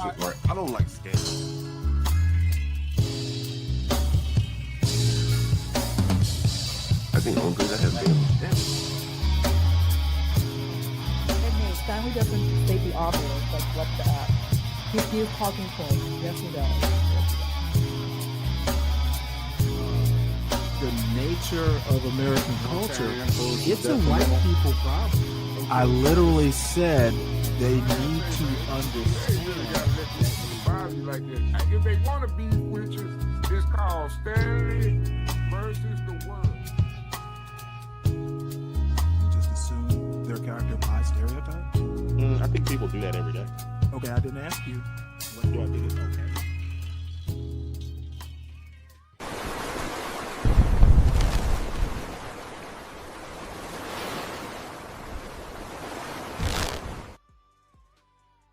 it, or I don't like scales. I think the only thing that has been Hey, Stanley doesn't state the obvious, like what he's talking points. Yes, he does. The nature of American culture, it's a white people problem. I literally said they need to understand. Like this. If they want to be witches, it's called Stanley versus the world. You just assume their character by stereotype? I think people do that every day. Okay, I didn't ask you. What do I think is okay?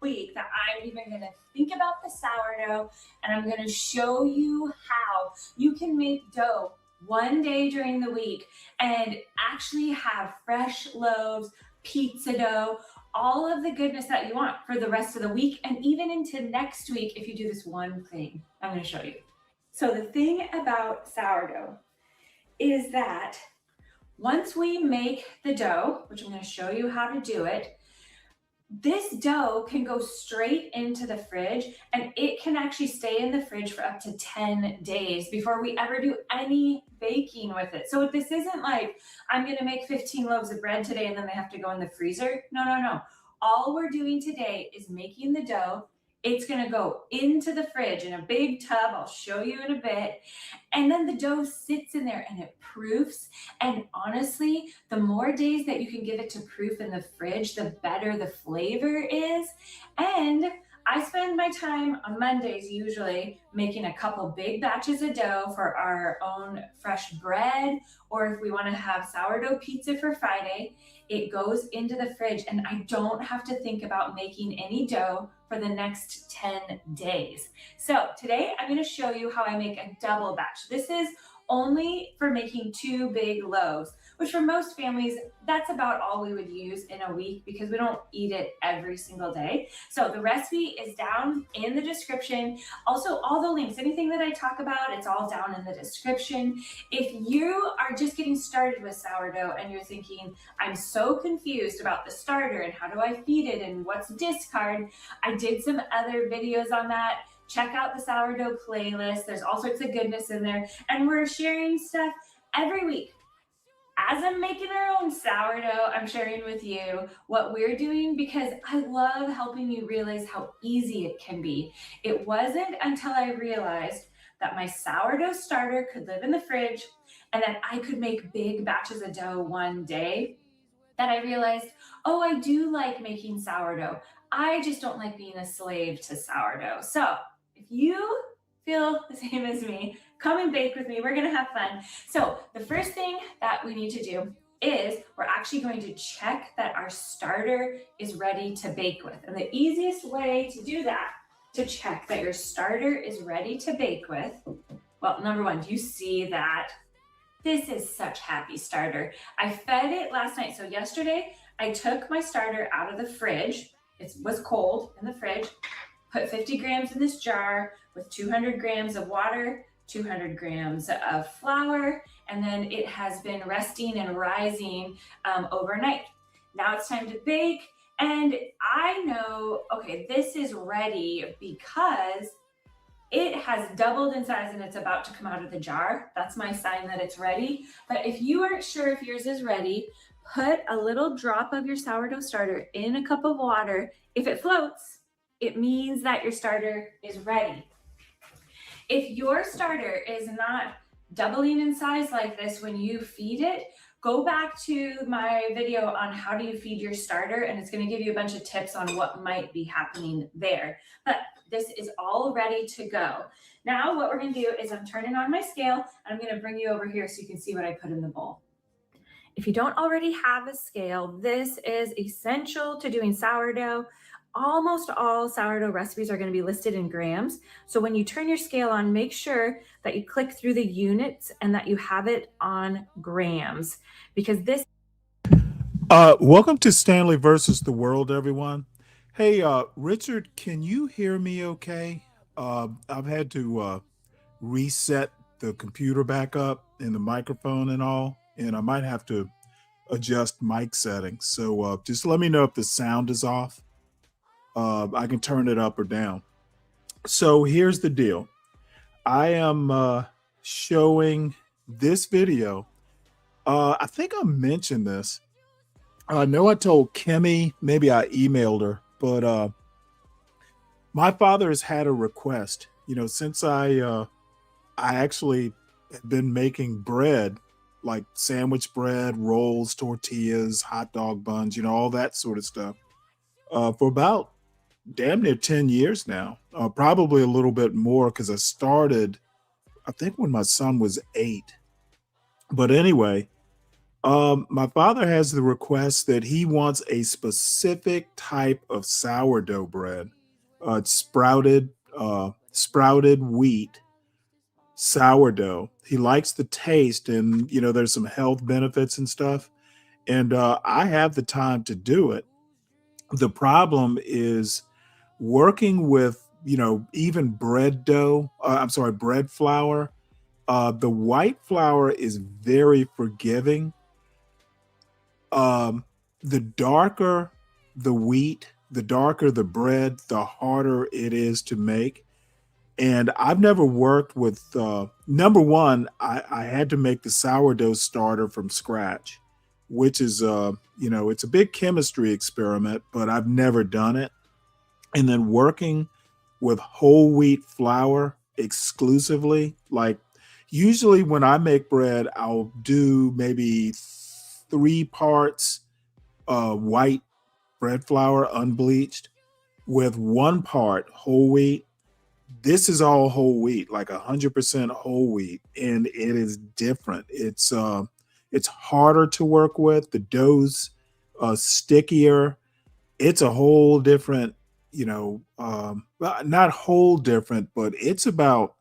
Week that I'm even going to think about the sourdough, and I'm going to show you how you can make dough one day during the week and actually have fresh loaves, pizza dough, all of the goodness that you want for the rest of the week and even into next week if you do this one thing I'm going to show you. So the thing about sourdough is that once we make the dough, which I'm going to show you how to do it, this dough can go straight into the fridge and it can actually stay in the fridge for up to 10 days before we ever do any baking with it. So this isn't like, I'm gonna make 15 loaves of bread today and then they have to go in the freezer. No. All we're doing today is making the dough. It's gonna go into the fridge in a big tub. I'll show you in a bit. And then the dough sits in there and it proofs. And honestly, the more days that you can give it to proof in the fridge, the better the flavor is. And I spend my time on Mondays usually making a couple big batches of dough for our own fresh bread, or if we want to have sourdough pizza for Friday, it goes into the fridge and I don't have to think about making any dough for the next 10 days. So today I'm going to show you how I make a double batch. This is only for making 2 big loaves, which for most families, that's about all we would use in a week because we don't eat it every single day. So the recipe is down in the description. Also, all the links, anything that I talk about, it's all down in the description. If you are just getting started with sourdough and you're thinking, I'm so confused about the starter and how do I feed it and what's discard, I did some other videos on that. Check out the sourdough playlist. There's all sorts of goodness in there. And we're sharing stuff every week. As I'm making our own sourdough, I'm sharing with you what we're doing because I love helping you realize how easy it can be. It wasn't until I realized that my sourdough starter could live in the fridge and that I could make big batches of dough one day that I realized, oh, I do like making sourdough. I just don't like being a slave to sourdough. So if you feel the same as me, come and bake with me. We're gonna have fun. So the first thing that we need to do is we're actually going to check that our starter is ready to bake with. And the easiest way to do that, to check that your starter is ready to bake with, well, number one, do you see that? This is such happy starter. I fed it last night. So yesterday I took my starter out of the fridge. It was cold in the fridge. Put 50 grams in this jar with 200 grams of water, 200 grams of flour, and then it has been resting and rising overnight. Now it's time to bake, and I know, okay, this is ready because it has doubled in size and it's about to come out of the jar. That's my sign that it's ready. But if you aren't sure if yours is ready, put a little drop of your sourdough starter in a cup of water. If it floats, it means that your starter is ready. If your starter is not doubling in size like this when you feed it, go back to my video on how do you feed your starter, and it's going to give you a bunch of tips on what might be happening there. But this is all ready to go. Now what we're going to do is I'm turning on my scale and I'm going to bring you over here so you can see what I put in the bowl. If you don't already have a scale, this is essential to doing sourdough. Almost all sourdough recipes are going to be listed in grams. So when you turn your scale on, make sure that you click through the units and that you have it on grams, because this. Welcome to Stanley versus the world, everyone. Hey, Richard, can you hear me okay? I've had to reset the computer back up and the microphone and all, and I might have to adjust mic settings. So just let me know if the sound is off. I can turn it up or down. So here's the deal. I am showing this video. I think I mentioned this. I know I told Kimmy, maybe I emailed her, but my father has had a request. Since I actually have been making bread, like sandwich bread, rolls, tortillas, hot dog buns, all that sort of stuff, for about damn near 10 years now. Probably a little bit more because I started, I think, when my son was 8. But anyway, my father has the request that he wants a specific type of sourdough bread. It's sprouted wheat sourdough. He likes the taste, and there's some health benefits and stuff. And I have the time to do it. The problem is working with even bread dough. Bread flour. The white flour is very forgiving. The darker the wheat, the darker the bread, the harder it is to make. And I've never worked with, number one, I had to make the sourdough starter from scratch, which is, it's a big chemistry experiment, but I've never done it. And then working with whole wheat flour exclusively, like usually when I make bread, I'll do maybe 3 parts white bread flour, unbleached, with 1 part whole wheat. This is all whole wheat, like 100% whole wheat, and it is different. It's harder to work with. The dough's stickier. It's a whole different, not whole different, but it's about,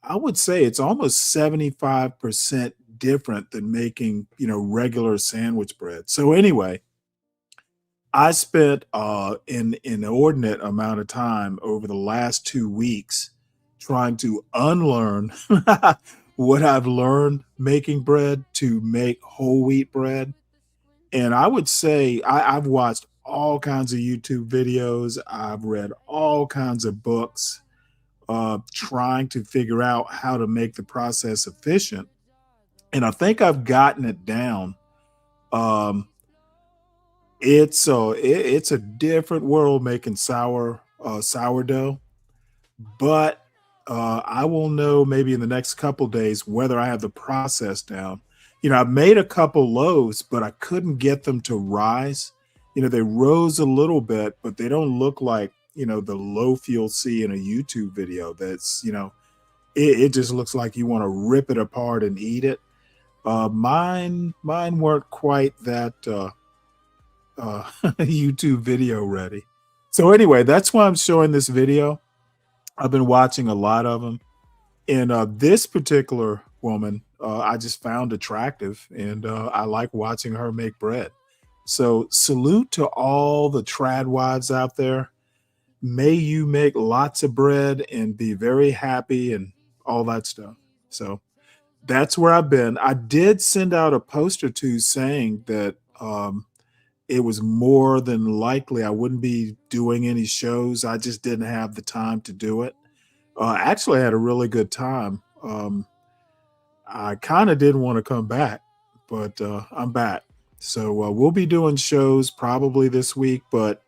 I would say it's almost 75% different than making, regular sandwich bread. So anyway, I spent an inordinate amount of time over the last 2 weeks trying to unlearn what I've learned making bread to make whole wheat bread. And I would say I've watched all kinds of YouTube videos. I've read all kinds of books trying to figure out how to make the process efficient. And I think I've gotten it down. It's a different world making sourdough, but I will know maybe in the next couple days whether I have the process down. I've made a couple loaves, but I couldn't get them to rise. They rose a little bit, but they don't look like the loaf you'll see in a YouTube video. That's it just looks like you want to rip it apart and eat it. Mine weren't quite that YouTube video ready. So anyway, that's why I'm showing this video. I've been watching a lot of them, and this particular woman I just found attractive, and I like watching her make bread. So salute to all the trad wives out there. May you make lots of bread and be very happy and all that stuff. So that's where I've been. I did send out a post or two saying that it was more than likely I wouldn't be doing any shows. I just didn't have the time to do it. Actually, I had a really good time. I kind of didn't want to come back, but I'm back. So we'll be doing shows probably this week. But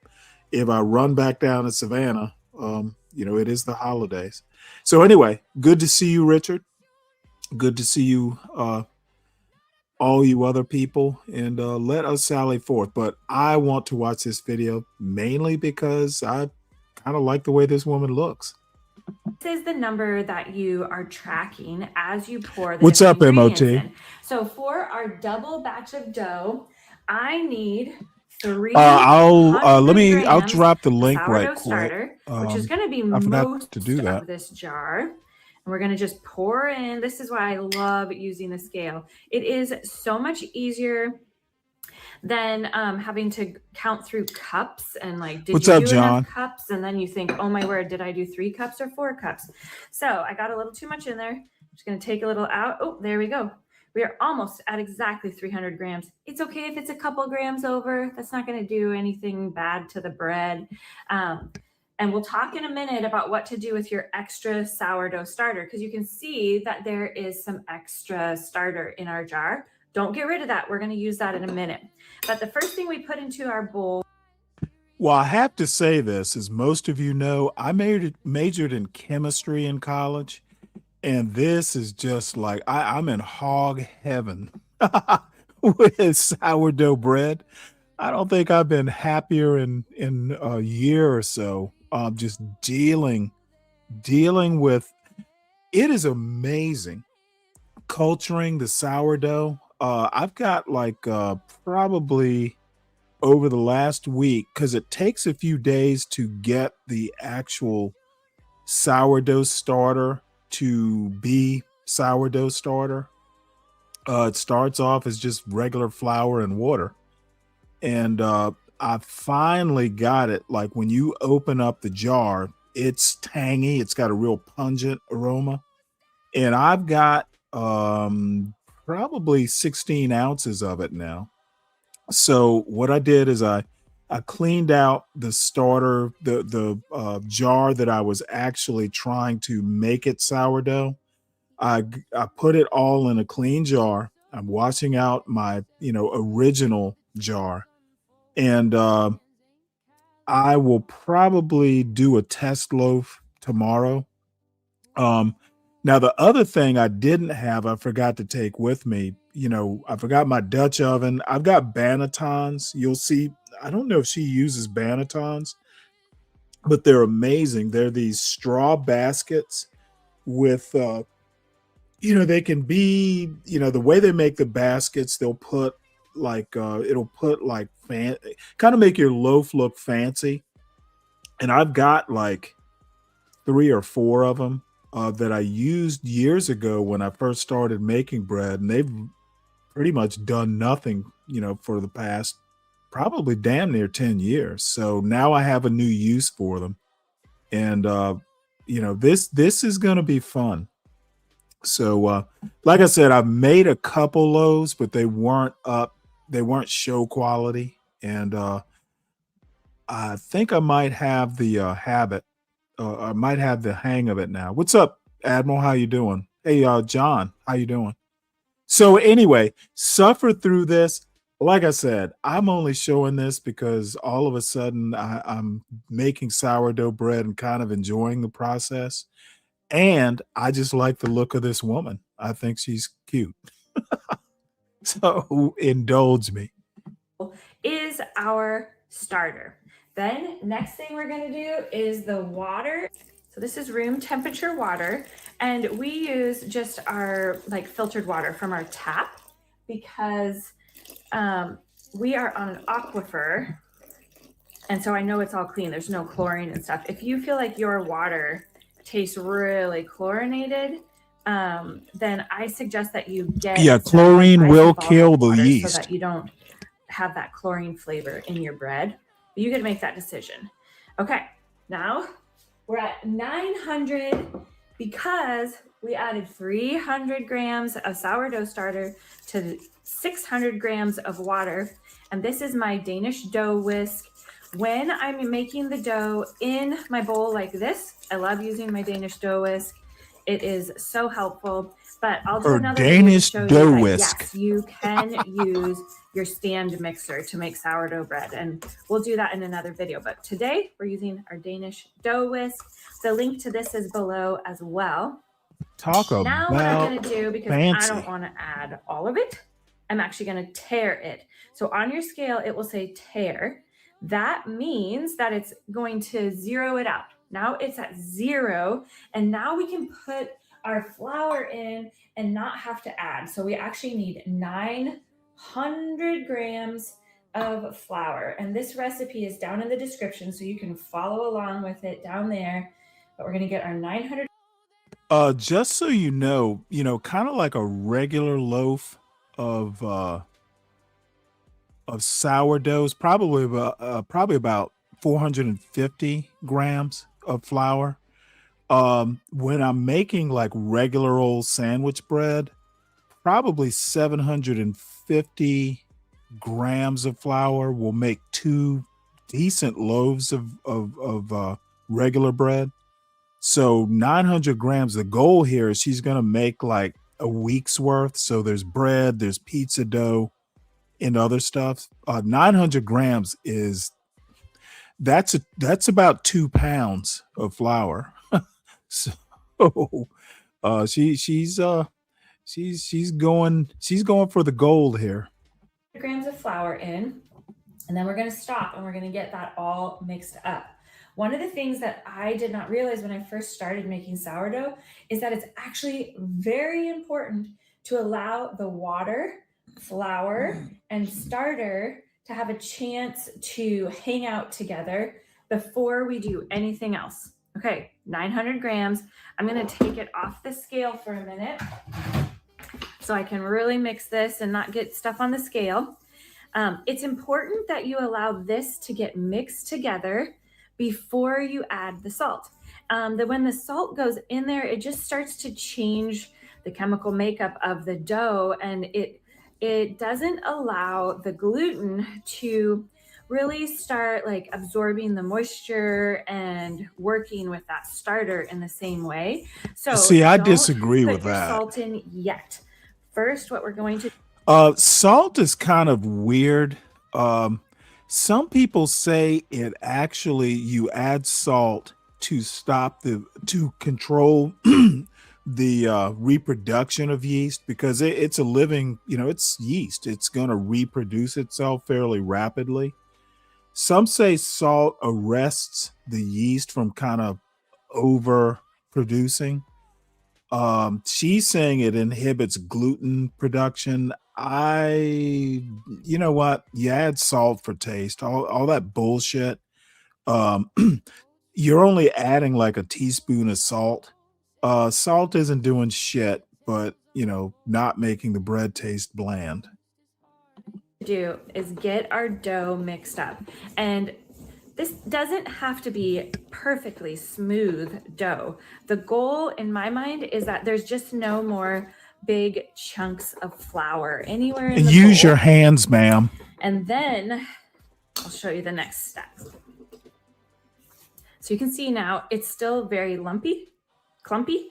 if I run back down to Savannah, it is the holidays. So anyway, good to see you, Richard. Good to see you, all you other people, and let us sally forth. But I want to watch this video mainly because I kind of like the way this woman looks. This is the number that you are tracking as you pour the What's up, MOT? in. So for our double batch of dough, I need 3 I'll drop the link right quick. Starter, which is going to be most of this jar. And we're going to just pour in. This is why I love using the scale. It is so much easier than having to count through cups and like, did What's you up, do John? enough cups? And then you think, oh my word, did I do 3 cups or 4 cups? So I got a little too much in there. Just going to take a little out. Oh, there we go. We are almost at exactly 300 grams. It's okay if it's a couple grams over. That's not going to do anything bad to the bread. And we'll talk in a minute about what to do with your extra sourdough starter, because you can see that there is some extra starter in our jar. Don't get rid of that. We're going to use that in a minute. But the first thing we put into our bowl. Well, I have to say this, as most of you know, I majored in chemistry in college. And this is just like, I'm in hog heaven with sourdough bread. I don't think I've been happier in a year or so. Just dealing with, it is amazing culturing the sourdough. I've got like probably over the last week, because it takes a few days to get the actual sourdough starter to be sourdough starter. It starts off as just regular flour and water. And I finally got it. Like when you open up the jar, it's tangy. It's got a real pungent aroma. And I've got probably 16 ounces of it now. So what I did is I cleaned out the starter, the jar that I was actually trying to make it sourdough. I put it all in a clean jar. I'm washing out my, original jar. And I will probably do a test loaf tomorrow. Now, the other thing I didn't have, I forgot to take with me, I forgot my Dutch oven. I've got bannetons. You'll see, I don't know if she uses bannetons, but they're amazing. They're these straw baskets with, they can be, the way they make the baskets, they'll put like, it'll put like, kind of make your loaf look fancy. And I've got like 3 or 4 of them that I used years ago when I first started making bread, and they've pretty much done nothing, for the past probably damn near 10 years. So now I have a new use for them. And, this is going to be fun. So, like I said, I've made a couple loaves, but they weren't show quality. And I think I might have the habit. I might have the hang of it now. What's up, Admiral? How you doing? Hey, John, how you doing? So anyway, suffer through this. Like I said, I'm only showing this because all of a sudden I'm making sourdough bread and kind of enjoying the process. And I just like the look of this woman. I think she's cute. So indulge me. Is our starter. Then next thing we're going to do is the water. So this is room temperature water, and we use just our like filtered water from our tap because we are on an aquifer, and so I know it's all clean. There's no chlorine and stuff. If you feel like your water tastes really chlorinated, then I suggest that you get chlorine will kill the yeast, so that you don't have that chlorine flavor in your bread. You get to make that decision. Okay, now we're at 900 because we added 300 grams of sourdough starter to 600 grams of water. And this is my Danish dough whisk. When I'm making the dough in my bowl like this, I love using my Danish dough whisk. It is so helpful. But I'll do another Danish video to show dough you that, whisk. yes, you can use your stand mixer to make sourdough bread, and we'll do that in another video. But today we're using our Danish dough whisk. The link to this is below as well. Talk about now what I'm going to do, because fancy. I don't want to add all of it, I'm actually going to tare it. So on your scale, it will say tare. That means that it's going to zero it out. Now it's at 0, and now we can put our flour in and not have to add. So we actually need 900 grams of flour. And this recipe is down in the description, so you can follow along with it down there. But we're going to get our 900. Just so you know, kind of like a regular loaf of of sourdough is probably about 450 grams of flour. When I'm making like regular old sandwich bread, probably 750 grams of flour will make 2 decent loaves of regular bread. So 900 grams. The goal here is she's going to make like a week's worth. So there's bread, there's pizza dough, and other stuff. 900 grams that's about 2 pounds of flour. So she's going for the gold here. Grams of flour in, and then we're going to stop and we're going to get that all mixed up. One of the things that I did not realize when I first started making sourdough is that it's actually very important to allow the water, flour, and starter to have a chance to hang out together before we do anything else. Okay, 900 grams. I'm going to take it off the scale for a minute so I can really mix this and not get stuff on the scale. It's important that you allow this to get mixed together before you add the salt. When the salt goes in there, it just starts to change the chemical makeup of the dough, and it doesn't allow the gluten to really start like absorbing the moisture and working with that starter in the same way. So see, I disagree with your that. Salt in yet. First, what we're going to salt is kind of weird. Some people say it actually you add salt to control the reproduction of yeast, because it's a living, it's yeast. It's going to reproduce itself fairly rapidly. Some say salt arrests the yeast from kind of over producing. She's saying it inhibits gluten production. You know what? You add salt for taste, all that bullshit. You're only adding like a teaspoon of salt. Salt isn't doing shit, but not making the bread taste bland. Do is get our dough mixed up, and this doesn't have to be perfectly smooth dough. The goal in my mind is that there's just no more big chunks of flour anywhere in the Use bowl. your hands, ma'am. And then I'll show you the next step. So you can see now it's still very clumpy.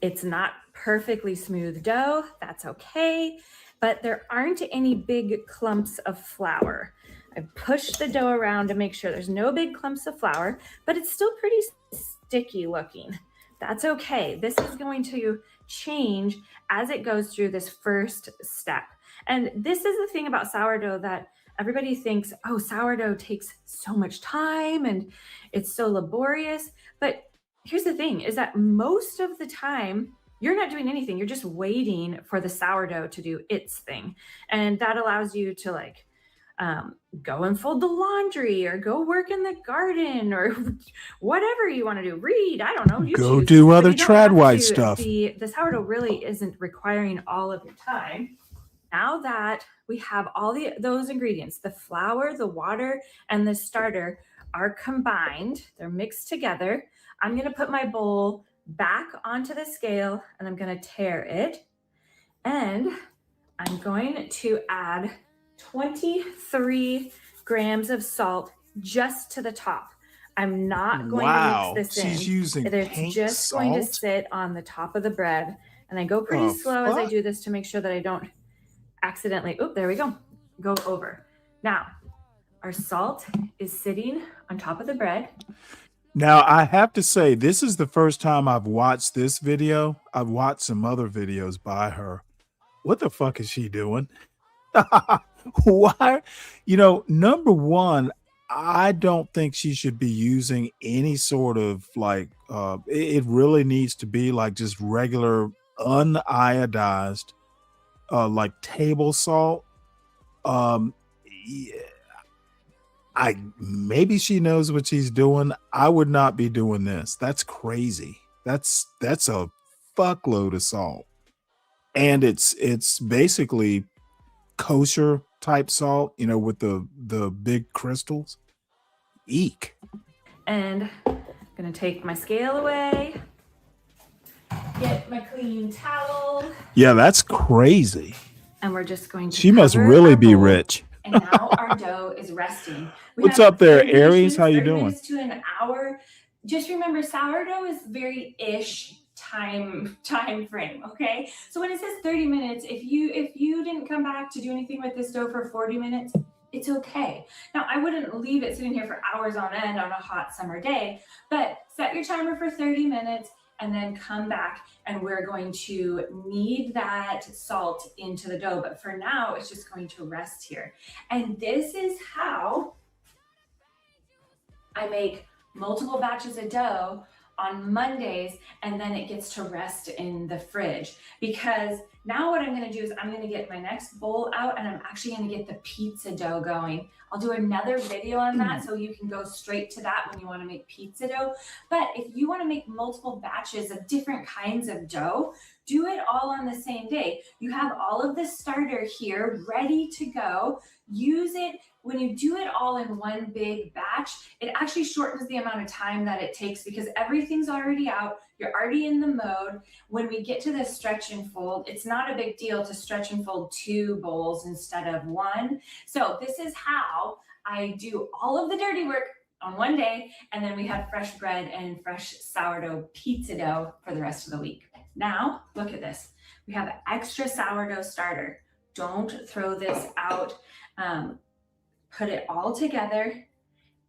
It's not perfectly smooth dough. That's okay. But there aren't any big clumps of flour. I pushed the dough around to make sure there's no big clumps of flour, but it's still pretty sticky looking. That's okay. This is going to change as it goes through this first step. And this is the thing about sourdough that everybody thinks, oh, sourdough takes so much time and it's so laborious. But here's the thing is that most of the time, you're not doing anything. You're just waiting for the sourdough to do its thing. And that allows you to go and fold the laundry or go work in the garden or whatever you want to do. Read, I don't know. You go choose. do other Tradwide stuff. The sourdough really isn't requiring all of your time. Now that we have all those ingredients, the flour, the water, and the starter are combined, they're mixed together. I'm going to put my bowl back onto the scale and I'm going to tare it. And I'm going to add 23 grams of salt just to the top. I'm not going to mix this in. She's using it's just salt? going to sit on the top of the bread. And I go pretty slow as I do this to make sure that I don't accidentally, there we go over. Now, our salt is sitting on top of the bread. Now, I have to say, this is the first time I've watched this video. I've watched some other videos by her. What the fuck is she doing? Why? Number one, I don't think she should be using any sort of it really needs to be like just regular uniodized, like table salt. Yeah. Maybe she knows what she's doing. I would not be doing this. That's crazy. That's a fuckload of salt. And it's basically kosher type salt, you know, with the big crystals. Eek. And I'm gonna take my scale away, get my clean towel, Yeah, that's crazy. and we're just going to She must cover really our be bowl. rich. And now our dough is resting. We What's have up there, 30 Aries? How you 30 doing? minutes to an hour. Just remember, sourdough is very ish time frame. Okay, so when it says 30 minutes, if you didn't come back to do anything with this dough for 40 minutes, it's okay. Now, I wouldn't leave it sitting here for hours on end on a hot summer day, but set your timer for 30 minutes and then come back, and we're going to knead that salt into the dough. But for now, it's just going to rest here. And this is how I make multiple batches of dough on Mondays, and then it gets to rest in the fridge. Because now what I'm gonna do is I'm gonna get my next bowl out, and I'm actually gonna get the pizza dough going. I'll do another video on that so you can go straight to that when you wanna make pizza dough. But if you wanna make multiple batches of different kinds of dough, do it all on the same day. You have all of the starter here ready to go. Use it. When you do it all in one big batch, it actually shortens the amount of time that it takes because everything's already out. You're already in the mode. When we get to the stretch and fold, it's not a big deal to stretch and fold 2 bowls instead of 1. So this is how I do all of the dirty work on one day, and then we have fresh bread and fresh sourdough pizza dough for the rest of the week. Now, look at this. We have an extra sourdough starter. Don't throw this out. Put it all together.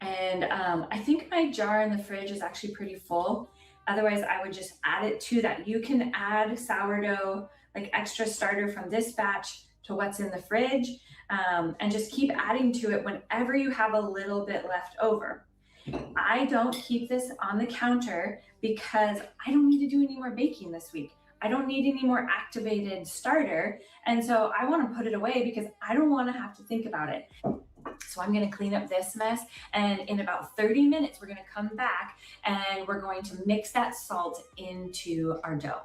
And I think my jar in the fridge is actually pretty full. Otherwise, I would just add it to that. You can add sourdough, like extra starter from this batch to what's in the fridge, and just keep adding to it whenever you have a little bit left over. I don't keep this on the counter because I don't need to do any more baking this week. I don't need any more activated starter. And so I want to put it away because I don't want to have to think about it. So I'm going to clean up this mess, and in about 30 minutes, we're going to come back and we're going to mix that salt into our dough.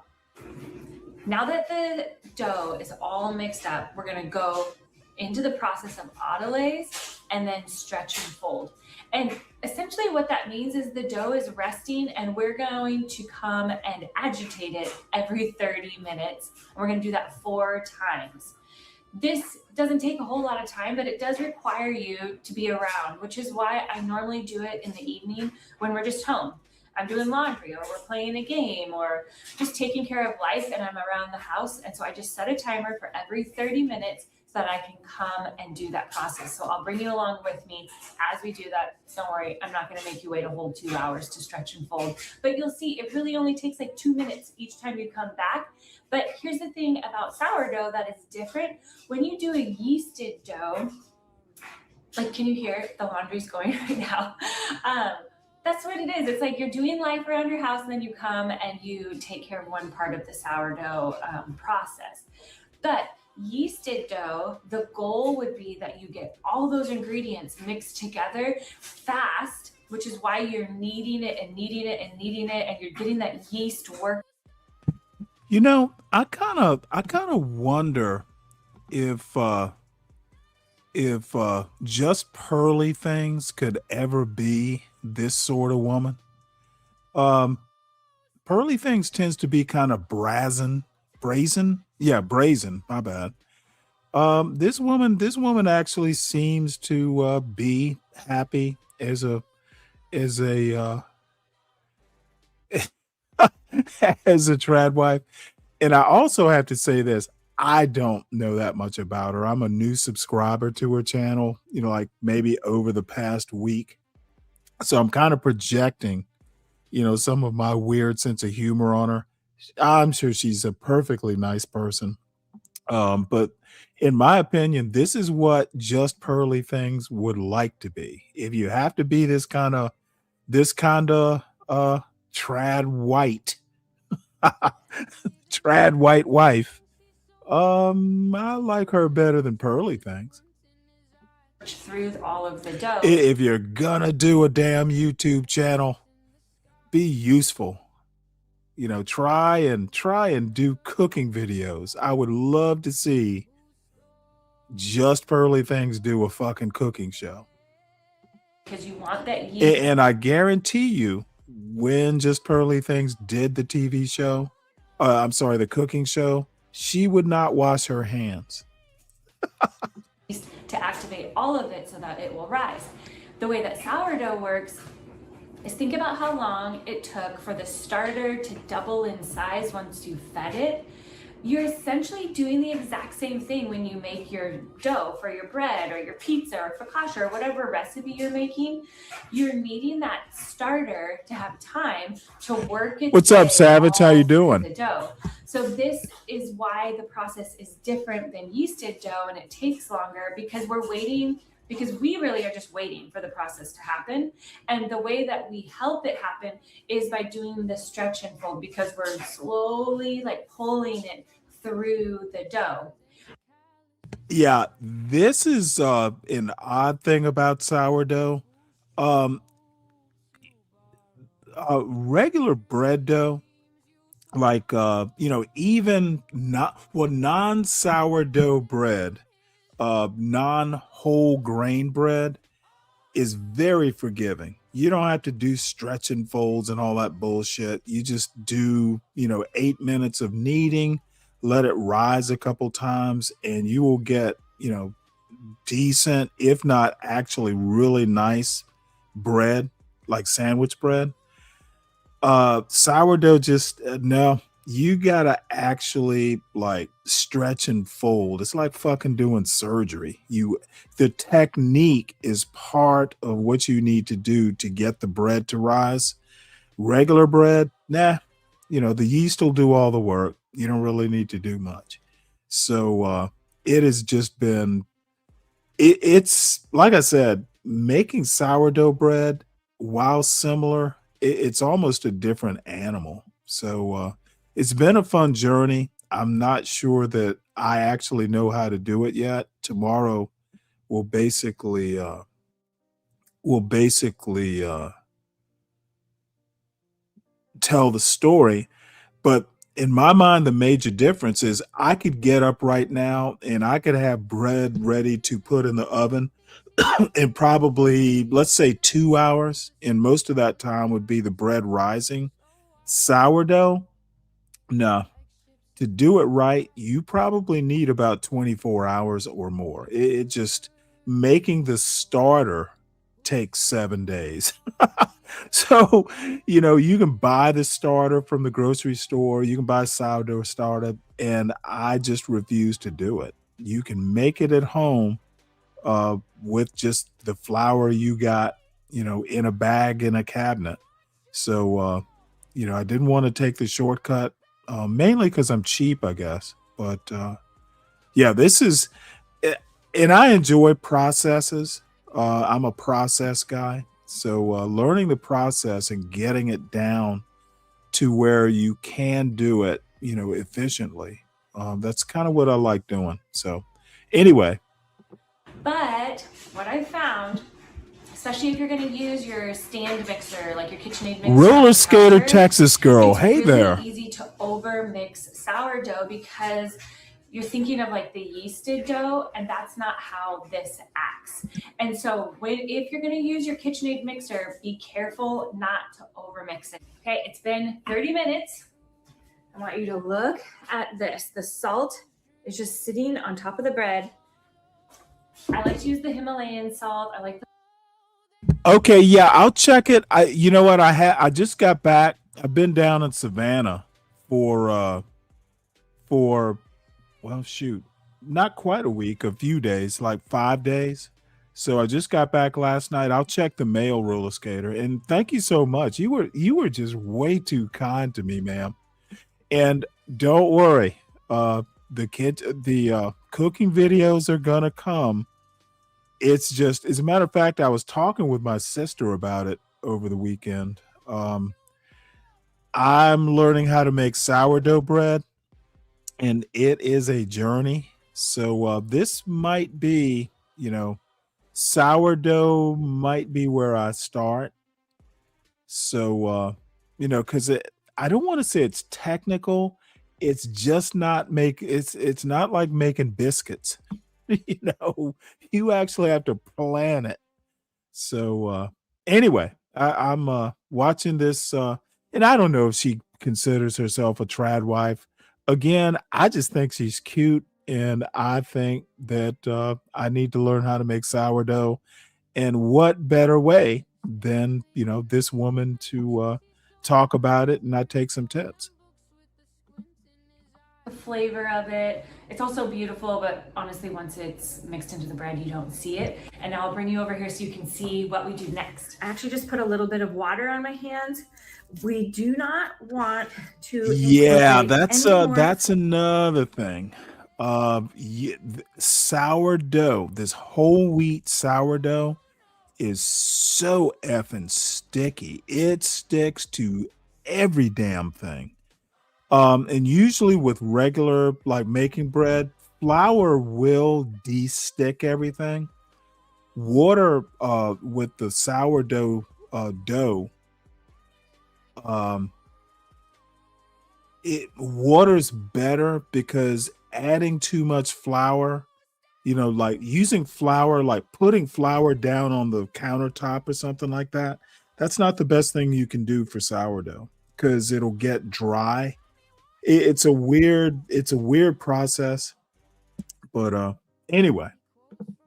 Now that the dough is all mixed up, we're going to go into the process of autolays and then stretch and fold. And essentially what that means is the dough is resting, and we're going to come and agitate it every 30 minutes. And we're going to do that 4 times. This doesn't take a whole lot of time, but it does require you to be around, which is why I normally do it in the evening when we're just home. I'm doing laundry, or we're playing a game, or just taking care of life, and I'm around the house. And so I just set a timer for every 30 minutes so that I can come and do that process. So I'll bring you along with me as we do that. Don't worry, I'm not going to make you wait a whole 2 hours to stretch and fold, but you'll see it really only takes like 2 minutes each time you come back. But here's the thing about sourdough that is different. When you do a yeasted dough, like, can you hear the laundry's going right now? That's what it is. It's like you're doing life around your house, and then you come and you take care of one part of the sourdough process. But yeasted dough, the goal would be that you get all those ingredients mixed together fast, which is why you're kneading it and kneading it and kneading it, and you're getting that yeast work. You know, I kind of wonder if just pearly things could ever be this sort of woman. Pearly things tends to be kind of brazen. Yeah, brazen. My bad. This woman actually seems to be happy as a as a trad wife. And I also have to say this. I don't know that much about her. I'm a new subscriber to her channel, you know, like maybe over the past week. So I'm kind of projecting, you know, some of my weird sense of humor on her. I'm sure she's a perfectly nice person. But in my opinion, this is what just pearly things would like to be. If you have to be this kind of trad white trad white wife, I like her better than pearly things. Through all of the dough. If you're gonna do a damn YouTube channel, be useful. You know, try and do cooking videos. I would love to see Just Pearly Things do a fucking cooking show. Because you want that yeast. And I guarantee you, when Just Pearly Things did the TV show, I'm sorry, the cooking show, she would not wash her hands. To activate all of it so that it will rise. The way that sourdough works is think about how long it took for the starter to double in size once you fed it. You're essentially doing the exact same thing when you make your dough for your bread or your pizza or focaccia or whatever recipe you're making. You're needing that starter to have time to work its What's up, way Savage? How all you through doing? the dough. So this is why the process is different than yeasted dough, and it takes longer because we're waiting, because we really are just waiting for the process to happen. And the way that we help it happen is by doing the stretch and fold, because we're slowly like pulling it through the dough. Yeah, this is an odd thing about sourdough. Regular bread dough, like even non-sourdough bread, non-whole grain bread is very forgiving. You don't have to do stretch and folds and all that bullshit. You just do 8 minutes of kneading, let it rise a couple times, and you will get decent, if not actually really nice bread, like sandwich bread. Sourdough, just no, you gotta actually like stretch and fold. It's like fucking doing surgery. The technique is part of what you need to do to get the bread to rise. Regular bread, nah, the yeast will do all the work. You don't really need to do much. So it has just been it's like I said, making sourdough bread, while similar, it's almost a different animal. So it's been a fun journey. I'm not sure that I actually know how to do it yet. Tomorrow we'll basically tell the story. But in my mind, the major difference is I could get up right now and I could have bread ready to put in the oven in probably, let's say, 2 hours. And most of that time would be the bread rising. Sourdough, no. To do it right, you probably need about 24 hours or more. It just, making the starter takes 7 days. So, you can buy the starter from the grocery store. You can buy a sourdough starter, and I just refuse to do it. You can make it at home with just the flour you got, in a bag in a cabinet. So, I didn't want to take the shortcut, mainly because I'm cheap, I guess. But yeah, this is, and I enjoy processes. I'm a process guy. So learning the process and getting it down to where you can do it, efficiently. That's kind of what I like doing. So anyway. But what I found, especially if you're going to use your stand mixer, like your KitchenAid mixer, Roller Skater Texas girl, it's hey really there. Easy to over mix sourdough because you're thinking of like the yeasted dough, and that's not how this acts. And so if you're going to use your KitchenAid mixer, be careful not to over mix it. Okay, it's been 30 minutes. I want you to look at this. The salt is just sitting on top of the bread. I like to use the Himalayan salt. I like the Okay, yeah, I'll check it. You know what? I just got back. I've been down in Savannah for well, shoot, not quite a week, a few days, like 5 days. So I just got back last night. I'll check the mail, Roller Skater. And thank you so much. You were just way too kind to me, ma'am. And don't worry, the cooking videos are gonna come. It's just, as a matter of fact, I was talking with my sister about it over the weekend. I'm learning how to make sourdough bread, and it is a journey. So this might be, sourdough might be where I start. So, because I don't want to say it's technical. It's just not it's not like making biscuits. You know, you actually have to plan it. So anyway, I'm watching this, and I don't know if she considers herself a trad wife. Again, I just think she's cute, and I think that I need to learn how to make sourdough. And what better way than this woman to talk about it and I take some tips. The flavor of it. It's also beautiful, but honestly, once it's mixed into the bread, you don't see it. And now I'll bring you over here so you can see what we do next. I actually just put a little bit of water on my hands. We do not want to. Yeah, incorporate that's another thing. Sourdough, this whole wheat sourdough is so effing sticky. It sticks to every damn thing. And usually with regular like making bread, flour will de-stick everything. Water with the sourdough dough, water's better because adding too much flour, like using flour, like putting flour down on the countertop or something like that, that's not the best thing you can do for sourdough because it'll get dry. It's a weird process, but anyway.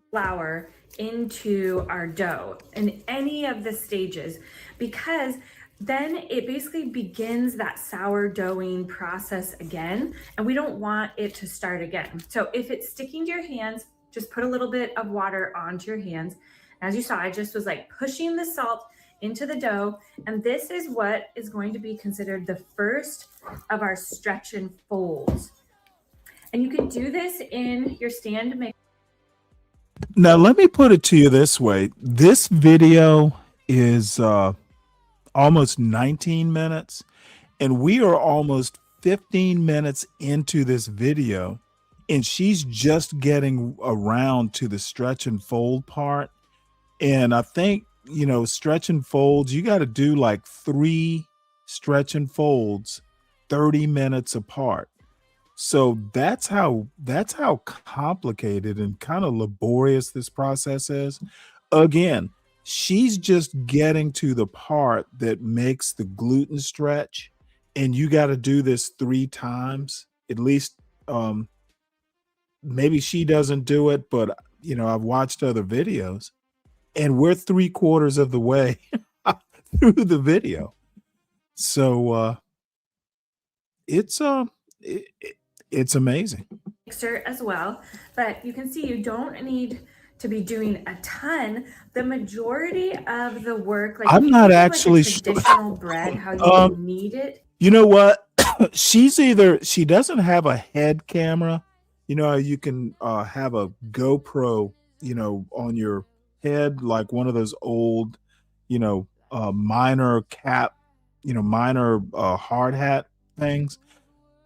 Flour into our dough in any of the stages, because then it basically begins that sourdoughing process again, and we don't want it to start again. So if it's sticking to your hands, just put a little bit of water onto your hands. As you saw, I just was like pushing the salt into the dough, and this is what is going to be considered the first of our stretch and folds. And you can do this in your stand mix. Now let me put it to you this way. This video is almost 19 minutes, and we are almost 15 minutes into this video, and she's just getting around to the stretch and fold part. And I think stretch and folds, you got to do like 3 stretch and folds 30 minutes apart. So that's how complicated and kind of laborious this process is. Again, she's just getting to the part that makes the gluten stretch, and you got to do this 3 times at least. Maybe she doesn't do it, but I've watched other videos, and we're 3/4 of the way through the video. So it's amazing. Mixer as well, but you can see you don't need to be doing a ton. The majority of the work, like I'm not actually traditional bread, how you need it. You know what? She doesn't have a head camera. You can have a GoPro, on your head, like one of those old, miner cap, miner hard hat things.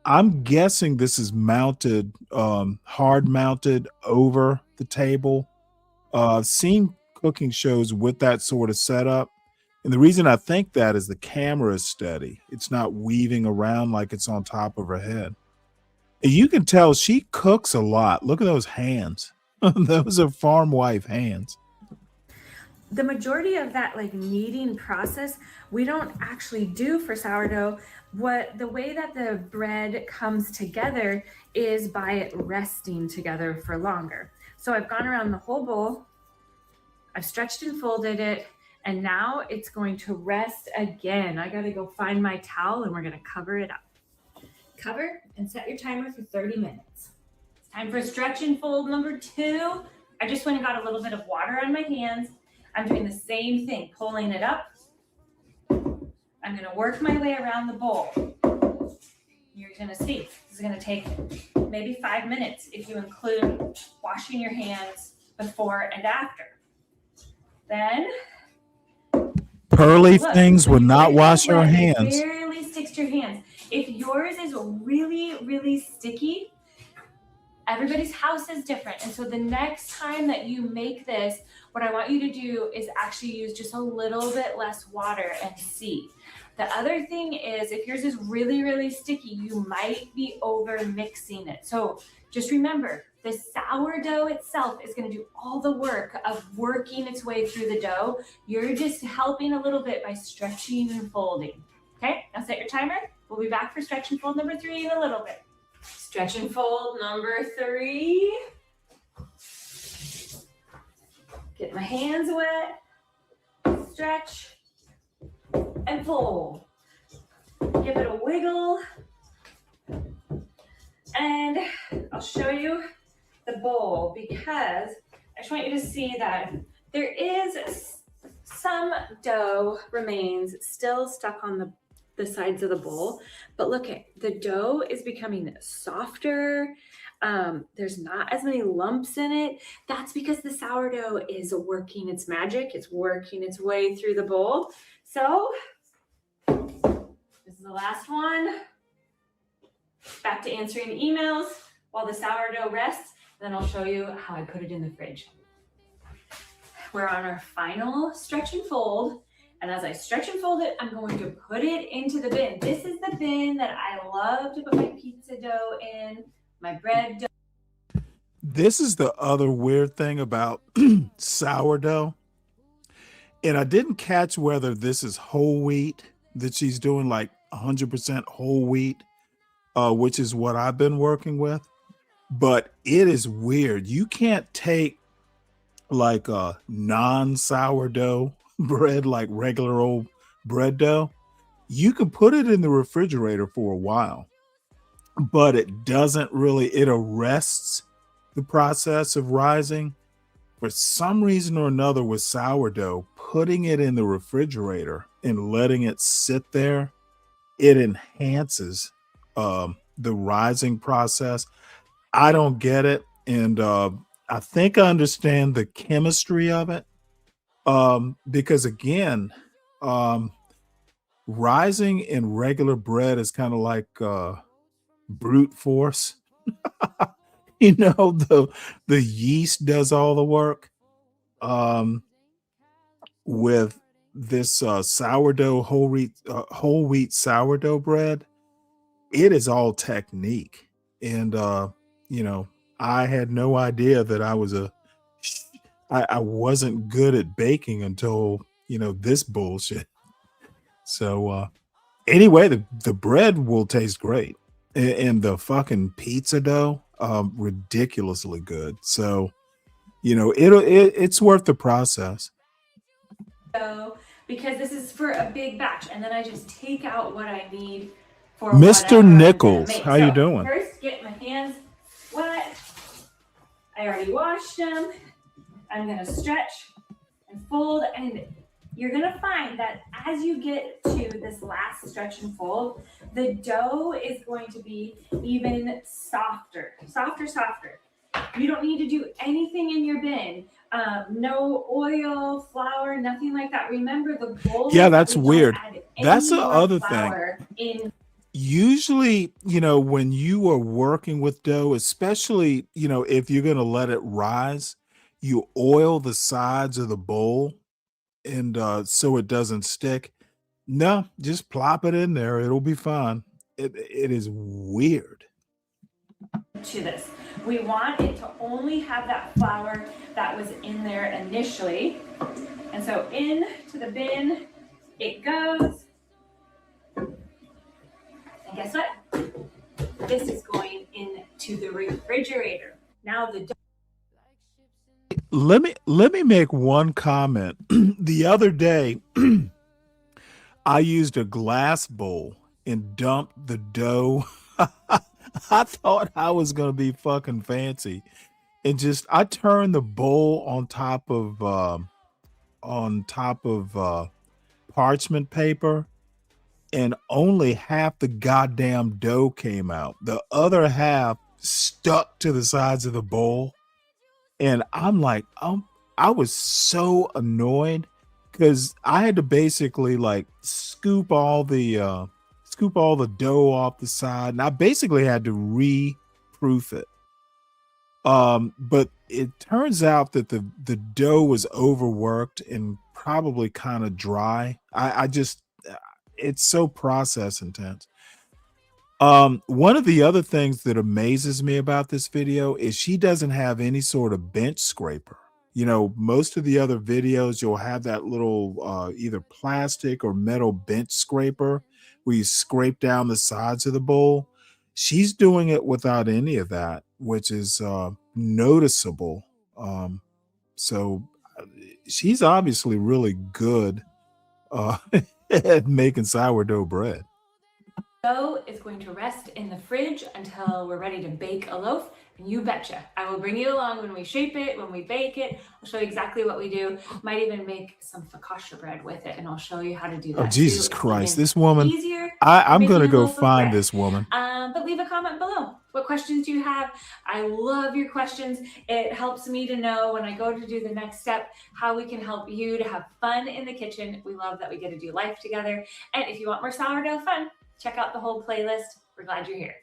I'm guessing this is mounted, hard mounted over the table. Seen cooking shows with that sort of setup. And the reason I think that is the camera is steady. It's not weaving around like it's on top of her head. And you can tell she cooks a lot. Look at those hands. Those are farm wife hands. The majority of that like kneading process, we don't actually do for sourdough. The way that the bread comes together is by it resting together for longer. So I've gone around the whole bowl, I've stretched and folded it, and now it's going to rest again. I gotta go find my towel and we're gonna cover it up. Cover and set your timer for 30 minutes. It's time for stretch and fold number 2. I just went and got a little bit of water on my hands. I'm doing the same thing, pulling it up. I'm gonna work my way around the bowl. You're gonna see, this is gonna take maybe 5 minutes if you include washing your hands before and after. Then, Pearly things would not wash her hands. It barely sticks to your hands. If yours is really, really sticky, everybody's house is different. And so the next time that you make this, what I want you to do is actually use just a little bit less water and see. The other thing is, if yours is really, really sticky, you might be over mixing it. So just remember, The sourdough itself is going to do all the work of working its way through the dough. You're just helping a little bit by stretching and folding. Okay, now set your timer. We'll be back for stretch and fold number 3 in a little bit. Stretch and fold number 3. Get my hands wet. Stretch and fold. Give it a wiggle. And I'll show you the bowl because I just want you to see that there is some dough remains still stuck on the sides of the bowl, but look at the dough is becoming softer. There's not as many lumps in it. That's because the sourdough is working its magic. It's working its way through the bowl. So this is the last one. Back to answering emails while the sourdough rests. Then I'll show you how I put it in the fridge. We're on our final stretch and fold. And as I stretch and fold it, I'm going to put it into the bin. This is the bin that I love to put my pizza dough in, my bread dough. This is the other weird thing about sourdough. And I didn't catch whether this is whole wheat, that she's doing like 100% whole wheat, which is what I've been working with. But it is weird. You can't take like a non-sourdough bread, like regular old bread dough. You can put it in the refrigerator for a while, but it doesn't really, it arrests the process of rising. For some reason or another with sourdough, putting it in the refrigerator and letting it sit there, it enhances the rising process. I don't get it. And I think I understand the chemistry of it. Because again, rising in regular bread is kind of like brute force. You know, the yeast does all the work. With this sourdough whole wheat sourdough bread, it is all technique. And you know, I had no idea that I wasn't good at baking until, you know, this bullshit. So anyway, the bread will taste great, and the fucking pizza dough, ridiculously good. So, you know, it's worth the process. Because this is for a big batch, and then I just take out what I need for Mr. Nichols, how you So doing? first, get my hands wet. I already washed them. I'm gonna stretch and fold, and you're gonna find that as you get to this last stretch and fold, the dough is going to be even softer. You don't need to do anything in your bin. No oil, flour, nothing like that. Remember the bowl. Yeah, that's weird. That's the other thing. Usually, you know, when you are working with dough, especially, you know, if you're going to let it rise, you oil the sides of the bowl and so it doesn't stick. No, just plop it in there. It'll be fine. It is weird. To this, we want it to only have that flour that was in there initially. And so into the bin it goes. And guess what? This is going into the refrigerator. Now the Let me make one comment. The other day, I used a glass bowl and dumped the dough. I thought I was gonna be fucking fancy, and I turned the bowl on top of parchment paper, and only half the goddamn dough came out. The other half stuck to the sides of the bowl. And I'm like, I was so annoyed because I had to basically like scoop all the dough off the side, and I basically had to re-proof it. But it turns out that the dough was overworked and probably kind of dry. It's so process intense. One of the other things that amazes me about this video is she doesn't have any sort of bench scraper. You know, most of the other videos, you'll have that little either plastic or metal bench scraper where you scrape down the sides of the bowl. She's doing it without any of that, which is noticeable. Um, so she's obviously really good uh, at making sourdough bread. Dough is going to rest in the fridge until we're ready to bake a loaf. And you betcha, I will bring you along when we shape it, when we bake it. I'll show you exactly what we do. Might even make some focaccia bread with it, and I'll show you how to do that. Oh, Jesus too. Christ. This woman, Easier. I'm going to making a go loaf of find bread. this woman. But leave a comment below. What questions do you have? I love your questions. It helps me to know when I go to do the next step how we can help you to have fun in the kitchen. We love that we get to do life together. And if you want more sourdough fun, check out the whole playlist. We're glad you're here.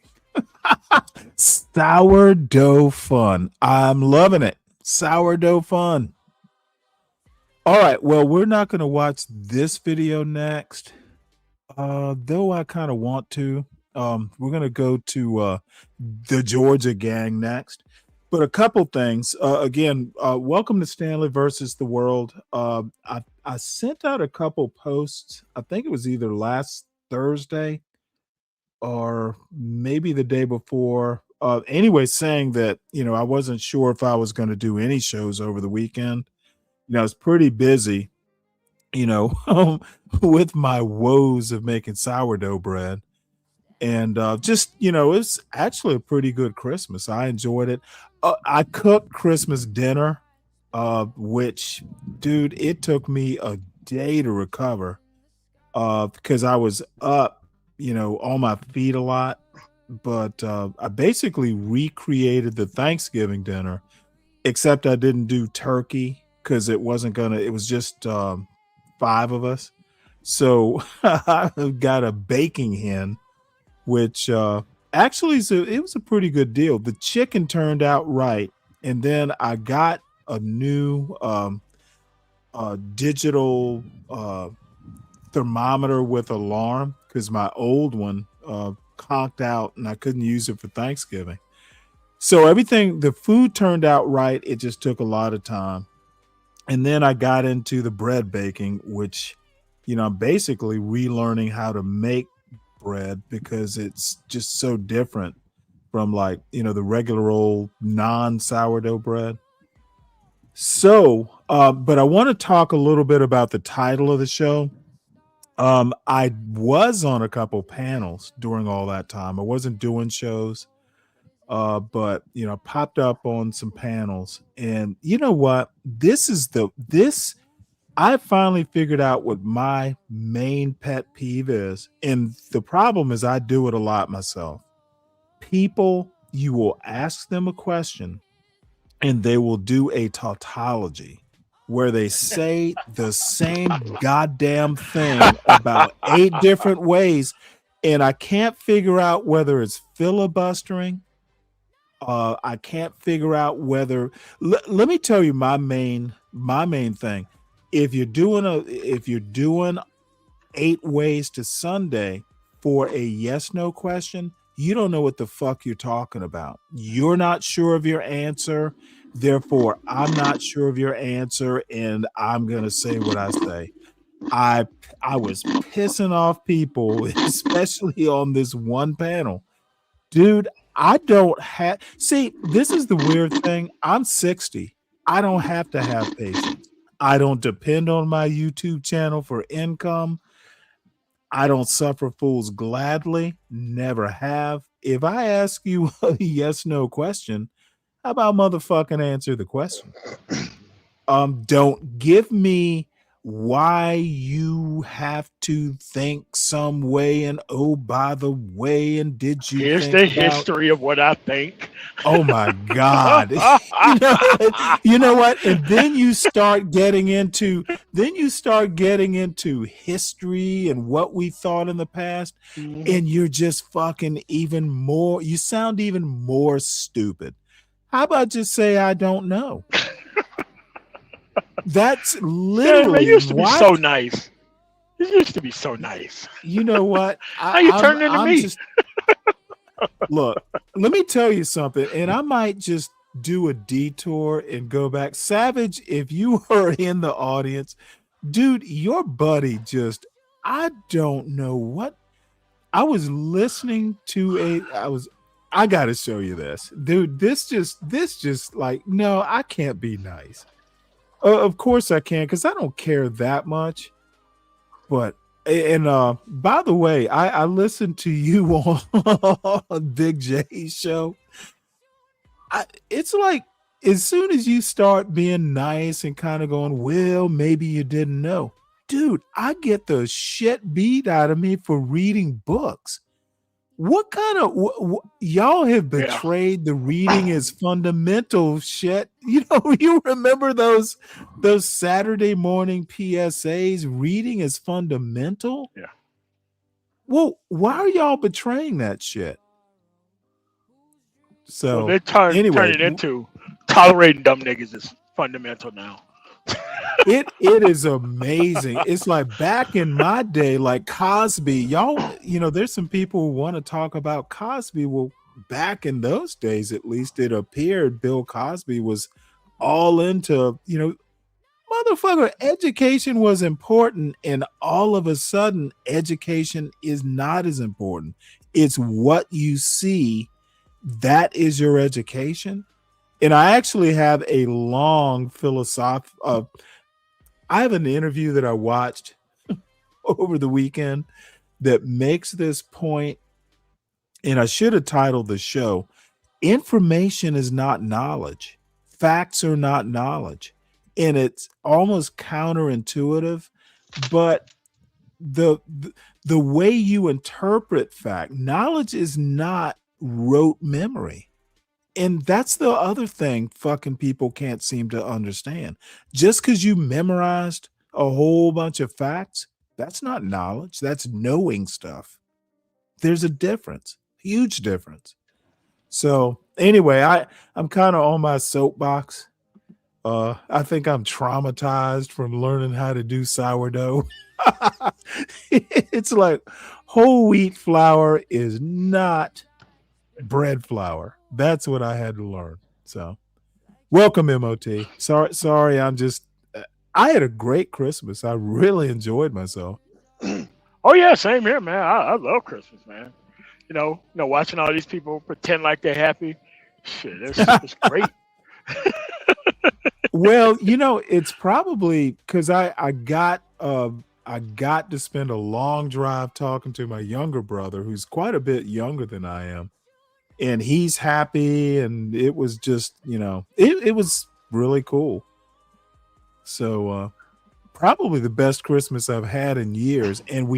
Sourdough fun. I'm loving it. Sourdough fun. All right. Well, we're not going to watch this video next, though I kind of want to. We're going to go to the Georgia gang next. But a couple things. Again, welcome to Stanley versus the World. I sent out a couple posts. I think it was either last Thursday or maybe the day before. Anyway, saying that, you know, I wasn't sure if I was going to do any shows over the weekend. You know, I was pretty busy, you know, with my woes of making sourdough bread. And just, you know, it's actually a pretty good Christmas. I enjoyed it. I cooked Christmas dinner, which, dude, it took me a day to recover because I was up, you know, on my feet a lot. But I basically recreated the Thanksgiving dinner, except I didn't do turkey because it wasn't gonna, it was just 5 of us. So I got a baking hen, which actually it was a pretty good deal. The chicken turned out right. And then I got a new digital thermometer with alarm because my old one conked out and I couldn't use it for Thanksgiving. So everything, the food turned out right. It just took a lot of time. And then I got into the bread baking, which, you know, I'm basically relearning how to make bread because it's just so different from, like, you know, the regular old non-sourdough bread. So, but I want to talk a little bit about the title of the show. I was on a couple panels during all that time. I wasn't doing shows, but, you know, popped up on some panels. And you know what? I finally figured out what my main pet peeve is. And the problem is I do it a lot myself. People, you will ask them a question and they will do a tautology where they say the same goddamn thing about 8 different ways. And I can't figure out whether it's filibustering. I can't figure out whether, let me tell you my main thing. If you're doing 8 ways to Sunday for a yes/no question, you don't know what the fuck you're talking about. You're not sure of your answer. Therefore, I'm not sure of your answer, and I'm gonna say what I say. I was pissing off people, especially on this one panel. Dude, I don't have, see, this is the weird thing. I'm 60. I don't have to have patience. I don't depend on my YouTube channel for income. I don't suffer fools gladly. Never have. If I ask you a yes/no question, how about motherfucking answer the question? Don't give me why you have to think some way and oh, by the way, and did you Here's think the about, history of what I think. oh my God. You know what? And then you start getting into history and what we thought in the past, and you're just fucking even more, you sound even more stupid. How about just say I don't know? That's literally It used to be what? so nice. It used to be so nice. You know what? How you turning into me? Look, let me tell you something, and I might just do a detour and go back. Savage, if you are in the audience, dude, your buddy just, I don't know what. I was listening to I got to show you this. Dude, this just like, no, I can't be nice. Of course I can, because I don't care that much. But and by the way, I listened to you on Big J's show. It's like as soon as you start being nice and kind of going, well, maybe you didn't know. Dude, I get the shit beat out of me for reading books. What kind of y'all have betrayed the reading is fundamental shit? You know, you remember those Saturday morning PSAs? Reading is fundamental. Yeah. Well, why are y'all betraying that shit? So they turn it into tolerating dumb niggas is fundamental now. It is amazing. It's like back in my day, like Cosby, y'all, you know, there's some people who want to talk about Cosby. Well, back in those days, at least it appeared Bill Cosby was all into, you know, motherfucker, education was important, and all of a sudden education is not as important. It's what you see, that is your education. And I actually have a long philosophical I have an interview that I watched over the weekend that makes this point, and I should have titled the show, Information is Not Knowledge. Facts are not knowledge. And it's almost counterintuitive, but the way you interpret fact, knowledge is not rote memory. And that's the other thing fucking people can't seem to understand. Just because you memorized a whole bunch of facts, that's not knowledge. That's knowing stuff. There's a difference, huge difference. So anyway, I'm kind of on my soapbox. I think I'm traumatized from learning how to do sourdough. It's like whole wheat flour is not bread flour. That's what I had to learn. So welcome, MOT. Sorry, I had a great Christmas. I really enjoyed myself. Oh yeah, same here, man. I love Christmas, man. You know, watching all these people pretend like they're happy. Shit, it's great. Well, you know, it's probably because I got to spend a long drive talking to my younger brother, who's quite a bit younger than I am. And he's happy, and it was just, you know, it was really cool. So probably the best Christmas I've had in years. And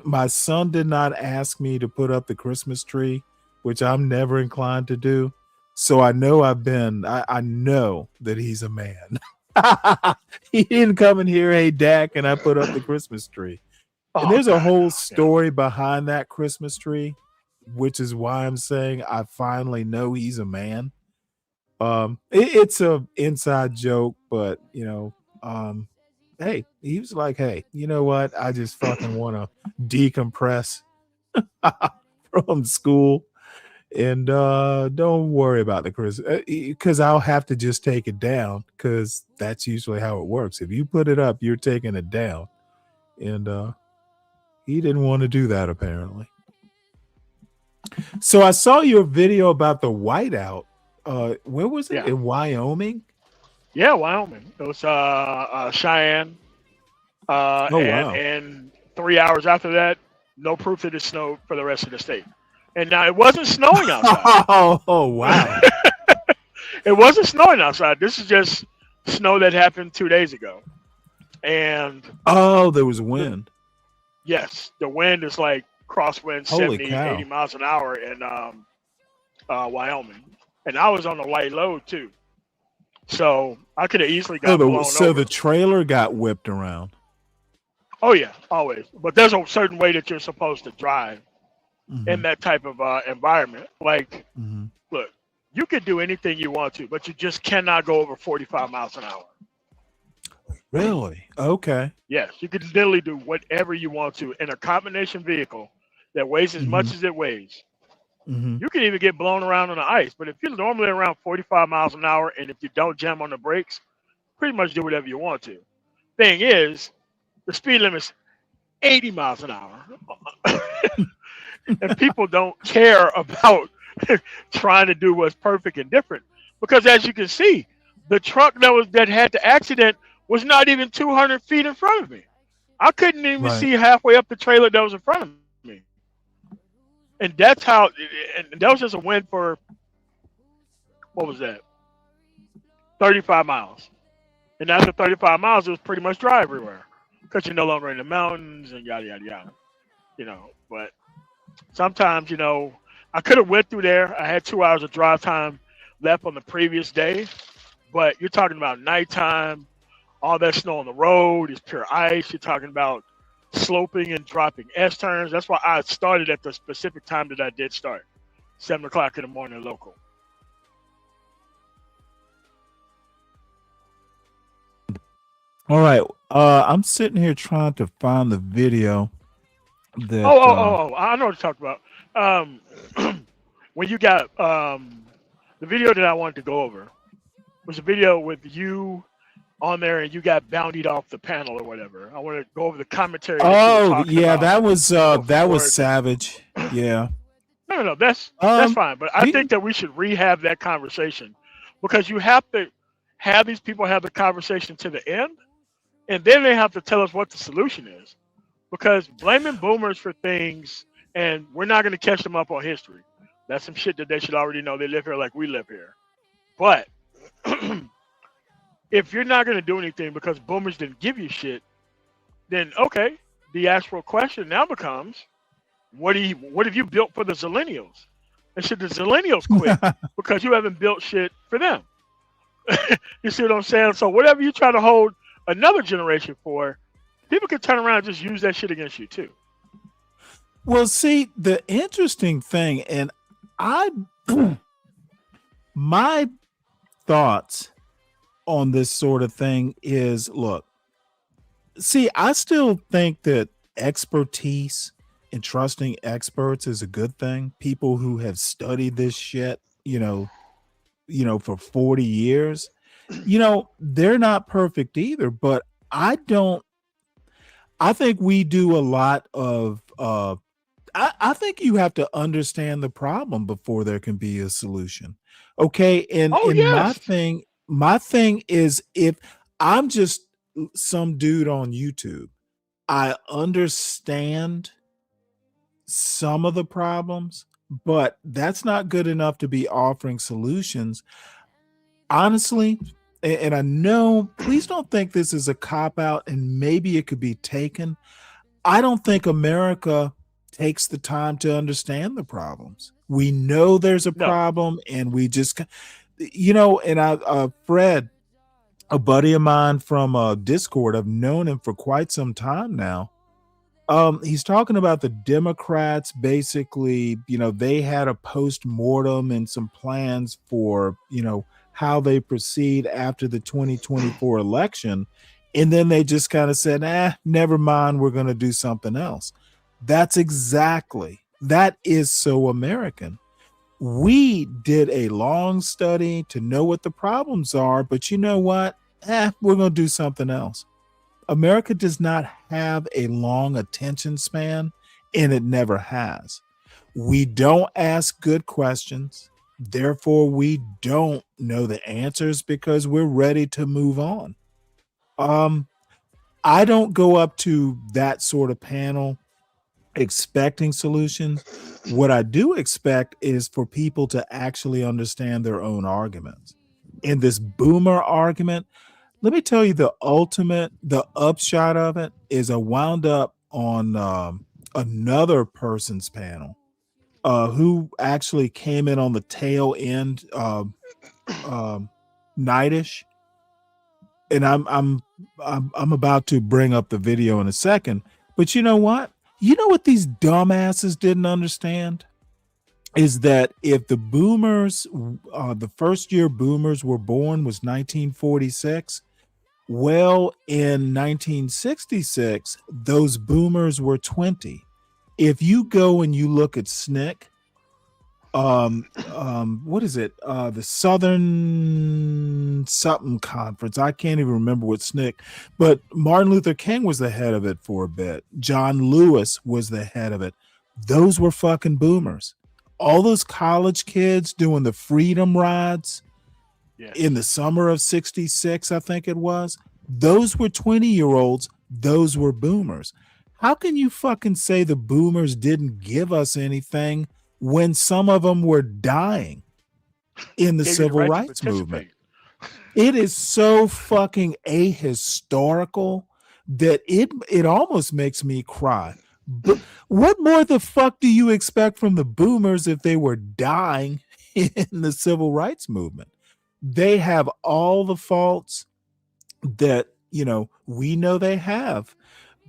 my son did not ask me to put up the Christmas tree, which I'm never inclined to do. So I know I know that he's a man. He didn't come in here, hey, Dak, and I put up the Christmas tree. And there's a whole story behind that Christmas tree, which is why I'm saying I finally know he's a man. It's a inside joke, but you know, hey, he was like, hey, you know what? I just fucking want to decompress from school, and don't worry about the Christmas, because I'll have to just take it down, because that's usually how it works. If you put it up, you're taking it down, and he didn't want to do that apparently. So I saw your video about the whiteout. Where was it? Yeah. In Wyoming? Yeah, Wyoming. It was Cheyenne. Oh, wow. And 3 hours after that, no proof that it snowed for the rest of the state. And now it wasn't snowing outside. Oh, wow. It wasn't snowing outside. This is just snow that happened 2 days ago. And there was wind. Yes, the wind is like crosswind, 70, 80 miles an hour in Wyoming. And I was on the white load too. So I could have easily got blown over. So the trailer got whipped around. Oh yeah, always. But there's a certain way that you're supposed to drive in that type of environment. Like, look, you could do anything you want to, but you just cannot go over 45 miles an hour. Really? Okay. Yes, you can literally do whatever you want to in a combination vehicle that weighs as much as it weighs. You can even get blown around on the ice. But if you're normally around 45 miles an hour, and if you don't jam on the brakes, pretty much do whatever you want to. Thing is, the speed limit's 80 miles an hour. And people don't care about trying to do what's perfect and different. Because as you can see, the truck that had the accident was not even 200 feet in front of me. I couldn't even see halfway up the trailer that was in front of me. And that's how, and that was just a win for, what was that? 35 miles. And after 35 miles, it was pretty much dry everywhere. Because you're no longer in the mountains and yada, yada, yada. You know, but sometimes, you know, I could have went through there. I had 2 hours of drive time left on the previous day. But you're talking about nighttime, all that snow on the road is pure ice. You're talking about sloping and dropping S-turns. That's why I started at the specific time that I did start, 7 o'clock in the morning local. All right. I'm sitting here trying to find the video that. I know what you're talking about. When you got the video that I wanted to go over was a video with you on there, and you got boundied off the panel or whatever. I want to go over the commentary. Oh yeah, that was savage. Yeah. No, that's fine. But I think that we should rehab that conversation, because you have to have these people have the conversation to the end, and then they have to tell us what the solution is. Because blaming boomers for things, and we're not going to catch them up on history. That's some shit that they should already know. They live here like we live here. But if you're not going to do anything because boomers didn't give you shit, then okay, the actual question now becomes, what have you built for the Zillennials? And should the Zillennials quit because you haven't built shit for them? You see what I'm saying? So whatever you try to hold another generation for, people can turn around and just use that shit against you too. Well, see, the interesting thing, and my thoughts on this sort of thing is, look, see, I still think that expertise and trusting experts is a good thing. People who have studied this shit, you know, for 40 years, they're not perfect either, but I think we do a lot of, I think you have to understand the problem before there can be a solution. Okay. And, yes. my thing is, if I'm just some dude on YouTube, I understand some of the problems, but that's not good enough to be offering solutions. Honestly, and I know, please don't think this is a cop-out, and maybe it could be taken. I don't think America takes the time to understand the problems. We know there's a problem, and we just, and Fred, a buddy of mine from Discord, I've known him for quite some time now. He's talking about the Democrats. Basically, they had a post-mortem and some plans for, how they proceed after the 2024 election. And then they just kind of said, never mind, we're going to do something else. That is so American. We did a long study to know what the problems are, but you know what? We're going to do something else. America does not have a long attention span, and it never has. We don't ask good questions. Therefore, we don't know the answers because we're ready to move on. I don't go up to that sort of panel expecting solutions. What I do expect is for people to actually understand their own arguments. In this boomer argument, let me tell you, the upshot of it is I wound up on another person's panel who actually came in on the tail end, nightish. And I'm about to bring up the video in a second. But you know what? You know what these dumbasses didn't understand? Is that if the boomers, the first year boomers were born was 1946, well, in 1966, those boomers were 20. If you go and you look at SNCC, what is it? The Southern something conference. I can't even remember what SNCC, but Martin Luther King was the head of it for a bit. John Lewis was the head of it. Those were fucking boomers. All those college kids doing the freedom rides in the summer of 66, I think it was. Those were 20-year-olds. Those were boomers. How can you fucking say the boomers didn't give us anything when some of them were dying in the civil rights movement? It is so fucking ahistorical that it almost makes me cry. But what more the fuck do you expect from the boomers if they were dying in the civil rights movement? They have all the faults that, we know they have,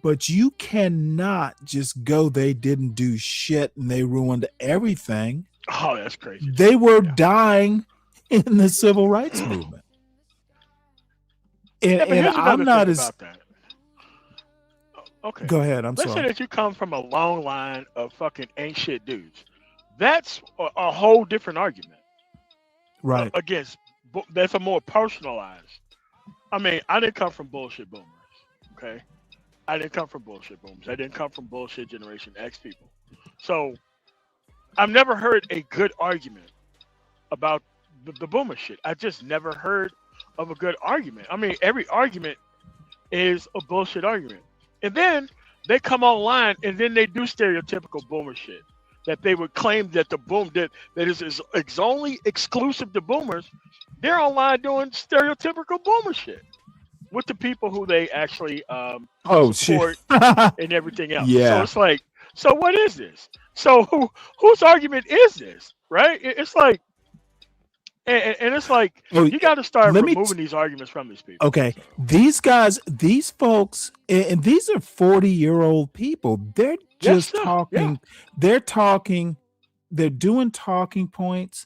but you cannot just go, they didn't do shit and they ruined everything. Oh, that's crazy. They were dying in the civil rights movement. And I'm not as... Okay. Go ahead. Let's say that you come from a long line of fucking ain't shit dudes. That's a whole different argument. Right. That's a more personalized. I mean, I didn't come from bullshit boomers. Okay. I didn't come from bullshit boomers. I didn't come from bullshit Generation X people. So I've never heard a good argument about the boomer shit. I just never heard of a good argument. I mean, every argument is a bullshit argument. And then they come online and then they do stereotypical boomer shit that they would claim that the boom that is only exclusive to boomers. They're online doing stereotypical boomer shit with the people who they actually support and everything else. Yeah. So it's like, so what is this? So whose argument is this? Right? It's like, and it's like, you got to start removing these arguments from these people. Okay. So. These guys, these folks, and these are 40-year-old people. They're just talking. Yeah. They're doing talking points.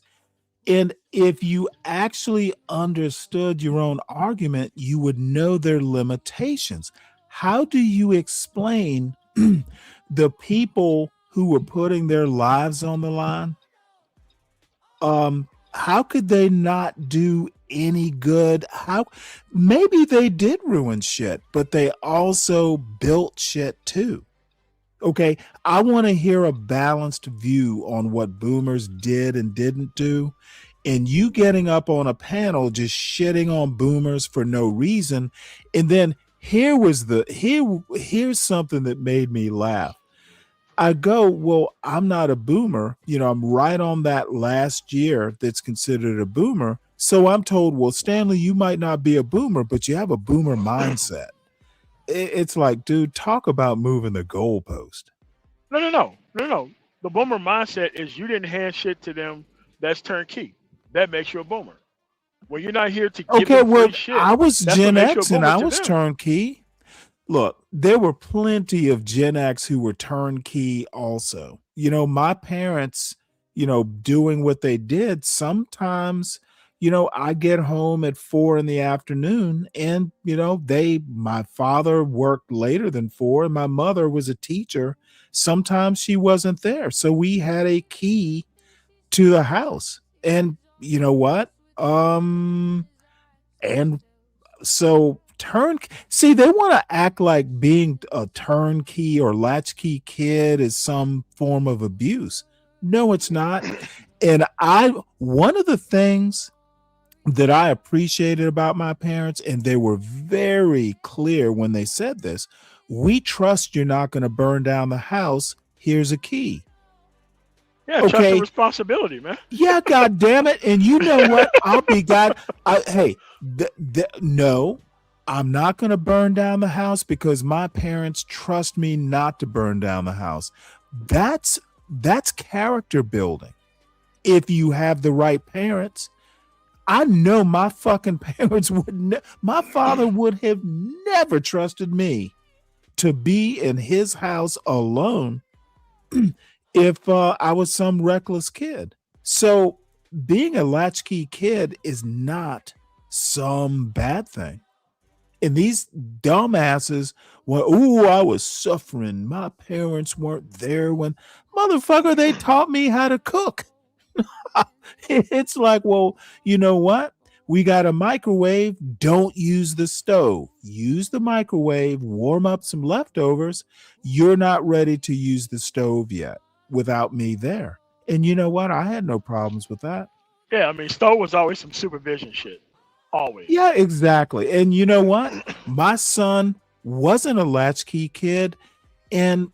And if you actually understood your own argument, you would know their limitations. How do you explain the people who were putting their lives on the line? How could they not do any good? Maybe they did ruin shit, but they also built shit too. Okay, I want to hear a balanced view on what boomers did and didn't do. And you getting up on a panel just shitting on boomers for no reason. And then here's something that made me laugh. I go, well, I'm not a boomer. I'm right on that last year that's considered a boomer. So I'm told, well, Stanley, you might not be a boomer, but you have a boomer mindset. It's like, dude, talk about moving the goalpost. No. The boomer mindset is you didn't hand shit to them. That's turnkey. That makes you a boomer. Well, you're not here to give them free shit. I was Gen X and I was turnkey. Look, there were plenty of Gen X who were turnkey also. My parents, doing what they did. Sometimes, I get home at 4 p.m. and, my father worked later than 4 and my mother was a teacher. Sometimes she wasn't there. So we had a key to the house. And you know what? And so see, they want to act like being a turnkey or latchkey kid is some form of abuse. No, it's not. And one of the things that I appreciated about my parents, and they were very clear when they said this, we trust you're not going to burn down the house. Here's a key. Yeah, trust the responsibility, man. Yeah, God damn it. And you know what? I'll be God. No, I'm not going to burn down the house because my parents trust me not to burn down the house. That's character building. If you have the right parents. I know my fucking parents my father would have never trusted me to be in his house alone if I was some reckless kid. So being a latchkey kid is not some bad thing. And these dumbasses I was suffering. My parents weren't there when, motherfucker, they taught me how to cook. It's like, well, you know what? We got a microwave. Don't use the stove. Use the microwave, warm up some leftovers. You're not ready to use the stove yet without me there. And you know what? I had no problems with that. Yeah, I mean, stove was always some supervision shit. Always. Yeah, exactly. And you know what? My son wasn't a latchkey kid. And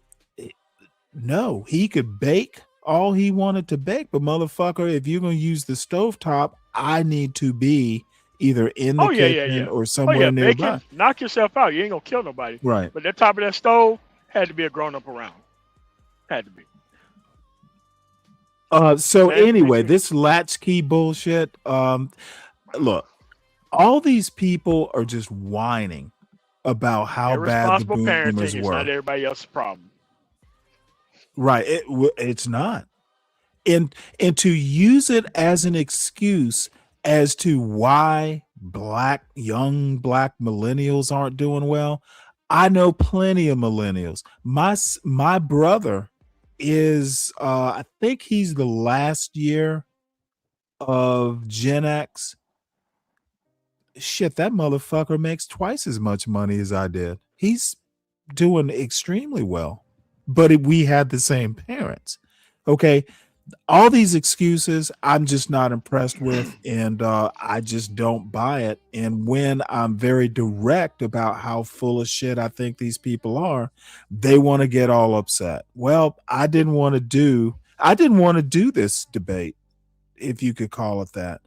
no, he could bake all he wanted to bake. But motherfucker, if you're going to use the stovetop, I need to be either in the Oh yeah, kitchen yeah, yeah. or Oh somewhere yeah, nearby. bacon. Knock yourself out. You ain't gonna kill nobody. Right. But that top of that stove had to be a grown up around. Had to be. So Man, anyway, this latchkey bullshit. Look, all these people are just whining about how bad the irresponsible parenting boomers is were. not everybody else's problem. Right. It's not. And to use it as an excuse as to why young black millennials aren't doing well. I know plenty of millennials. My brother is I think he's the last year of Gen X. Shit, that motherfucker makes twice as much money as I did. He's doing extremely well. But we had the same parents. Okay. All these excuses I'm just not impressed with, and I just don't buy it. And when I'm very direct about how full of shit I think these people are, they want to get all upset. Well, I didn't want to do this debate, if you could call it that.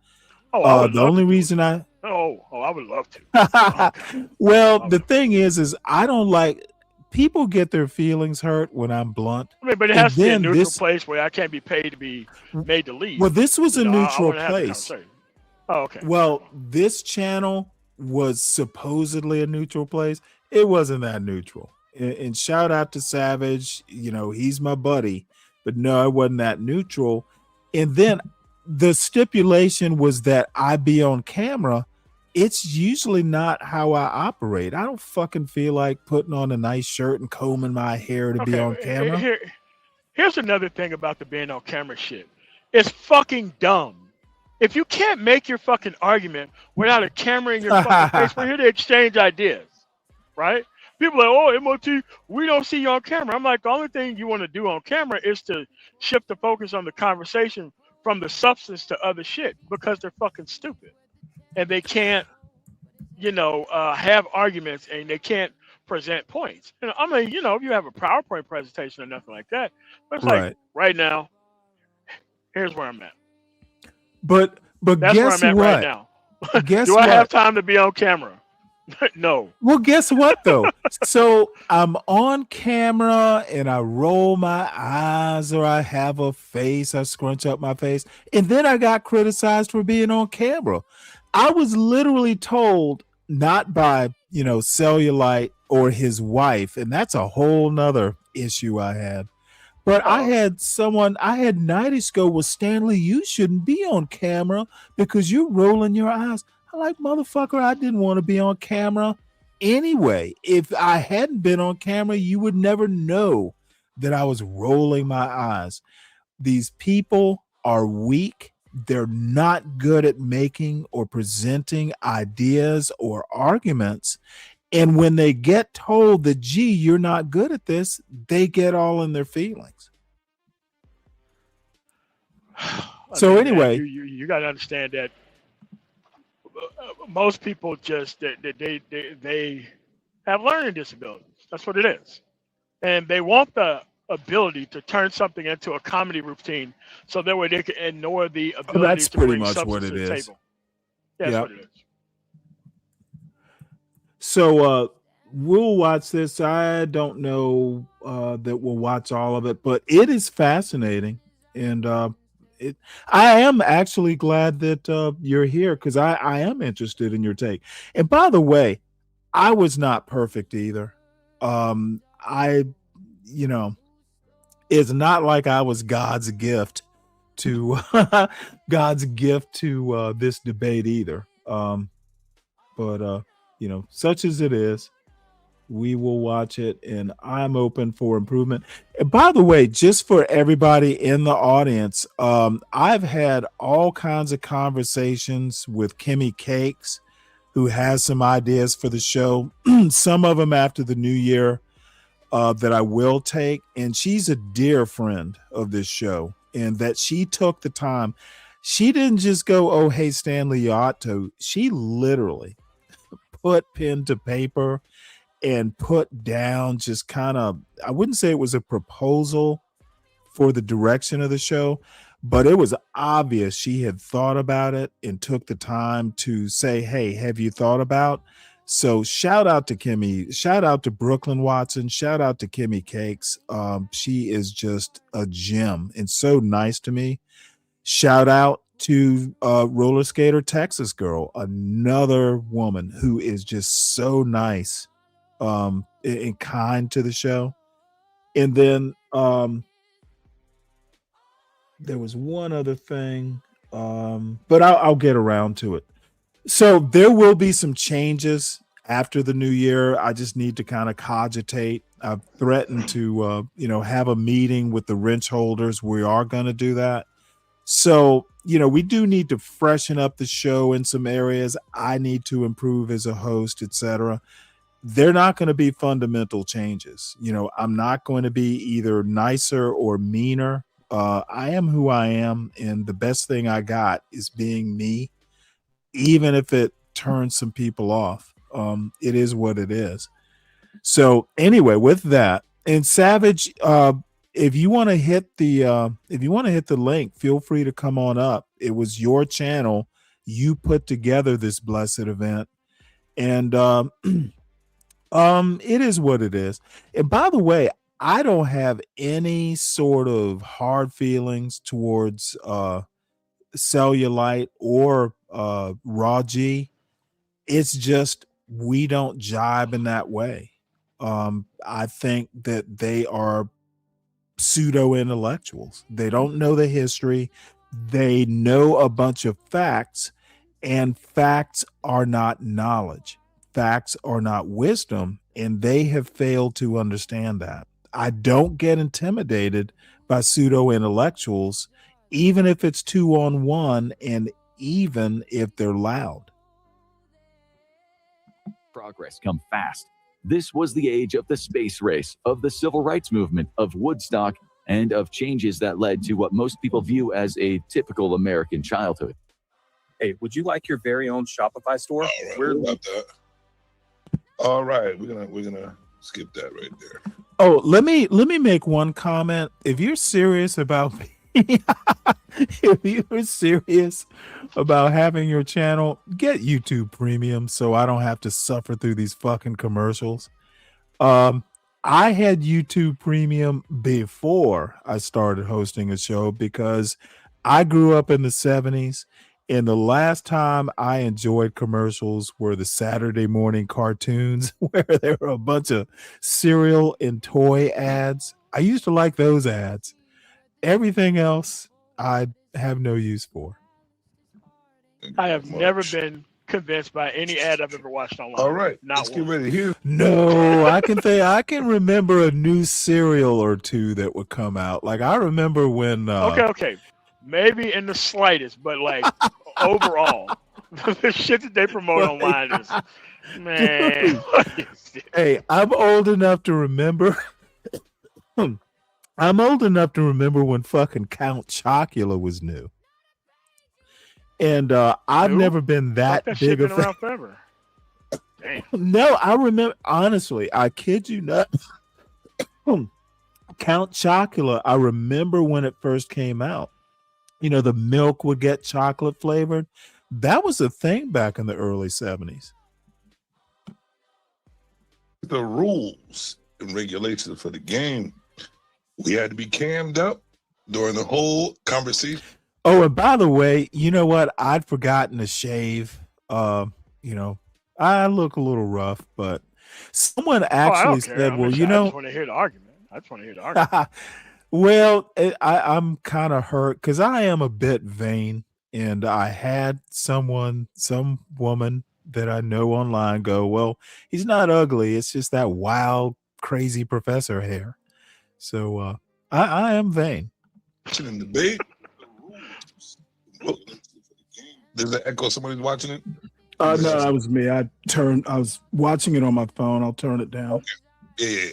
Oh, I would The love only to do reason it. Oh, I would love to. well, the thing is I don't like people get their feelings hurt when I'm blunt. I mean, but it And has to be a then neutral this- place where I can't be paid to be made to leave. Well, this was a I neutral wanna have the place. conversation. Oh, okay. Well, this channel was supposedly a neutral place. It wasn't that neutral. And shout out to Savage, he's my buddy, but no, it wasn't that neutral. And then the stipulation was that I be on camera. It's usually not how I operate. I don't fucking feel like putting on a nice shirt and combing my hair to be on camera. Here's another thing about the being on camera shit. It's fucking dumb. If you can't make your fucking argument without a camera in your fucking face, we're here to exchange ideas, right? People are like, oh, MOT, we don't see you on camera. I'm like, the only thing you want to do on camera is to shift the focus on the conversation from the substance to other shit because they're fucking stupid. And they can't, have arguments and they can't present points. I mean, if you have a PowerPoint presentation or nothing like that, but it's like right now, here's where I'm at. But That's guess where I'm at what? right now. Guess Do what? I have time to be on camera? No. Well, guess what though? So I'm on camera and I roll my eyes or I have a face, I scrunch up my face, and then I got criticized for being on camera. I was literally told not by, Cellulite or his wife, and that's a whole nother issue I had. But I had Nighties go, well, Stanley, you shouldn't be on camera because you're rolling your eyes. I'm like, motherfucker, I didn't want to be on camera anyway. If I hadn't been on camera, you would never know that I was rolling my eyes. These people are weak. They're not good at making or presenting ideas or arguments. And when they get told that, gee, you're not good at this, they get all in their feelings. So anyway, you got to understand that most people just they have learning disabilities. That's what it is, and they want the ability to turn something into a comedy routine, so that way they can ignore the ability that's to pretty bring much substance what it to the is. table. That's Yep. what it is. So we'll watch this. I don't know that we'll watch all of it, but it is fascinating, and I am actually glad that you're here because I am interested in your take. And by the way, I was not perfect either. It's not like I was God's gift to this debate either. But such as it is. We will watch it, and I'm open for improvement. And by the way, just for everybody in the audience, I've had all kinds of conversations with Kimmy Cakes, who has some ideas for the show. Some of them after the new year that I will take. And she's a dear friend of this show, and that she took the time. She didn't just go, "Oh, hey, Stanley, you ought to." She literally put pen to paper and put down just kind of, I wouldn't say it was a proposal for the direction of the show, but it was obvious she had thought about it and took the time to say, "Hey, have you thought about?" So shout out to Kimmy, shout out to Brooklyn Watson, shout out to Kimmy Cakes. She is just a gem and so nice to me. Shout out to Roller Skater Texas Girl, another woman who is just so nice and kind to the show. And then there was one other thing, but I'll get around to it. So there will be some changes after the new year. I just need to kind of cogitate. I've threatened to have a meeting with the wrench holders. We are going to do that. So, we do need to freshen up the show in some areas. I need to improve as a host, etc. They're not going to be fundamental changes. I'm not going to be either nicer or meaner. I am who I am, and the best thing I got is being me, even if it turns some people off. It is what it is. So anyway, with that, and Savage, if you want to hit the link, feel free to come on up. It was your channel. You put together this blessed event, and it is what it is. And by the way, I don't have any sort of hard feelings towards Cellulite or Raw G. It's just we don't jibe in that way. I think that they are pseudo intellectuals. They don't know the history. They know a bunch of facts, and facts are not knowledge. Facts are not wisdom, and they have failed to understand that. I don't get intimidated by pseudo intellectuals, even if it's 2-on-1 and even if they're loud. Progress come fast. This was the age of the space race, of the civil rights movement, of Woodstock, and of changes that led to what most people view as a typical American childhood. Hey, would you like your very own Shopify store? All right, we love that. All right, we're gonna skip that right there. Oh, let me make one comment. If you're serious about if you're serious about having your channel, get YouTube Premium so I don't have to suffer through these fucking commercials. I had YouTube Premium before I started hosting a show because I grew up in the 70s, and the last time I enjoyed commercials were the Saturday morning cartoons where there were a bunch of cereal and toy ads. I used to like those ads. Everything else I have no use for. I have never been convinced by any ad I've ever watched online. All right, not let's one. get ready here. No, I can remember a new cereal or two that would come out. Like I remember when Okay. Maybe in the slightest, but like overall, the shit that they promote online is, man. Hey, I'm old enough to remember. I'm old enough to remember when fucking Count Chocula was new. And I've never been that big been a around fan. forever. Damn. No, I remember, honestly, I kid you not. Count Chocula, I remember when it first came out. The milk would get chocolate flavored. That was a thing back in the early 70s. The rules and regulations for the game, we had to be cammed up during the whole conversation. Oh, and by the way, you know what? I'd forgotten to shave. I look a little rough, but someone actually said, "Well, I just want to hear the argument. Well, I'm kind of hurt because I am a bit vain, and I had some woman that I know online go, well, he's not ugly. It's just that wild, crazy professor hair. So I am vain. In debate. Does that echo? Somebody's watching it? No, that was me. I was watching it on my phone. I'll turn it down. Okay. Yeah.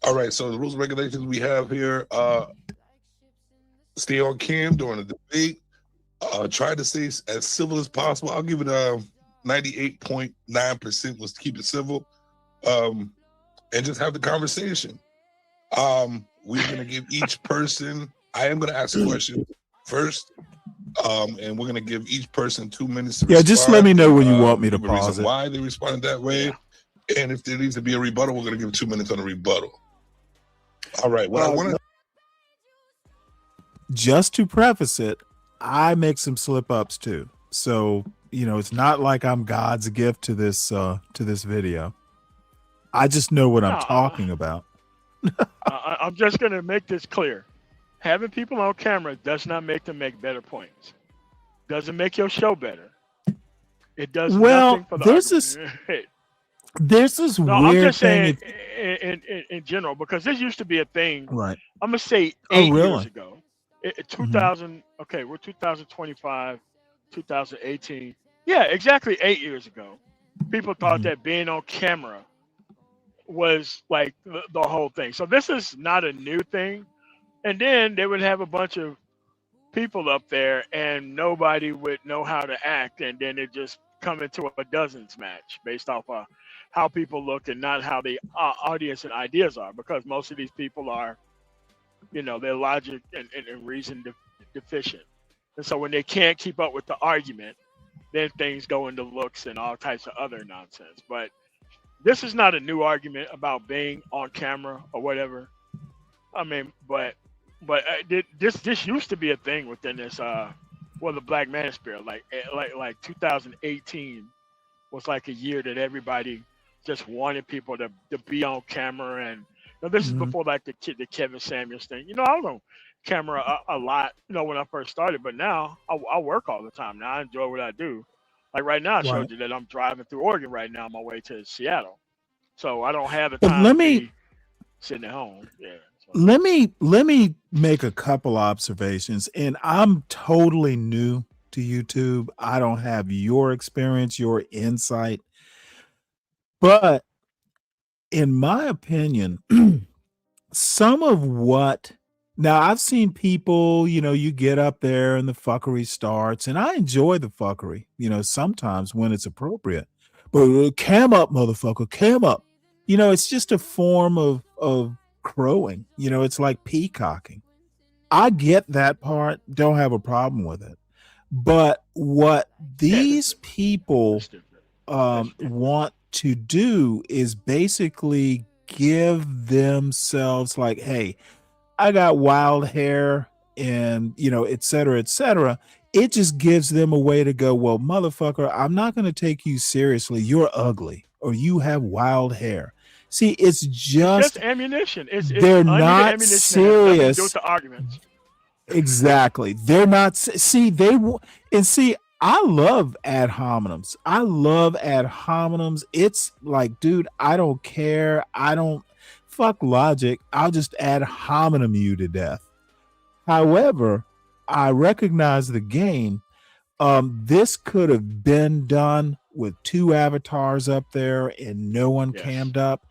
All right. So the rules and regulations we have here: stay on cam during the debate. Try to stay as civil as possible. I'll give it 98.9% was to keep it civil, and just have the conversation. We're gonna give each person. I am gonna ask a question first. And we're gonna give each person 2 minutes to respond. Just let me know when you want me to give a pause reason it. why they responded that way. And if there needs to be a rebuttal, we're gonna give 2 minutes on a rebuttal. All right. What I want to just to preface it, I make some slip ups too. So, it's not like I'm God's gift to this video. I just know what I'm talking about. I'm just gonna make this clear. Having people on camera does not make them make better points. Doesn't make your show better. It does nothing for the argument. There's this weird I'm just thing. saying in general, because this used to be a thing. Right. I'm gonna say 8 years ago. 2000. Okay, we're 2025, 2018. Yeah, exactly 8 years ago. People thought that being on camera was like the whole thing. So this is not a new thing. And then they would have a bunch of people up there and nobody would know how to act. And then it just come into a dozens match based off of how people look and not how the audience and ideas are, because most of these people are, their logic and reason deficient. And so when they can't keep up with the argument, then things go into looks and all types of other nonsense. But this is not a new argument about being on camera or whatever. I mean, but this used to be a thing within this the Black Manosphere, like 2018 was like a year that everybody just wanted people to be on camera. And this is before like the Kevin Samuels thing. I was on camera a lot, when I first started, but now I work all the time. Now I enjoy what I do. Like right now, I showed you that I'm driving through Oregon right now on my way to Seattle, so I don't have the time to be sitting at home. Yeah. Let me make a couple observations, and I'm totally new to YouTube. I don't have your experience, your insight, but in my opinion, some of what now I've seen people, you get up there and the fuckery starts, and I enjoy the fuckery, sometimes when it's appropriate. But cam up, motherfucker, cam up. It's just a form of crowing. It's like peacocking. I get that part, don't have a problem with it. But what these people want to do is basically give themselves like, hey, I got wild hair and, et cetera, et cetera. It just gives them a way to go, well, motherfucker, I'm not going to take you seriously. You're ugly or you have wild hair. See, it's just ammunition. They're not serious. To the arguments. Exactly. They're not. See, I love ad hominems. It's like, dude, I don't care. Fuck logic. I'll just ad hominem you to death. However, I recognize the game. This could have been done with 2 avatars up there and no one cammed up.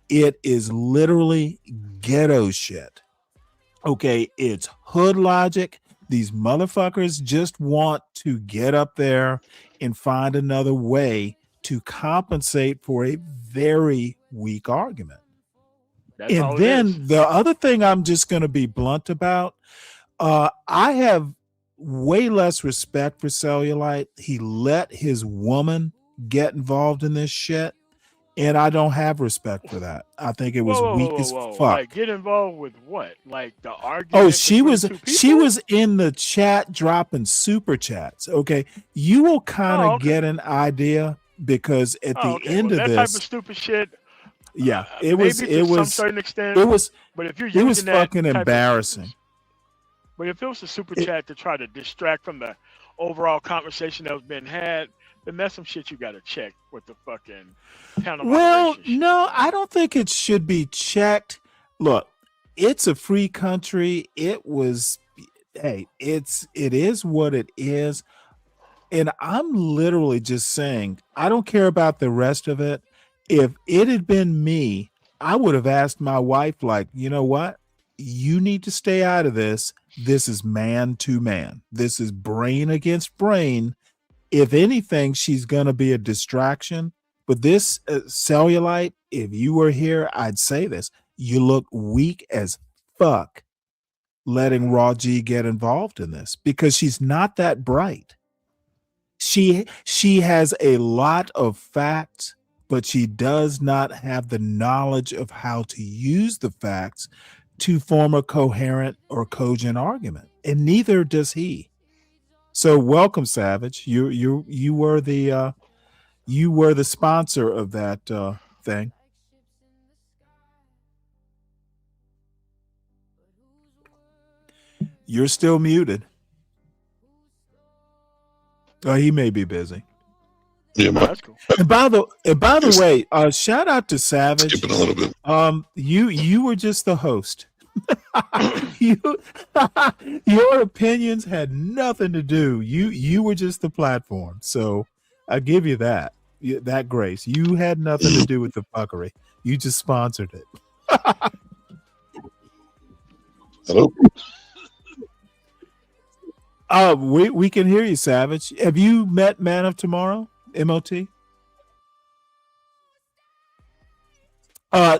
It is literally ghetto shit. Okay, it's hood logic. These motherfuckers just want to get up there and find another way to compensate for a very weak argument. And then the other thing I'm just going to be blunt about, I have way less respect for Cellulite. He let his woman get involved in this shit, and I don't have respect for that. I think it was weak as fuck. Like, get involved with what? Like the argument? Oh, she was in the chat dropping super chats. Okay, you will kind of get an idea because at the end of that this type of stupid shit. Yeah, it was some certain extent. But if you're using fucking embarrassing. But if it was a super chat to try to distract from the overall conversation that was being had, then that's some shit you gotta check with the fucking panel Well, moderation shit. no, I don't think it should be checked. Look, it's a free country. It was, hey, it is what it is. And I'm literally just saying, I don't care about the rest of it. If it had been me, I would have asked my wife, like, you know what? You need to stay out of this. This is man to man. This is brain against brain. If anything, she's going to be a distraction. But this cellulite, if you were here, I'd say this. You look weak as fuck letting Raw G get involved in this because she's not that bright. She has a lot of facts, but she does not have the knowledge of how to use the facts to form a coherent or cogent argument, and neither does he. So welcome, Savage. You were the sponsor of that thing. You're still muted. Oh, he may be busy. Yeah, That's cool. And by the way, shout out to Savage. Skipping a little bit. You were just the host. Your opinions had nothing to do. You were just the platform. So I give you that grace. You had nothing to do with the fuckery. You just sponsored it. Hello. We can hear you, Savage. Have you met Man of Tomorrow, MOT?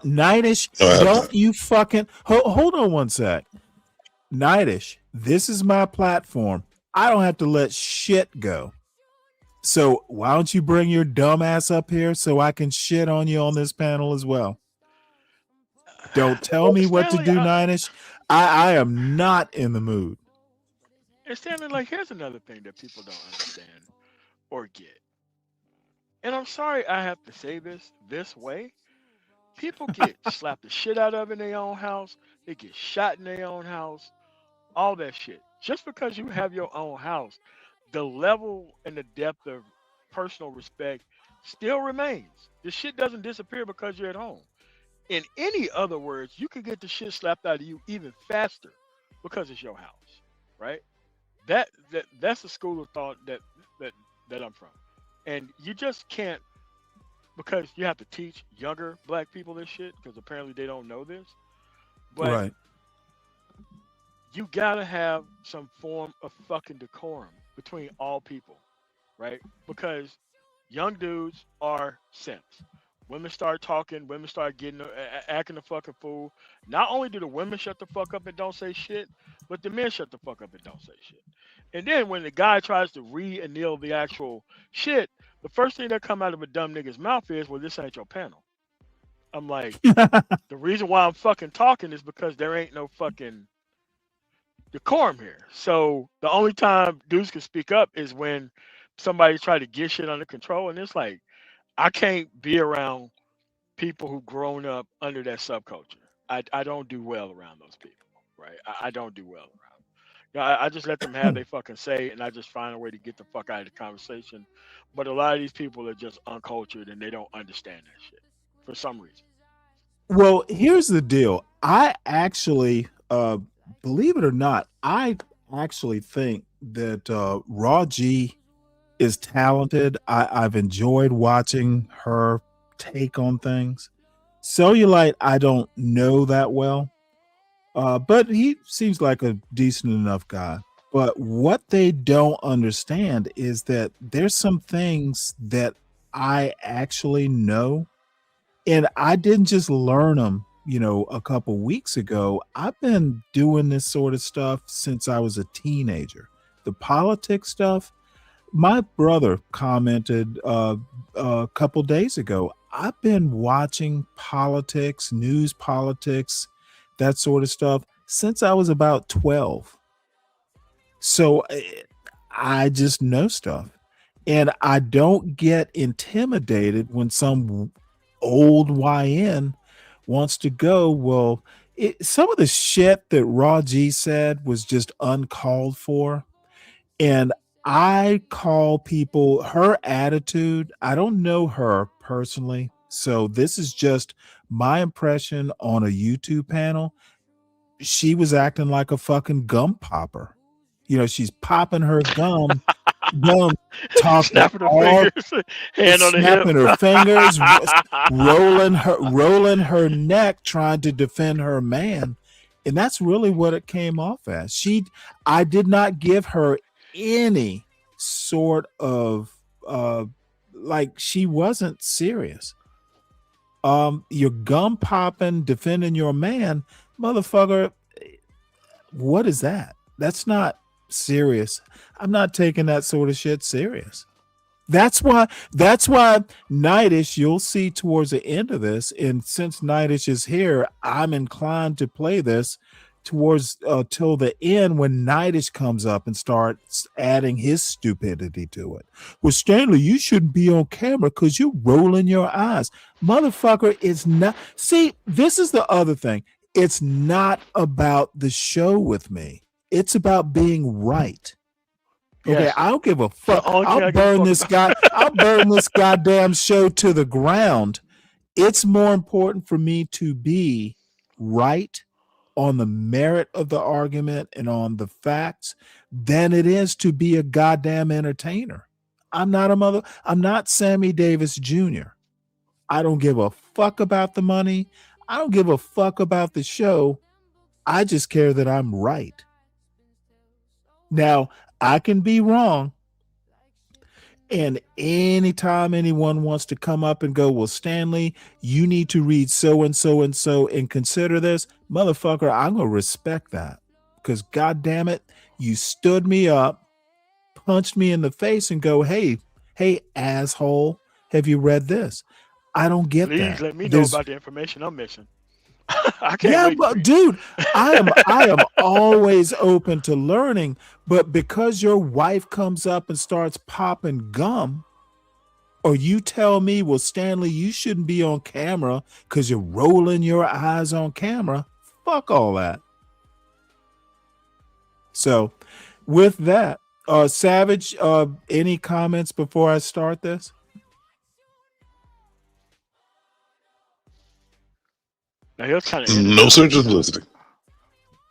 Nightish, don't you fucking hold on one sec. Nightish, this is my platform. I don't have to let shit go. So why don't you bring your dumb ass up here so I can shit on you on this panel as well? Don't tell me what to do, Nightish. I am not in the mood. And Stanley, like, here's another thing that people don't understand or get. And I'm sorry I have to say this way. People get slapped the shit out of in their own house. They get shot in their own house. All that shit. Just because you have your own house, the level and the depth of personal respect still remains. The shit doesn't disappear because you're at home. In any other words, you could get the shit slapped out of you even faster because it's your house, right? That's a school of thought that I'm from, and you just can't, because you have to teach younger black people this shit because apparently they don't know this. But Right. You gotta have some form of fucking decorum between all people, right? Because young dudes are simps. Women start talking, women start getting acting a fucking fool. Not only do the women shut the fuck up and don't say shit, but the men shut the fuck up and don't say shit. And then when the guy tries to re-anneal the actual shit, the first thing that come out of a dumb nigga's mouth is, well, this ain't your panel. I'm like, the reason why I'm fucking talking is because there ain't no fucking decorum here. So the only time dudes can speak up is when somebody try to get shit under control. And it's like, I can't be around people who've grown up under that subculture. I don't do well around those people, right? I don't do well around. You know, I just let them have their fucking say, and I just find a way to get the fuck out of the conversation. But a lot of these people are just uncultured, and they don't understand that shit for some reason. Well, here's the deal. I actually, believe it or not, I actually think that Raw G is talented. I've enjoyed watching her take on things. Cellulite, I don't know that well, but he seems like a decent enough guy. But what they don't understand is that there's some things that I actually know, and I didn't just learn them, a couple weeks ago. I've been doing this sort of stuff since I was a teenager. The politics stuff. My brother commented a couple days ago, I've been watching politics, news politics, that sort of stuff since I was about 12. So I just know stuff. And I don't get intimidated when some old YN wants to go. Well, some of the shit that Raw G said was just uncalled for. And I call people her attitude. I don't know her personally, so this is just my impression on a YouTube panel. She was acting like a fucking gum popper. She's popping her gum, talking Snapping her all, fingers, hand on the hip. snapping her fingers, rolling her neck, trying to defend her man, and that's really what it came off as. I did not give her any sort of like she wasn't serious. You're gum popping, defending your man, motherfucker. What is that? That's not serious. I'm not taking that sort of shit serious. That's why Nightish, you'll see towards the end of this, and since Nightish is here, I'm inclined to play this towards till the end when Nightish comes up and starts adding his stupidity to it. Well, Stanley, you shouldn't be on camera because you're rolling your eyes. Motherfucker, it's not. See, this is the other thing. It's not about the show with me. It's about being right. Okay, Yes. I don't give a fuck. All I I'll give a burn fuck this about- guy. I'll burn this goddamn show to the ground. It's more important for me to be right on the merit of the argument and on the facts than it is to be a goddamn entertainer. I'm not Sammy Davis Jr. I don't give a fuck about the money. I don't give a fuck about the show. I just care that I'm right. Now, I can be wrong. And anytime anyone wants to come up and go, well, Stanley, you need to read so and so and so and consider this, motherfucker, I'm going to respect that. Because, God damn it, you stood me up, punched me in the face, and go, hey, asshole, have you read this? I don't get Please that. let me know about the information I'm missing. I can't Yeah, wait. but dude, I am always open to learning, but because your wife comes up and starts popping gum, or you tell me, well, Stanley, you shouldn't be on camera because you're rolling your eyes on camera, fuck all that. So with that, Savage, any comments before I start this? Now he was kind of No, sir, just listening.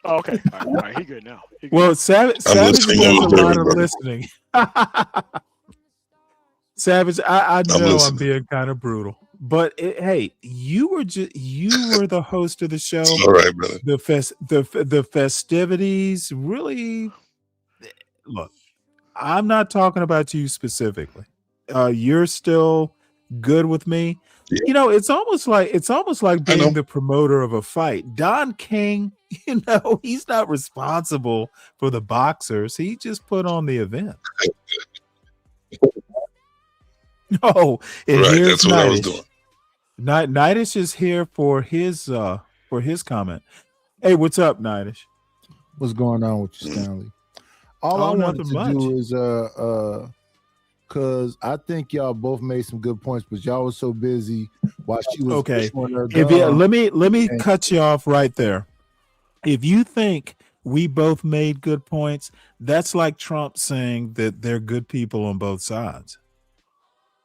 Oh, okay. All right. He good now. He good. Well, Savage listening does a over lot of everybody. listening. Savage, I know I'm listening. being kind of brutal, but hey, you were the host of the show. All right, brother. The festivities really. Look, I'm not talking about you specifically. You're still good with me. Yeah. It's almost like I know. being the promoter of a fight. Don King, he's not responsible for the boxers. He just put on the event. No, and Right, here's that's what I was Nightish. doing. Nightish is here for his comment. Hey, what's up, Nightish? What's going on with you, Stanley? All I wanted to do is because I think y'all both made some good points, but y'all was so busy while she was pushing her gum. Let me cut you off right there. If you think we both made good points, that's like Trump saying that they're good people on both sides.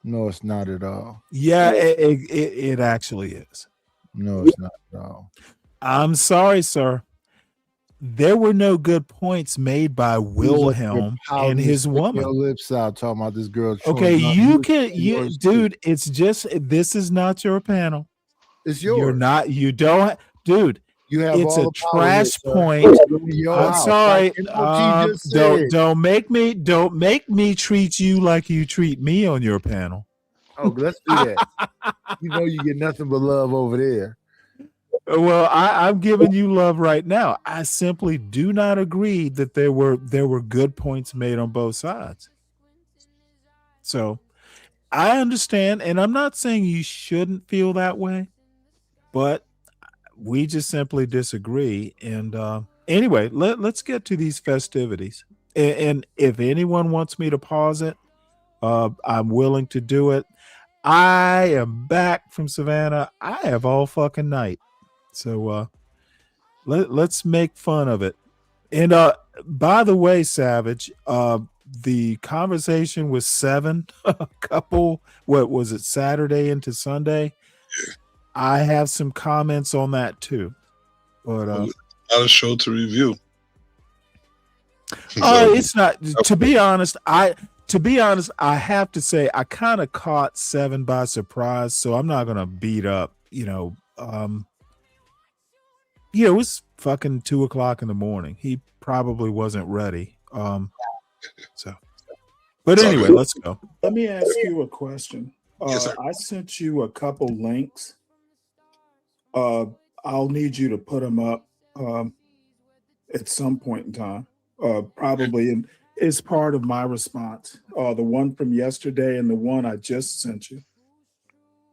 No, it's not at all. Yeah, it actually is. No, it's not at all. I'm sorry, sir. There were no good points made by Wilhelm and his woman. Your lips out talking about this girl. Okay, dude. It's just this is not your panel. It's yours. You're not. You don't, dude. You have. It's all a the power trash here, point. I'm house. sorry. Don't make me treat you like you treat me on your panel. Oh, let's do that. You know you get nothing but love over there. Well, I'm giving you love right now. I simply do not agree that there were good points made on both sides. So I understand, and I'm not saying you shouldn't feel that way, but we just simply disagree. And anyway, let's get to these festivities. And if anyone wants me to pause it, I'm willing to do it. I am back from Savannah. I have all fucking night. So let's make fun of it. And by the way, Savage, the conversation with Seven, a couple, what was it, Saturday into Sunday? I have some comments on that too. But not a show to review. It's not. To be honest, I have to say I kind of caught Seven by surprise, so I'm not gonna beat up. It was fucking 2:00 in the morning. He probably wasn't ready. But anyway, let's go. Let me ask you a question. Yes, sir. I sent you a couple links. I'll need you to put them up at some point in time. Probably is part of my response. The one from yesterday and the one I just sent you.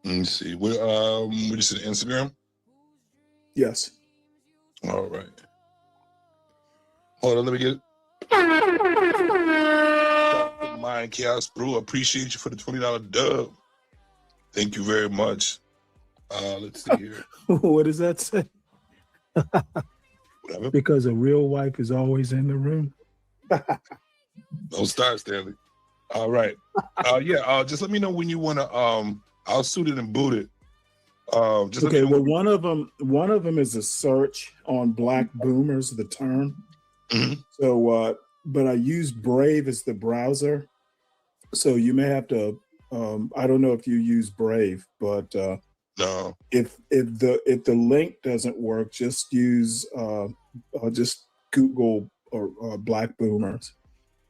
Let me see. We just said Instagram. Yes. All right. Hold on, let me get it. Mind Chaos Brew, appreciate you for the $20 dub. Thank you very much. Let's see here. What does that say? Whatever. Because a real wife is always in the room. Don't start, Stanley. All right. Just let me know when you want to. I'll suit it and boot it. Okay. Well, one of them is a search on Black Boomers, the term. Mm-hmm. So, but I use Brave as the browser, so you may have to. I don't know if you use Brave, but no. If the link doesn't work, just use just Google or Black Boomers.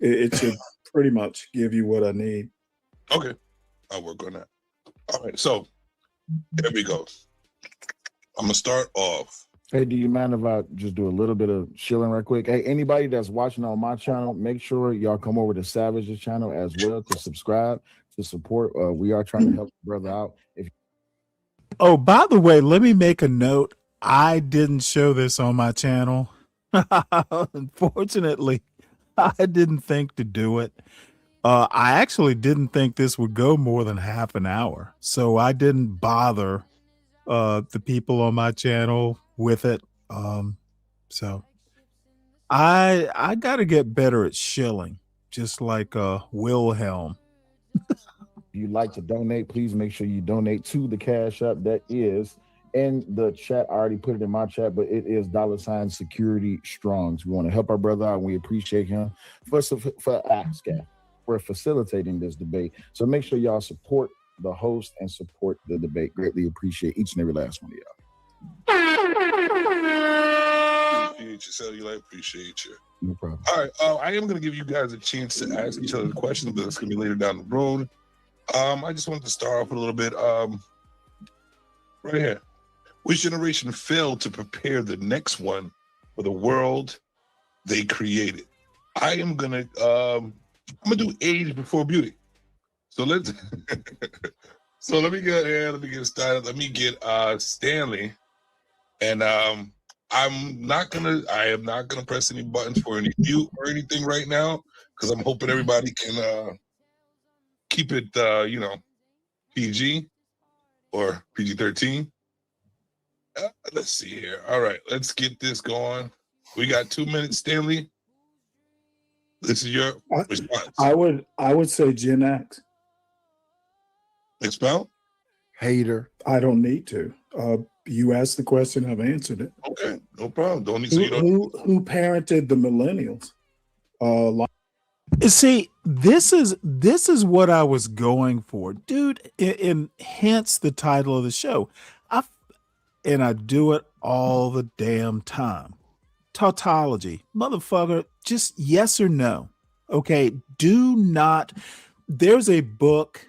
It should pretty much give you what I need. Okay, I'll work on that. All right, so there we go. I'm gonna start off. Hey, do you mind if I just do a little bit of shilling right quick? Hey, anybody that's watching on my channel, make sure y'all come over to Savage's channel as well to subscribe, to support. We are trying to help the brother out. Oh, by the way, let me make a note. I didn't show this on my channel. Unfortunately, I didn't think to do it. I actually didn't think this would go more than half an hour, so I didn't bother the people on my channel with it. So I got to get better at shilling, just like Wilhelm. If you'd like to donate, please make sure you donate to the Cash App that is in the chat. I already put it in my chat, but it is $Security Strongs. We want to help our brother out, and we appreciate him for facilitating this debate. So make sure y'all support the host and support the debate. Greatly appreciate each and every last one of y'all. Appreciate you, Cellulite. Appreciate you. No problem. All right, I am going to give you guys a chance to ask each other the questions, but it's going to be later down the road. I just wanted to start off with a little bit right here. Which generation failed to prepare the next one for the world they created? I'm gonna do age before beauty. So let me get here. Let me get started. Let me get Stanley, and I am not gonna press any buttons for any mute or anything right now because I'm hoping everybody can keep it PG or PG-13. Let's see here. All right, let's get this going. We got 2 minutes, Stanley. This is your response. I would say Gen X. Expound. Hater. I don't need to. You asked the question, I've answered it. Okay, no problem. Don't need who parented the millennials? See, this is what I was going for, dude, and hence the title of the show. I do it all the damn time. Tautology, motherfucker, just yes or no. Okay, do not. There's a book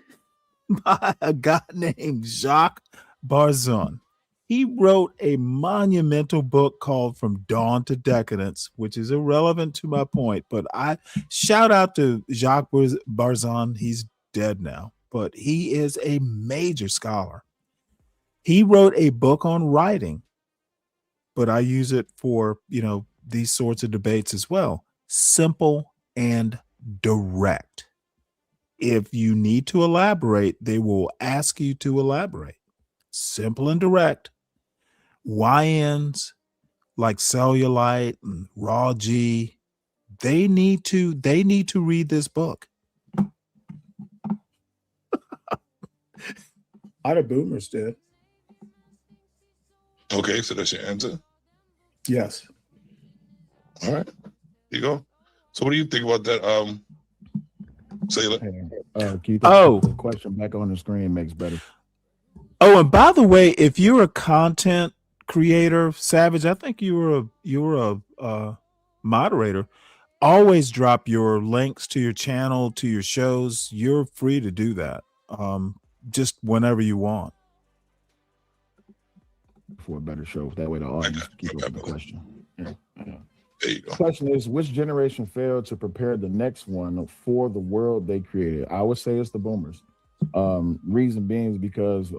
by a guy named Jacques Barzun. He wrote a monumental book called From Dawn to Decadence, which is irrelevant to my point, but I shout out to Jacques Barzun. He's dead now, but he is a major scholar. He wrote a book on writing, but I use it for, these sorts of debates as well. Simple and direct. If you need to elaborate, they will ask you to elaborate. Simple and direct. YNs like cellulite and raw G, they need to read this book. A lot of boomers did. Okay, so that's your answer. Yes. All right. Here you go. So what do you think about that? Sailor. Keith, the question back on the screen makes better. Oh, and by the way, if you're a content creator, Savage, I think you were a moderator. Always drop your links to your channel, to your shows. You're free to do that. Just whenever you want. For a better show. That way the audience keep up the question. Yeah. There you go. The question is, which generation failed to prepare the next one for the world they created? I would say it's the boomers. Reason being is because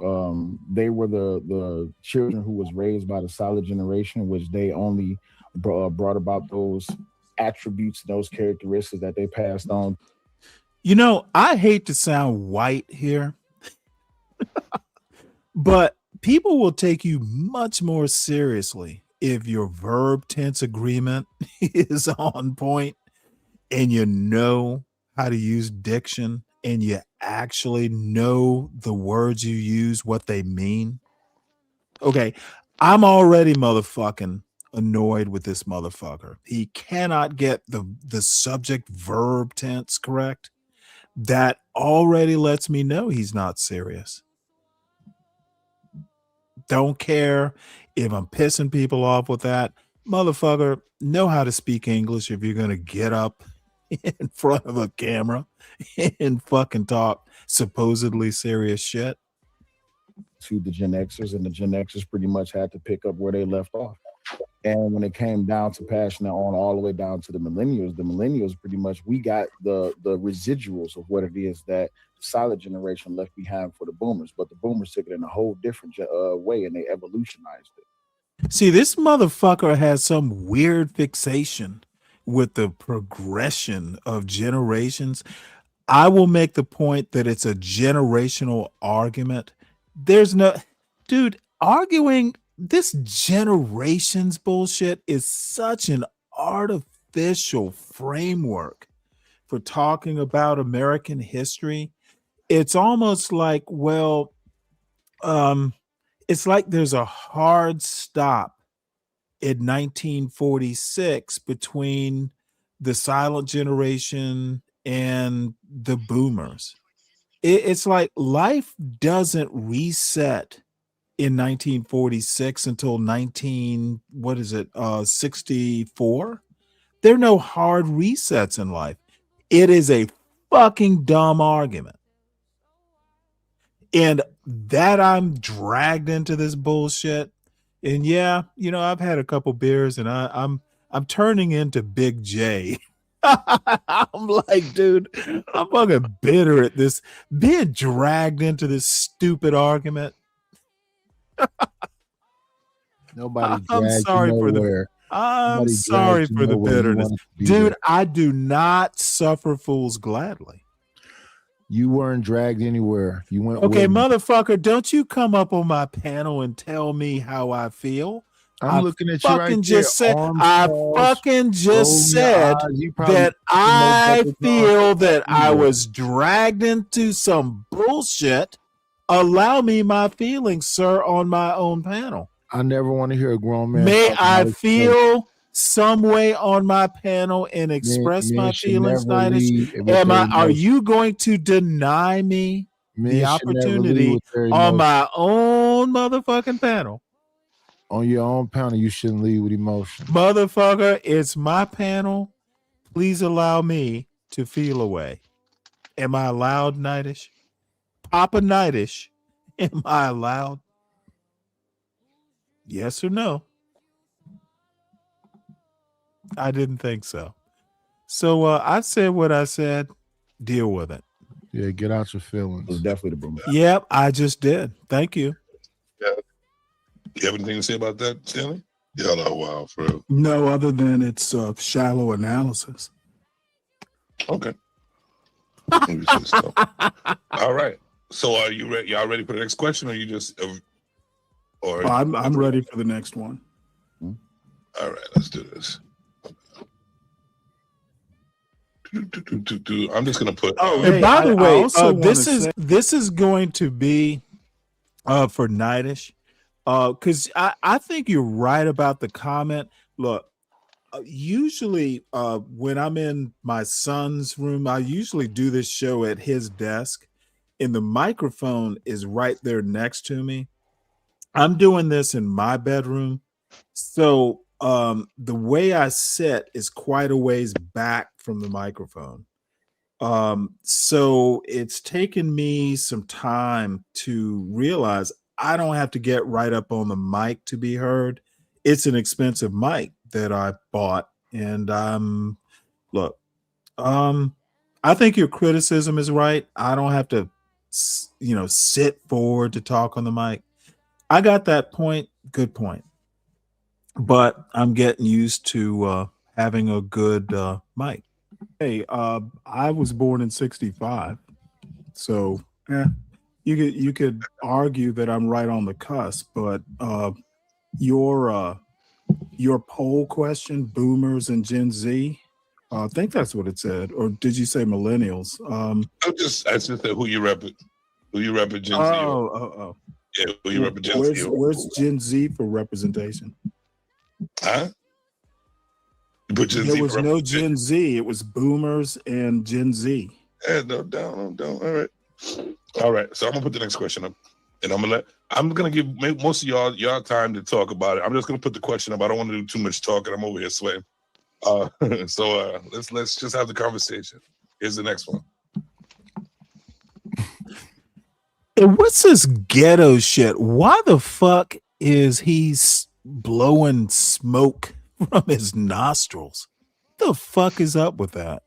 they were the children who was raised by the silent generation, which they only brought about those attributes, those characteristics that they passed on. You know, I hate to sound white here, but people will take you much more seriously if your verb tense agreement is on point and you know how to use diction and you actually know the words you use, what they mean. Okay, I'm already motherfucking annoyed with this motherfucker. He cannot get the subject verb tense correct. That already lets me know he's not serious. Don't care if I'm pissing people off with that. Motherfucker, know how to speak English if you're going to get up in front of a camera and fucking talk supposedly serious shit. To the Gen Xers, and the Gen Xers pretty much had to pick up where they left off. And when it came down to passing it on all the way down to the millennials pretty much, we got the residuals of what it is that the silent generation left behind for the boomers. But the boomers took it in a whole different way, and they evolutionized it. See, this motherfucker has some weird fixation with the progression of generations. I will make the point that it's a generational argument. There's no, dude, arguing this generations bullshit is such an artificial framework for talking about American history. It's almost like, well, it's like there's a hard stop in 1946 between the silent generation and the boomers. It's like life doesn't reset in 1946 until 64. There are no hard resets in life. It is a fucking dumb argument. And that I'm dragged into this bullshit. And yeah, you know, I've had a couple beers and I'm turning into Big J. I'm like, dude, I'm fucking bitter at this, being dragged into this stupid argument. Nobody. I'm sorry for the. I'm sorry for the bitterness, dude. I do not suffer fools gladly. You weren't dragged anywhere. You went. Okay, motherfucker, don't you come up on my panel and tell me how I feel. I'm looking at you right there. I fucking just said that I feel that I was dragged into some bullshit. Allow me my feelings, sir, on my own panel. I never want to hear a grown man. May I feel some way on my panel and express my feelings, Nightish? Are you going to deny me the opportunity on my own motherfucking panel? On your own panel, you shouldn't lead with emotion. Motherfucker, it's my panel. Please allow me to feel away. Am I allowed, Nightish? Papa Nightish, am I allowed? Yes or no? I didn't think so. So I said what I said. Deal with it. Yeah, get out your feelings. It was definitely the boom. Yep, I just did. Thank you. Yeah. You have anything to say about that, Stanley? Yeah, wow, for real. No, other than it's shallow analysis. Okay. All right. So are you ready? Y'all ready for the next question, or you just? Or I'm ready for the next one. All right, let's do this. I'm just gonna put. And by the way, this is going to be for Nightish, because I think you're right about the comment. Look, usually when I'm in my son's room, I usually do this show at his desk, and the microphone is right there next to me. I'm doing this in my bedroom, so the way I sit is quite a ways back from the microphone. So it's taken me some time to realize I don't have to get right up on the mic to be heard. It's an expensive mic that I bought, and look, I think your criticism is right. I don't have to, sit forward to talk on the mic. I got that point. Good point. But I'm getting used to having a good mic. Hey, I was born in '65, so you could argue that I'm right on the cusp. But your poll question, boomers and Gen Z, I think that's what it said, or did you say millennials? I just said who you rep it, Gen Z. Oh. Yeah, who you rep Gen Z? Where's Gen Z for representation? Huh? You put Gen there Z was no Gen Z. It was boomers and Gen Z. Yeah, no, down. All right. So I'm gonna put the next question up, and I'm gonna give most of y'all time to talk about it. I'm just gonna put the question up. I don't want to do too much talking. I'm over here sweating. So let's just have the conversation. Here's the next one. And what's this ghetto shit? Why the fuck is he blowing smoke from his nostrils? What the fuck is up with that?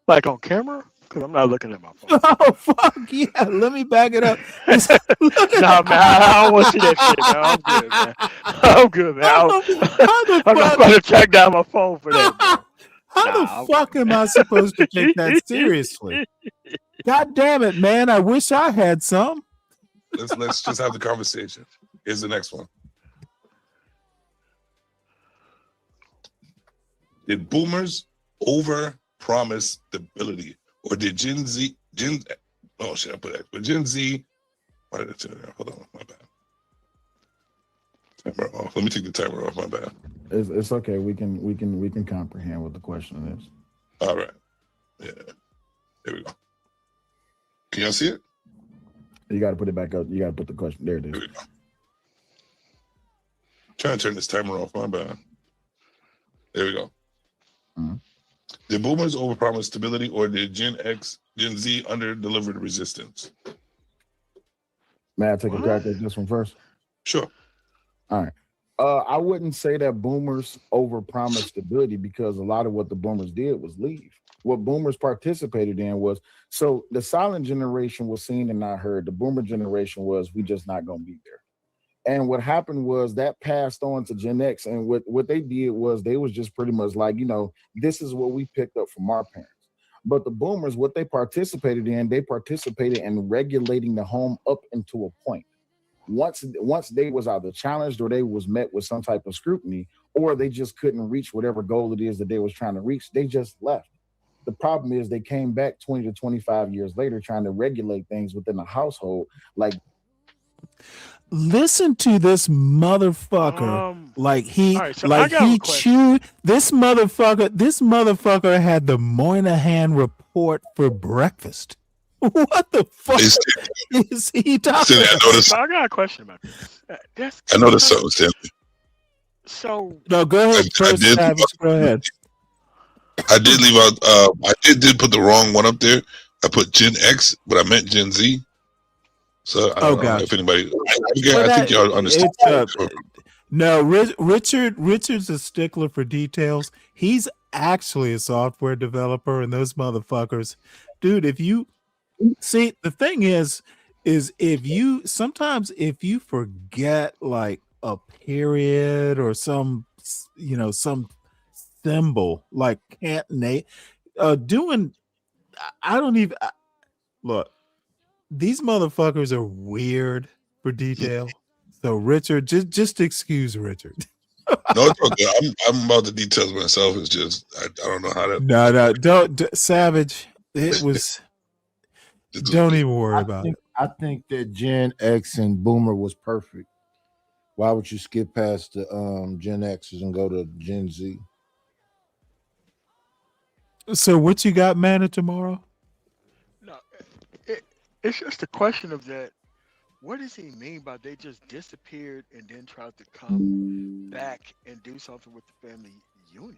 Like on camera? Because I'm not looking at my phone. Oh, fuck yeah. Let me back it up. Nah, man, I don't want to see that shit, man. I'm good, man. I'm not going to track down my phone for that, bro. How the fuck am I supposed to take that seriously? God damn it, man. I wish I had some. Let's just have the conversation. Here's the next one. Did boomers over promise stability, or did Gen Z? Oh shit, I put that. But Gen Z. Why did I turn it off? Hold on, my bad. Timer off. Let me take the timer off. My bad. It's okay. We can comprehend what the question is. All right. Yeah. There we go. Can y'all see it? You got to put it back up. You got to put the question. There it is. There we go. Trying to turn this timer off. My bad. There we go. Mm-hmm. Did boomers overpromise stability, or did Gen Z under-deliver the resistance? May I take a crack at this one first? Sure. All right. I wouldn't say that boomers overpromised stability, because a lot of what the boomers did was leave. What boomers participated in was, so the silent generation was seen and not heard. The boomer generation was, we just not going to be there. And what happened was that passed on to Gen X. And what they did was they was just pretty much like, this is what we picked up from our parents. But the boomers, what they participated in regulating the home up into a point. Once they was either challenged or they was met with some type of scrutiny, or they just couldn't reach whatever goal it is that they was trying to reach, they just left. The problem is they came back 20 to 25 years later trying to regulate things within the household. Like, listen to this motherfucker. He chewed this motherfucker. This motherfucker had the Moynihan report for breakfast. What the fuck is he talking about? I got a question about this. I noticed something, Stanley. So no, go ahead. Go ahead. I did leave out. I did put the wrong one up there. I put Gen X, but I meant Gen Z. So I don't know if anybody. I think y'all understand. No, Richard's a stickler for details. He's actually a software developer, and those motherfuckers, dude. If you see, the thing is if you forget like a period or some symbol like can't doing, I don't even look. These motherfuckers are weird for detail. So Richard, just excuse Richard. No, it's okay. I'm about the details myself. It's just I don't know how that. No, don't Savage. It was. Don't even worry about it. I think that Gen X and Boomer was perfect. Why would you skip past the Gen X's and go to Gen Z? So what you got, Manna, tomorrow? No, it's just a question of that. What does he mean by they just disappeared and then tried to come back and do something with the family unit?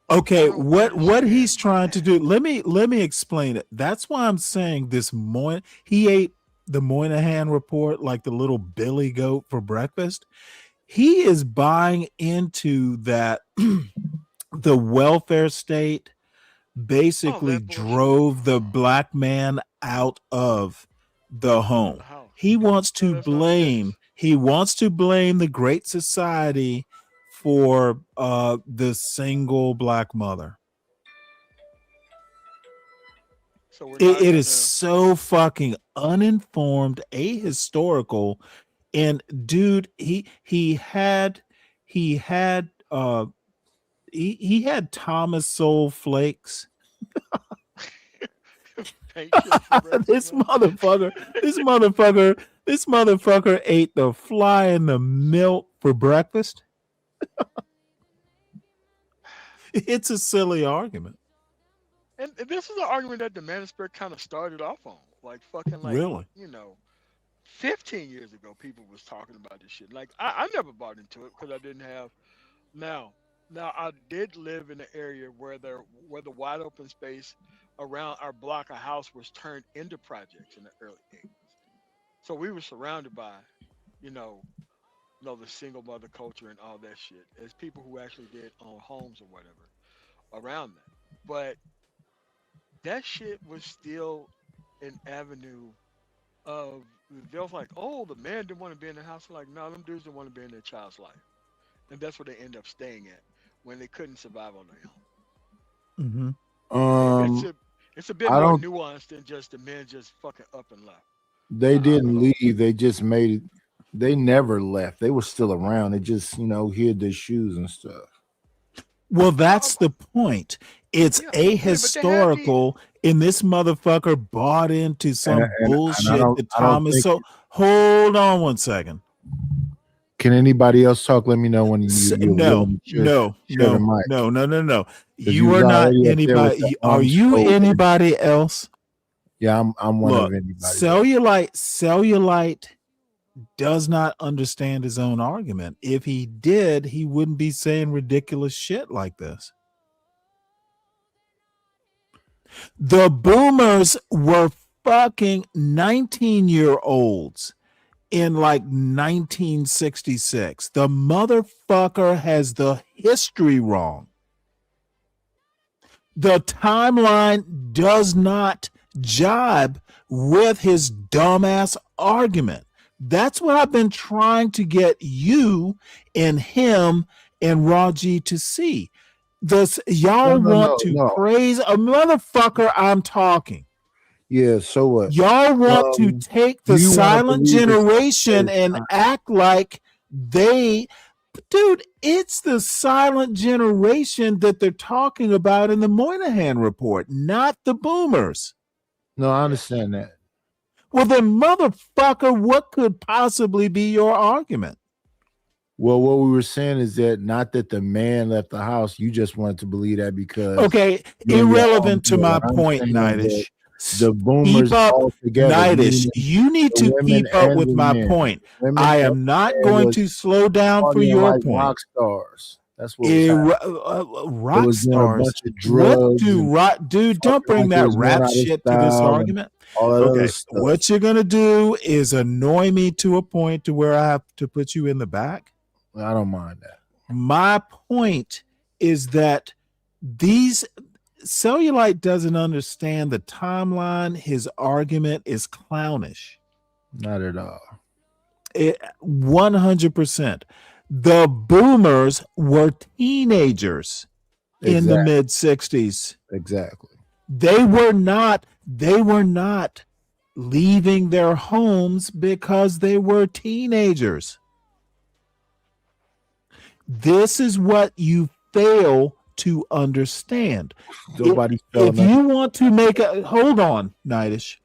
Okay, what he's trying to do? Let me explain it. That's why I'm saying this he ate the Moynihan report like the little billy goat for breakfast. He is buying into that the welfare state basically drove the black man out of the home. He wants to blame the Great Society for the single black mother. So it is so fucking uninformed, ahistorical, and dude, he had Thomas Soul Flakes. This motherfucker ate the fly in the milk for breakfast. It's a silly argument. And this is an argument that the manosphere kind of started off on. Like fucking like really? 15 years ago people was talking about this shit. Like I never bought into it because I didn't have now I did live in an area where the wide open space around our block of house was turned into projects in the early 80s. So we were surrounded by, the single mother culture and all that shit as people who actually did own homes or whatever around that. But that shit was still an avenue of, they was like, oh, the man didn't want to be in the house. I'm like, no, them dudes didn't want to be in their child's life. And that's where they end up staying at when they couldn't survive on their own. Mm-hmm. It's a bit more nuanced than just the men just fucking up and left. They didn't leave. They just made it. They never left. They were still around. They just, hid their shoes and stuff. Well, that's the point. It's ahistorical, and this motherfucker bought into some bullshit that Thomas. So hold on one second. Can anybody else talk? Let me know when you. No. You are not anybody. Are you anybody else? Yeah, I'm one of anybody. Cellulite does not understand his own argument. If he did, he wouldn't be saying ridiculous shit like this. The boomers were fucking 19-year-olds in like 1966. The motherfucker has the history wrong. The timeline does not jibe with his dumbass argument. That's what I've been trying to get you and him and Raji to see. Y'all want to praise a motherfucker. I'm talking. Yeah, so what? Y'all want to take the silent generation and act like dude, it's the silent generation that they're talking about in the Moynihan report, not the boomers. No, I understand that. Well, then, motherfucker, what could possibly be your argument? Well, what we were saying is that not that the man left the house. You just wanted to believe that because irrelevant to my point, Nidish. The boomers all together. Nidish, you need to keep up with my point. I am not going to slow down for your point. Rock stars. That's what rock stars. Dude, don't bring that rap shit to this argument. Okay, what you're gonna do is annoy me to a point to where I have to put you in the back. I don't mind that. My point is that Cellulite doesn't understand the timeline. His argument is clownish. Not at all. 100%. The boomers were teenagers in the mid 60s. Exactly. They were not leaving their homes because they were teenagers. This is what you fail to understand. If you want to make a hold on, Nightish.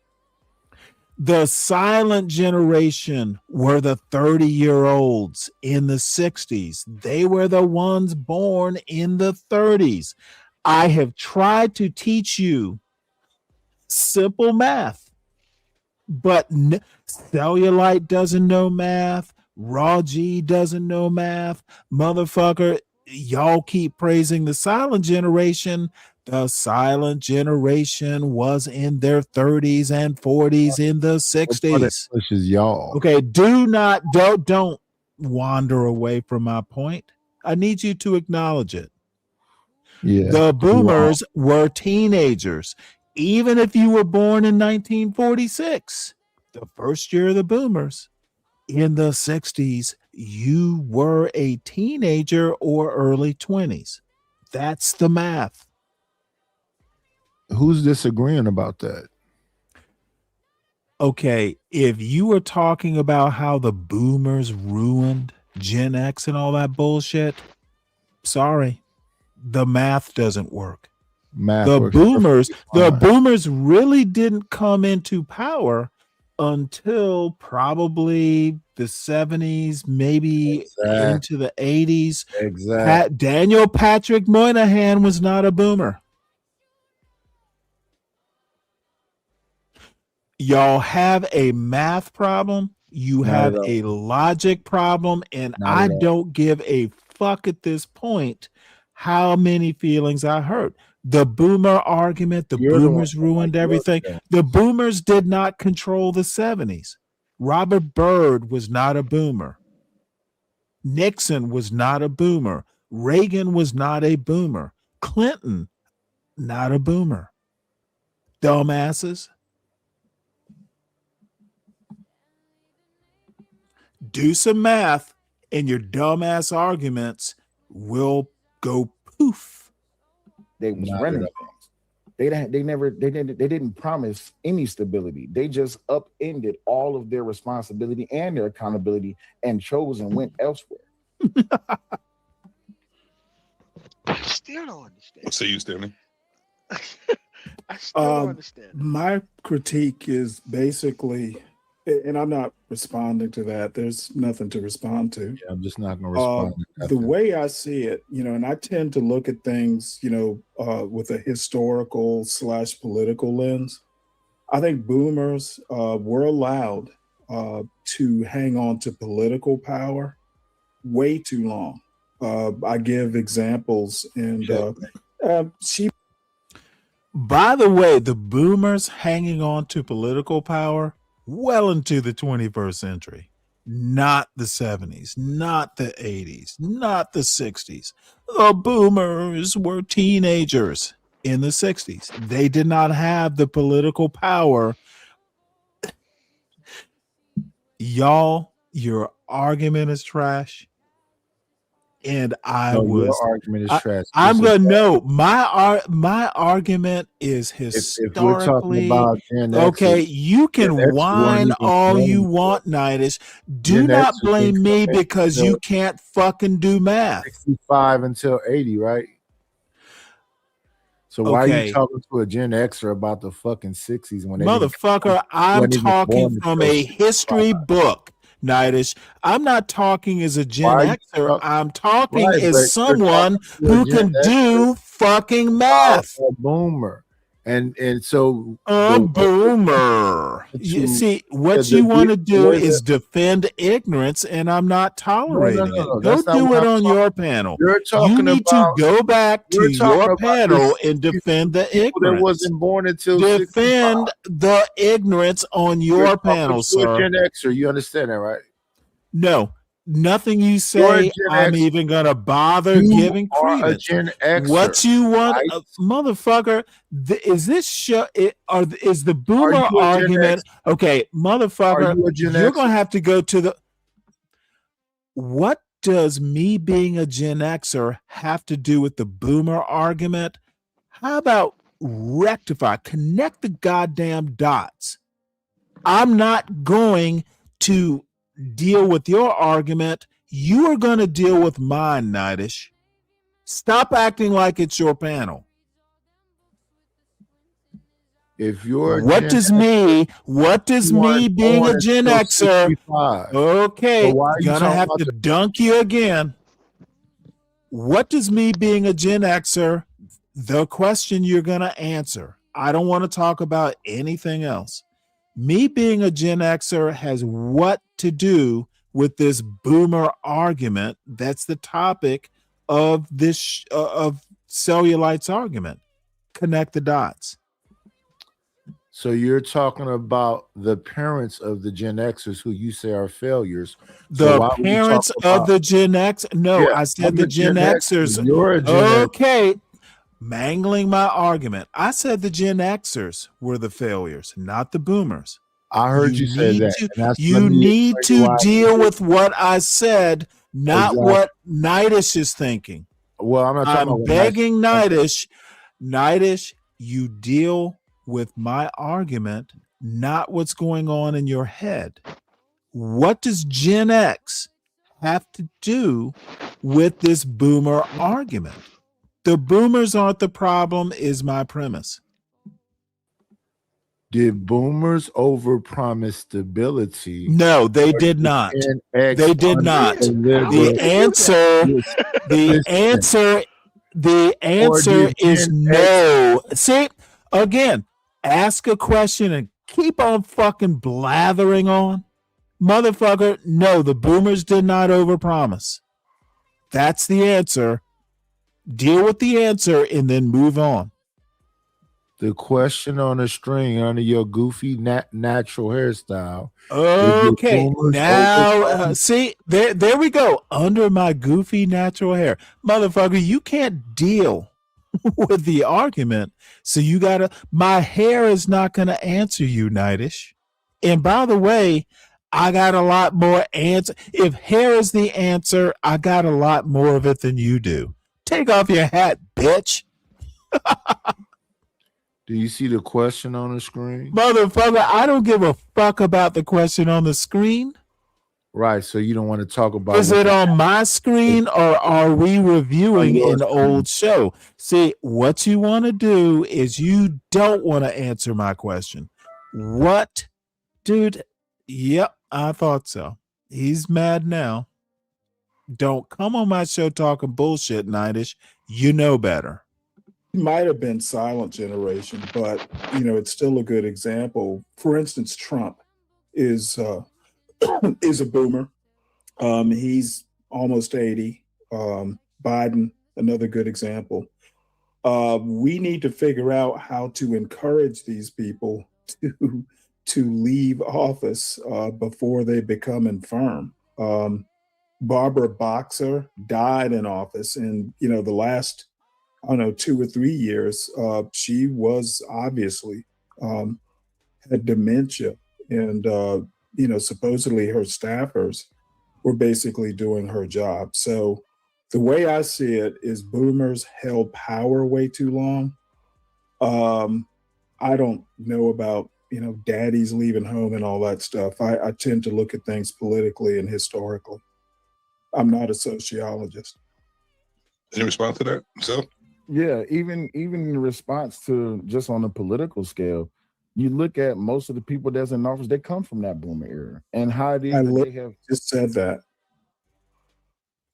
The silent generation were the 30-year-olds in the 60s. They were the ones born in the 30s. I have tried to teach you simple math, but Cellulite doesn't know math. Raw G doesn't know math. Motherfucker, y'all keep praising the silent generation. The silent generation was in their 30s and 40s in the 60s. Pushes y'all. Okay, don't wander away from my point. I need you to acknowledge it. Yeah. The boomers were teenagers. Even if you were born in 1946, the first year of the boomers, in the 60s, you were a teenager or early 20s. That's the math. Who's disagreeing about that? Okay, if you were talking about how the boomers ruined Gen X and all that bullshit, sorry, the math doesn't work. The boomers really didn't come into power until probably the 70s, maybe into the 80s. Exactly. Daniel Patrick Moynihan was not a boomer. Y'all have a math problem. You have a logic problem, and I don't give a fuck at this point how many feelings I hurt. The boomer argument, the boomers ruined everything. The boomers did not control the 70s. Robert Byrd was not a boomer. Nixon was not a boomer. Reagan was not a boomer. Clinton, not a boomer. Dumbasses. Do some math and your dumbass arguments will go poof. They was running things. They didn't promise any stability. They just upended all of their responsibility and their accountability and chose and went elsewhere. I still don't understand. What say you, Stanley? I still don't understand. My critique is basically, and I'm not responding to that. There's nothing to respond to. Yeah, I'm just not going to respond. The way I see it, and I tend to look at things, with a historical / political lens. I think boomers were allowed to hang on to political power way too long. I give examples, and by the way, the boomers hanging on to political power well into the 21st century, not the 70s, not the 80s, not the 60s. The boomers were teenagers in the 60s. They did not have the political power. Y'all, your argument is trash. And your argument is trash. I'm gonna know my argument is historically. If we're talking about Gen X, okay, you can whine all you want, Nightish. Do not blame me because you can't fucking do math. 65 until 80, right? So why are you talking to a Gen Xer about the fucking 60s when they motherfucker? I'm talking from a history book. Nightish. I'm not talking as a Gen Xer. I'm talking as someone who can do fucking math. A boomer. And so a boomer. You see, what you want to do is defend ignorance, and I'm not tolerating it. Go do it on your panel. You need to go back to your panel and defend the ignorance. That wasn't born until defend the ignorance on your panel, sir. Gen Xer, you understand that, right? No. Nothing you say, I'm even gonna bother giving credence. What you want, motherfucker? Is this show? Is the boomer argument okay, motherfucker? You're gonna have to go to the. What does me being a Gen Xer have to do with the boomer argument? How about connect the goddamn dots? I'm not going to deal with your argument You are going to deal with mine, Nightish. Stop acting like it's your panel. If you're what does me being a Gen Xer? 65. Okay, So why are you gonna talking have about to dunk you again. What does me being a Gen Xer? The question you're gonna answer. I don't want to talk about anything else. Me being a Gen Xer has what to do with this boomer argument. That's the topic of this of Cellulite's argument. Connect the dots. So you're talking about the parents of the Gen Xers who you say are failures. The So parents of the Gen X? No, Yeah, I said I'm the a Gen Gen Xers. Xer. You're a Gen X. Okay, mangling my argument. I said the Gen Xers were the failures, not the boomers. I heard you say that. You need to deal with what I said, not Exactly. what Nightish is thinking. Well, I'm not talking about I'm what begging Nightish. Nightish, you deal with my argument, not what's going on in your head. What does Gen X have to do with this boomer argument? The boomers aren't the problem, is my premise. Did boomers overpromise stability? No, they did not. They did not. The answer is no. See, again, ask a question and keep on fucking blathering on. Motherfucker, no, the boomers did not overpromise. That's the answer. Deal with the answer and then move on. The question on the string under your goofy natural hairstyle. Okay, now see, there we go. Under my goofy natural hair. Motherfucker, you can't deal with the argument. So you gotta, my hair is not gonna answer you, Nightish. And by the way, I got a lot more answer. If hair is the answer, I got a lot more of it than you do. Take off your hat, bitch. Do you see the question on the screen? Motherfucker, I don't give a fuck about the question on the screen. Right, so you don't want to talk about Is it on my screen or are we reviewing an old show? See, what you want to do is you don't want to answer my question. What? Dude, yep, I thought so. He's mad now. Don't come on my show talking bullshit, Nightish. You know better. Might have been silent generation, but you know it's still a good example. For instance, Trump is a boomer. He's almost 80. Biden, another good example. We need to figure out how to encourage these people to leave office before they become infirm. Barbara Boxer died in office, and you know the last 2 or 3 years, she was obviously had dementia, and supposedly her staffers were basically doing her job. So the way I see it is boomers held power way too long. I don't know about daddies leaving home and all that stuff. I tend to look at things politically and historically. I'm not a sociologist. Any response to that? So yeah, even in response to just on a political scale, you look at most of the people that's in office, they come from that boomer era, and how it is they have just said that.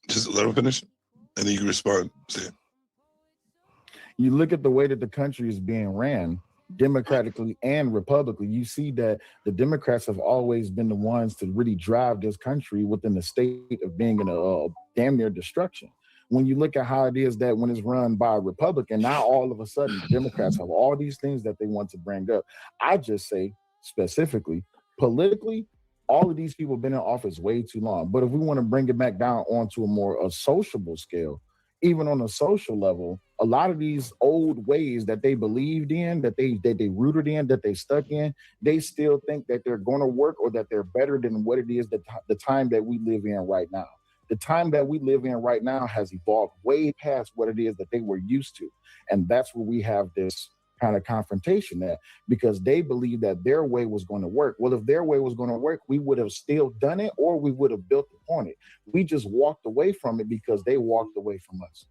Just let them finish, and then you can respond. You look at the way that the country is being ran, democratically and republicly, you see that the Democrats have always been the ones to really drive this country within the state of being in a damn near destruction. When you look at how it is that when it's run by a Republican, now all of a sudden the Democrats have all these things that they want to bring up. I just say specifically, politically, all of these people have been in office way too long. But if we want to bring it back down onto a sociable scale, even on a social level, a lot of these old ways that they believed in, that they rooted in, that they stuck in, they still think that they're going to work or that they're better than what it is that the time that we live in right now. The time that we live in right now has evolved way past what it is that they were used to. And that's where we have this kind of confrontation there, because they believe that their way was going to work. Well, if their way was going to work, we would have still done it, or we would have built upon it. We just walked away from it because they walked away from us.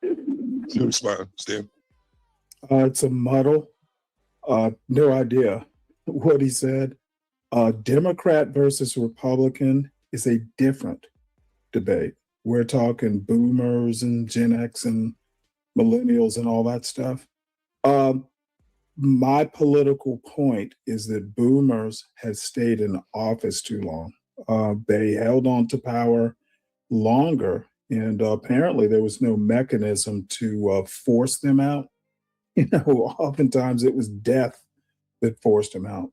You respond, Stan. It's a muddle. No idea what he said. Democrat versus Republican is a different debate. We're talking boomers and Gen X and millennials and all that stuff. My political point is that boomers have stayed in office too long. They held on to power longer, and apparently there was no mechanism to force them out. Oftentimes it was death that forced them out.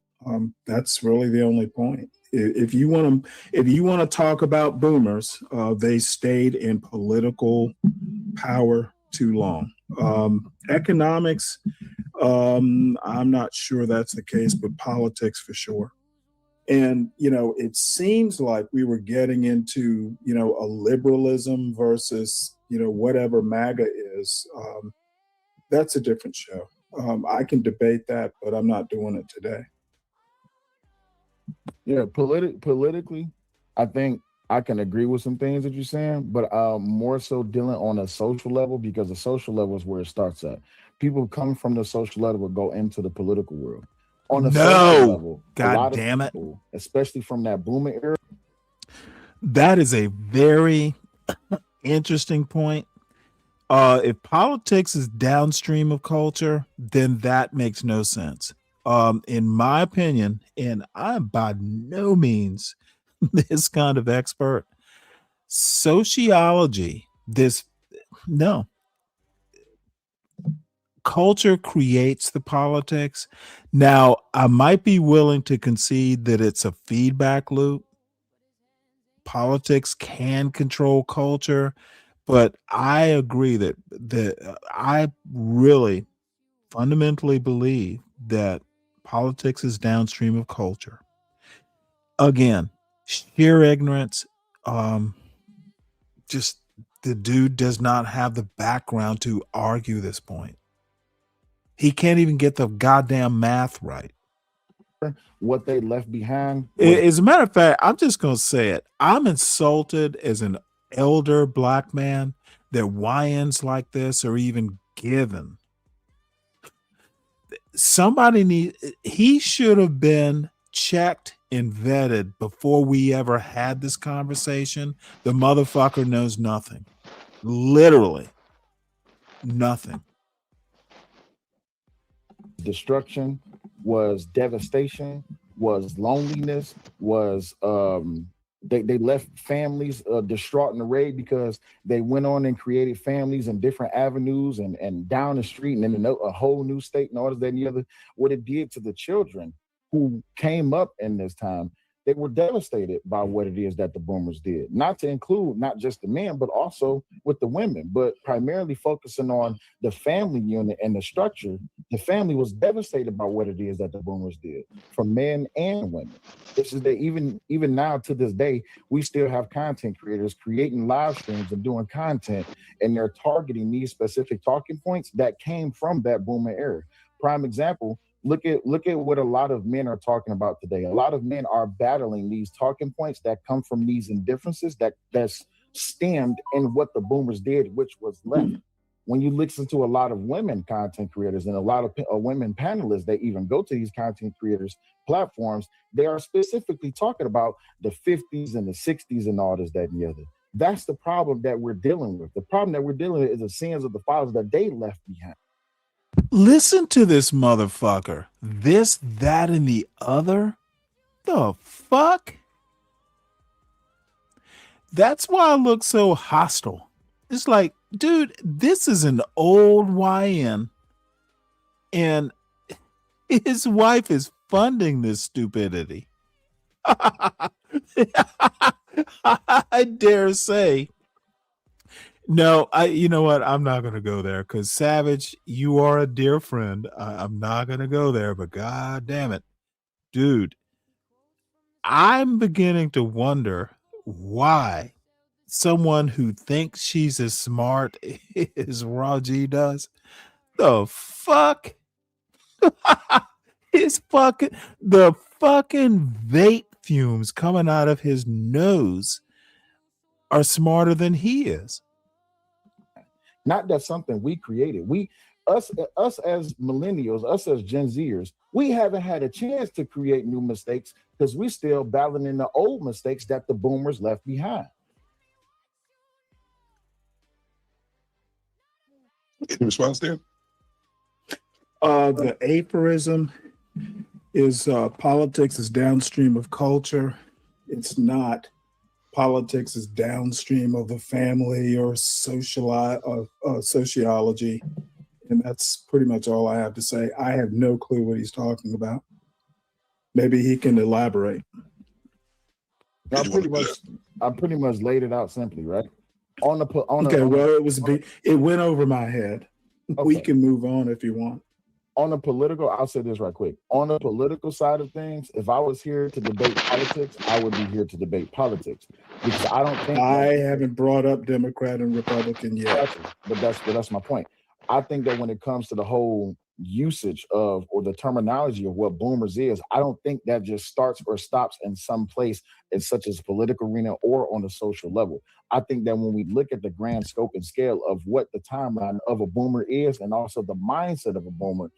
That's really the only point. If you want to talk about boomers, they stayed in political power too long. Economics, I'm not sure that's the case, but politics for sure. And, it seems like we were getting into, a liberalism versus, whatever MAGA is. That's a different show. I can debate that, but I'm not doing it today. Yeah, politically, I think I can agree with some things that you're saying, but more so dealing on a social level, because the social level is where it starts at. People come from the social level go into the political world. On the social level, God damn it. People, especially from that boomer era. That is a very interesting point. If politics is downstream of culture, then that makes no sense. In my opinion, and I'm by no means this kind of expert, sociology, culture creates the politics. Now, I might be willing to concede that it's a feedback loop. Politics can control culture, but I agree that I really fundamentally believe that politics is downstream of culture. Again, sheer ignorance. Just the dude does not have the background to argue this point. He can't even get the goddamn math right. What they left behind. As a matter of fact, I'm just going to say it. I'm insulted as an elder Black man that YNs like this are even given. He should have been checked and vetted before we ever had this conversation. The motherfucker knows nothing. Literally nothing. Destruction, was devastation, was loneliness, was they left families distraught and arrayed because they went on and created families in different avenues and down the street and in a whole new state and all that and the other. What it did to the children who came up in this time, they were devastated by what it is that the boomers did. Not to include not just the men, but also with the women, but primarily focusing on the family unit and the structure. The family was devastated by what it is that the boomers did for men and women. This is that even now to this day, we still have content creators creating live streams and doing content, and they're targeting these specific talking points that came from that boomer era. Prime example, look at what a lot of men are talking about today. A lot of men are battling these talking points that come from these indifferences that's stemmed in what the boomers did, which was left. When you listen to a lot of women content creators and a lot of women panelists that even go to these content creators platforms, they are specifically talking about the 50s and the 60s and all this, that, and the other. That's the problem that we're dealing with. The problem that we're dealing with is the sins of the fathers that they left behind. Listen to this motherfucker. This, that, and the other? The fuck? That's why I look so hostile. It's like, dude, this is an old YN, and his wife is funding this stupidity. I dare say. No, you know what? I'm not going to go there because Savage, you are a dear friend. I'm not going to go there, but God damn it, dude. I'm beginning to wonder why someone who thinks she's as smart as Raji does the fuck? The fucking vape fumes coming out of his nose are smarter than he is. Not that something we created. Us as millennials, us as Gen Zers, we haven't had a chance to create new mistakes because we're still battling in the old mistakes that the boomers left behind. Any response there? The aphorism is politics is downstream of culture. It's not. Politics is downstream of the family or sociology. And that's pretty much all I have to say. I have no clue what he's talking about. Maybe he can elaborate. I pretty much laid it out simply, right? It went over my head. Okay. We can move on if you want. On the political, I'll say this right quick. On the political side of things, if I was here to debate politics, I would be here to debate politics because I don't think I haven't brought up Democrat and Republican yet. But that's my point. I think that when it comes to the whole usage of or the terminology of what boomers is, I don't think that just starts or stops in some place in such as political arena or on the social level. I think that when we look at the grand scope and scale of what the timeline of a boomer is and also the mindset of a boomer,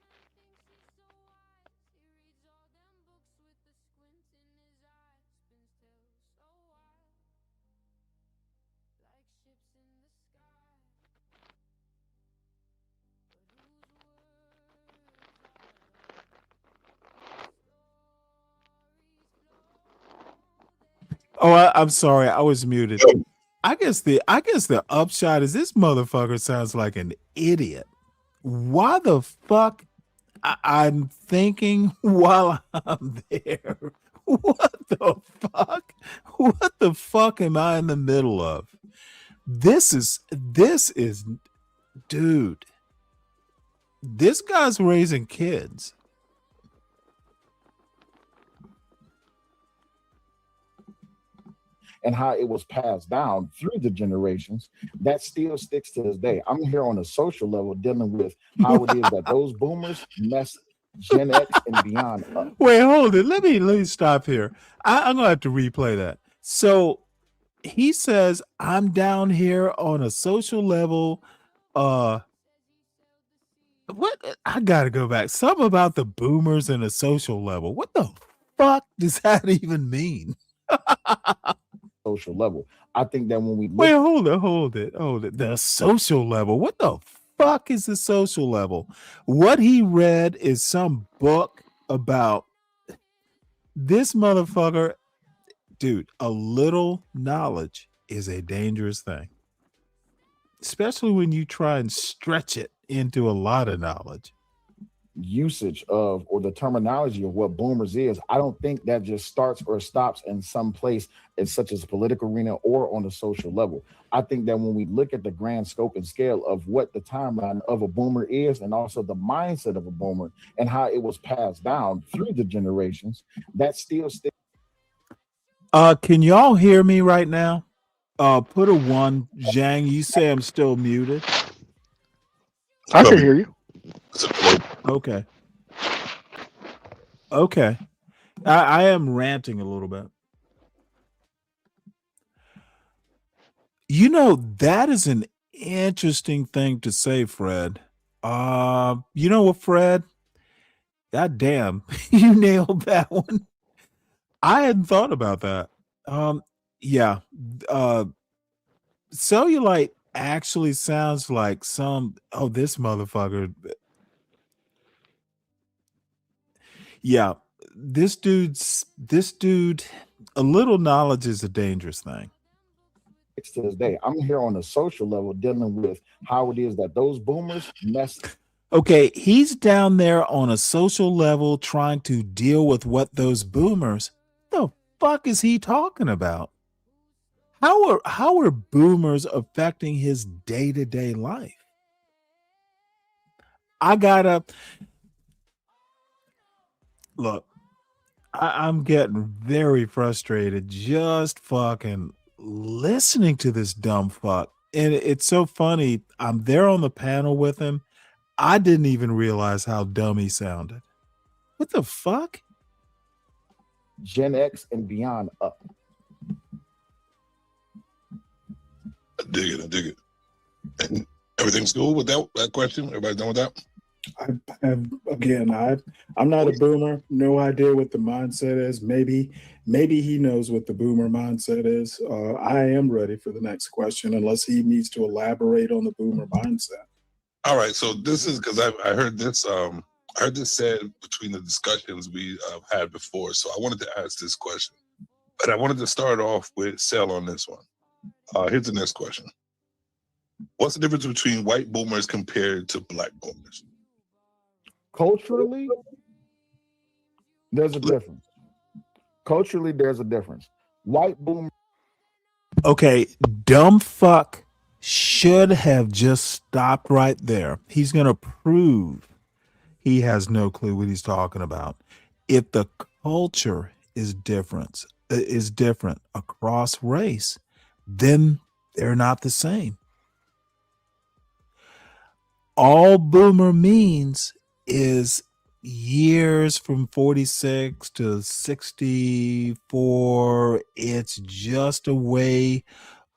Oh, I'm sorry. I was muted. I guess the upshot is this motherfucker sounds like an idiot. Why the fuck? I'm thinking while I'm there. What the fuck? What the fuck am I in the middle of? This is dude. This guy's raising kids. and how it was passed down through the generations, that still sticks to this day. I'm here on a social level dealing with how it is that those boomers messed Gen X and beyond up. Wait, hold it. Let me stop here. I'm gonna have to replay that. So he says, I'm down here on a social level. What? I gotta go back. Something about the boomers and a social level. What the fuck does that even mean? Social level. I think that when we wait, hold it. The social level. What the fuck is the social level? What he read is some book about this motherfucker. Dude, a little knowledge is a dangerous thing, especially when you try and stretch it into a lot of knowledge. Usage of or the terminology of what boomers is, I don't think that just starts or stops in some place in such as a political arena or on the social level. I think that when we look at the grand scope and scale of what the timeline of a boomer is and also the mindset of a boomer and how it was passed down through the generations, that still sticks. Can y'all hear me right now? Put a 1. Zhang, you say I'm still muted. I can hear you. Okay. I am ranting a little bit. You know, that is an interesting thing to say, Fred. You know what, Fred? God damn, you nailed that one. I hadn't thought about that. Yeah. Cellulite actually sounds like this motherfucker. Yeah, this dude, a little knowledge is a dangerous thing. To this day, I'm here on a social level dealing with how it is that those boomers messed. Okay, he's down there on a social level trying to deal with what those boomers. The fuck is he talking about? How are boomers affecting his day-to-day life? I gotta look. I'm getting very frustrated just fucking listening to this dumb fuck. And it's so funny. I'm there on the panel with him. I didn't even realize how dumb he sounded. What the fuck? Gen X and beyond up. I dig it. And everything's cool with that question? Everybody done with that? I'm not a boomer. No idea what the mindset is. Maybe he knows what the boomer mindset is. I am ready for the next question, unless he needs to elaborate on the boomer mindset. All right, so this is because I heard this. I heard this said between the discussions we had before. So I wanted to ask this question, but I wanted to start off with Sel on this one. Here's the next question: what's the difference between white boomers compared to black boomers? Culturally, there's a difference. Culturally, there's a difference. White boomer. Okay, dumb fuck should have just stopped right there. He's going to prove he has no clue what he's talking about. If the culture is different across race, then they're not the same. All boomer means is years from 46 to 64. It's just a way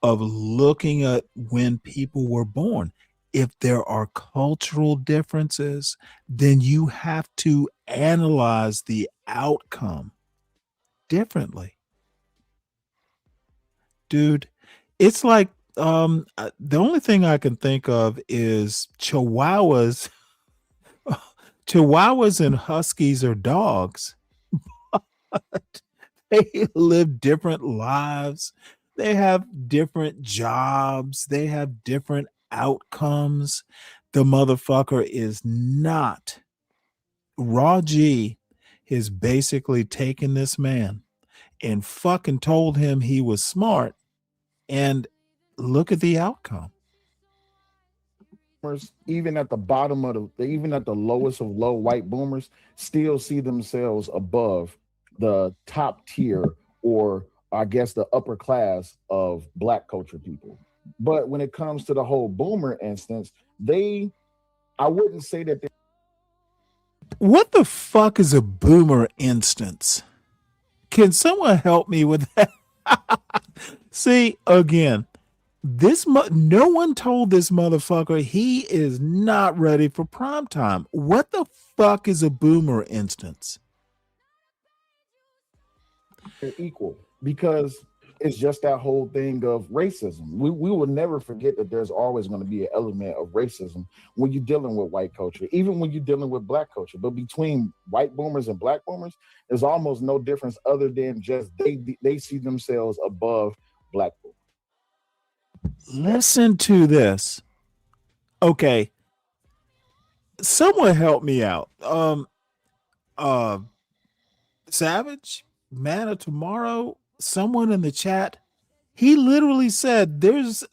of looking at when people were born. If there are cultural differences, then you have to analyze the outcome differently. Dude, it's like the only thing I can think of is Chihuahuas and Huskies are dogs. But they live different lives. They have different jobs. They have different outcomes. The motherfucker is not. Raw G has basically taken this man and fucking told him he was smart. And look at the outcome. Even at the bottom of even at the lowest of low, white boomers still see themselves above the top tier, or I guess the upper class of black culture people. But when it comes to the whole boomer instance, I wouldn't say that. What the fuck is a boomer instance? Can someone help me with that? See, again, no one told this motherfucker he is not ready for prime time. What the fuck is a boomer instance? They're equal, because it's just that whole thing of racism. We will never forget that there's always going to be an element of racism when you're dealing with white culture, even when you're dealing with black culture. But between white boomers and black boomers, there's almost no difference other than just they see themselves above black boomers. Listen to this. Okay. Someone help me out. Savage, Man of Tomorrow, someone in the chat, he literally said there's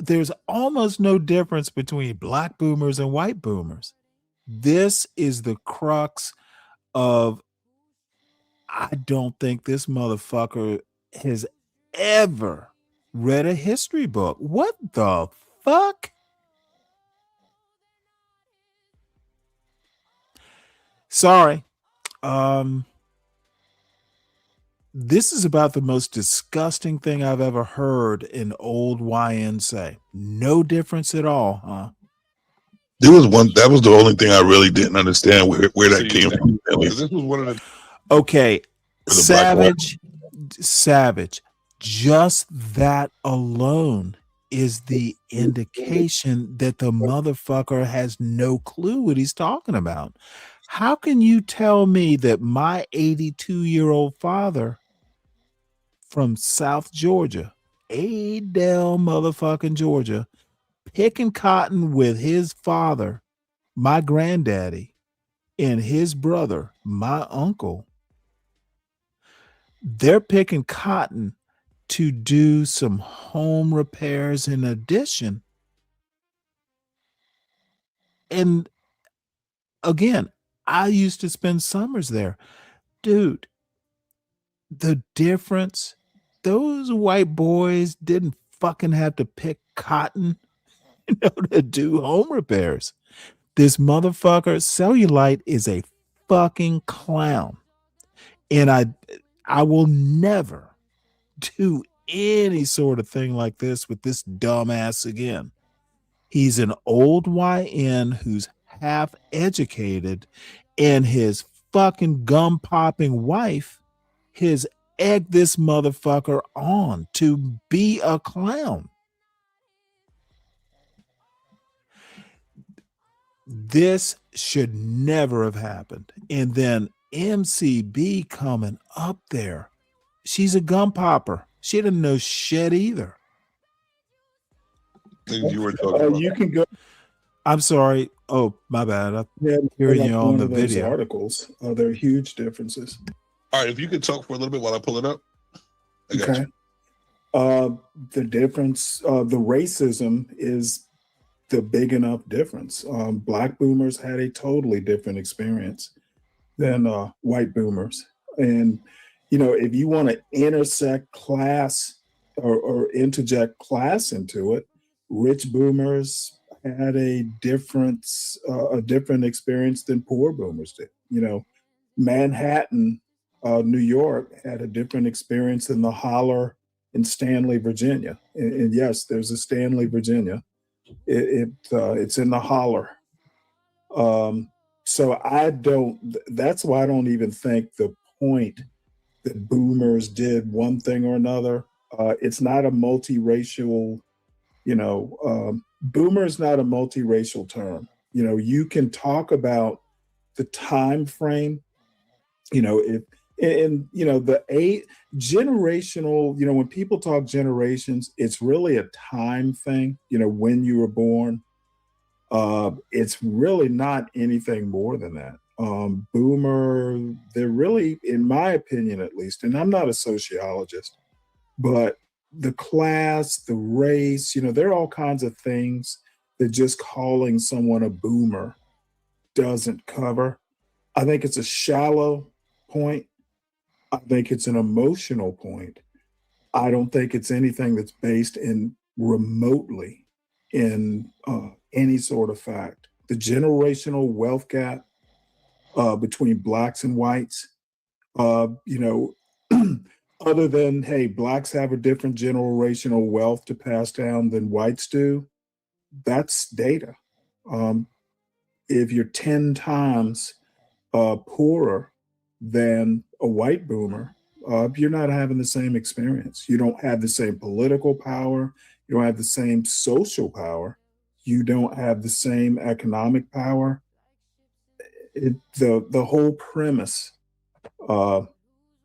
almost no difference between black boomers and white boomers. This is the crux of, I don't think this motherfucker has ever read a history book. What the fuck? Sorry. This is about the most disgusting thing I've ever heard an old YN say. No difference at all, huh? There was one, that was the only thing I really didn't understand where that came from. This was one of the. Okay, Savage, just that alone is the indication that the motherfucker has no clue what he's talking about. How can you tell me that my 82-year-old father from South Georgia, Adel motherfucking Georgia, picking cotton with his father, my granddaddy, and his brother, my uncle, they're picking cotton to do some home repairs in addition. And again, I used to spend summers there. Dude, the difference, those white boys didn't fucking have to pick cotton, to do home repairs. This motherfucker, Cellulite, is a fucking clown. And I will never do any sort of thing like this with this dumbass again. He's an old YN who's half educated, and his fucking gum popping wife has egged this motherfucker on to be a clown. This should never have happened. And then MCB coming up there. She's a gum popper. She didn't know shit either. You were talking about. You can go. I'm sorry. Oh, my bad. I'm hearing you on the video. Articles. There are huge differences. All right, if you could talk for a little bit while I pull it up. I got Okay. The difference, the racism is the big enough difference. Black boomers had a totally different experience than white boomers. And, you know, if you want to intersect class or interject class into it, rich boomers had a different experience than poor boomers did. You know, Manhattan, New York had a different experience than the holler in Stanley, Virginia. And yes, there's a Stanley, Virginia. It's in the holler. So that's why I don't even think the point that boomers did one thing or another. It's not a multiracial, boomer is not a multiracial term. You know, you can talk about the time frame, the generational, when people talk generations, it's really a time thing, when you were born. It's really not anything more than that. Boomer, they're really, in my opinion at least, and I'm not a sociologist, but the class, the race, there are all kinds of things that just calling someone a boomer doesn't cover. I think it's a shallow point. I think it's an emotional point. I don't think it's anything that's based in remotely in any sort of fact. The generational wealth gap between blacks and whites, other than, hey, blacks have a different generational wealth to pass down than whites do, that's data. If you're 10 times poorer than a white boomer, you're not having the same experience. You don't have the same political power. You don't have the same social power. You don't have the same economic power. The whole premise,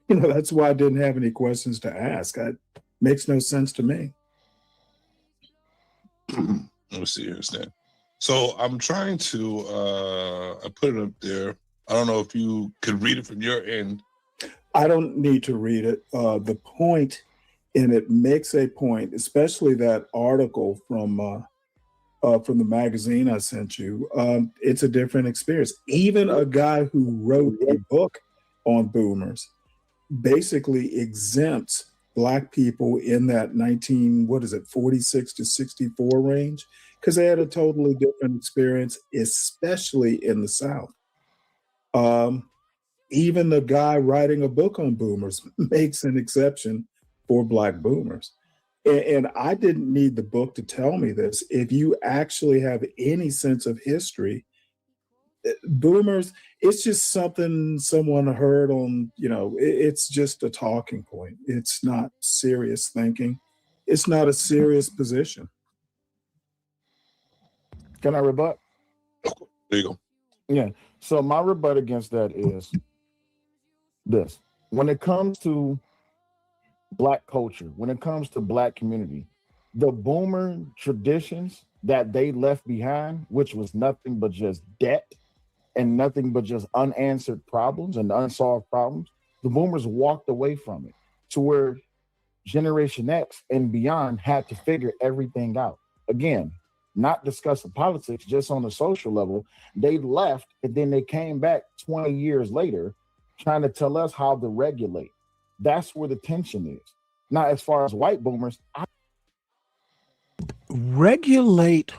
that's why I didn't have any questions to ask. It makes no sense to me. Let me see here, Stan. So I'm trying to, I put it up there. I don't know if you could read it from your end. I don't need to read it. The point, and it makes a point, especially that article from the magazine I sent you. It's a different experience. Even a guy who wrote a book on boomers basically exempts Black people in that 46 to 64 range, because they had a totally different experience, especially in the South. Even the guy writing a book on boomers makes an exception for Black boomers. And I didn't need the book to tell me this. If you actually have any sense of history, boomers, it's just something someone heard on, it's just a talking point. It's not serious thinking. It's not a serious position. Can I rebut? There you go. Yeah. So my rebut against that is this. When it comes to Black culture, when it comes to Black community, the boomer traditions that they left behind, which was nothing but just debt and nothing but just unanswered problems and unsolved problems, the boomers walked away from it to where Generation X and beyond had to figure everything out. Again, not discussing politics, just on the social level. They left and then they came back 20 years later trying to tell us how to regulate. That's where the tension is. Now, as far as white boomers, regulate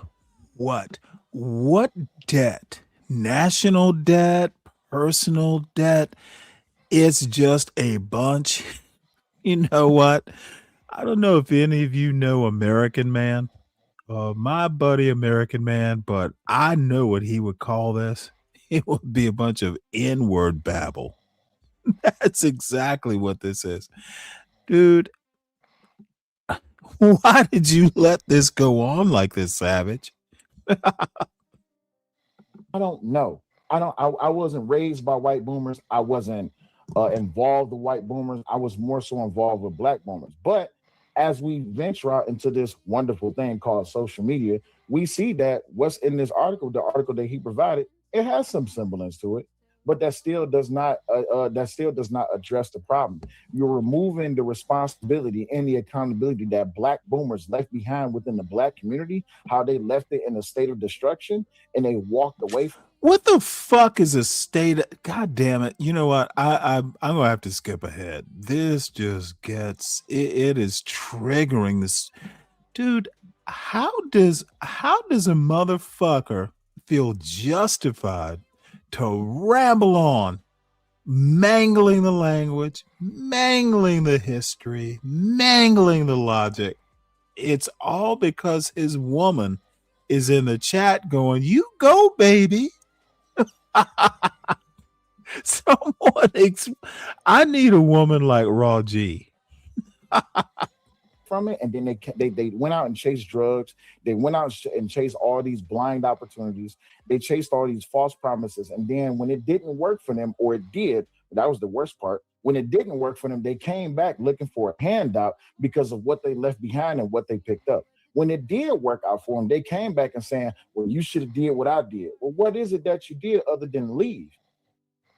what? what debt? National debt, personal debt. It's just a bunch. You know what? I don't know if any of you know American Man, my buddy American Man, but I know what he would call this. It would be a bunch of N-word babble. That's exactly what this is. Dude, why did you let this go on like this, Savage? I don't know. I wasn't raised by white boomers. I wasn't involved with white boomers. I was more so involved with black boomers. But as we venture out into this wonderful thing called social media, we see that what's in this article, the article that he provided, it has some semblance to it, but that still does not address the problem. You're removing the responsibility and the accountability that black boomers left behind within the black community, how they left it in a state of destruction and they walked away from. What the fuck is a state of, God damn it. You know what? I'm gonna have to skip ahead. This just gets it is triggering this. Dude, how does a motherfucker feel justified to ramble on, mangling the language, mangling the history, mangling the logic? It's all because his woman is in the chat going, "You go, baby." I need a woman like Raw G. From it, and then they went out and chased drugs. They went out and chased all these blind opportunities. They chased all these false promises, and then when it didn't work for them, or it did, that was the worst part. When it didn't work for them, they came back looking for a handout because of what they left behind and what they picked up. When it did work out for them, they came back and saying, "Well, you should have did what I did." Well, what is it that you did other than leave?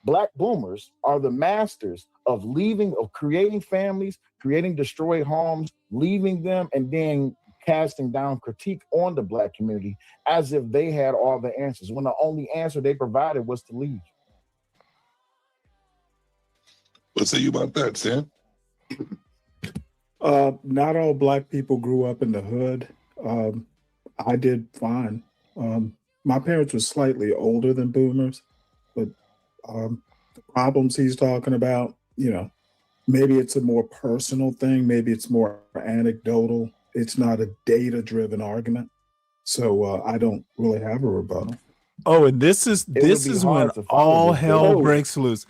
Black boomers are the masters of leaving, of creating families, creating destroyed homes, leaving them, and then casting down critique on the black community as if they had all the answers, when the only answer they provided was to leave. What say you about that, Sam? Not all black people grew up in the hood. I did fine. My parents were slightly older than boomers, but the problems he's talking about, you know, maybe it's a more personal thing. Maybe it's more anecdotal. It's not a data-driven argument. So I don't really have a rebuttal. Oh, and this is when all hell breaks loose.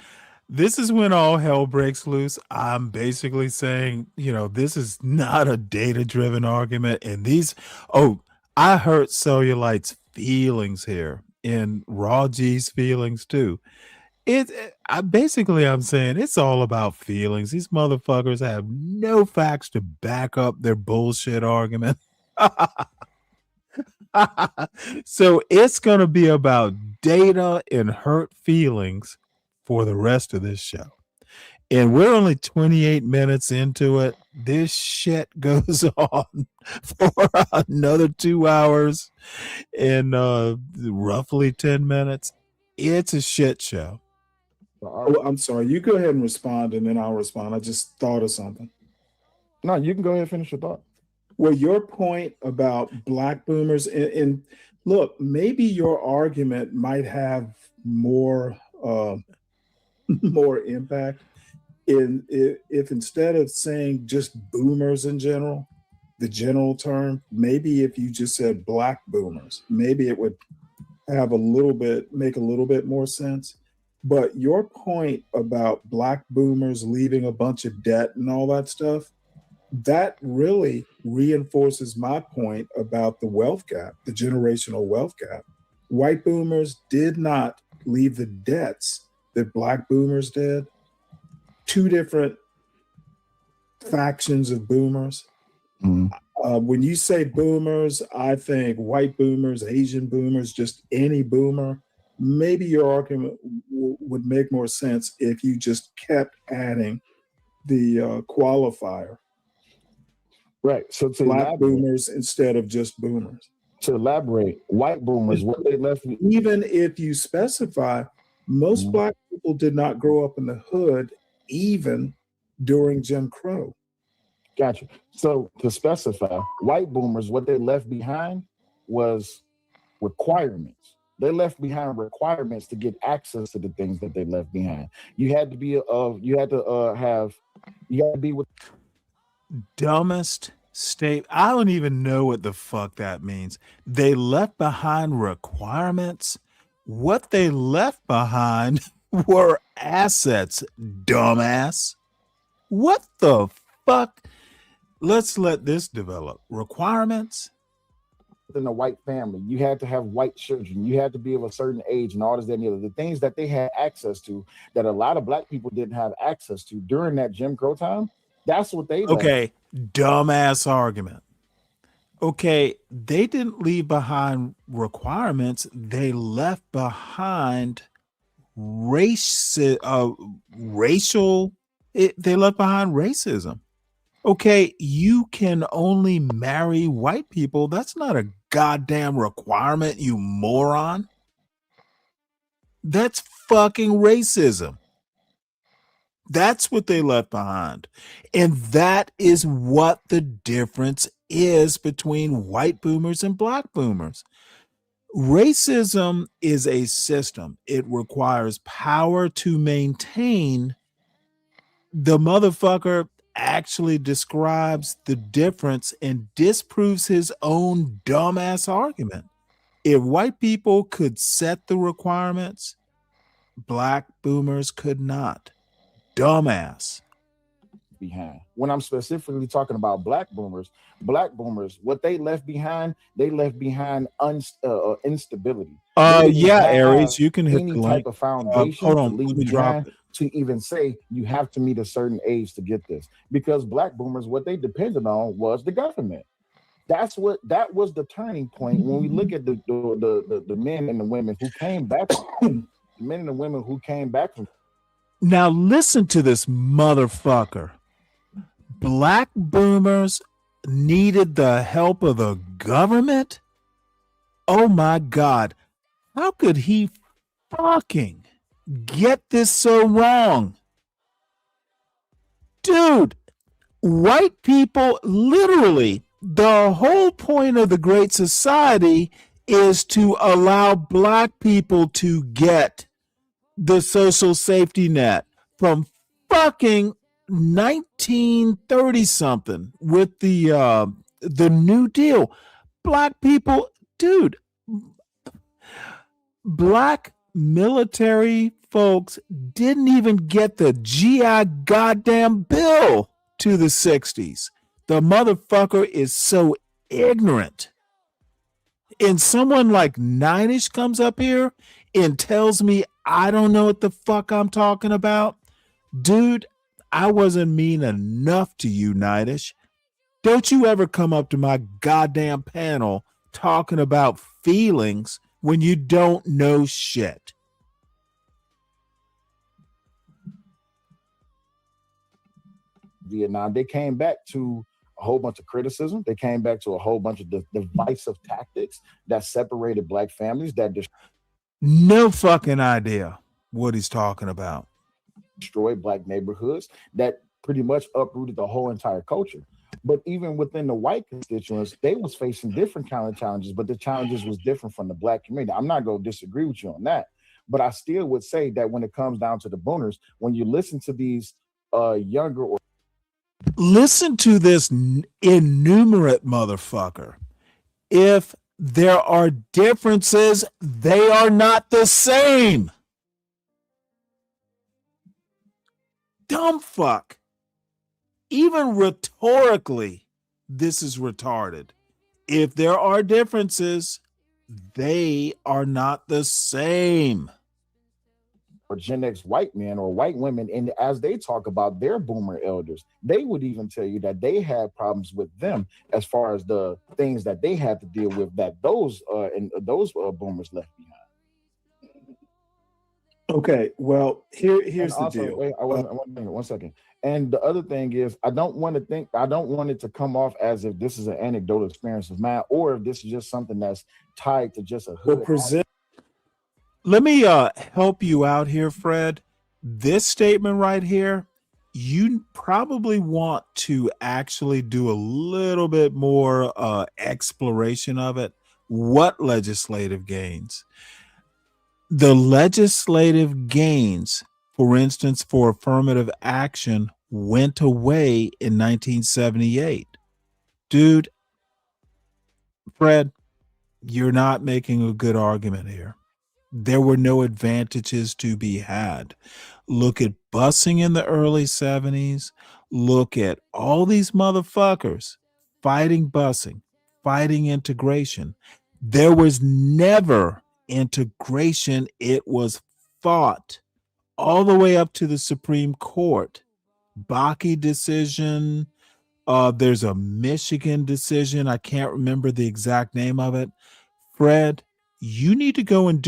This is when all hell breaks loose. I'm basically saying, you know, this is not a data-driven argument. And I hurt Cellulite's feelings here, and Raw G's feelings too. I'm saying it's all about feelings. These motherfuckers have no facts to back up their bullshit argument. So it's going to be about data and hurt feelings for the rest of this show. And we're only 28 minutes into it. This shit goes on for another 2 hours and roughly 10 minutes. It's a shit show. Oh, I'm sorry. You go ahead and respond, and then I'll respond. I just thought of something. No, you can go ahead and finish your thought. Well, your point about black boomers, and look, maybe your argument might have more more impact if instead of saying just boomers in general, the general term, maybe if you just said black boomers, maybe it would have make a little bit more sense. But your point about black boomers leaving a bunch of debt and all that stuff, that really reinforces my point about the wealth gap, the generational wealth gap. White boomers did not leave the debts that black boomers did. Two different factions of boomers. When you say boomers, I think white boomers, Asian boomers, just any boomer. Maybe your argument would make more sense if you just kept adding the qualifier. Right. So to black boomers instead of just boomers. To elaborate, white boomers, what they left. Even if you specify, most black people did not grow up in the hood, even during Jim Crow. Gotcha. So to specify, white boomers, what they left behind was requirements. They left behind requirements to get access to the things that they left behind. You had to be with Dumbest state. I don't even know what the fuck that means. They left behind requirements. What they left behind were assets, dumbass. What the fuck? Let's let this develop. Requirements? in a white family. You had to have white children. You had to be of a certain age and all this, that, and the other. The things that they had access to that a lot of black people didn't have access to during that Jim Crow time, that's what they left. Okay, dumbass argument. Okay, they didn't leave behind requirements. They left behind they left behind racism. Okay, you can only marry white people. That's not a goddamn requirement, you moron. That's fucking racism. That's what they left behind. And that is what the difference is between white boomers and black boomers. Racism is a system. It requires power to maintain. The motherfucker actually describes the difference and disproves his own dumbass argument. If white people could set the requirements, black boomers could not. Dumbass. Behind. When I'm specifically talking about black boomers, what they left behind instability. Yeah, Aries, you can hit any the type link. of foundation Hold on, to leave let me drop behind it. to even say you have to meet a certain age to get this, because black boomers, what they depended on was the government. That was the turning point when we look at the men and the women who came back, the men and the women who came back from. Now listen to this motherfucker. Black boomers needed the help of the government? Oh my God. How could he fucking get this so wrong? Dude, white people, literally, the whole point of the Great Society is to allow black people to get the social safety net from fucking 1930 something with the New Deal. Black people, dude, black military folks didn't even get the GI goddamn Bill to the 60s. The motherfucker is so ignorant. And someone like Ninish comes up here and tells me I don't know what the fuck I'm talking about. Dude, I wasn't mean enough to you, Ninish. Don't you ever come up to my goddamn panel talking about feelings when you don't know shit. Vietnam, they came back to a whole bunch of criticism. They came back to a whole bunch of divisive tactics that separated black families, that no fucking idea what he's talking about. Destroyed black neighborhoods, that pretty much uprooted the whole entire culture. But even within the white constituents, they was facing different kind of challenges, but the challenges was different from the black community. I'm not going to disagree with you on that, but I still would say that when it comes down to the boomers, when you listen to these younger or listen to this innumerate motherfucker. If there are differences, they are not the same. Dumb fuck. Even rhetorically, this is retarded. If there are differences, they are not the same. or Gen X white men or white women, and as they talk about their boomer elders, they would even tell you that they had problems with them as far as the things that they had to deal with that those boomers left behind. Okay, well, here's the also, deal. Wait, one second. And the other thing is, I don't want it to come off as if this is an anecdotal experience of mine, or if this is just something that's tied to just a hood. Let me help you out here, Fred. This statement right here, you probably want to actually do a little bit more exploration of it. What legislative gains? The legislative gains, for instance, for affirmative action went away in 1978. Dude, Fred, you're not making a good argument here. There were no advantages to be had. Look at busing in the early 70s. Look at all these motherfuckers fighting busing, fighting integration. There was never integration. It was fought all the way up to the Supreme Court. Bakke decision. There's a Michigan decision. I can't remember the exact name of it. Fred, you need to go and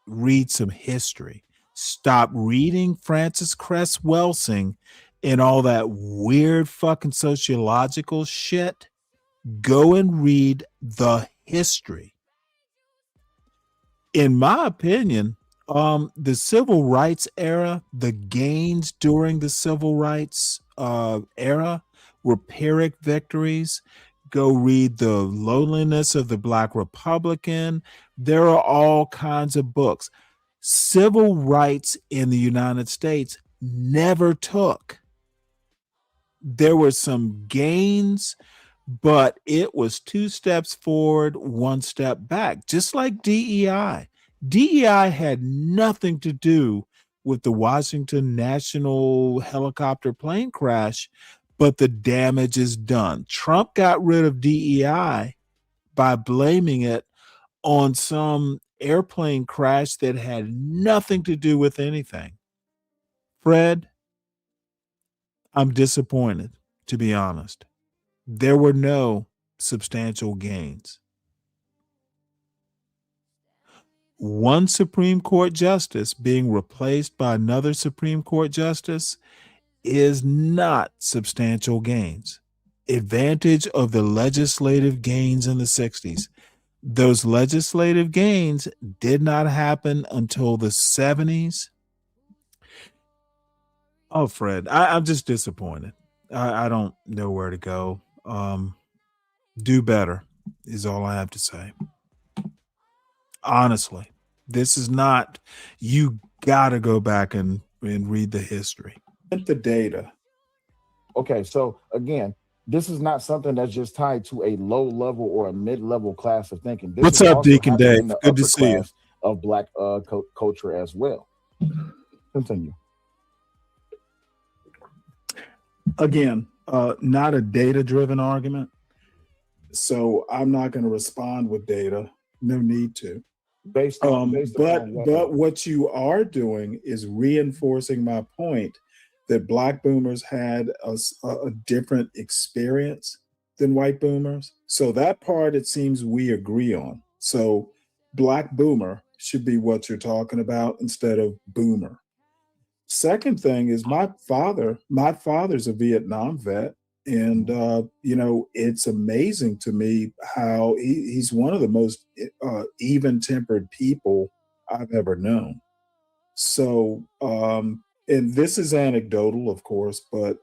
read some history. Stop reading Francis Cress Welsing and all that weird fucking sociological shit. Go and read the history. In my opinion, the civil rights era, the gains during the civil rights era were Pyrrhic victories. Go read The Loneliness of the Black Republican. There are all kinds of books. Civil rights in the United States never took. There were some gains, but it was 2 steps forward, 1 step back, just like DEI. DEI had nothing to do with the Washington National helicopter plane crash, but the damage is done. Trump got rid of DEI by blaming it on some airplane crash that had nothing to do with anything. Fred, I'm disappointed, to be honest. There were no substantial gains. One Supreme Court justice being replaced by another Supreme Court justice is not substantial gains. Advantage of the legislative gains in the 60s. Those legislative gains did not happen until the 70s. Oh, Fred, I'm just disappointed. I don't know where to go. Do better is all I have to say. Honestly, this is not, you got to go back and read the history. The data. Okay, so again, this is not something that's just tied to a low level or a mid level class of thinking. This What's is up, also Deacon happening Dave? in the Good to upper see you. class of Black culture as well. Continue. Again, not a data-driven argument. So I'm not going to respond with data. No need to. Based on But what you are doing is reinforcing my point that Black boomers had a different experience than white boomers. So that part, it seems we agree on. So Black boomer should be what you're talking about instead of boomer. Second thing is my father's a Vietnam vet. And, it's amazing to me how he's one of the most even-tempered people I've ever known. So, and this is anecdotal, of course, but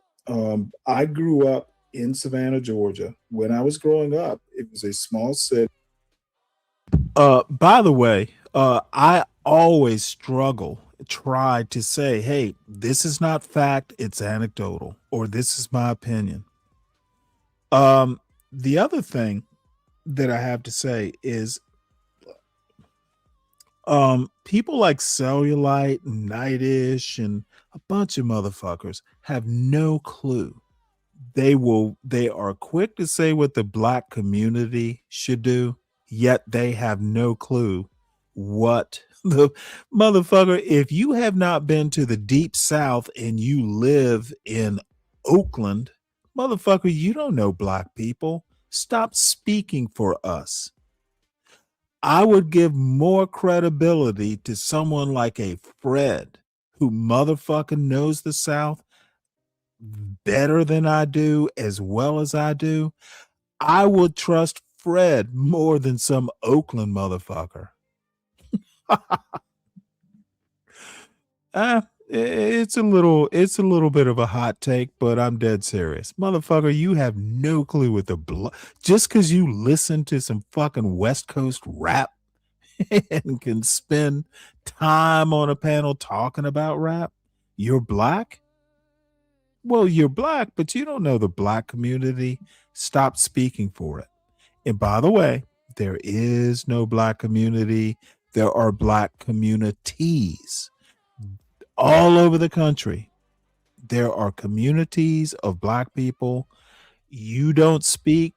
I grew up in Savannah, Georgia. When I was growing up, it was a small city. By the way, I always try to say, hey, this is not fact, it's anecdotal, or this is my opinion. The other thing that I have to say is people like Cellulite and Nightish and a bunch of motherfuckers have no clue. They are quick to say what the Black community should do, yet they have no clue what the motherfucker. If you have not been to the Deep South and you live in Oakland, motherfucker, you don't know Black people. Stop speaking for us. I would give more credibility to someone like a Fred, who motherfucking knows the South better than I do, as well as I do. I would trust Fred more than some Oakland motherfucker. It's a little bit of a hot take, but I'm dead serious. Motherfucker, you have no clue what just because you listen to some fucking West Coast rap and can spend time on a panel talking about rap, you're black? Well, you're black, but you don't know the black community. Stop speaking for it. And by the way, there is no black community. There are black communities all over the country. There are communities of black people. You don't speak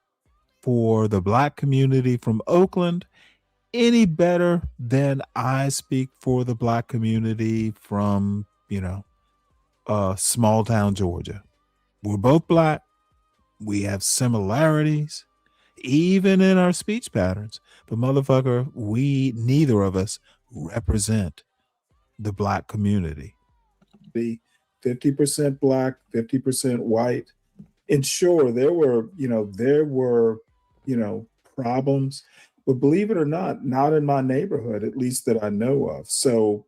for the black community from Oakland any better than I speak for the black community from, small town Georgia. We're both black. We have similarities, even in our speech patterns. But motherfucker, neither of us represent the black community. Be 50% black, 50% white. And sure, there were problems, but believe it or not in my neighborhood, at least that I know of. So,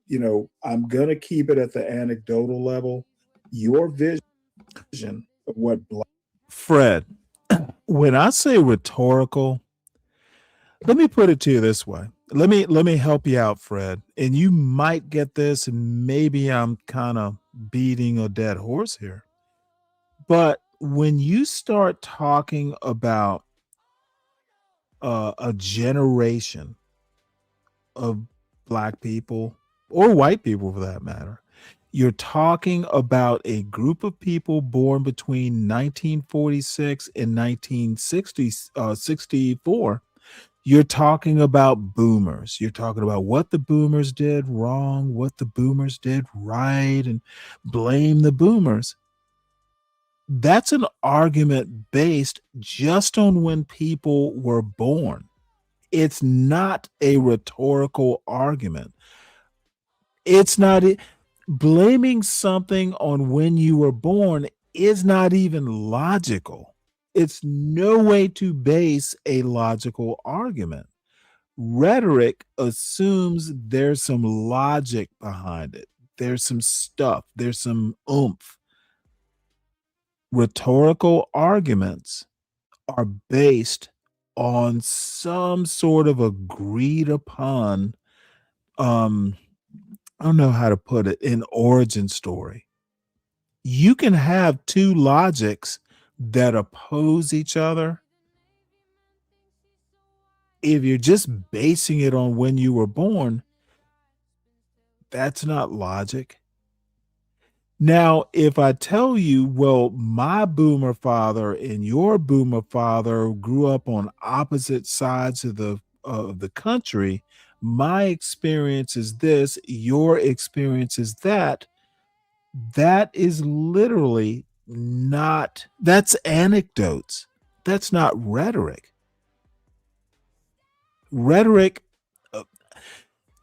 I'm going to keep it at the anecdotal level. Your vision of what black. Fred, when I say rhetorical, let me put it to you this way. Let me help you out, Fred. And you might get this, and maybe I'm kind of beating a dead horse here. But when you start talking about a generation of black people, or white people for that matter, you're talking about a group of people born between 1946 and 1964. You're talking about boomers. You're talking about what the boomers did wrong, what the boomers did right, and blame the boomers. That's an argument based just on when people were born. It's not a rhetorical argument. It's not blaming something on when you were born is not even logical. It's no way to base a logical argument. Rhetoric assumes there's some logic behind it. There's some stuff. There's some oomph. Rhetorical arguments are based on some sort of agreed upon, I don't know how to put it, an origin story. You can have two logics that oppose each other. If you're just basing it on when you were born, that's not logic. Now, if I tell you, well, my boomer father and your boomer father grew up on opposite sides of the country, my experience is this, your experience is that. That is literally not, that's anecdotes. That's not rhetoric. Rhetoric,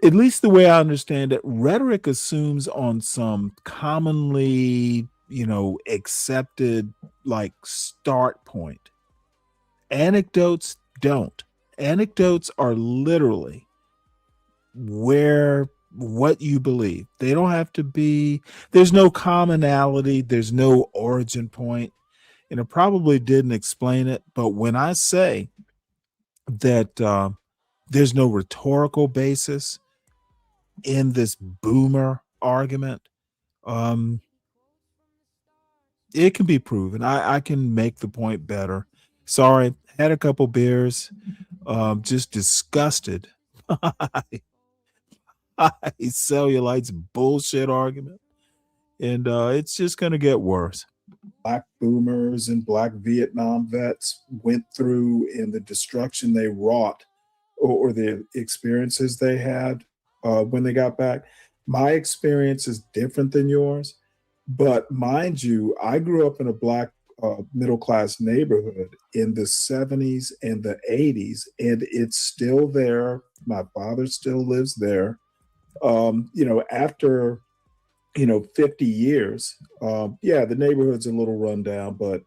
at least the way I understand it, rhetoric assumes on some commonly, accepted like start point. Anecdotes don't. Anecdotes are literally what you believe. They don't have to be, there's no commonality, there's no origin point. And it probably didn't explain it, but when I say that there's no rhetorical basis in this boomer argument, it can be proven. I can make the point better. Sorry, had a couple beers, just disgusted by Cellulite's bullshit argument. And it's just going to get worse. Black boomers and black Vietnam vets went through and the destruction they wrought or the experiences they had when they got back. My experience is different than yours. But mind you, I grew up in a black middle-class neighborhood in the 70s and the 80s, and it's still there. My father still lives there. After 50 years, the neighborhood's a little run down, but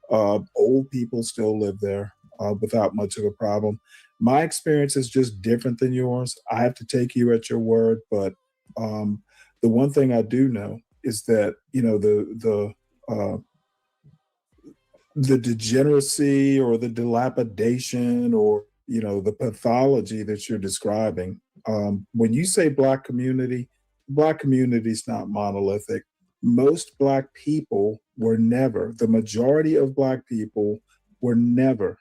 old people still live there without much of a problem. My experience is just different than yours. I have to take you at your word, but The one thing I do know is that, you know, the degeneracy or the dilapidation or, you know, the pathology that you're describing. When you say Black community is not monolithic. Most Black people were never, the majority of Black people were never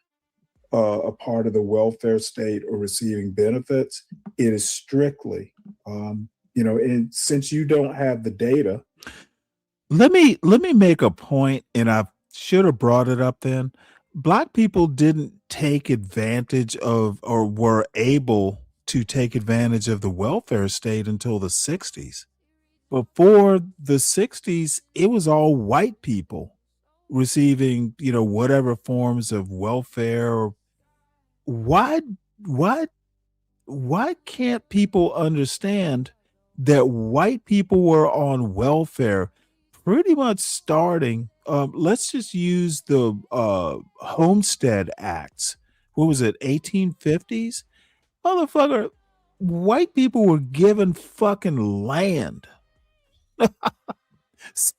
a part of the welfare state or receiving benefits. It is strictly, you know, and since you don't have the data. Let me make a point, and I should have brought it up then. Black people didn't take advantage of or were able to take advantage of the welfare state until the 60s. Before the 60s, it was all white people receiving, you know, whatever forms of welfare. Why why why can't people understand that white people were on welfare pretty much starting, let's just use the Homestead Acts. What was it, 1850s? Motherfucker, white people were given fucking land.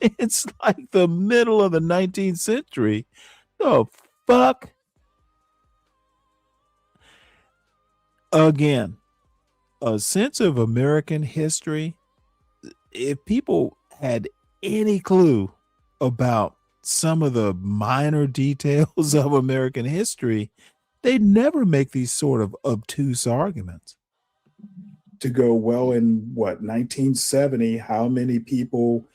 It's like the middle of the 19th century. The fuck? Again, a sense of American history. If people had any clue about some of the minor details of American history, they'd never make these sort of obtuse arguments. To go, well, in what, 1970, how many people,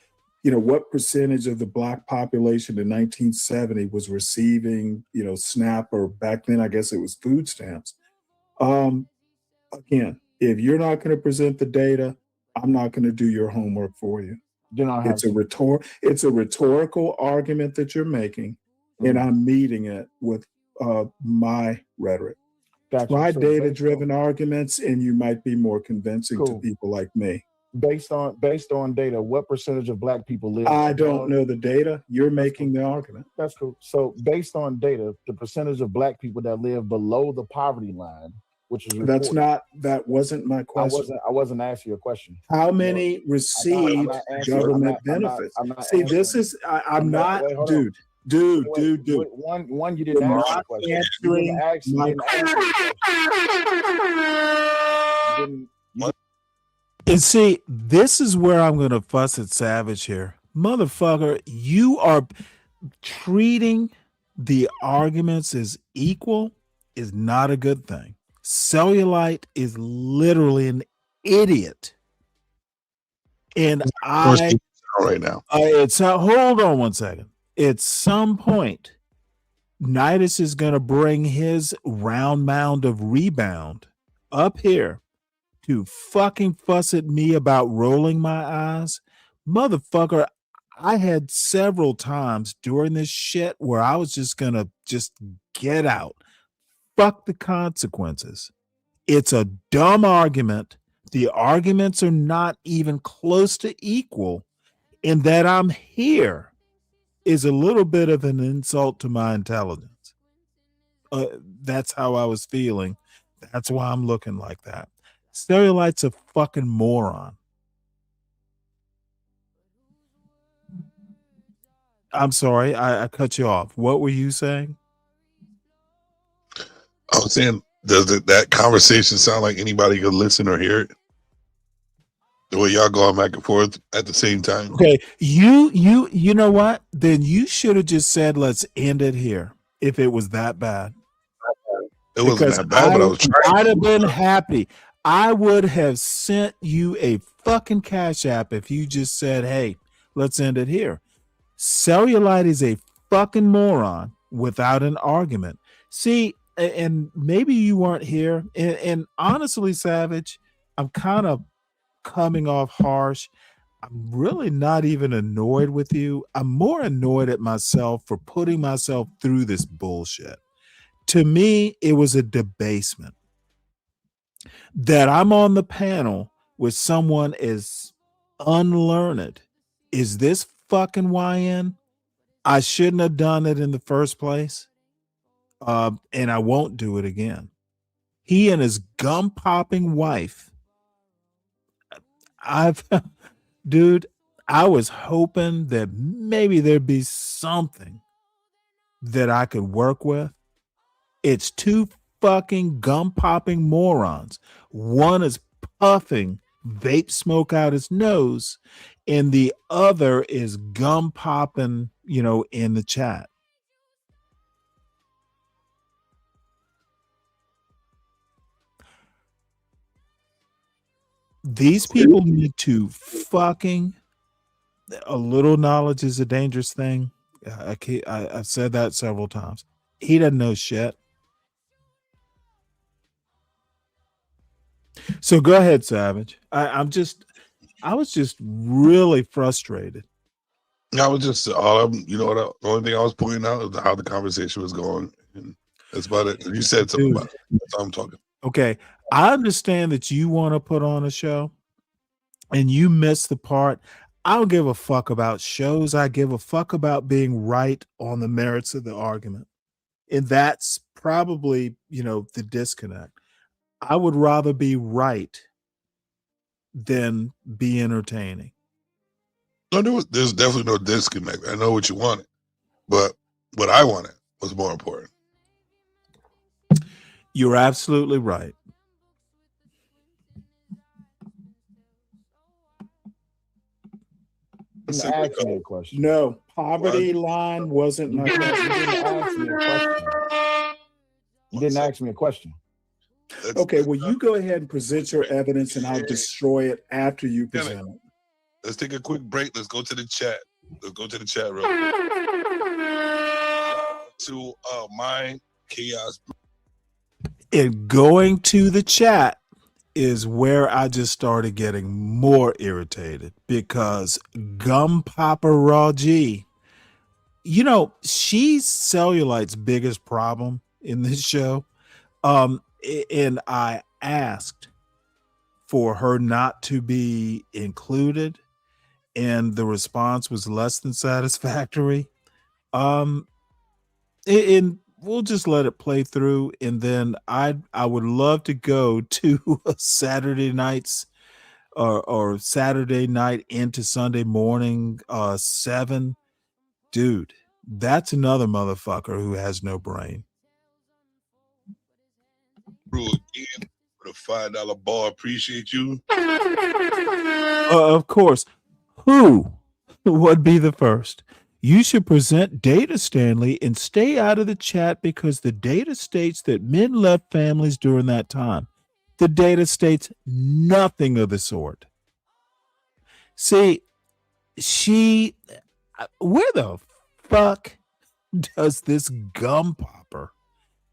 you know, what percentage of the Black population in 1970 was receiving, you know, SNAP, or back then, I guess it was food stamps. Again, if you're not going to present the data, I'm not going to do your homework for you. It's a rhetorical argument that you're making, and I'm meeting it with my rhetoric. Gotcha. Try So data-driven arguments, and you might be more convincing to people like me. Based on data, what percentage of Black people live? I don't know the data. You're making the argument. That's cool. So based on data, the percentage of Black people that live below the poverty line, which is reported, that wasn't my question. I wasn't asking you a question. How many receive government benefits? See, this is I'm not, dude. One, you didn't ask the question. You didn't ask the question. And see, this is where I'm going to fuss at Savage here. Motherfucker, you are treating the arguments as equal is not a good thing. Cellulite is literally an idiot. And right now. Hold on one second. At some point, Nidus is going to bring his round mound of rebound up here to fucking fuss at me about rolling my eyes. Motherfucker, I had several times during this shit where I was just going to get out. Fuck the consequences. It's a dumb argument. The arguments are not even close to equal. And that I'm here is a little bit of an insult to my intelligence. That's how I was feeling. That's why I'm looking like that. Cellulite's a fucking moron. I'm sorry, I cut you off. What were you saying? I was saying, does that conversation sound like anybody could listen or hear it? The way y'all going back and forth at the same time. Okay, you know what? Then you should have just said, let's end it here if it was that bad. It wasn't that bad, but I was trying. I'd have been happy. I would have sent you a fucking Cash App if you just said, hey, let's end it here. Cellulite is a fucking moron without an argument. See, and maybe you weren't here. And honestly, Savage, I'm kind of coming off harsh. I'm really not even annoyed with you. I'm more annoyed at myself for putting myself through this bullshit. To me, it was a debasement. That I'm on the panel with someone as unlearned is this fucking YN. I shouldn't have done it in the first place. And I won't do it again. He and his gum popping wife. Dude, I was hoping that maybe there'd be something that I could work with. It's two fucking gum popping morons. One is puffing vape smoke out his nose, and the other is gum popping, in the chat. These people need to fucking. A little knowledge is a dangerous thing. I've said that several times. He doesn't know shit. So go ahead, Savage. I was just really frustrated. I was just the only thing I was pointing out is how the conversation was going, and that's about it. You said something about it. That's all I'm talking. Okay, I understand that you want to put on a show, and you missed the part. I don't give a fuck about shows. I give a fuck about being right on the merits of the argument, and that's probably the disconnect. I would rather be right than be entertaining. No, there's definitely no disconnect. I know what you wanted, but what I wanted was more important. You're absolutely right. Ask me a question. No, poverty line wasn't my You question. didn't ask me a question. You didn't ask me a question. Okay, well, you go ahead and present your evidence, and I'll destroy it after you present it. Let's take a quick break. Let's go to the chat. Let's go to the chat real quick. To Mind Chaos. And going to the chat is where I just started getting more irritated because Gum Papa Raw G, she's Cellulite's biggest problem in this show. And I asked for her not to be included, and the response was less than satisfactory. And we'll just let it play through, and then I would love to go to Saturday nights or Saturday night into Sunday morning 7. Dude, that's another motherfucker who has no brain. Bro, again with a $5 bar. Appreciate you. Of course. Who would be the first? You should present data, Stanley, and stay out of the chat because the data states that men left families during that time. The data states nothing of the sort. See, where the fuck does this gum popper?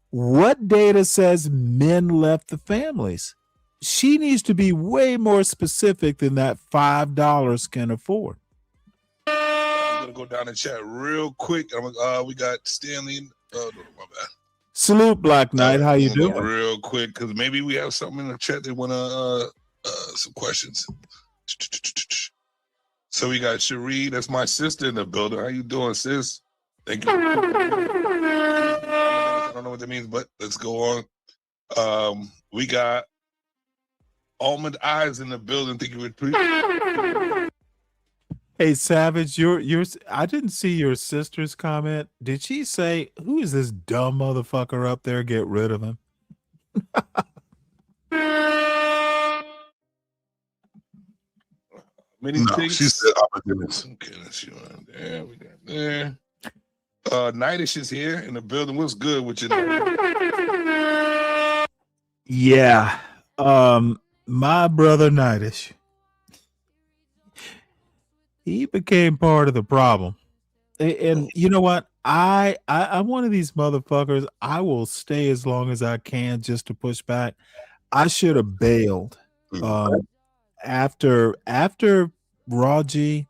What data says men left the families? She needs to be way more specific than that $5 can afford. I'm gonna go down the chat real quick. We got Stanley. My bad. Salute, Black Knight. How you doing? Real quick, because maybe we have something in the chat they want to some questions. So we got Cherie. That's my sister in the building. How you doing, sis? Thank you. I don't know what that means, but let's go on. We got Almond Eyes in the building. Thank you for Hey, Savage, I didn't see your sister's comment. Did she say, who is this dumb motherfucker up there? Get rid of him. She said opportunities. Okay, let's see what there we got there. Nightish is here in the building. What's good with you? Yeah. My brother Nightish. He became part of the problem. And you know what? I'm one of these motherfuckers. I will stay as long as I can just to push back. I should have bailed. After Raw G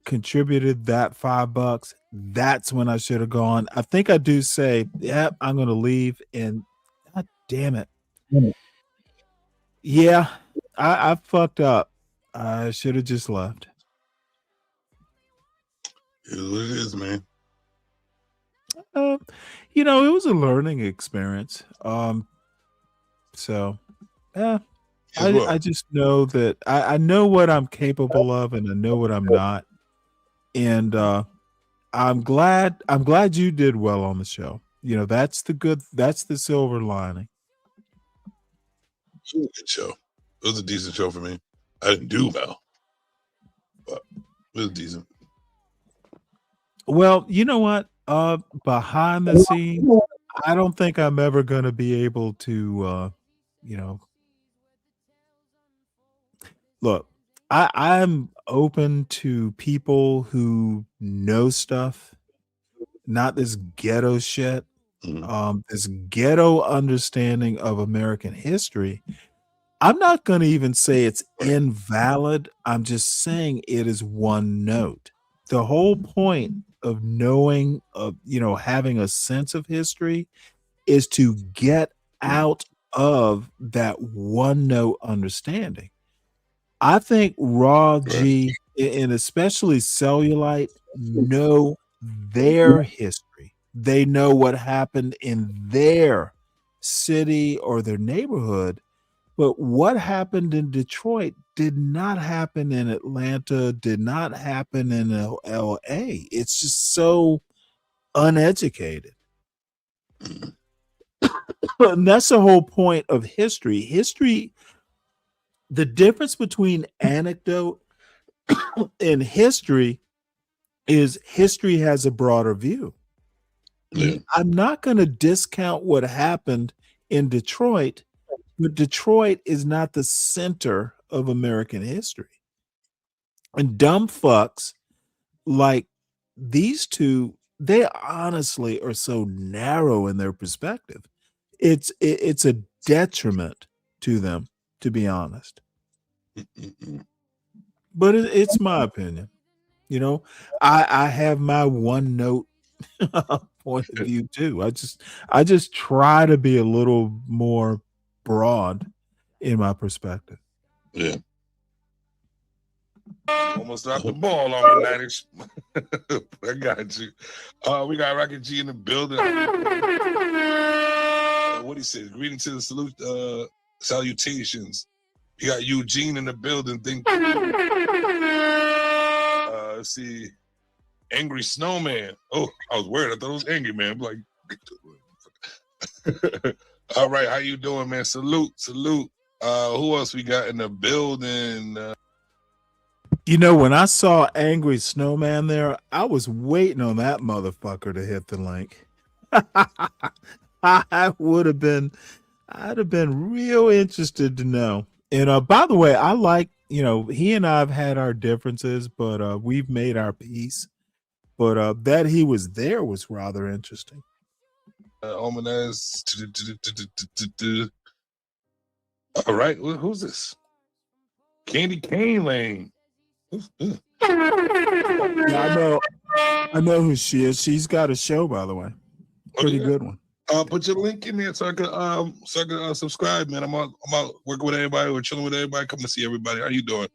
contributed that $5, that's when I should have gone. I think I do say, yep, I'm gonna leave, and god damn it. Yeah, I fucked up. I should have just left. It is what it is, man. It was a learning experience. So yeah, I just know that I know what I'm capable of and I know what I'm not. And I'm glad you did well on the show. You know, that's the silver lining. It was a good show. It was a decent show for me. I didn't do well, but it was decent. Well, you know what? Behind the scenes, I don't think I'm ever going to be able to, you know, look. I'm open to people who know stuff, not this ghetto shit. This ghetto understanding of American history. I'm not going to even say it's invalid. I'm just saying it is one note. The whole point of knowing, having a sense of history is to get out of that one note understanding. I think Raw G and especially Cellulite know their history. They know what happened in their city or their neighborhood. But what happened in Detroit did not happen in Atlanta, did not happen in LA. It's just so uneducated. And that's the whole point of history. History, the difference between anecdote and history is history has a broader view. I'm not going to discount what happened in Detroit, but Detroit is not the center of American history. And dumb fucks like these two, they honestly are so narrow in their perspective. It's a detriment to them, to be honest. But it's my opinion. You know, I have my one note point of view too. I just try to be a little more broad in my perspective. Yeah. Almost dropped the ball on me, Niners. I got you. We got Rocket G in the building. What he said? Greetings to the salutations. You got Eugene in the building. Let's see. Angry Snowman. Oh, I was worried. I thought it was Angry Man. I'm like, all right, how you doing, man? Salute. Who else we got in the building? You know, when I saw Angry Snowman there, I was waiting on that motherfucker to hit the link. I'd have been real interested to know. And by the way, I like, he and I have had our differences, but we've made our peace. But that he was there was rather interesting. Ominous. All right, who's this? Candy Cane Lane. Yeah, I know who she is. She's got a show, by the way. Pretty good one. Put your link in there so I can subscribe, man. I'm out working with everybody. We're chilling with everybody. Come to see everybody. How you doing?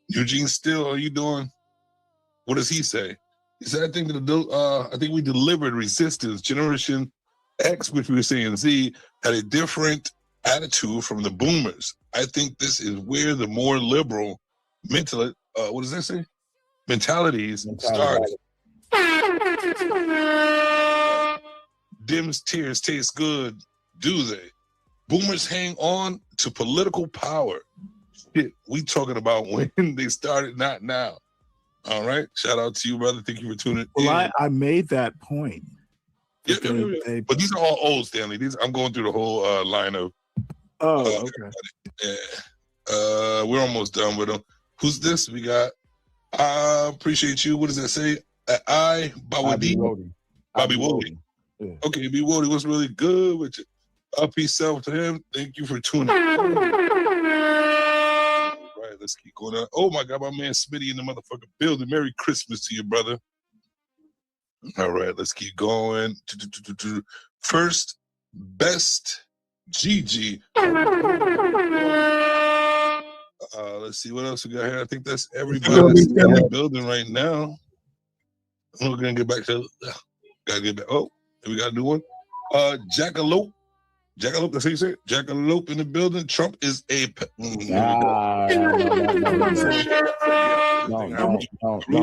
Eugene Still, how you doing? What does he say? He said, I think we delivered resistance. Generation X, which we were saying Z, had a different attitude from the boomers. I think this is where the more liberal mentality, what does that say? Mentalities start. Dim's tears taste good, do they? Boomers hang on to political power. Shit, we talking about when they started, not now. All right. Shout out to you, brother. Thank you for tuning in. Well, I made that point. Yeah. But these are all old, Stanley. I'm going through the whole line of. Oh, okay. Yeah. We're almost done with them. Who's this? We got. Appreciate you. What does that say? Bobby Wody. Yeah. Okay, B Wody was really good with you. Peace out to him. Thank you for tuning in. All right, let's keep going on. Oh my God, my man Smitty in the motherfucking building. Merry Christmas to you, brother. All right, let's keep going. First, best Gigi. Let's see what else we got here. I think that's everybody that's in the building right now. We're gonna get back to. Gotta get back. Oh, we got a new one. Jackalope. Jackalope, that's how you say it. Jackalope in the building. Trump is a. Don't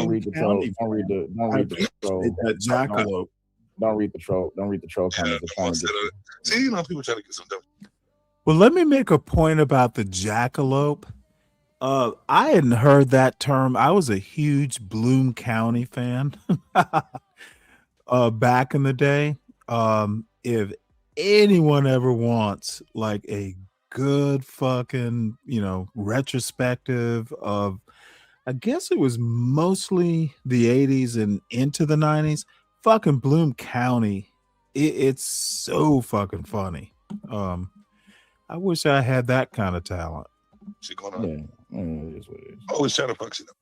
read the troll. Don't read the troll. Jackalope. Don't read the troll. Don't read the troll comments. See, you know, people trying to get some dumb. Well, let me make a point about the jackalope. I hadn't heard that term. I was a huge Bloom County fan back in the day. If anyone ever wants like a good fucking, retrospective of, I guess it was mostly the 80s and into the 90s, fucking Bloom County. It's so fucking funny. I wish I had that kind of talent. She going on. Yeah, it is what it is. Oh, it's trying to fuck shit up.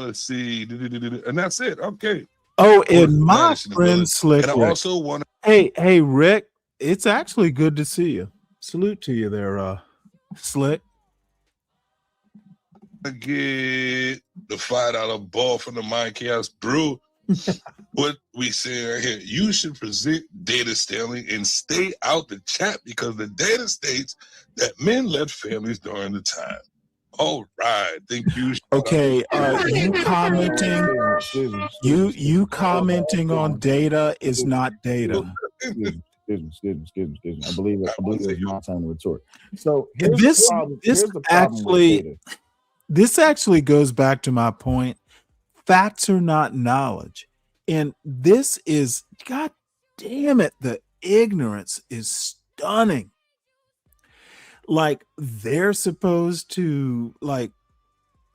Let's see. And that's it. Okay. Oh, and my friend Slick. And I also want to. Hey, Rick, it's actually good to see you. Salute to you there, Slick. I get the $5 ball from the Mind Chaos Brew. What we say right here, you should present data, Stanley, and stay out the chat because the data states that men led families during the time. All right, thank you. Okay, you commenting on data is not data. Excuse me. I believe it's my time to retort. So this actually goes back to my point. Facts are not knowledge. And this is, God damn it, the ignorance is stunning. Like, they're supposed to, like,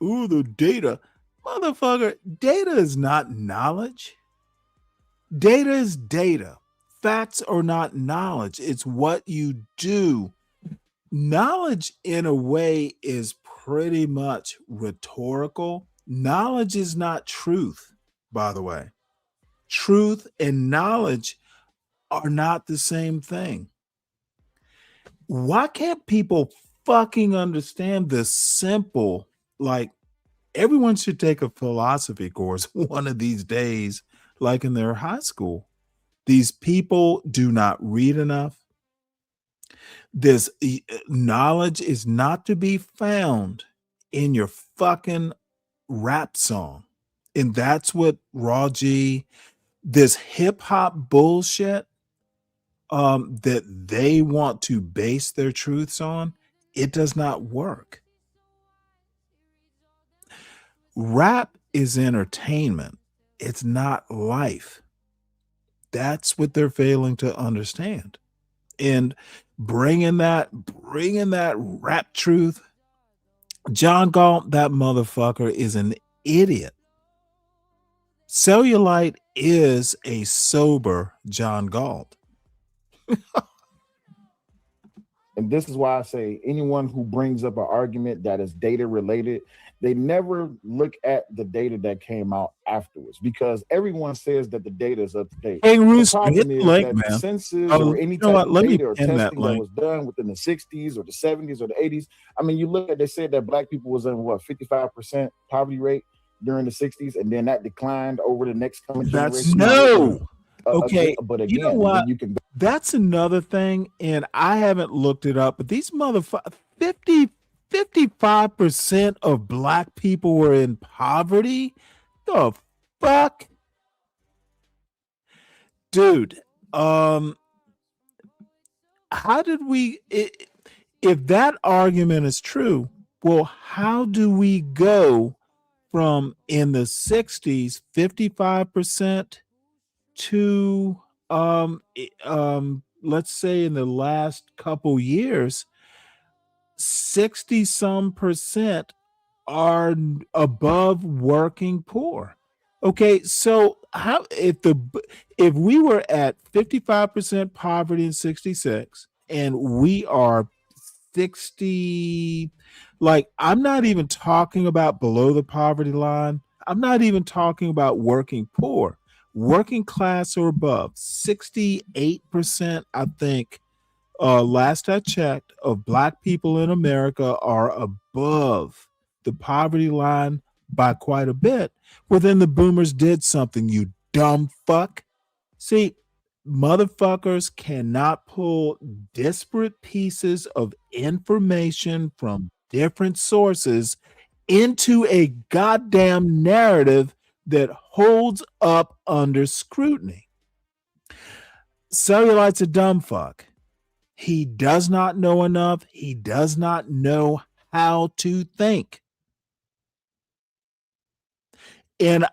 ooh, the data. Motherfucker, data is not knowledge. Data is data. Facts are not knowledge. It's what you do. Knowledge, in a way, is pretty much rhetorical. Knowledge is not truth, by the way. Truth and knowledge are not the same thing. Why can't people fucking understand this simple, like, everyone should take a philosophy course one of these days, like in their high school. These people do not read enough. This knowledge is not to be found in your fucking rap song. And that's what Raw G, this hip hop bullshit that they want to base their truths on, it does not work. Rap is entertainment. It's not life. That's what they're failing to understand. And bringing that rap truth, John Galt, that motherfucker is an idiot. Cellulite is a sober John Galt. And this is why I say anyone who brings up an argument that is data related, they never look at the data that came out afterwards, because everyone says that the data is up to date. Hey, Roos, the problem is link, that man. the census or any type of Let me data or pin testing that that was done within the 60s or the 70s or the 80s. I mean, you look at, they said that black people was in 55% poverty rate during the 60s, and then that declined over the next coming generation. Okay, but again, you know what? you can. That's another thing, and I haven't looked it up, but these motherfuckers, 55% of black people were in poverty. The fuck? Dude, how did we, if that argument is true, well, how do we go from in the 60s, 55% to let's say in the last couple years 60% are above working poor? Okay, so how if we were at 55% poverty in 66 and we are 60, like, I'm not even talking about below the poverty line, I'm not even talking about working poor, working class or above, 68%, I think, last I checked, of black people in America are above the poverty line by quite a bit. Well, then the boomers did something, you dumb fuck. See, motherfuckers cannot pull disparate pieces of information from different sources into a goddamn narrative that holds up under scrutiny. Cellulite's a dumb fuck. He does not know enough. He does not know how to think. And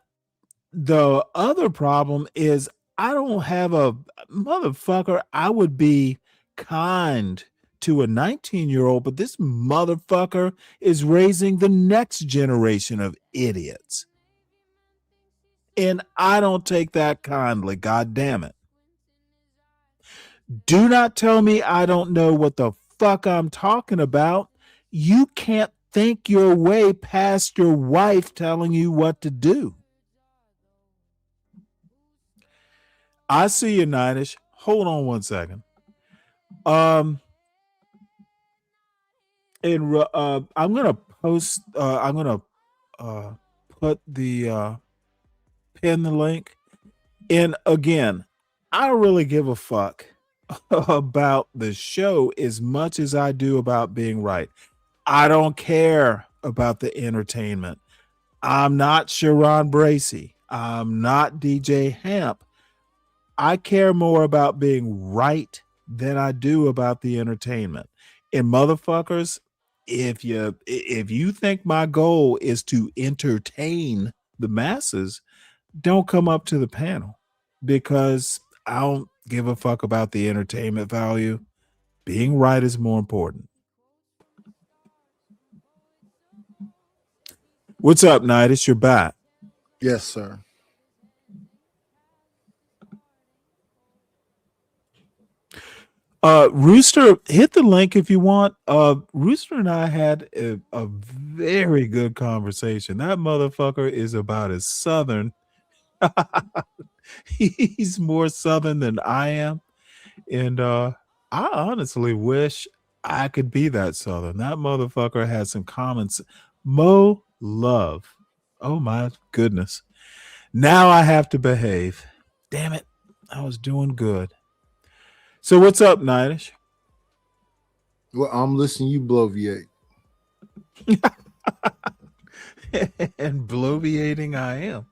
the other problem is I don't have a motherfucker. I would be kind to a 19-year-old, but this motherfucker is raising the next generation of idiots. And I don't take that kindly, god damn it. Do not tell me I don't know what the fuck I'm talking about. You can't think your way past your wife telling you what to do. I see you, Nightish. Hold on one second. I'm gonna post. I'm gonna put the pin the link. And again, I don't really give a fuck about the show as much as I do about being right. I don't care about the entertainment. I'm not Sharon Bracey. I'm not DJ Hamp. I care more about being right than I do about the entertainment. And motherfuckers, if you think my goal is to entertain the masses, don't come up to the panel, because I don't give a fuck about the entertainment value. Being right is more important. What's up, Nightish? You're back. Yes, sir. Rooster, hit the link if you want. Rooster and I had a very good conversation. That motherfucker is about as Southern. He's more Southern than I am. And I honestly wish I could be that Southern. That motherfucker has some comments. Mo love. Oh my goodness. Now I have to behave. Damn it. I was doing good. So what's up, Nightish? Well, I'm listening. You bloviate. And bloviating I am.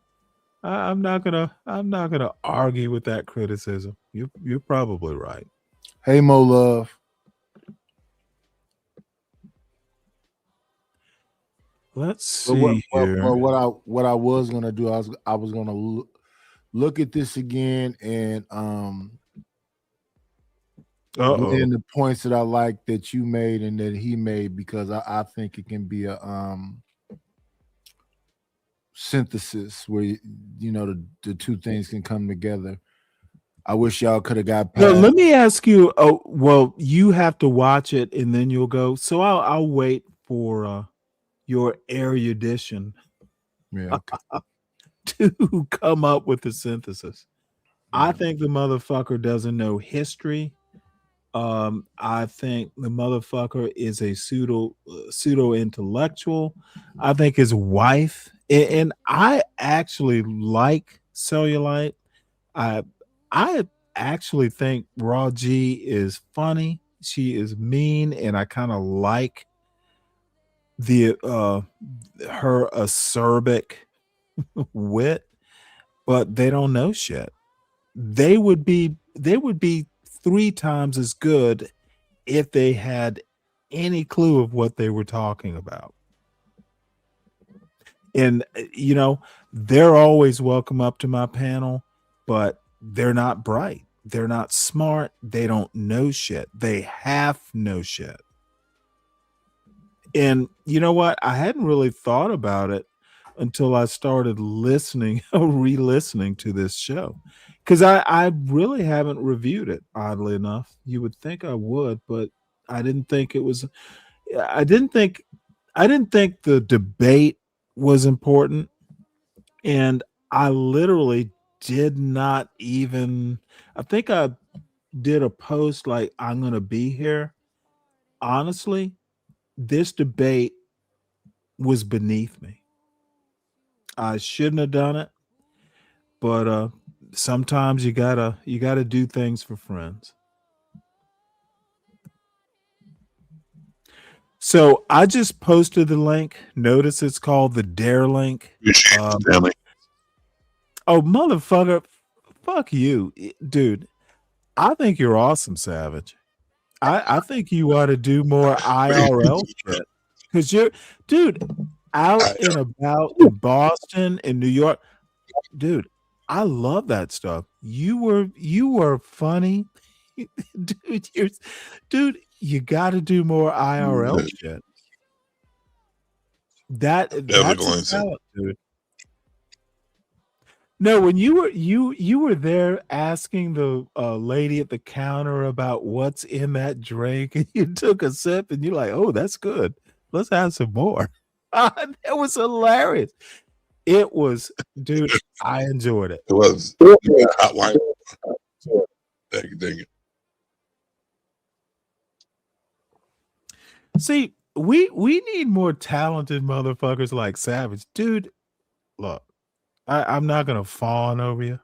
I'm not gonna argue with that criticism. You're probably right. Hey, Mo Love. Let's see here. What I was gonna do, I was gonna look at this again and blend the points that I like that you made and that he made, because I think it can be a synthesis where you know the two things can come together. I wish y'all could have got past. No, let me ask you. Oh, well, you have to watch it and then you'll go. So I'll wait for your erudition, to come up with the synthesis. Yeah. I think the motherfucker doesn't know history. I think the motherfucker is a pseudo intellectual. I think his wife, and I actually like Cellulite. I actually think Raw G is funny. She is mean, and I kind of like the her acerbic wit, but they don't know shit. They would be 3 times as good if they had any clue of what they were talking about. And you know, they're always welcome up to my panel, but they're not bright. They're not smart. They don't know shit. They half know shit. And you know what? I hadn't really thought about it until I started re-listening to this show. Because I really haven't reviewed it, oddly enough. You would think I would, but I didn't think it was. I didn't think the debate was important, and I literally did not even. I think I did a post like, "I'm gonna be here." Honestly, this debate was beneath me. I shouldn't have done it, but sometimes you gotta do things for friends. So I just posted the link. Notice it's called the Dare link. Stanley. Oh, motherfucker. Fuck you. Dude, I think you're awesome, Savage. I think you ought to do more IRL shit. Because dude, out and about in Boston and New York. Dude, I love that stuff. You were funny. Dude, you got to do more IRL shit. That's a talent, dude. No, when you were there asking the lady at the counter about what's in that drink, and you took a sip, and you're like, "Oh, that's good. Let's have some more." That was hilarious. It was, dude. I enjoyed it. It was hot wine. Thank you. See, we need more talented motherfuckers like Savage, dude. Look. I'm not gonna fawn over you,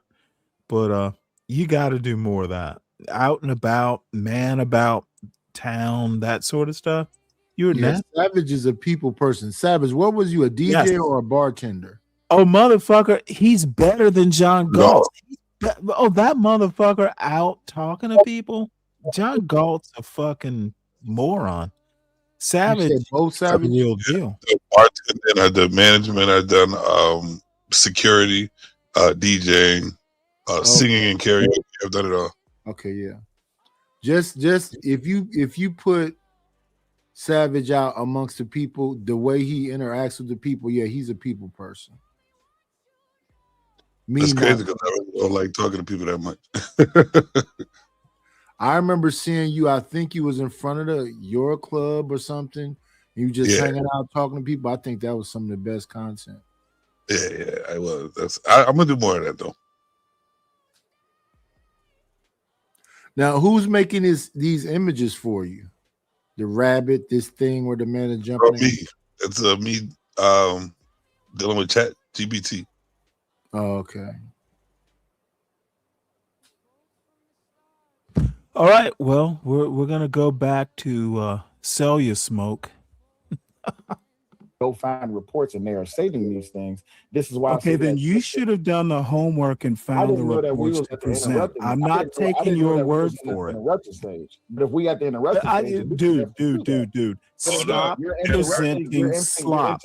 but you got to do more of that. Out and about, man about town, that sort of stuff. You're Savage is a people person. Savage, what was you, a DJ or a bartender? Oh, motherfucker, he's better than John Galt. Oh, that motherfucker out talking to people. John Galt's a fucking moron. Savage, both Savage, real deal. The bartending, I did management. I done security, DJing, singing and karaoke. I've done it all. Okay, yeah. Just if you put Savage out amongst the people, the way he interacts with the people, yeah, he's a people person. That's crazy because I don't like talking to people that much. I remember seeing you. I think you was in front of your club or something. You just hanging out talking to people. I think that was some of the best content. Yeah, I was. I'm gonna do more of that though. Now, who's making these images for you? The rabbit, this thing where the man is jumping. Me. It's me dealing with Chat GPT. Oh, okay. All right. Well, we're gonna go back to sell you smoke. Go find reports and they are stating these things. This is why. Okay, then you should have done the homework and found the reports to present. I'm not taking your word for it. Stage. But if we at the interruption stage, dude, stop presenting slop.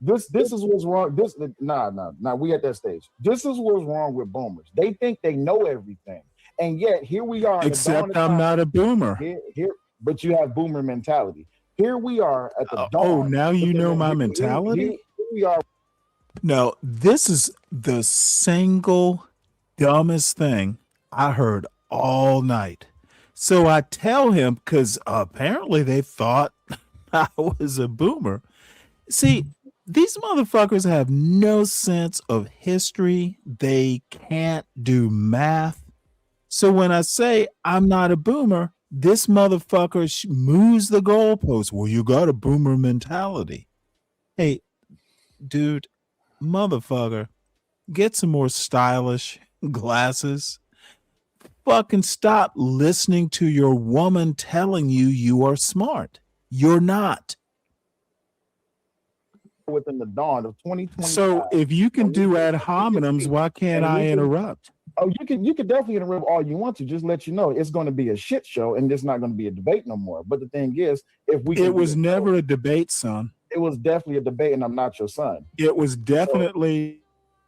This is what's wrong. Nah. We at that stage. This is what's wrong with boomers. They think they know everything, and yet here we are. Except I'm not a boomer. Here, but you have boomer mentality. Here we are at the dawn. Oh, now you know my mentality? Here we are. No, this is the single dumbest thing I heard all night. So I tell him, because apparently they thought I was a boomer. See, these motherfuckers have no sense of history. They can't do math. So when I say I'm not a boomer, this motherfucker moves the goalpost. Well, you got a boomer mentality. Hey, dude, motherfucker, get some more stylish glasses. Fucking stop listening to your woman telling you are smart. You're not. Within the dawn of 2020. So if you can do ad hominems, why can't I interrupt? Oh, you can definitely interrupt all you want to. Just let you know it's going to be a shit show, and it's not going to be a debate no more. But the thing is, it was never a debate, son. It was definitely a debate, and I'm not your son. It was definitely.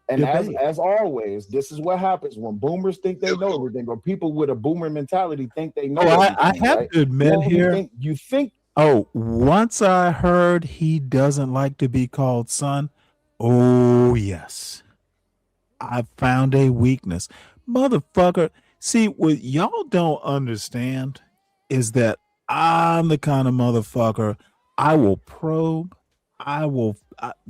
And as always, this is what happens when boomers think they know everything, or people with a boomer mentality think they know. I have to admit here. You think. Oh, once I heard he doesn't like to be called son. Oh yes. I found a weakness. Motherfucker. See, what y'all don't understand is that I'm the kind of motherfucker I will probe.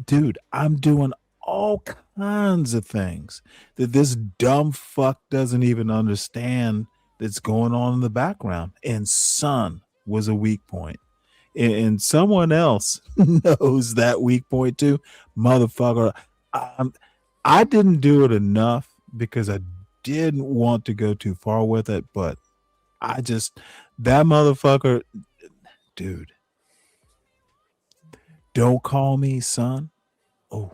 Dude, I'm doing all kinds of things that this dumb fuck doesn't even understand that's going on in the background. And son was a weak point. And someone else knows that weak point too. Motherfucker, I didn't do it enough because I didn't want to go too far with it, but that motherfucker, dude, don't call me son. Oh,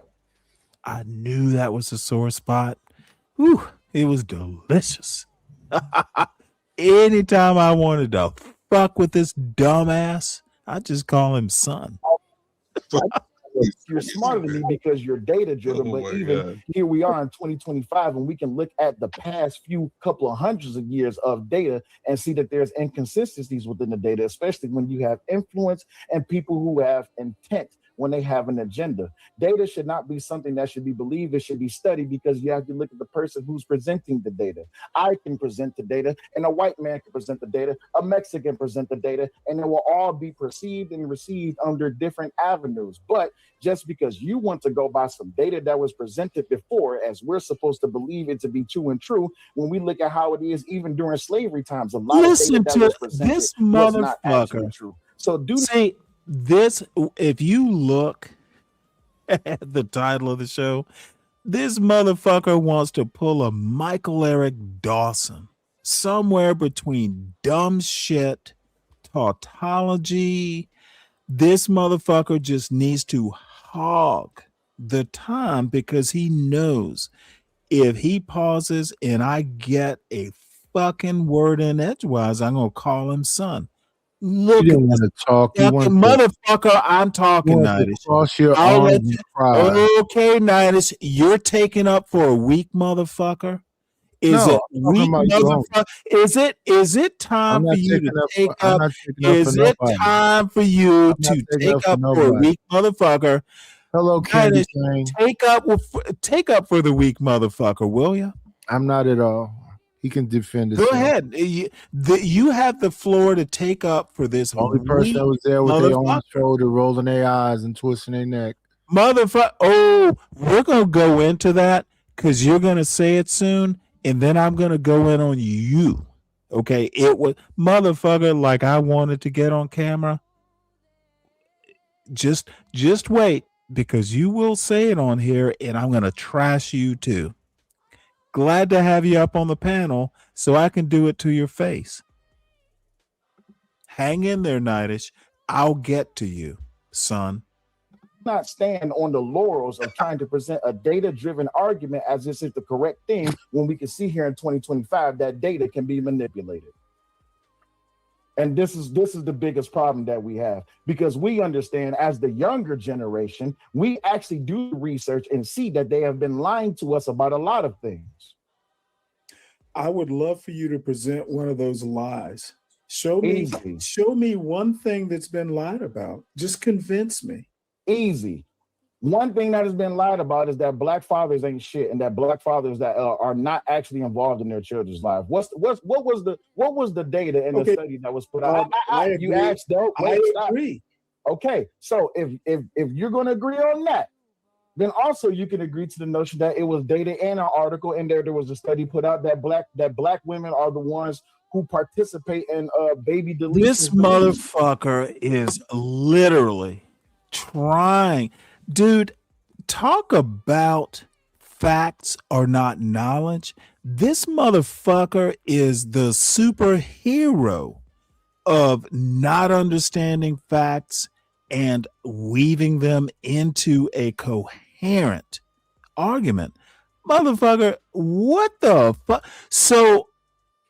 I knew that was a sore spot. Whew, it was delicious. Anytime I wanted to fuck with this dumbass, I just call him son. You're smarter than me because you're data driven. But even here we are in 2025, and we can look at the past few couple of hundreds of years of data and see that there's inconsistencies within the data, especially when you have influence and people who have intent when they have an agenda. Data should not be something that should be believed. It should be studied because you have to look at the person who's presenting the data. I can present the data, and a white man can present the data, a Mexican present the data, and it will all be perceived and received under different avenues. But just because you want to go by some data that was presented before, as we're supposed to believe it to be true and true, when we look at how it is even during slavery times, a lot of data that was presented this was not actually motherfucker. true. So this, if you look at the title of the show, this motherfucker wants to pull a Michael Eric Dawson somewhere between dumb shit, tautology. This motherfucker just needs to hog the time because he knows if he pauses and I get a fucking word in edgewise, I'm gonna call him son. Look, you didn't want to talk. You want motherfucker. I'm talking, Nidish. Cross your I'll arms let and you. cry. Okay, Nidish, you're taking up for a weak motherfucker. Is it weak motherfucker? Is it time for you to take up? Is it time for you to take up for a weak motherfucker? Hello, Candy Cane. Take up for the weak motherfucker, will you? I'm not at all. He can defend Go himself. ahead. You have the floor to take up for this. The only person that was there with their own shoulder, rolling their eyes and twisting their neck. Motherfucker. Oh, we're going to go into that because you're going to say it soon. And then I'm going to go in on you. Okay. It was motherfucker like I wanted to get on camera. Just wait because you will say it on here and I'm going to trash you too. Glad to have you up on the panel so I can do it to your face. Hang in there, Nidish. I'll get to you, son. Not stand on the laurels of trying to present a data-driven argument as this is the correct thing when we can see here in 2025 that data can be manipulated. And this is the biggest problem that we have, because we understand as the younger generation, we actually do research and see that they have been lying to us about a lot of things. I would love for you to present one of those lies. Show me one thing that's been lied about. Just convince me. Easy. One thing that has been lied about is that black fathers ain't shit, and that black fathers that are not actually involved in their children's life. What was the data in the study that was put out? You asked though. I agree. Okay, so if you're going to agree on that, then also you can agree to the notion that it was data in an article, and there was a study put out that black women are the ones who participate in baby deletion. This motherfucker is literally trying. Dude, talk about facts are not knowledge. This motherfucker is the superhero of not understanding facts and weaving them into a coherent argument. Motherfucker, what the fuck? So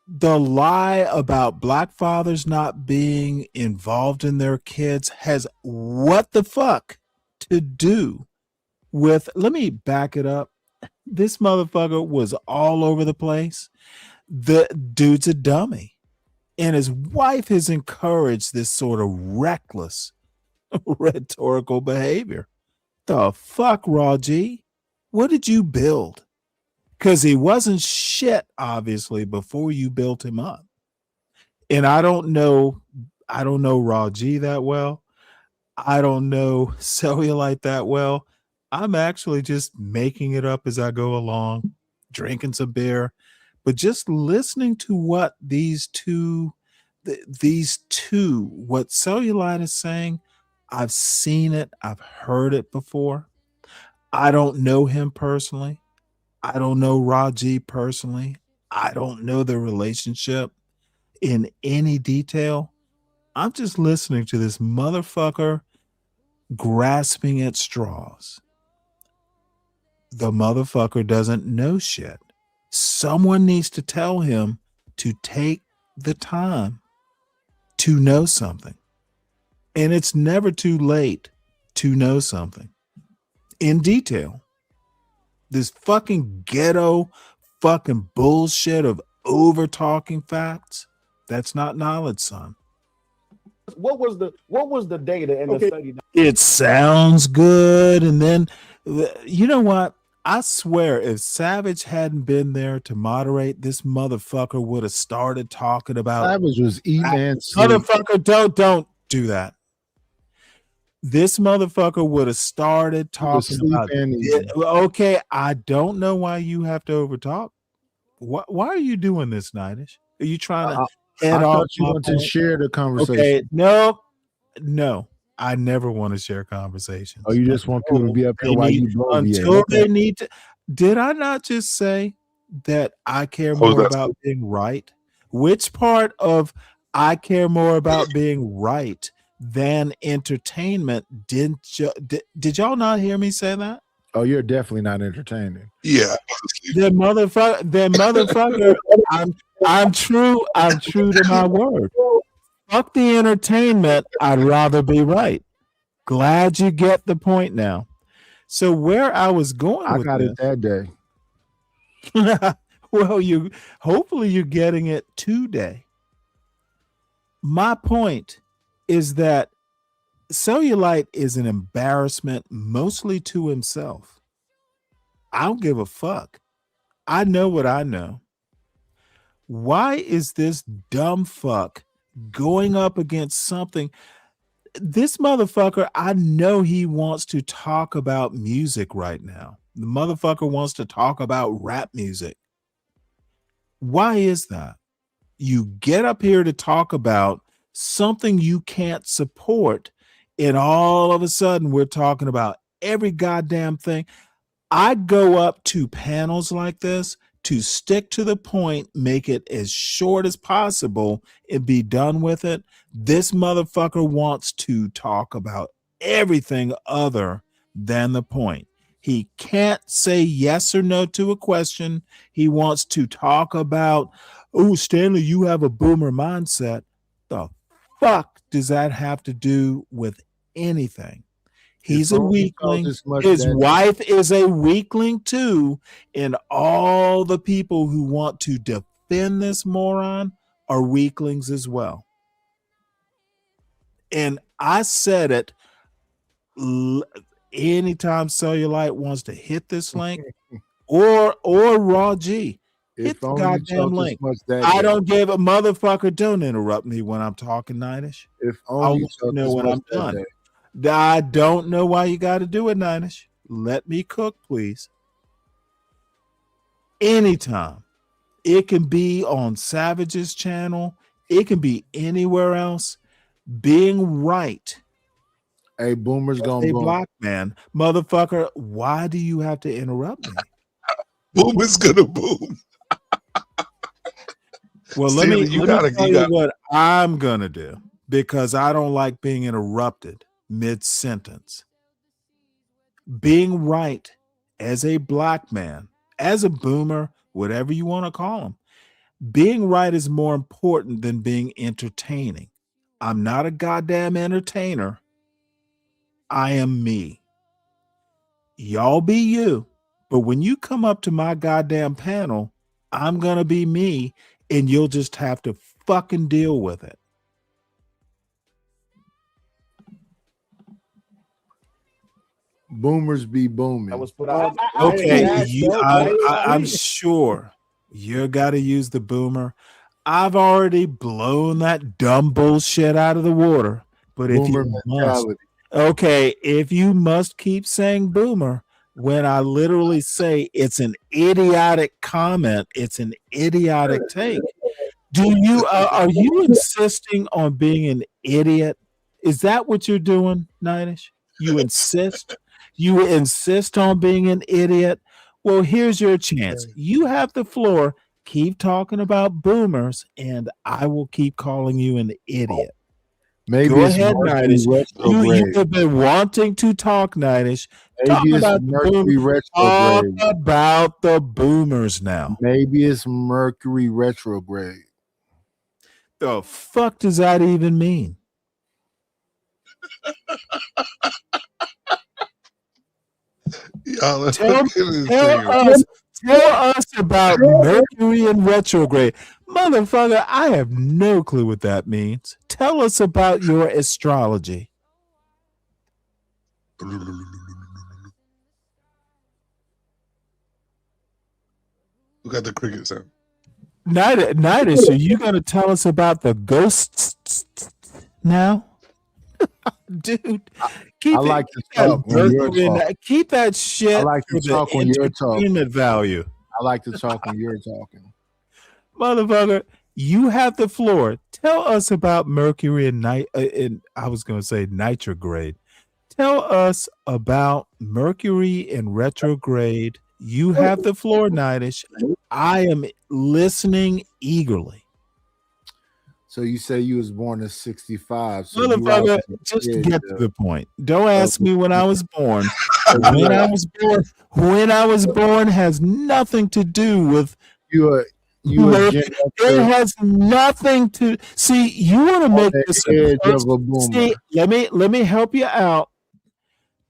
the lie about black fathers not being involved in their kids has what the fuck to do with, let me back it up. This motherfucker was all over the place. The dude's a dummy. And his wife has encouraged this sort of reckless rhetorical behavior. The fuck, Raw G? What did you build? Because he wasn't shit, obviously, before you built him up. And I don't know Raw G that well. I don't know Cellulite that well. I'm actually just making it up as I go along, drinking some beer, but just listening to what these two, what Cellulite is saying, I've seen it, I've heard it before. I don't know him personally. I don't know Raji personally. I don't know the relationship in any detail. I'm just listening to this motherfucker grasping at straws. The motherfucker doesn't know shit. Someone needs to tell him to take the time to know something. And it's never too late to know something in detail. This fucking ghetto fucking bullshit of over talking facts, that's not knowledge, son. What was the data in the study? It sounds good. And then, you know what? I swear, if Savage hadn't been there to moderate, this motherfucker would have started talking about. Savage was eating and sleep. Motherfucker, don't do that. This motherfucker would have started talking about it. Okay, I don't know why you have to overtalk. Why are you doing this, Nightish? Are you trying to head off? I thought you wanted to share the conversation. Okay, no, I never want to share conversations. Oh, you just want people to be up here while you blow until they need to. Did I not just say that I care more about being right? Which part of I care more about being right than entertainment did y'all not hear me say that? Oh, you're definitely not entertaining. Yeah. The motherfucker, I'm true to my word. Fuck the entertainment. I'd rather be right. Glad you get the point now. So where I was going I with got this, it that day. well, hopefully you're getting it today. My point is that Cellulite is an embarrassment mostly to himself. I don't give a fuck. I know what I know. Why is this dumb fuck going up against something? This motherfucker, I know he wants to talk about music right now. The motherfucker wants to talk about rap music. Why is that? You get up here to talk about something you can't support, and all of a sudden we're talking about every goddamn thing. I go up to panels like this to stick to the point, make it as short as possible, and be done with it. This motherfucker wants to talk about everything other than the point. He can't say yes or no to a question. He wants to talk about, oh, Stanley, you have a boomer mindset. The fuck does that have to do with anything? He's a weakling. His wife is a weakling too. And all the people who want to defend this moron are weaklings as well. And I said it anytime Cellulite wants to hit this link or Raw G. Hit the goddamn link. I don't give a motherfucker. Don't interrupt me when I'm talking, Nightish. If I'll only let you know when I'm done. day. I don't know why you got to do it, Nightish. Let me cook, please. Anytime. It can be on Savage's channel. It can be anywhere else. Being right. Hey, Boomer's gonna boom. block, man. Motherfucker, why do you have to interrupt me? Boomer's gonna boom. Well, Stanley, let me tell you what I'm gonna do, because I don't like being interrupted mid-sentence. Being right as a black man, as a boomer, whatever you want to call him, being right is more important than being entertaining. I'm not a goddamn entertainer. I am me. Y'all be you. But when you come up to my goddamn panel, I'm gonna be me, and you'll just have to fucking deal with it. Boomers be booming. That was put out. Okay, I'm sure you got to use the boomer. I've already blown that dumb bullshit out of the water. But if you must, if you must keep saying boomer when I literally say it's an idiotic comment, it's an idiotic take. Are you insisting on being an idiot? Is that what you're doing, Nightish? You insist on being an idiot Well, here's your chance. You have the floor. Keep talking about boomers, and I will keep calling you an idiot. Maybe Go it's ahead, Mercury Nidish. You retrograde. have been wanting to talk, Nidish. Talk Maybe it's about the Mercury boomers. Talk retrograde. about the boomers now. Maybe it's Mercury retrograde. The fuck does that even mean? Y'all are Tell fucking insane. us about Mercury in retrograde. Motherfucker, I have no clue what that means. Tell us about your astrology. Who got the cricket sound? Nidish, are you going to tell us about the ghosts now? Dude, I like to talk when you're talking. Keep that shit I like to for talk the when you're talking. entertainment value. I like to talk when you're talking. Motherfucker, you have the floor. Tell us about Mercury and I was going to say nitrograde. Tell us about Mercury in retrograde. You have the floor, Nidish. I am listening eagerly. So you say you was born in 65. So Motherfucker, just get to the point. Don't ask me when I was born. When I was born has nothing to do with you. It has nothing to see. You want to make this see. Let me help you out,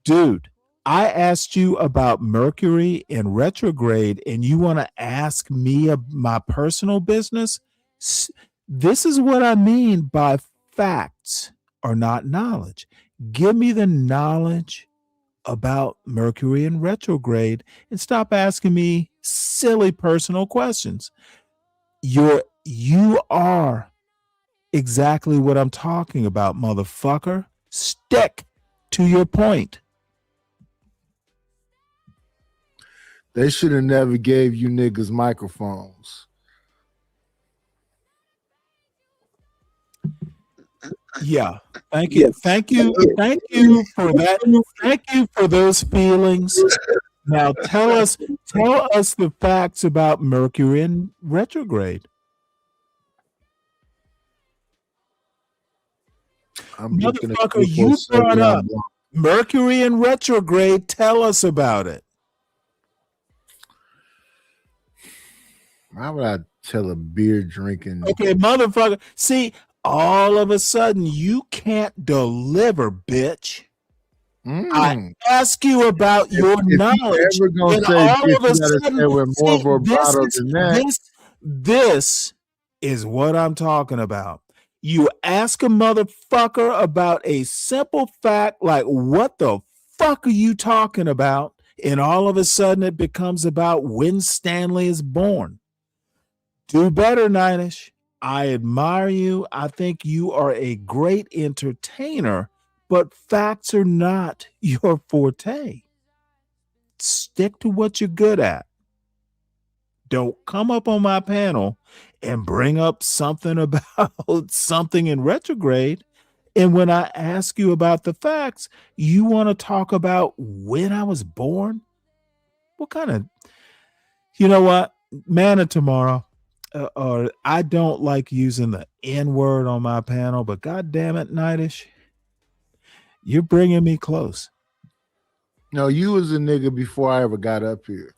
dude. I asked you about Mercury in retrograde, and you want to ask me my personal business. This is what I mean by facts are not knowledge. Give me the knowledge about Mercury in retrograde and stop asking me silly personal questions. You are exactly what I'm talking about, motherfucker. Stick to your point. They should have never gave you niggas microphones. Yeah. Thank you. Thank you. Thank you for that. Thank you for those feelings. Now tell us the facts about Mercury in retrograde. Motherfucker, you brought up Mercury in retrograde. Tell us about it. Why would I tell a beer drinking? Okay, motherfucker. See, all of a sudden you can't deliver, bitch. I ask you about your knowledge, and all of a sudden, this is what I'm talking about. You ask a motherfucker about a simple fact like, what the fuck are you talking about? And all of a sudden it becomes about when Stanley is born. Do better, Nidish. I admire you. I think you are a great entertainer, but facts are not your forte. Stick to what you're good at. Don't come up on my panel and bring up something about something in retrograde. And when I ask you about the facts, you want to talk about when I was born? What kind of, you know what? Man of tomorrow. Or I don't like using the N word on my panel, but God damn it, Nidish, you're bringing me close. No, you was a nigga before I ever got up here.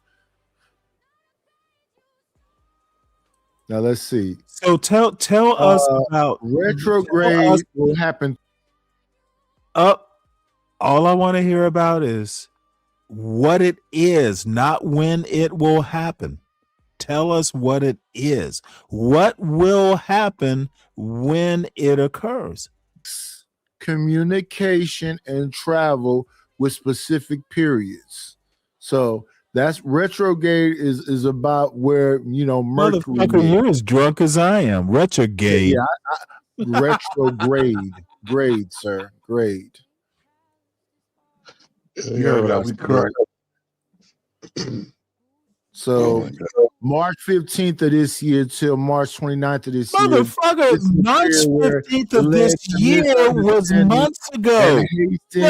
Now let's see. So tell us about retrograde. Will happen. All I want to hear about is what it is, not when it will happen. Tell us what it is. What will happen when it occurs? Communication and travel with specific periods. So that's retrograde is about where, you know, Mercury. Motherfucker, you're as drunk as I am. Retrograde. Yeah, retrograde. Grade, sir. Grade. Yeah, we correct. So March 15th of this year till March 29th of this year. Motherfucker, This is the March year where 15th it of led this to year was misunderstanding months ago. and hasting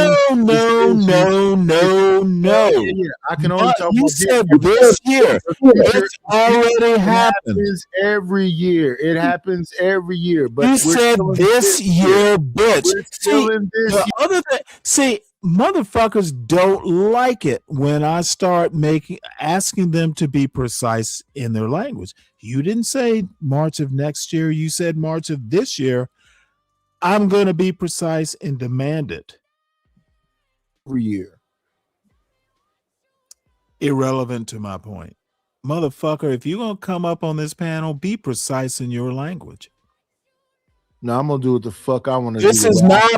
No. Yeah. I can only talk You about said the this year. future. It's already It happened. happens every year. It happens every year. But You we're said still in this year, bitch. We're still See, in this the year. other thing, see, motherfuckers don't like it when I start asking them to be precise in their language. You didn't say March of next year. You said March of this year. I'm going to be precise and demand it. Every year. Irrelevant to my point. Motherfucker, if you're going to come up on this panel, be precise in your language. No, I'm gonna do what the fuck I want to do. This is not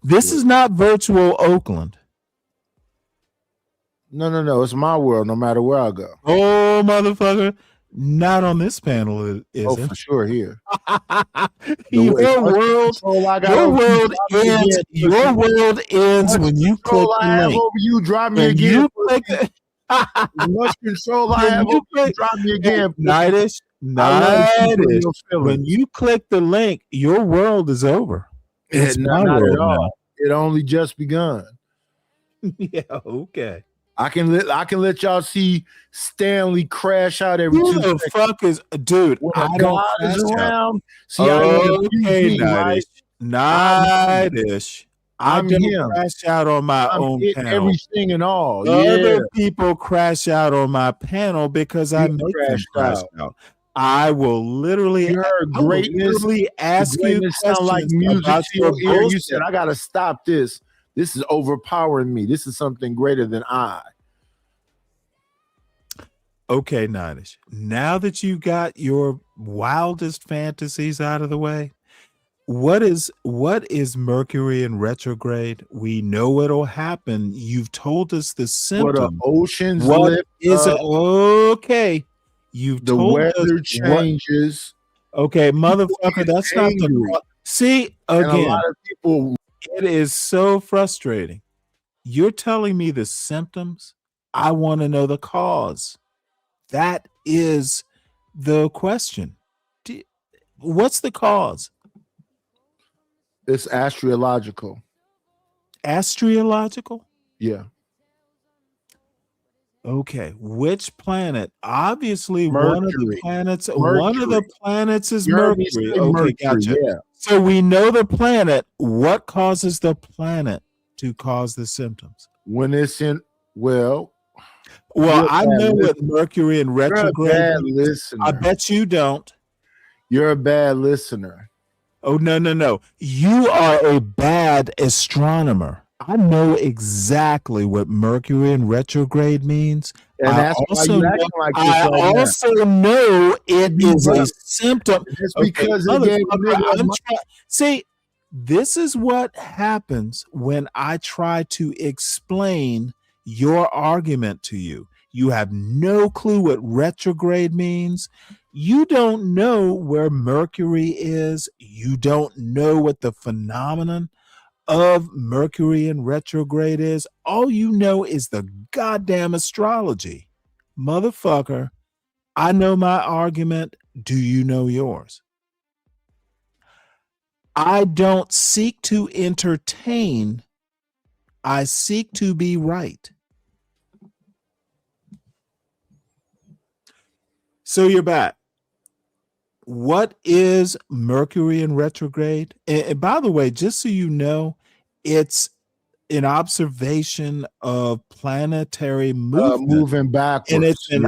This is not virtual Oakland. No. It's my world, no matter where I go. Oh, motherfucker. Not on this panel, is Oh, it? for sure here. Your world ends when you click the I have link. over you, drop me When again. you click the As much control I have over you, drop me again. Nightish. When you click the link, your world is over. It's not my world at all. now. It only just begun. Yeah, okay. I can let y'all see Stanley crash out every 2 seconds. Fuck is dude? When I a don't God is crash out. around. See, I know Okay, right? Nightish. I I'm don't him. crash out on my own panel. Everything and all. Other people crash out on my panel because I You make them crashed crash out. I will literally, You heard greatness. Ask you Greatness sound like questions music about to your your ear. You bullshit. said, I gotta stop this. This is overpowering me. This is something greater than I. Okay, Nightish. Now that you got your wildest fantasies out of the way, what is Mercury in retrograde? We know it'll happen. You've told us the symptoms. What oceans What lift is it? up, Okay. You've the told weather us changes. Okay, motherfucker, that's not angry. the see And a again. lot of people It is so frustrating. You're telling me the symptoms. I want to know the cause. That is the question. What's the cause? It's astrological. Astrological? Yeah. Okay. Which planet? Obviously, Mercury. one of the planets is You heard me Mercury. say Okay, Mercury, gotcha. yeah. So we know the planet. What causes the planet to cause the symptoms? When it's in, well, Well, you're a I bad know what listener. Mercury in You're a retrograde bad means. listener. I bet you don't. You're a bad listener. Oh, no. You are a bad astronomer. I know exactly what Mercury in retrograde means. And that's why you acting like this I right now. also know it is a brother, symptom. Just because it gave a nigga See, this is what happens when I try to explain your argument to you. You have no clue what retrograde means. You don't know where Mercury is. You don't know what the phenomenon of Mercury in retrograde is. All you know is the goddamn astrology. Motherfucker, I know my argument. Do you know yours? I don't seek to entertain. I seek to be right. So you're back. What is Mercury in retrograde? And by the way, just so you know, it's an observation of planetary movement. Moving backwards. And it's an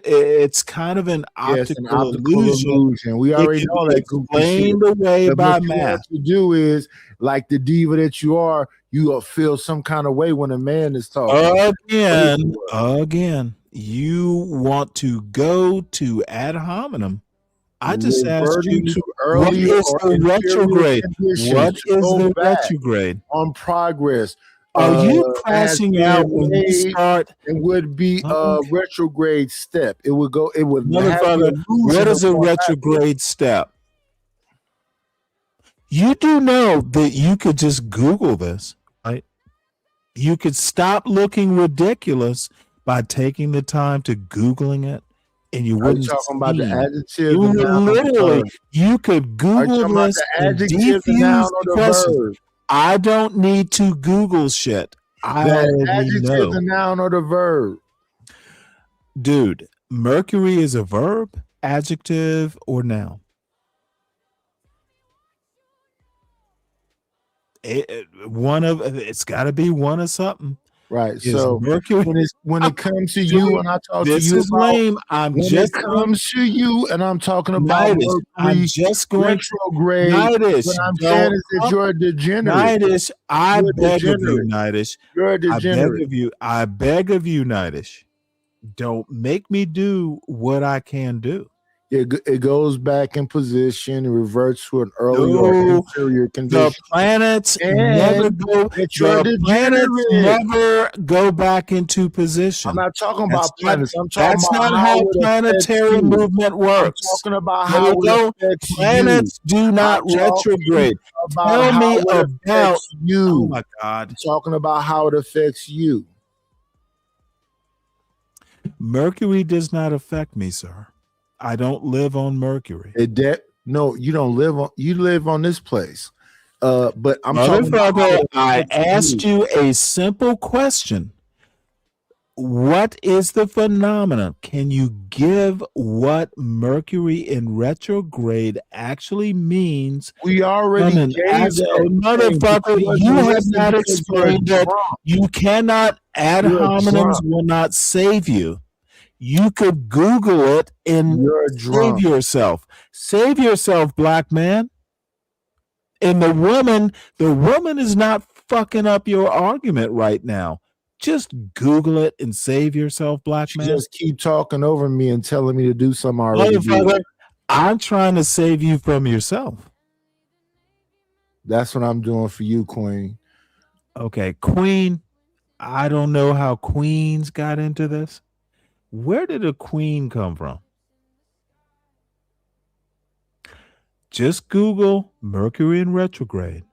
it's kind of an optical illusion. We It already can know be that goofy shit. explained away But by what you math. have to do is, like the diva that you are, you feel some kind of way when a man is talking. Again, you want to go to ad hominem. I just asked you, to what early is or the inferior retrograde? conditions What to is go the back retrograde? on progress? Are you has crashing been out when you made. start? It would be a retrograde step. It would have Motherfucker, the what illusion is of a going back. retrograde step? You do know that you could just Google this, right? You could stop looking ridiculous by taking the time to Googling it and you Are you wouldn't talking about the see. adjective, You the would noun, or the literally, verb? you could Are you Google talking about this the and adjective, the noun, defuse or the the question. verb? I don't need to Google shit. I The already adjective, know. the noun, or the verb? Dude, Mercury is a verb, adjective, or noun? It's got to be one of something. Right. Is So Mercury? when it comes to you, and I talk to This you is about lame. I'm when just it comes to you, and I'm talking about Nidish. I'm Mercury just going retrograde. Nidish. What I'm saying Don't is that you're a degenerate. Nidish. I You're a beg of you, degenerate. Nidish. You're a I beg degenerate. of you. I beg of you, Nidish. Don't make me do what I can do. It goes back in position, reverts to an earlier or No, inferior the condition. planets And never go. that you're a The planets degenerate. never go back into position. I'm not talking That's about planets. I'm talking That's about not how how it affects planetary you. movement I'm works. talking about There how you it go. affects you. Planets do not I'm talking retrograde. about Tell how me it about. affects you. Oh my God. I'm talking about how it affects you. Mercury does not affect me, sir. I don't live on Mercury. No, you don't live on. You live on this place. But I'm talking about how Motherfucker, it I affects asked you a simple question. What is the phenomenon? Can you give what Mercury in retrograde actually means? We already gave that. Motherfucker, You you wasn't have listening not because you're explained it. drunk. You cannot. Ad You're hominems drunk. will not save you. You could Google it and You're save drunk. yourself. Save yourself, black man. And the woman is not fucking up your argument right now. Just Google it and save yourself, black You man. just keep talking over me and telling me to do something I already did. Motherfucker, I'm trying to save you from yourself. That's what I'm doing for you, Queen. Okay, Queen. I don't know how queens got into this. Where did a queen come from? Just Google Mercury in retrograde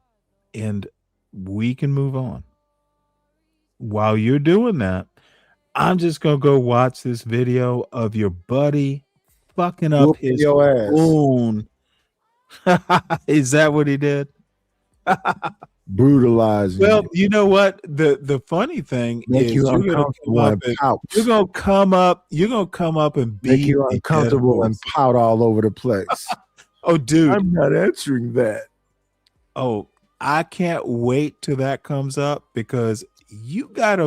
and we can move on. While you're doing that, I'm just going to go watch this video of your buddy fucking up Whoop his your ass. own. Is that what he did? Brutalizing. Well, you know what? The funny thing Make is you you're gonna uncomfortable come up and and pout. you're gonna come up and beat Make you the dead uncomfortable and horse. pout all over the place. Oh, dude. I'm not answering that. Oh, I can't wait till that comes up because you got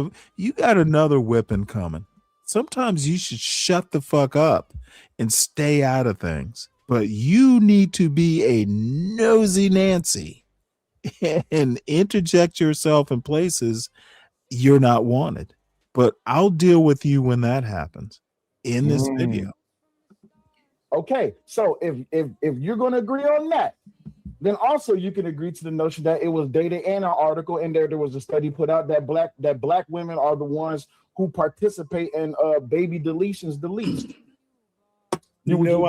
another whipping coming. Sometimes you should shut the fuck up and stay out of things. But you need to be a nosy Nancy and interject yourself in places you're not wanted. But I'll deal with you when that happens in this video. Okay, so if you're going to agree on that, then also you can agree to the notion that it was dated in an article, and there was a study put out that black women are the ones who participate in baby deletions the least. No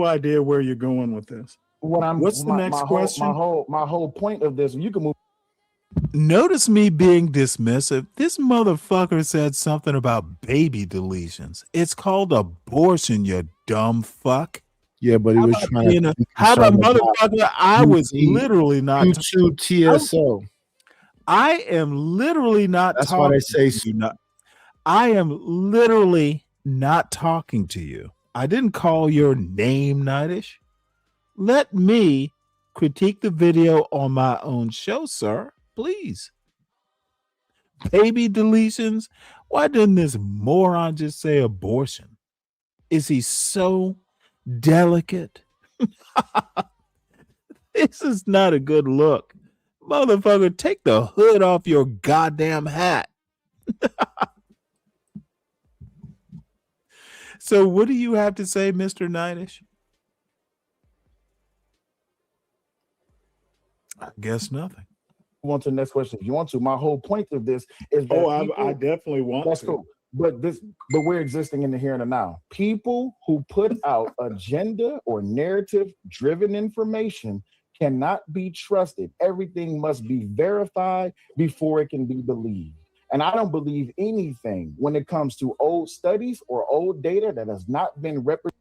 idea where you're going with this. What's the next question? My whole point of this, you can move. Notice me being dismissive. This motherfucker said something about baby deletions. It's called abortion, you dumb fuck. Yeah, but he was trying to. How about motherfucker? I was literally not. YouTube TSO. I am literally not. That's why they say. I am literally not talking to you. I didn't call your name, Nidish. Let me critique the video on my own show, sir. Please. Baby deletions? Why didn't this moron just say abortion? Is he so delicate? This is not a good look. Motherfucker, take the hood off your goddamn hat. So what do you have to say, Mr. Nidish? I guess nothing. On to the next question if you want to. My whole point of this is that I definitely want that's to. Cool. But we're existing in the here and the now. People who put out agenda or narrative driven information cannot be trusted. Everything must be verified before it can be believed. And I don't believe anything when it comes to old studies or old data that has not been represented.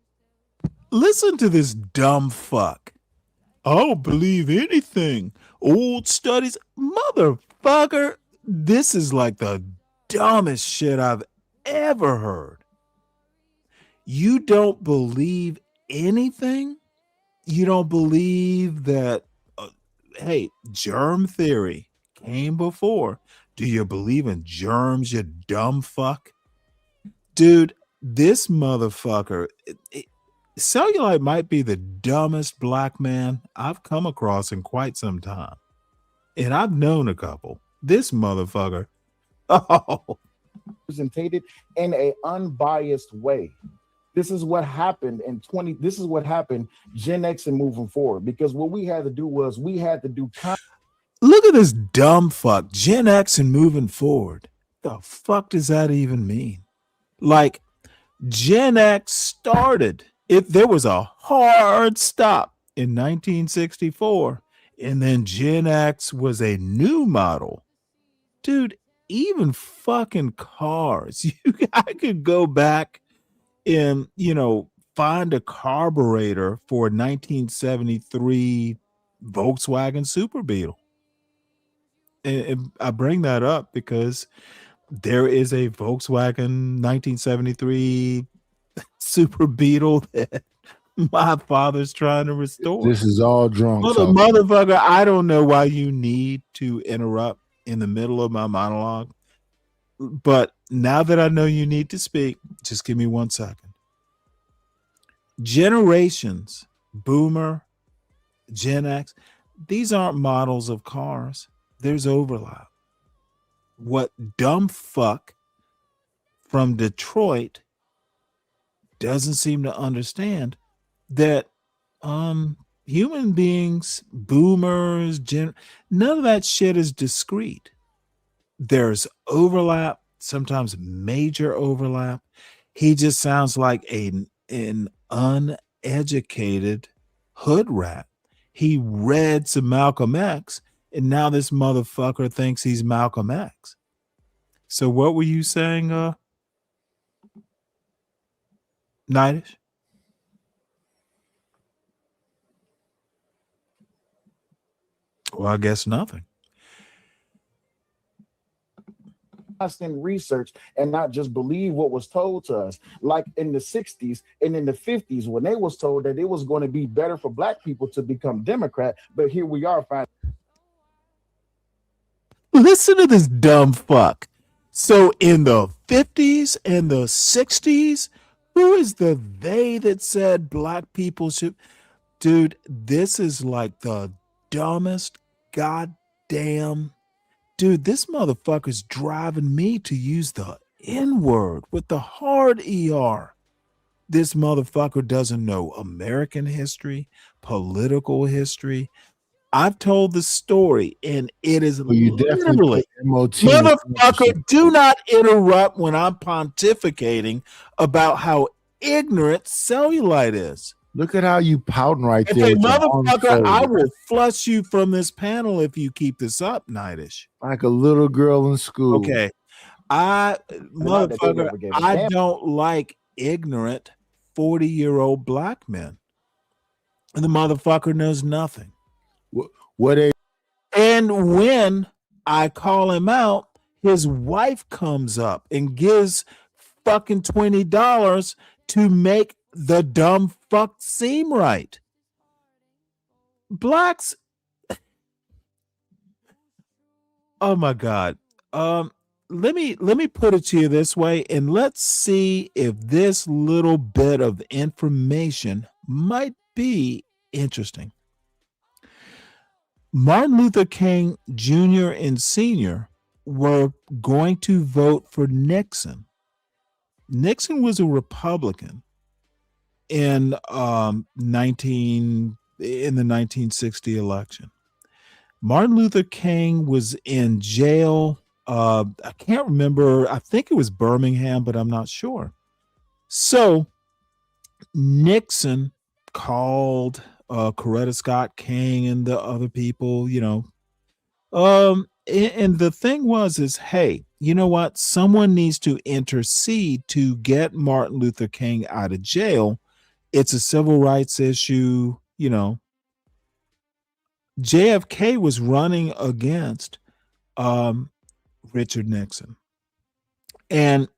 Listen to this dumb fuck. I don't believe anything. Old studies. Motherfucker, this is like the dumbest shit I've ever heard. You don't believe anything? You don't believe that, hey, germ theory came before. Do you believe in germs, you dumb fuck? Dude, this motherfucker, Cellulite might be the dumbest black man I've come across in quite some time. And I've known a couple. This motherfucker, oh. Represented in an unbiased way. This is what happened this is what happened Gen X and moving forward, because what we had to do was we had to do look at this dumb fuck, Gen X and moving forward. The fuck does that even mean? Like, Gen X started, if there was a hard stop in 1964, and then Gen X was a new model. Dude, even fucking cars, I could go back and, find a carburetor for a 1973 Volkswagen Super Beetle. And I bring that up because there is a Volkswagen 1973 Super Beetle that my father's trying to restore. This is all drunk. Motherfucker, I don't know why you need to interrupt in the middle of my monologue. But now that I know you need to speak, just give me 1 second. Generations, Boomer, Gen X, these aren't models of cars. There's overlap. What dumb fuck from Detroit doesn't seem to understand that human beings, boomers, none of that shit is discrete. There's overlap, sometimes major overlap. He just sounds like an uneducated hood rat. He read some Malcolm X, and now this motherfucker thinks he's Malcolm X. So what were you saying, Nightish? Well, I guess nothing. Constant research and not just believe what was told to us. Like in the 60s and in the 50s, when they was told that it was going to be better for black people to become Democrat, but here we are finding. Listen to this dumb fuck. So in the 50s and the 60s, who is the they that said black people should? Dude, this is like the dumbest goddamn. Dude, this motherfucker's driving me to use the N-word with the hard ER. This motherfucker doesn't know American history, political history. I've told the story, and it is literally, motherfucker, do not interrupt when I'm pontificating about how ignorant cellulite is. Look at how you pouting right there. Okay, motherfucker, I will flush you from this panel if you keep this up, Nightish. Like a little girl in school. Okay. Motherfucker, I don't like ignorant 40-year-old black men. And the motherfucker knows nothing. And when I call him out, his wife comes up and gives fucking $20 to make the dumb fuck seem right. Blacks. Oh my God. Let me put it to you this way, and let's see if this little bit of information might be interesting. Martin Luther King Jr. and Sr. were going to vote for Nixon. Nixon was a Republican in the 1960 election. Martin Luther King was in jail. I can't remember. I think it was Birmingham, but I'm not sure. So Nixon called Coretta Scott King and the other people, and the thing is, hey, you know what? Someone needs to intercede to get Martin Luther King out of jail. It's a civil rights issue. You know, JFK was running against Richard Nixon. And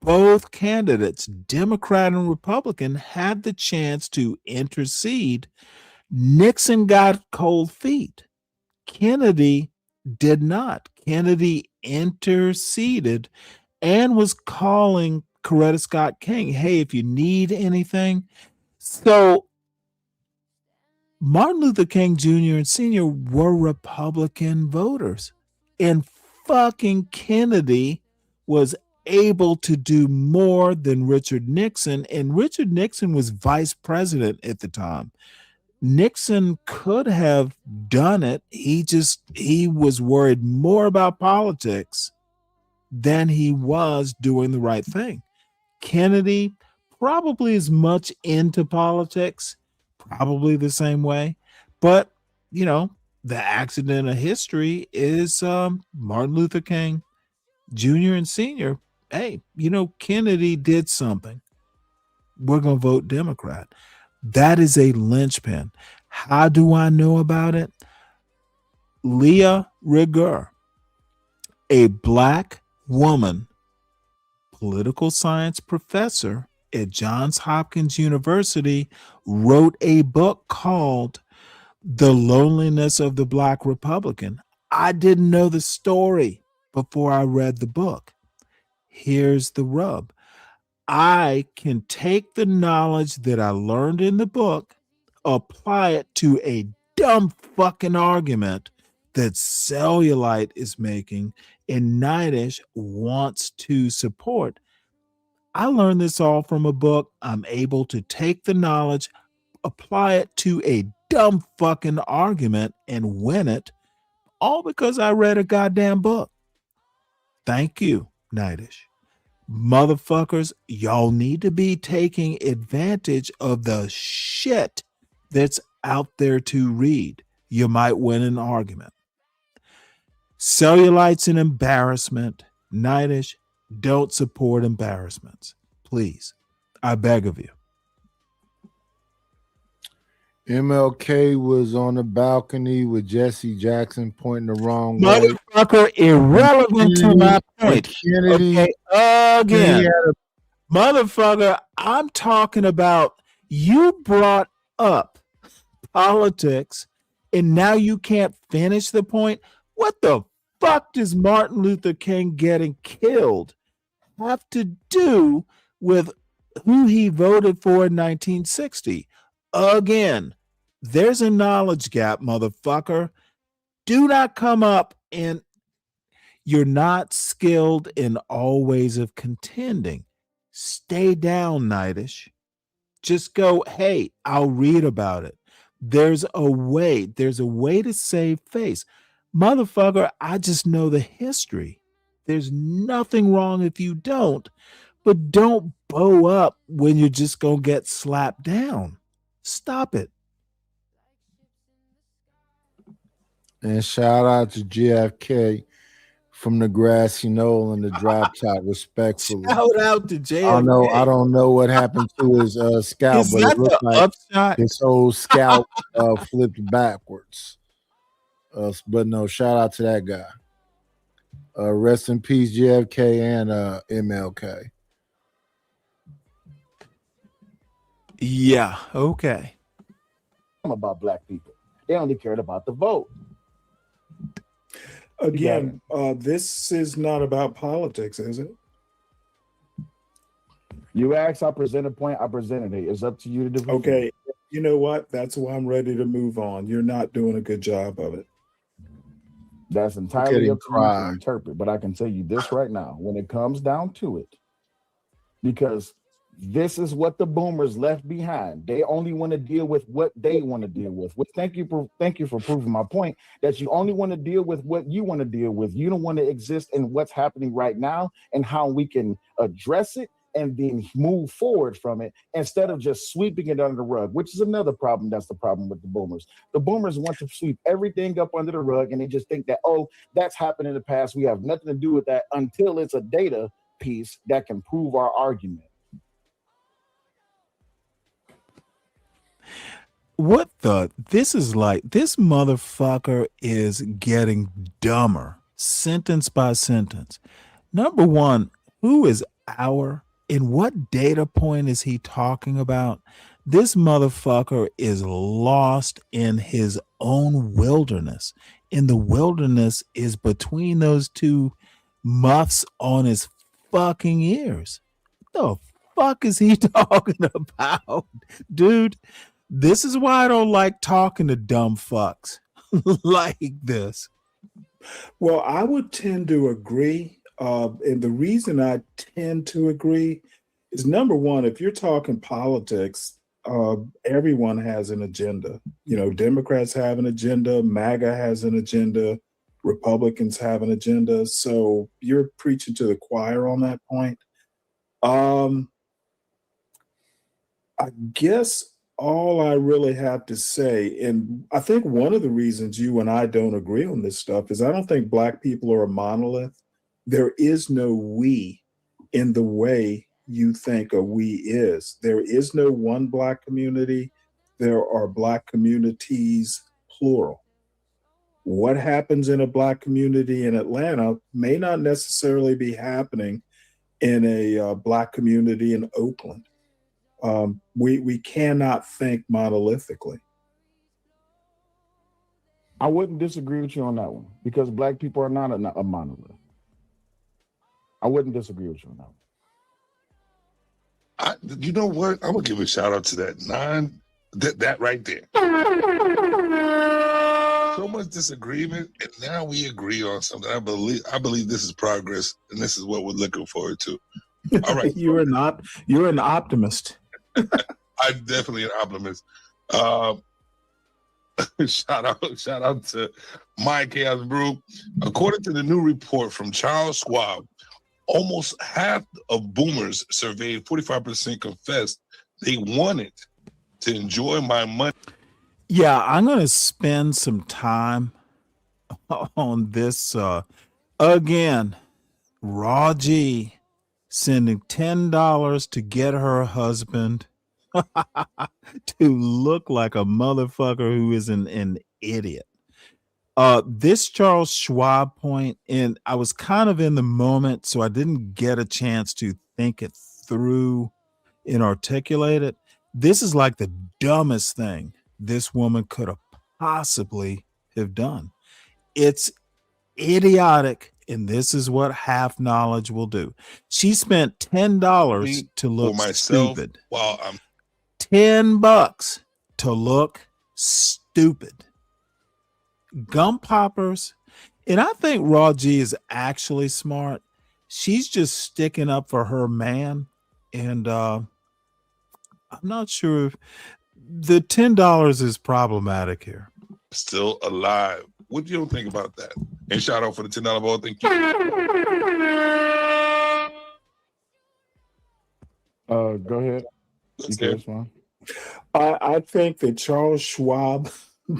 both candidates, Democrat and Republican, had the chance to intercede. Nixon got cold feet. Kennedy did not. Kennedy interceded and was calling Coretta Scott King, hey, if you need anything. So Martin Luther King Jr. and Sr. were Republican voters. And fucking Kennedy was able to do more than Richard Nixon. And Richard Nixon was vice president at the time. Nixon could have done it. He was worried more about politics than he was doing the right thing. Kennedy probably as much into politics, probably the same way. But, you know, the accident of history is Martin Luther King Jr. and Sr. Hey, you know, Kennedy did something. We're going to vote Democrat. That is a linchpin. How do I know about it? Leah Rigueur, a Black woman political science professor at Johns Hopkins University, wrote a book called The Loneliness of the Black Republican. I didn't know the story before I read the book. Here's the rub. I can take the knowledge that I learned in the book, apply it to a dumb fucking argument that Cellulite is making and Nightish wants to support. I learned this all from a book. I'm able to take the knowledge, apply it to a dumb fucking argument and win it, all because I read a goddamn book. Thank you, Nightish. Motherfuckers, y'all need to be taking advantage of the shit that's out there to read. You might win an argument. Cellulite's an embarrassment. Nightish, don't support embarrassments. Please. I beg of you. MLK was on the balcony with Jesse Jackson pointing the wrong way. Motherfucker, irrelevant to my point. Kennedy, okay, again, motherfucker, I'm talking about you brought up politics and now you can't finish the point. What the fuck does Martin Luther King getting killed have to do with who he voted for in 1960? Again, there's a knowledge gap, motherfucker. Do not come up and you're not skilled in all ways of contending. Stay down, Nightish. Just go, hey, I'll read about it. There's a way to save face. Motherfucker, I just know the history. There's nothing wrong if you don't, but don't bow up when you're just going to get slapped down. Stop it. And shout out to JFK from the grassy knoll and the drop top, respectfully. Shout out to JFK. I don't know what happened to his scalp, but it looked like upshot? his whole scalp flipped backwards. But no, shout out to that guy. Rest in peace, JFK and MLK. Yeah, okay. About black people. They only cared about the vote. Again, this is not about politics, is it? You asked, I present a point, I presented it. It's up to you to do. Okay, you know what? That's why I'm ready to move on. You're not doing a good job of it. That's entirely up to you to interpret. But I can tell you this right now, when it comes down to it, because this is what the boomers left behind. They only want to deal with what they want to deal with. Thank you for proving my point that you only want to deal with what you want to deal with. You don't want to exist in what's happening right now and how we can address it and then move forward from it instead of just sweeping it under the rug, which is another problem. That's the problem with the boomers. The boomers want to sweep everything up under the rug, and they just think that, oh, that's happened in the past. We have nothing to do with that until it's a data piece that can prove our argument. This is like, this motherfucker is getting dumber sentence by sentence. Number one, who is our, and what data point is he talking about? This motherfucker is lost in his own wilderness. And the wilderness is between those two muffs on his fucking ears. What the fuck is he talking about? Dude, this is why I don't like talking to dumb fucks like this. Well, I would tend to agree. And the reason I tend to agree is, number one, if you're talking politics, everyone has an agenda. You know, Democrats have an agenda, MAGA has an agenda, Republicans have an agenda. So you're preaching to the choir on that point. I guess all I really have to say, and I think one of the reasons you and I don't agree on this stuff, is I don't think Black people are a monolith. There is no we in the way you think a we is. There is no one Black community. There are Black communities, plural. What happens in a Black community in Atlanta may not necessarily be happening in a Black community in Oakland. We cannot think monolithically. I wouldn't disagree with you on that one, because Black people are not a monolith. I wouldn't disagree with you on that one. You know what? I'm gonna give a shout out to that right there. So much disagreement, and now we agree on something. I believe this is progress, and this is what we're looking forward to. All right, you're an optimist. I'm definitely an optimist. Shout out to My Chaos Brew. According to the new report from Charles Schwab, almost half of boomers surveyed, 45%, confessed they wanted to enjoy my money. Yeah, I'm going to spend some time on this. Again, Raw G sending $10 to get her husband to look like a motherfucker who is an idiot. This Charles Schwab point, and I was kind of in the moment, so I didn't get a chance to think it through and articulate it. This is like the dumbest thing this woman could have possibly have done. It's idiotic, and this is what half knowledge will do. She spent $10 to look stupid. While I'm $10 to look stupid. Gum poppers. And I think Raw G is actually smart. She's just sticking up for her man. And I'm not sure if the $10 is problematic here. Still alive. What do you think about that? And shout out for the $10 ball. Thank you. Go ahead. You can respond. I think that Charles Schwab,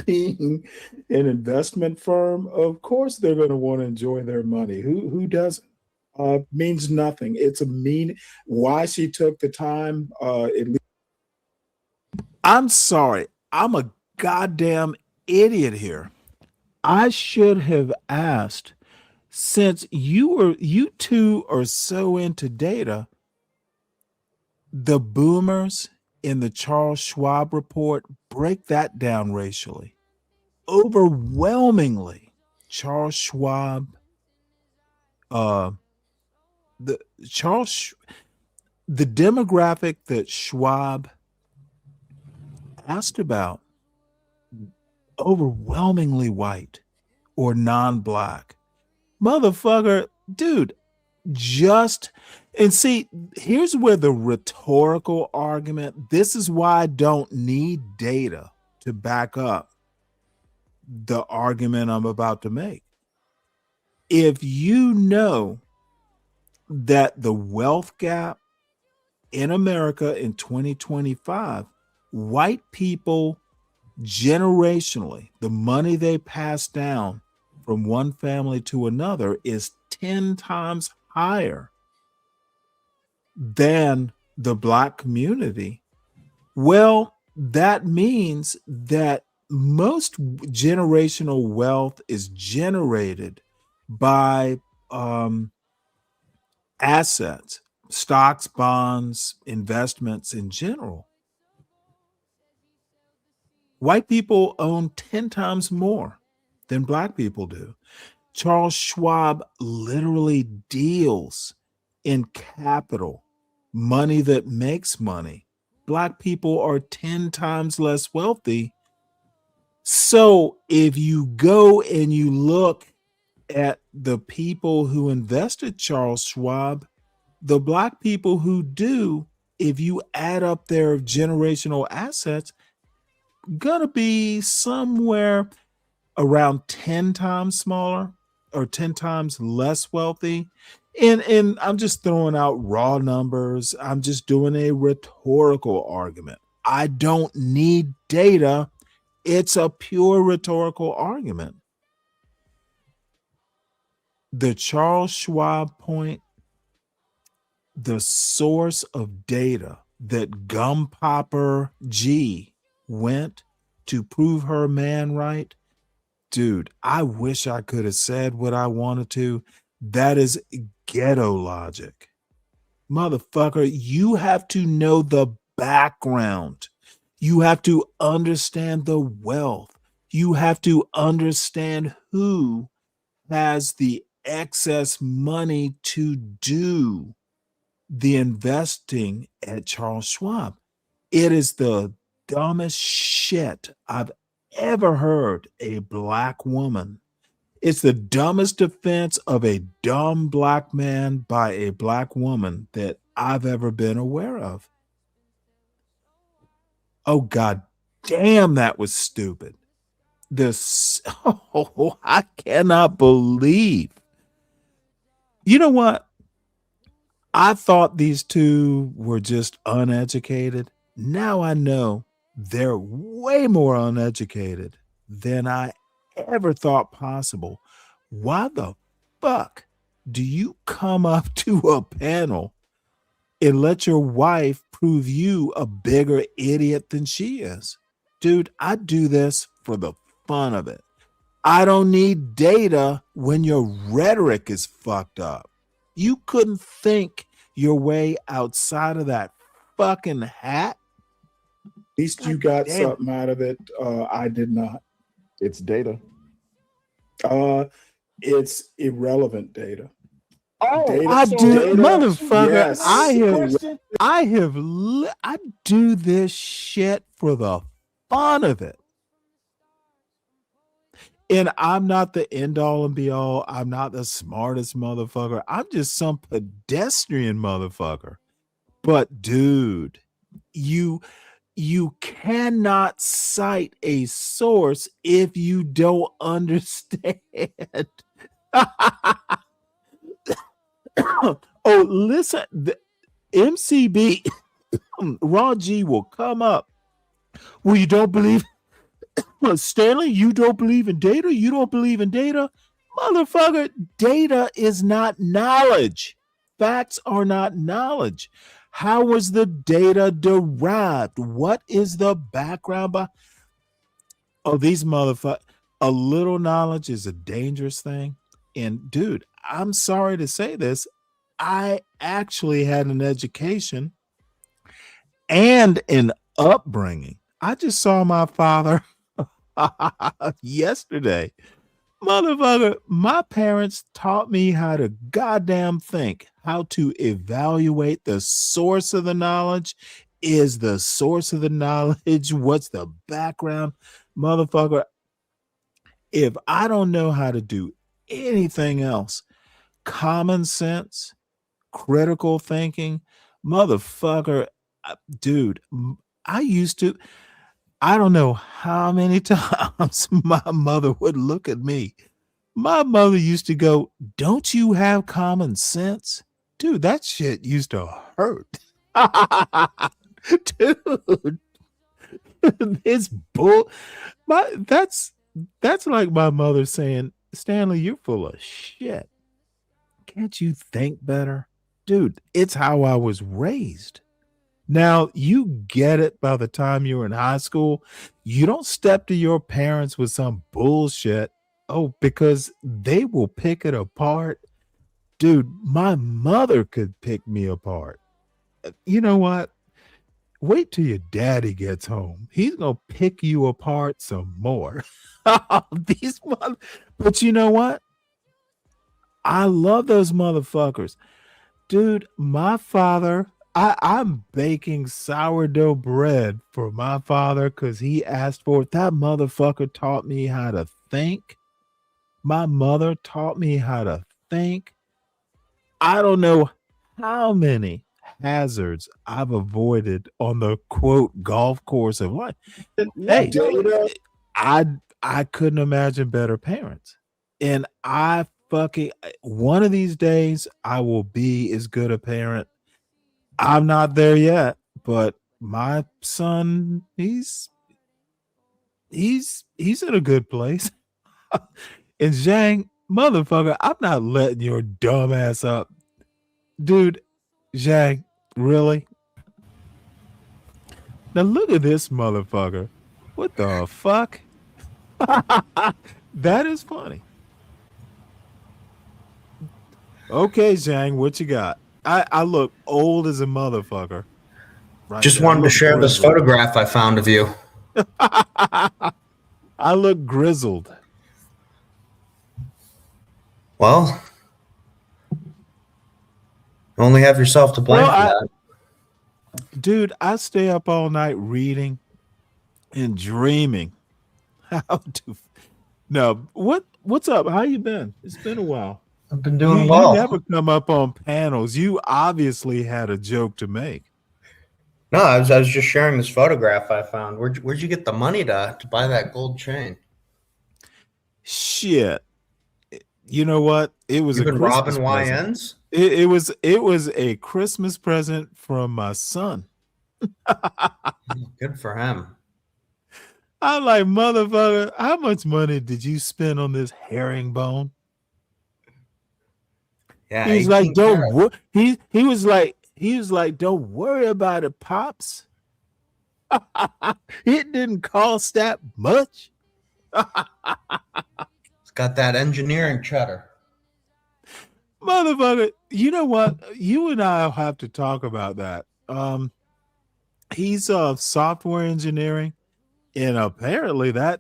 being an investment firm, of course they're going to want to enjoy their money. Who doesn't? Means nothing. It's a mean. Why she took the time? I'm sorry. I'm a goddamn idiot here. I should have asked, since you two are so into data, the boomers in the Charles Schwab report, break that down racially. Overwhelmingly, Charles Schwab, the demographic that Schwab asked about, overwhelmingly white or non-black. Motherfucker, dude, and see, here's where the rhetorical argument, this is why I don't need data to back up the argument I'm about to make. If you know that the wealth gap in America in 2025, white people generationally, the money they pass down from one family to another is 10 times higher than the Black community. Well, that means that most generational wealth is generated by assets, stocks, bonds, investments in general. White people own 10 times more than Black people do. Charles Schwab literally deals in capital, money that makes money. Black people are 10 times less wealthy. So if you go and you look at the people who invested Charles Schwab, the Black people who do, if you add up their generational assets, gonna be somewhere around 10 times smaller or 10 times less wealthy. And I'm just throwing out raw numbers. I'm just doing a rhetorical argument. I don't need data. It's a pure rhetorical argument. The Charles Schwab point, the source of data that Gum Popper G went to prove her man right, dude, I wish I could have said what I wanted to. That is ghetto logic. Motherfucker, you have to know the background. You have to understand the wealth. You have to understand who has the excess money to do the investing at Charles Schwab. It is the dumbest shit I've ever heard a Black woman. It's the dumbest defense of a dumb Black man by a Black woman that I've ever been aware of. Oh, God damn, that was stupid. I cannot believe. You know what? I thought these two were just uneducated. Now I know they're way more uneducated than I ever thought possible. Why the fuck do you come up to a panel and let your wife prove you a bigger idiot than she is? Dude, I do this for the fun of it. I don't need data when your rhetoric is fucked up. You couldn't think your way outside of that fucking hat. At least you got something out of it. I did not. It's data. It's irrelevant data. Oh, data, I do, data, motherfucker. yes. I do this shit for the fun of it. And I'm not the end all and be all. I'm not the smartest motherfucker. I'm just some pedestrian motherfucker. But dude, you cannot cite a source if you don't understand. Oh, listen, the MCB Ron G will come up. Well, you don't believe Stanley, you don't believe in data? You don't believe in data? Motherfucker, data is not knowledge. Facts are not knowledge. How was the data derived? What is the background of these motherfuckers? A little knowledge is a dangerous thing. And dude, I'm sorry to say this. I actually had an education and an upbringing. I just saw my father yesterday. Motherfucker, my parents taught me how to goddamn think, how to evaluate the source of the knowledge. Is the source of the knowledge? What's the background? Motherfucker, if I don't know how to do anything else, common sense, critical thinking, motherfucker, dude, I don't know how many times my mother would look at me. My mother used to go, "Don't you have common sense?" Dude, that shit used to hurt. Dude, this bull. That's like my mother saying, Stanley, you're full of shit. Can't you think better? Dude, it's how I was raised. Now, you get it by the time you're in high school. You don't step to your parents with some bullshit. Oh, because they will pick it apart. Dude, my mother could pick me apart. You know what? Wait till your daddy gets home. He's going to pick you apart some more. But you know what? I love those motherfuckers. Dude, my father, I'm baking sourdough bread for my father because he asked for it. That motherfucker taught me how to think. My mother taught me how to think. I don't know how many hazards I've avoided on the quote golf course of life. Hey, I couldn't imagine better parents. And I fucking one of these days I will be as good a parent. I'm not there yet, but my son, he's in a good place. And Zhang, motherfucker, I'm not letting your dumb ass up. Dude, Zhang, really? Now look at this motherfucker. What the fuck? That is funny. Okay, Zhang, what you got? I look old as a motherfucker. Right Just there. I wanted to look share this grizzled. photograph I found of you. I look grizzled. Well, you only have yourself to blame for that. Dude, I stay up all night reading and dreaming. What's up? How you been? It's been a while. I've been doing well. You never come up on panels. You obviously had a joke to make. No, I was just sharing this photograph I found. Where'd you get the money to buy that gold chain? Shit. You know what? It was You've a been Christmas robbing present. YNs? It was a Christmas present from my son. Good for him. I'm like, motherfucker, how much money did you spend on this herringbone? Yeah, He was like, 18 don't carats. he was like, don't worry about it, pops. It didn't cost that much. It's got that engineering cheddar. Motherfucker, you know what? You and I'll have to talk about that. He's software engineering, and apparently that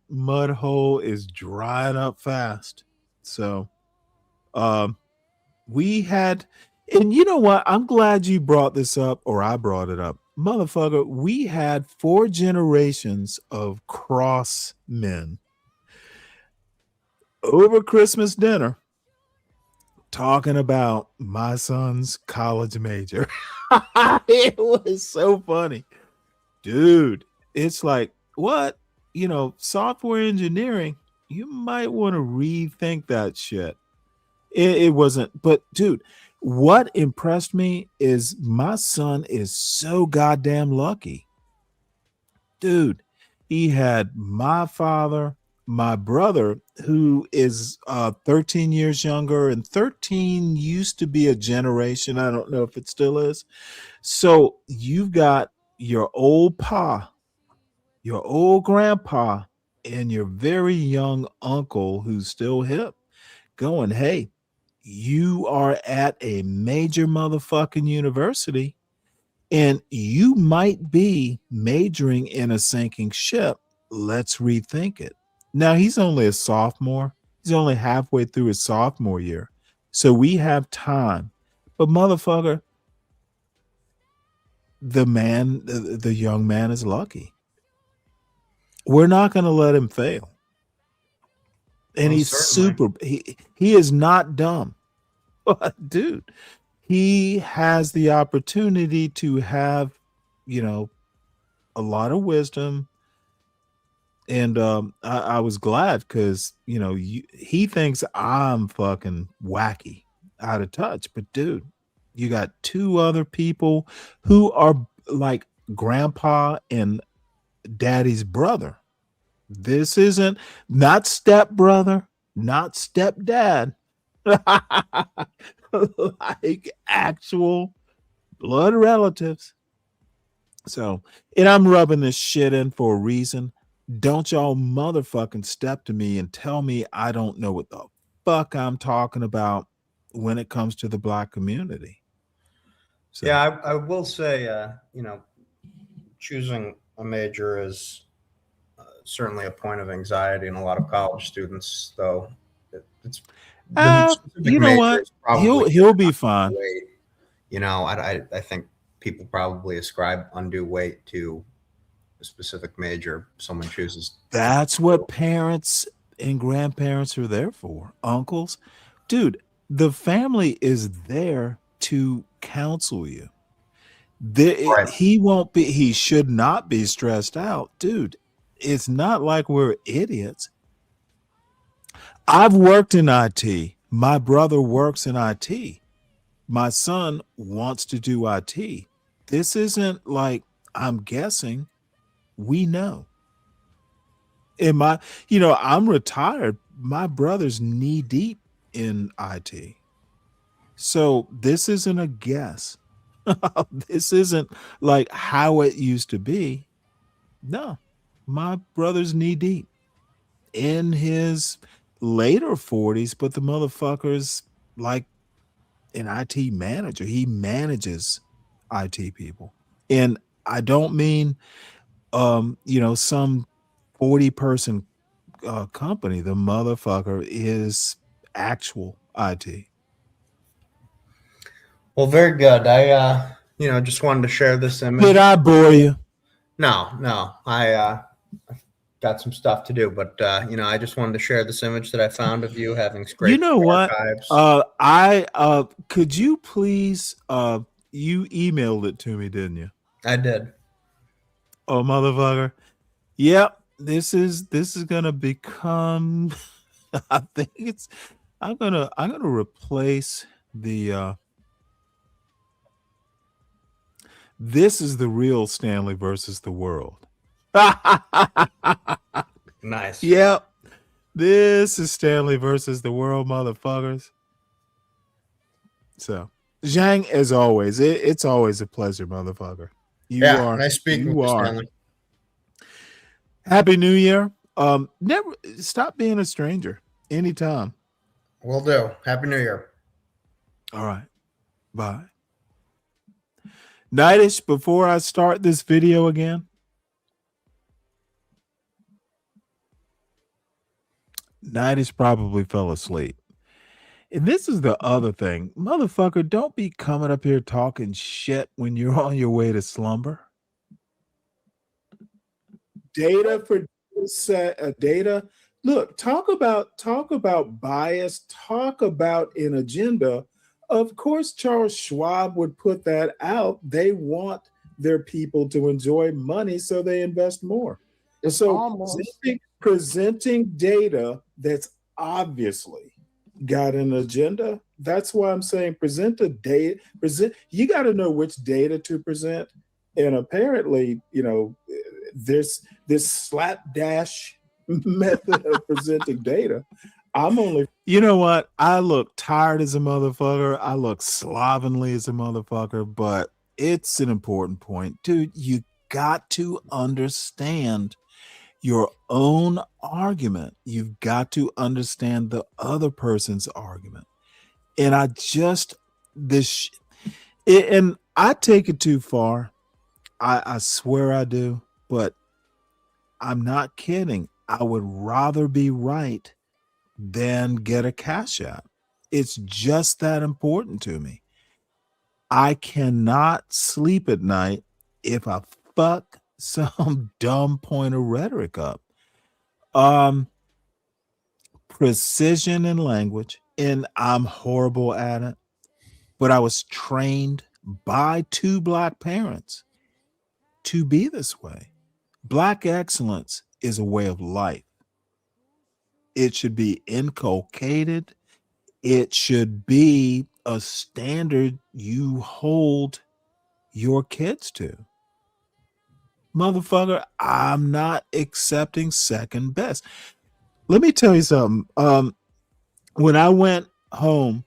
mud hole is drying up fast. So we had, and you know what? I'm glad you brought this up, or I brought it up. Motherfucker, we had 4 generations of cross men over Christmas dinner talking about my son's college major. It was so funny. Dude, it's like, what? You know, software engineering, you might want to rethink that shit. It wasn't, but dude, what impressed me is my son is so goddamn lucky. Dude, he had my father, my brother, who is 13 years younger, and 13 used to be a generation. I don't know if it still is. So you've got your old pa, your old grandpa, and your very young uncle who's still hip going, hey, you are at a major motherfucking university and you might be majoring in a sinking ship. Let's rethink it. Now, he's only a sophomore. He's only halfway through his sophomore year. So we have time. But motherfucker, the young man is lucky. We're not going to let him fail. And he's super, he is not dumb. Dude, he has the opportunity to have, you know, a lot of wisdom. And I was glad because, you know, he thinks I'm fucking wacky, out of touch. But dude, You got two other people who are like grandpa and daddy's brother. This isn't not stepbrother, not stepdad. Like actual blood relatives. So, and I'm rubbing this shit in for a reason. Don't y'all motherfucking step to me and tell me I don't know what the fuck I'm talking about when it comes to the Black community. So. Yeah, I will say, choosing a major is certainly a point of anxiety in a lot of college students, though. It's the specific you know major what? is probably He'll be fine. weight. I think people probably ascribe undue weight to a specific major someone chooses. That's what parents and grandparents are there for. Uncles, dude, the family is there to counsel you. He should not be stressed out, dude. It's not like we're idiots. I've worked in IT. My brother works in IT. My son wants to do IT. This isn't like I'm guessing. We know. I'm retired. My brother's knee deep in IT. So this isn't a guess. This isn't like how it used to be. No, my brother's knee deep in his later 40s, but the motherfucker's like an IT manager. He manages IT people. And I don't mean, some 40-person company. The motherfucker is actual IT. Well, very good. I just wanted to share this image. Did I bore you? No. I've got some stuff to do, but I just wanted to share this image that I found of you having scraped You know what? archives. Could you please you emailed it to me, didn't you? I did. Oh, motherfucker. Yep. This is gonna become I think I'm gonna replace the this is the real Stanley versus the world. Nice. Yep. This is Stanley versus the world, motherfuckers. So, Zhang, as always, it's always a pleasure, motherfucker. Nice speaking with you, Stanley. Happy New Year. Never stop being a stranger anytime. Will do. Happy New Year. All right. Bye. Nightish, before I start this video again, Nightish probably fell asleep. And this is the other thing. Motherfucker, don't be coming up here talking shit when you're on your way to slumber. Data for data. Look, talk about bias, talk about an agenda. Of course, Charles Schwab would put that out. They want their people to enjoy money, so they invest more. It's so almost presenting data that's obviously got an agenda. That's why I'm saying present a data. You got to know which data to present. And apparently, there's this slapdash method of presenting data. You know what? I look tired as a motherfucker. I look slovenly as a motherfucker, but it's an important point. Dude, you got to understand your own argument. You've got to understand the other person's argument. And I take it too far. I swear I do, but I'm not kidding. I would rather be right than get a cash app. It's just that important to me. I cannot sleep at night if I fuck some dumb point of rhetoric up. Precision in language, and I'm horrible at it, but I was trained by two Black parents to be this way. Black excellence is a way of life. It should be inculcated. It should be a standard you hold your kids to. Motherfucker, I'm not accepting second best. Let me tell you something. When I went home,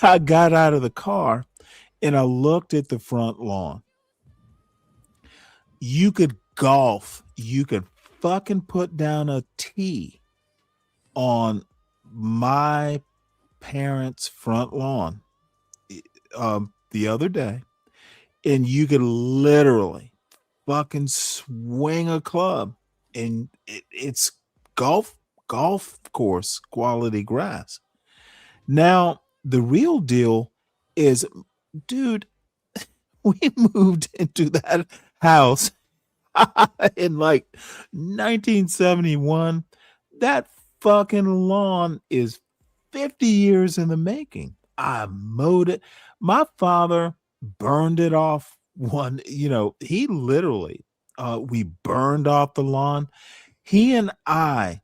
I got out of the car and I looked at the front lawn. You could golf. You could fucking put down a tee on my parents' front lawn the other day, and you could literally fucking swing a club, and it's golf course quality grass. Now, the real deal is, dude, we moved into that house in like 1971. That fucking lawn is 50 years in the making. I mowed it. My father burned it off one, he literally, we burned off the lawn. He and I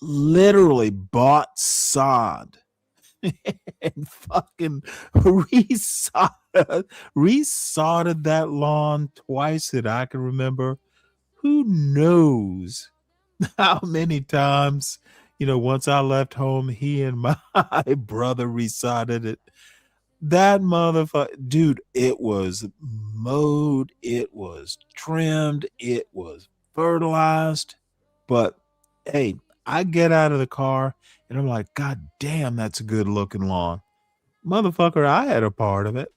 literally bought sod and fucking resodded that lawn twice that I can remember. Who knows how many times, once I left home, he and my brother resodded it. That motherfucker, dude, it was mowed, it was trimmed, it was fertilized. But hey, I get out of the car and I'm like, God damn, that's a good looking lawn. Motherfucker, I had a part of it.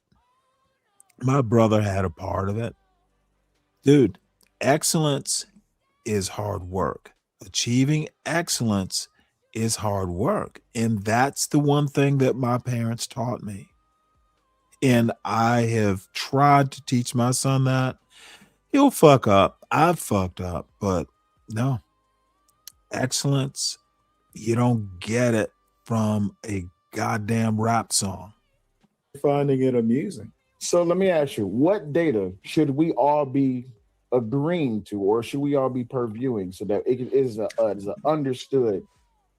My brother had a part of it. Dude, excellence is hard work. Achieving excellence is hard work. And that's the one thing that my parents taught me. And I have tried to teach my son that. He'll fuck up. I've fucked up. But no, excellence, you don't get it from a goddamn rap song. Finding it amusing. So let me ask you, what data should we all be agreeing to, or should we all be purviewing so that it is an understood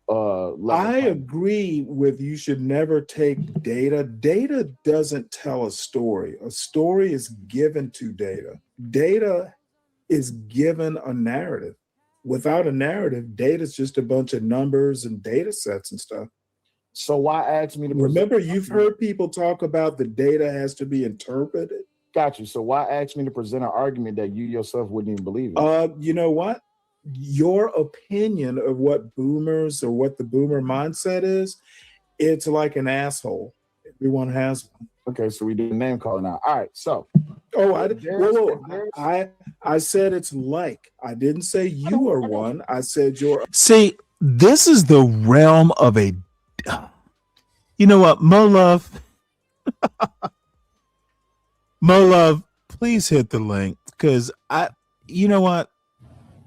level? I agree with you should never take data. Data doesn't tell a story. A story is given to data. Data is given a narrative. Without a narrative, data is just a bunch of numbers and data sets and stuff. So why ask me to remember? You've heard people talk about the data has to be interpreted. Got you. So why ask me to present an argument that you yourself wouldn't even believe in? You know what? Your opinion of what boomers or what the boomer mindset is, it's like an asshole. Everyone has one. Okay, so we do name calling now. All right, so. I said it's like. I didn't say you are one. I said you're. See, this is the realm of a. You know what, Mo Love? Mo Love, please hit the link because you know what?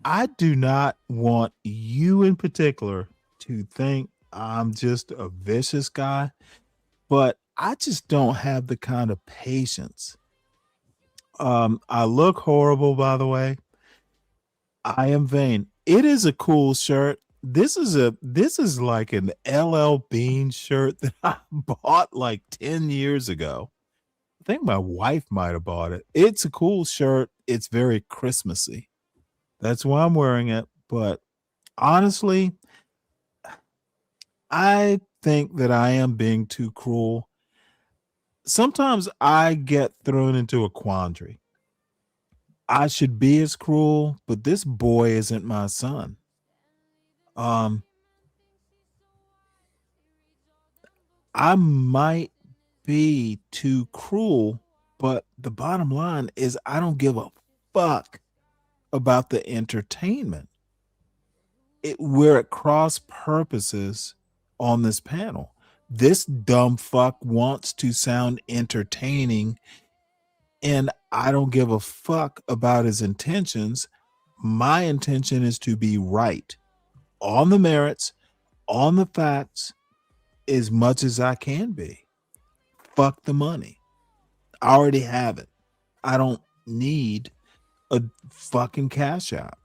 I do not want you in particular to think I'm just a vicious guy, but I just don't have the kind of patience. I look horrible, by the way. I am vain. It is a cool shirt. This is like an LL Bean shirt that I bought like 10 years ago. I think my wife might have bought it. It's a cool shirt. It's very Christmassy. That's why I'm wearing it. But honestly, I think that I am being too cruel. Sometimes I get thrown into a quandary. I should be as cruel, but this boy isn't my son. I might be too cruel, but the bottom line is I don't give a fuck about the entertainment. We're at cross purposes on this panel. This dumb fuck wants to sound entertaining, and I don't give a fuck about his intentions. My intention is to be right on the merits, on the facts, as much as I can be. Fuck the money. I already have it. I don't need a fucking cash out.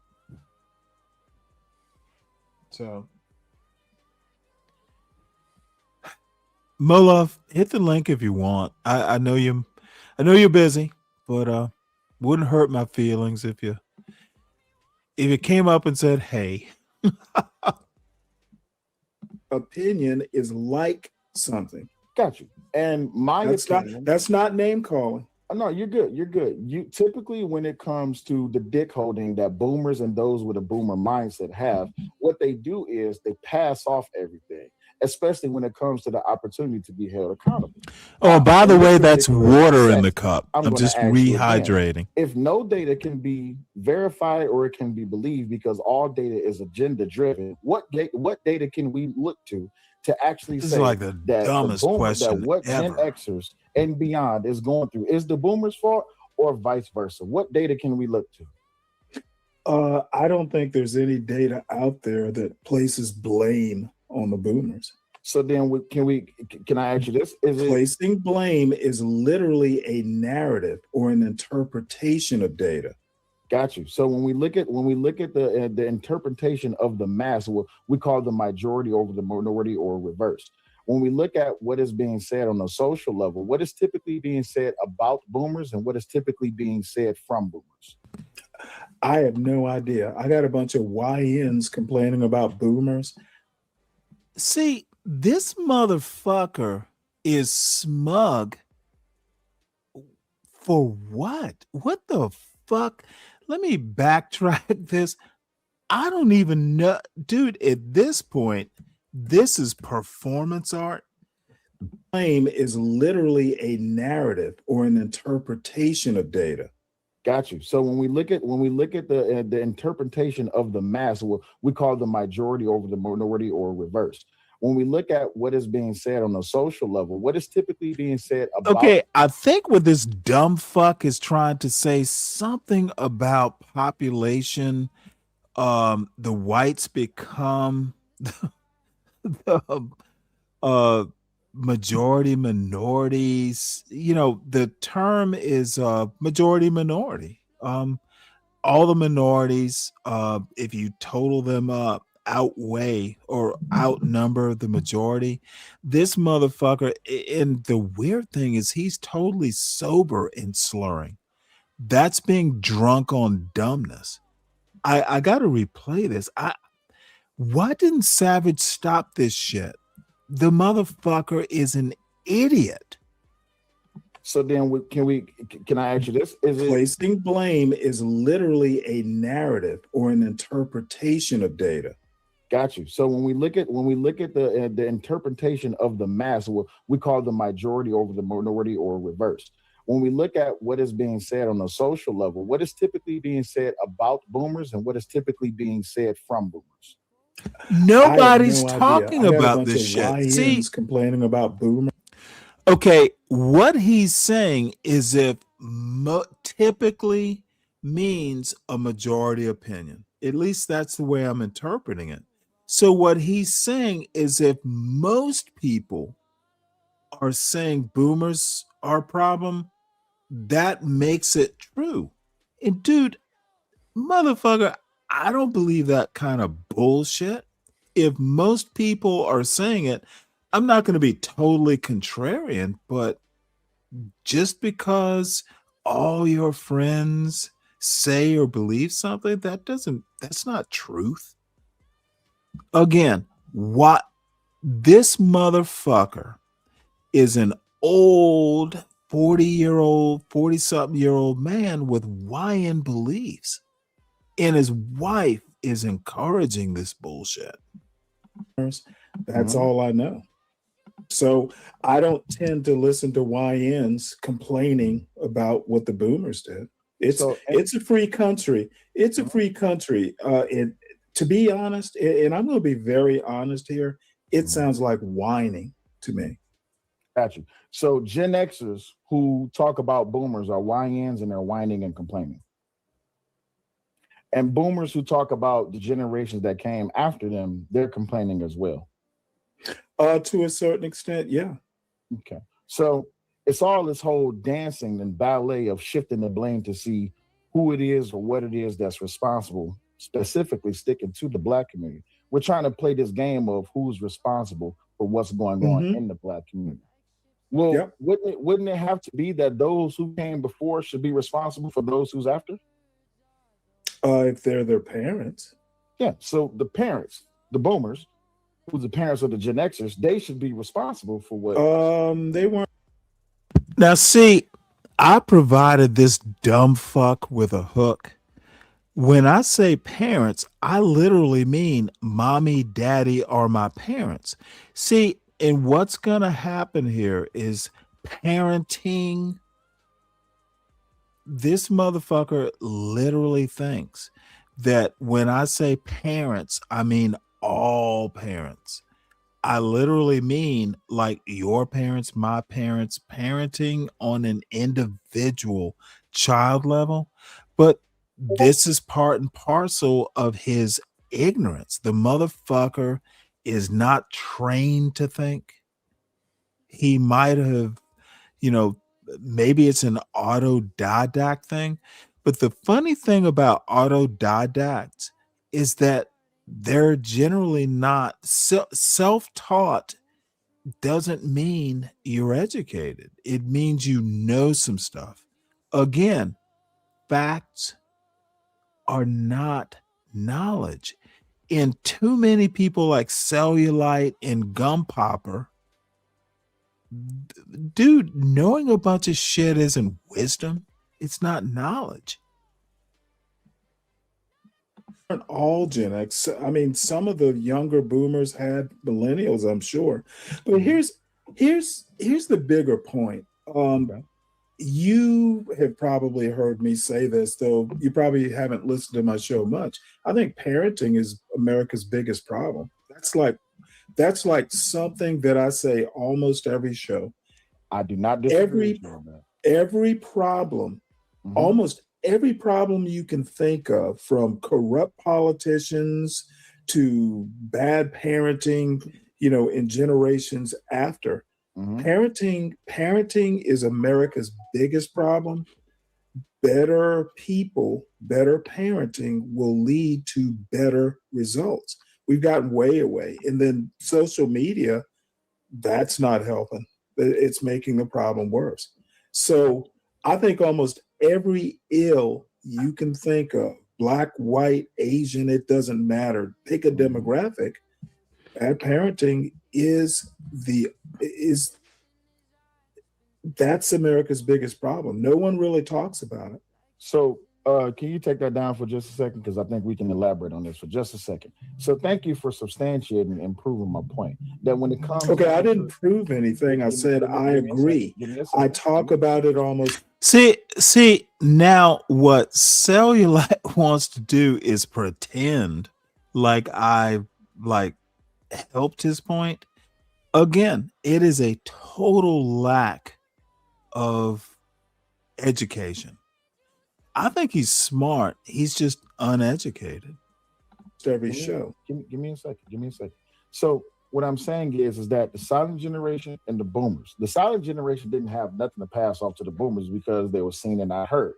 So Molov, hit the link if you want. I know you're busy, but wouldn't hurt my feelings if you came up and said, "Hey." Opinion is like something. Got you. And my opinion, that's not name calling. No, you're good. You're good. You typically, when it comes to the dick holding that boomers and those with a boomer mindset have, what they do is they pass off everything, especially when it comes to the opportunity to be held accountable. Oh, by the In way, this that's particular water in the sense, cup. I'm gonna just ask you again, rehydrating. if no data can be verified or it can be believed because all data is agenda driven, what data can we look to actually This say is like the that dumbest question what Gen ever. Xers and beyond is going through is the boomers' fault or vice versa? What data can we look to? I don't think there's any data out there that places blame on the boomers. So then, can I ask you this? Placing blame is literally a narrative or an interpretation of data. Got you. So when we look at the interpretation of the mass, we call the majority over the minority or reversed. When we look at what is being said on a social level, what is typically being said about boomers and what is typically being said from boomers? I have no idea. I got a bunch of YNs complaining about boomers. See, this motherfucker is smug for what? What the fuck? Let me backtrack this. I don't even know. Dude, at this point, this is performance art. Blame is literally a narrative or an interpretation of data. Got you. So when we look at the interpretation of the mass, we call the majority over the minority or reversed. When we look at what is being said on a social level, what is typically being said about... Okay, I think what this dumb fuck is trying to say something about population, the whites become the majority minorities. You know, the term is majority minority. All the minorities, if you total them up, outweigh or outnumber the majority. This motherfucker, and the weird thing is he's totally sober and slurring. That's being drunk on dumbness. I gotta replay this. Why didn't Savage stop this shit? The motherfucker is an idiot. So then can I ask you this? Placing blame is literally a narrative or an interpretation of data. Got you. So when we look at the interpretation of the mass, we call the majority over the minority or reversed. When we look at what is being said on a social level, what is typically being said about boomers and what is typically being said from boomers? Nobody's talking about this shit. See, complaining about boomers. Okay, what he's saying is if typically means a majority opinion. At least that's the way I'm interpreting it. So what he's saying is if most people are saying boomers are a problem, that makes it true. And dude, motherfucker, I don't believe that kind of bullshit. If most people are saying it, I'm not going to be totally contrarian, but just because all your friends say or believe something, that's not truth. Again, what this motherfucker is an old 40-something-year-old man with YN beliefs. And his wife is encouraging this bullshit. That's all I know. So I don't tend to listen to YNs complaining about what the boomers did. It's a free country. It's a free country. To be honest, and I'm going to be very honest here, it sounds like whining to me. Got you. So Gen Xers who talk about boomers are YNs and they're whining and complaining. And boomers who talk about the generations that came after them, they're complaining as well. To a certain extent, yeah. Okay. So it's all this whole dancing and ballet of shifting the blame to see who it is or what it is that's responsible, specifically sticking to the Black community. We're trying to play this game of who's responsible for what's going on in the Black community. Well, wouldn't it have to be that those who came before should be responsible for those who's after? If they're their parents. Yeah, so the parents, the boomers, who's the parents of the Gen Xers, they should be responsible for what they weren't. Now, see, I provided this dumb fuck with a hook. When I say parents, I literally mean mommy, daddy, or my parents. See, and what's going to happen here is parenting. This motherfucker literally thinks that when I say parents, I mean all parents. I literally mean like your parents, my parents, parenting on an individual child level. But this is part and parcel of his ignorance. The motherfucker is not trained to think. He might have, maybe it's an autodidact thing. But the funny thing about autodidacts is that they're generally not self-taught. Doesn't mean you're educated. It means you know some stuff. Again, facts are not knowledge. And too many people like Cellulite and Gum Popper, dude, knowing a bunch of shit isn't wisdom. It's not knowledge. All Gen X. I mean, some of the younger boomers had millennials, I'm sure. But here's the bigger point. You have probably heard me say this, though you probably haven't listened to my show much. I think parenting is America's biggest problem. That's like something that I say almost every show. I do not disagree with you on that. Every problem, almost every problem you can think of, from corrupt politicians to bad parenting, in generations after. Parenting is America's biggest problem. Better people, better parenting will lead to better results. We've gotten way away. And then social media, that's not helping. It's making the problem worse. So I think almost every ill you can think of, Black, white, Asian, it doesn't matter. Pick a demographic. Bad parenting that's America's biggest problem. No one really talks about it. So can you take that down for just a second? Because I think we can elaborate on this for just a second. So thank you for substantiating and proving my point. That when it comes I didn't prove anything. I said I agree. I talk about it almost. See, now what Cellulite wants to do is pretend like I helped his point. Again, it is a total lack of education. I think he's smart. He's just uneducated. Every show. Give me a second. So what I'm saying is that the silent generation and the boomers, the silent generation didn't have nothing to pass off to the boomers because they were seen and not heard.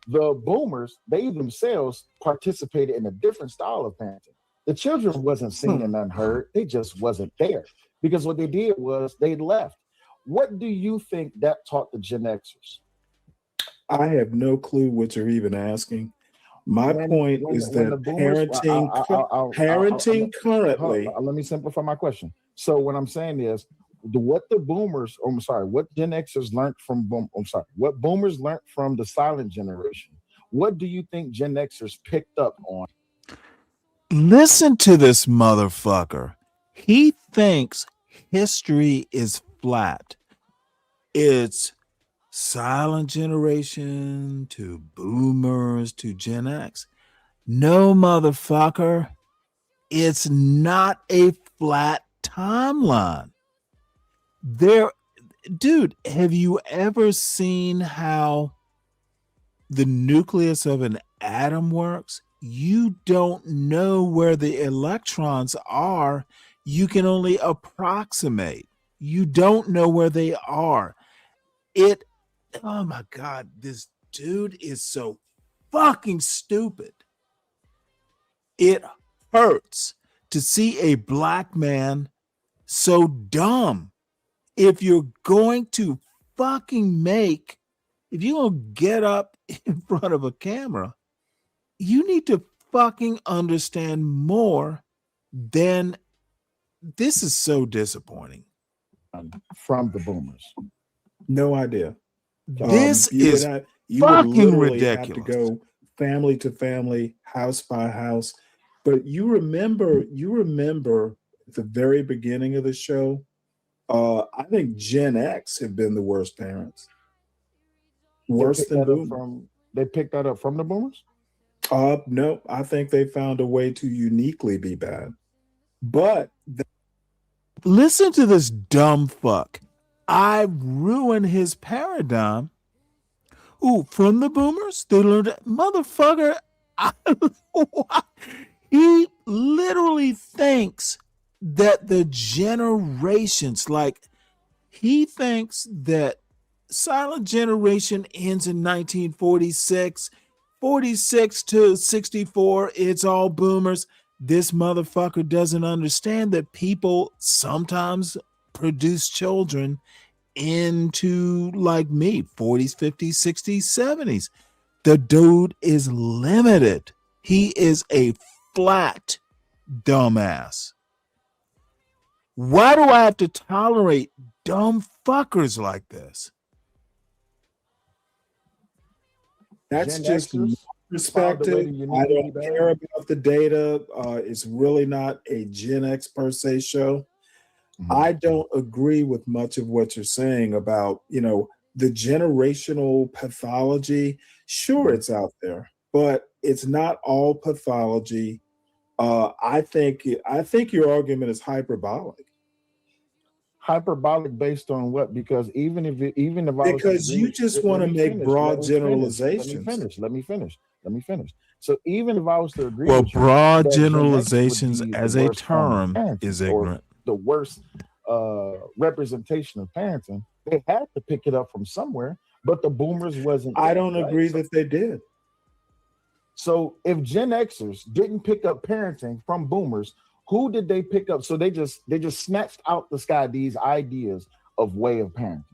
The boomers, they themselves participated in a different style of parenting. The children wasn't seen and unheard. They just wasn't there because what they did was they left. What do you think that taught the Gen Xers? I have no clue what you're even asking. My point is that parenting currently. Let me simplify my question. So what I'm saying is, what Gen Xers learned from what boomers learned from the silent generation. What do you think Gen Xers picked up on? Listen to this motherfucker. He thinks history is flat. It's silent generation to boomers to Gen X. No, motherfucker. It's not a flat timeline. Dude, have you ever seen how the nucleus of an atom works? You don't know where the electrons are. You can only approximate. You don't know where they are. Oh my God, this dude is so fucking stupid. It hurts to see a Black man so dumb. If you're going to if you're going to get up in front of a camera, you need to fucking understand more than this is so disappointing. From the boomers. No idea. This is you would fucking literally ridiculous. have to go family to family, house by house. But you remember at the very beginning of the show, I think Gen X have been the worst parents. Worse than boomers. They picked that up from the boomers? No, I think they found a way to uniquely be bad. But listen to this dumb fuck. I ruined his paradigm. Ooh, from the boomers? They learned it. Motherfucker. He literally thinks that the generations, like he thinks that silent generation ends in 1946, 46 to 64, it's all boomers. This motherfucker doesn't understand that people sometimes produce children into, like me, 40s, 50s, 60s, 70s. The dude is limited. He is a flat dumbass. Why do I have to tolerate dumb fuckers like this? That's just perspective. I don't care about the data. It's really not a Gen X per se show. I don't agree with much of what you're saying about, the generational pathology. Sure, it's out there, but it's not all pathology. I think your argument is hyperbolic. Hyperbolic based on what? Because even if because you just want to make broad generalizations. Let me finish. So even if I was to agree, well, with you, broad generalizations as a term is ignorant. The worst representation of parenting. They had to pick it up from somewhere, but the boomers wasn't. I don't agree that they did. So if Gen Xers didn't pick up parenting from boomers, who did they pick up? So they just snatched out the sky these ideas of way of parenting.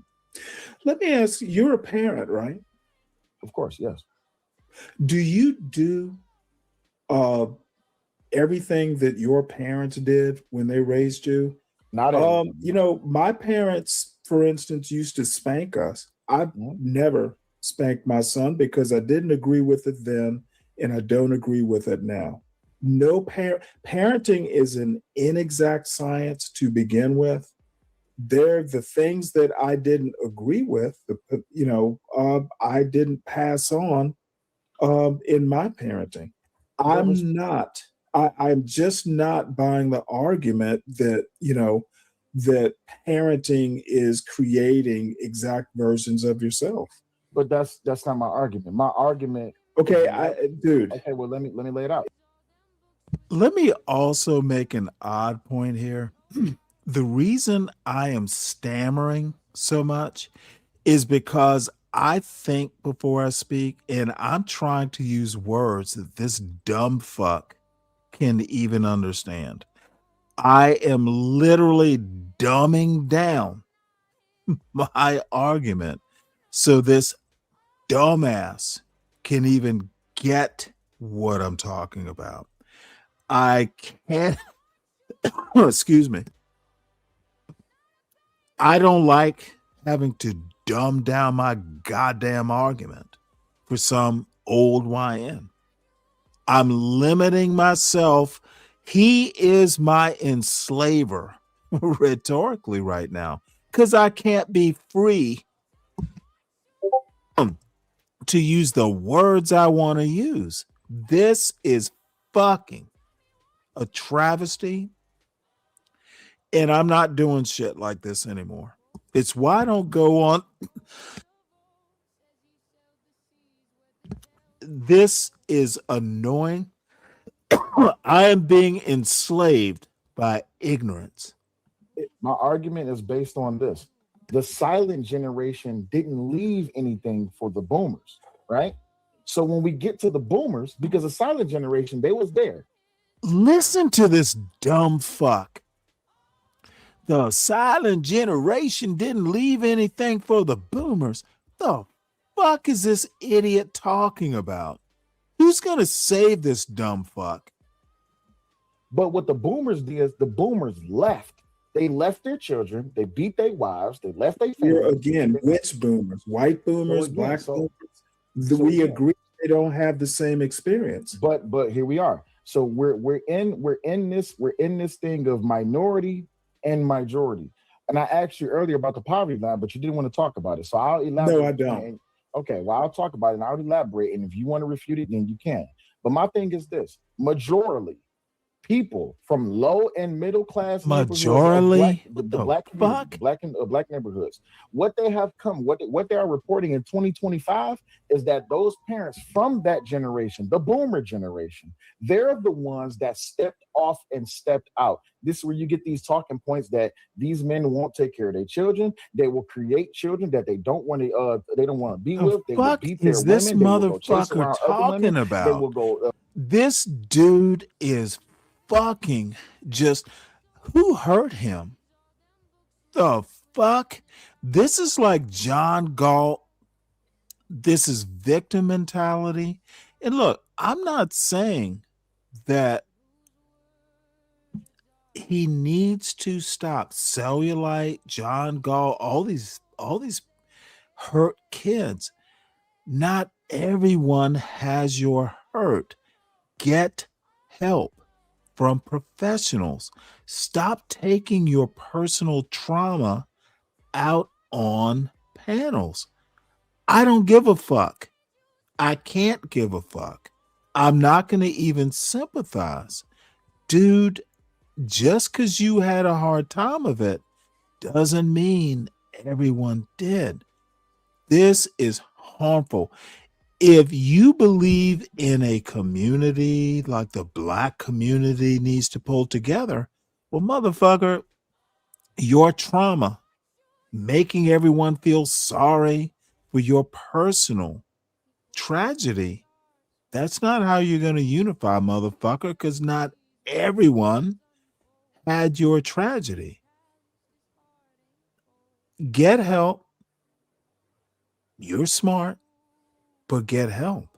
Let me ask you, you're a parent, right? Of course, yes. Do you do everything that your parents did when they raised you? Not my parents, for instance, used to spank us. I've never spanked my son because I didn't agree with it then, and I don't agree with it now. No parenting is an inexact science to begin with. They're the things that I didn't agree with, I didn't pass on in my parenting. I'm just not buying the argument that, that parenting is creating exact versions of yourself. But that's not my argument. My argument. Okay, dude. Okay, well, let me lay it out. Let me also make an odd point here. The reason I am stammering so much is because I think before I speak, and I'm trying to use words that this dumb fuck can even understand. I am literally dumbing down my argument so this dumbass can even get what I'm talking about. I can't, excuse me. I don't like having to dumb down my goddamn argument for some old YN. I'm limiting myself. He is my enslaver rhetorically right now because I can't be free to use the words I want to use. This is fucking a travesty, and I'm not doing shit like this anymore. It's why I don't go on. This is annoying. I am being enslaved by ignorance. My argument is based on this. The silent generation didn't leave anything for the boomers, right? So when we get to the boomers, because the silent generation, they was there. Listen to this dumb fuck. The silent generation didn't leave anything for the boomers. The fuck is this idiot talking about? Who's gonna save this dumb fuck? But what the boomers did is the boomers left. They left their children. They beat their wives. They left their Here families. again, which boomers? White boomers, black boomers? We agree they don't have the same experience. But here we are. So we're in this thing of minority and majority. And I asked you earlier about the poverty line, but you didn't want to talk about it. So I'll elaborate. No, I don't. Okay, well, I'll talk about it and I'll elaborate. And if you want to refute it, then you can. But my thing is this: majorly people from low and middle class majorly black neighborhoods, what they are reporting in 2025 is that those parents from that generation, the boomer generation, they're the ones that stepped off and stepped out. This is where you get these talking points that these men won't take care of their children. They will create children that they don't want to be with. They will beat their is this women. motherfucker talking about? They will go. This dude is fucking just, who hurt him? The fuck? This is like John Galt. This is victim mentality. And look, I'm not saying that he needs to stop. Cellulite, John Galt, all these hurt kids. Not everyone has your hurt. Get help from professionals. Stop taking your personal trauma out on panels. I don't give a fuck. I can't give a fuck. I'm not going to even sympathize. Dude, just because you had a hard time of it doesn't mean everyone did. This is harmful. If you believe in a community like the black community needs to pull together, well, motherfucker, your trauma, making everyone feel sorry for your personal tragedy, that's not how you're going to unify, motherfucker, because not everyone had your tragedy. Get help. You're smart. But get help.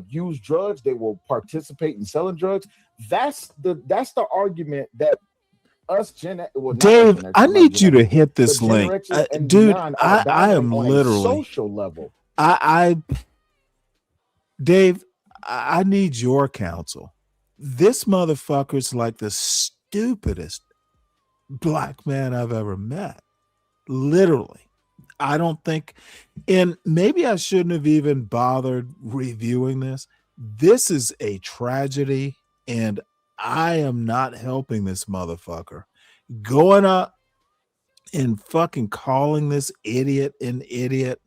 Use drugs. They will participate in selling drugs. That's the argument that us Dave, I need you to hit this link, dude. I am literally social level. Dave, I need your counsel. This motherfucker's like the stupidest black man I've ever met. Literally. I don't think, and maybe I shouldn't have even bothered reviewing this. This is a tragedy, and I am not helping this motherfucker. Going up and fucking calling this idiot an idiot.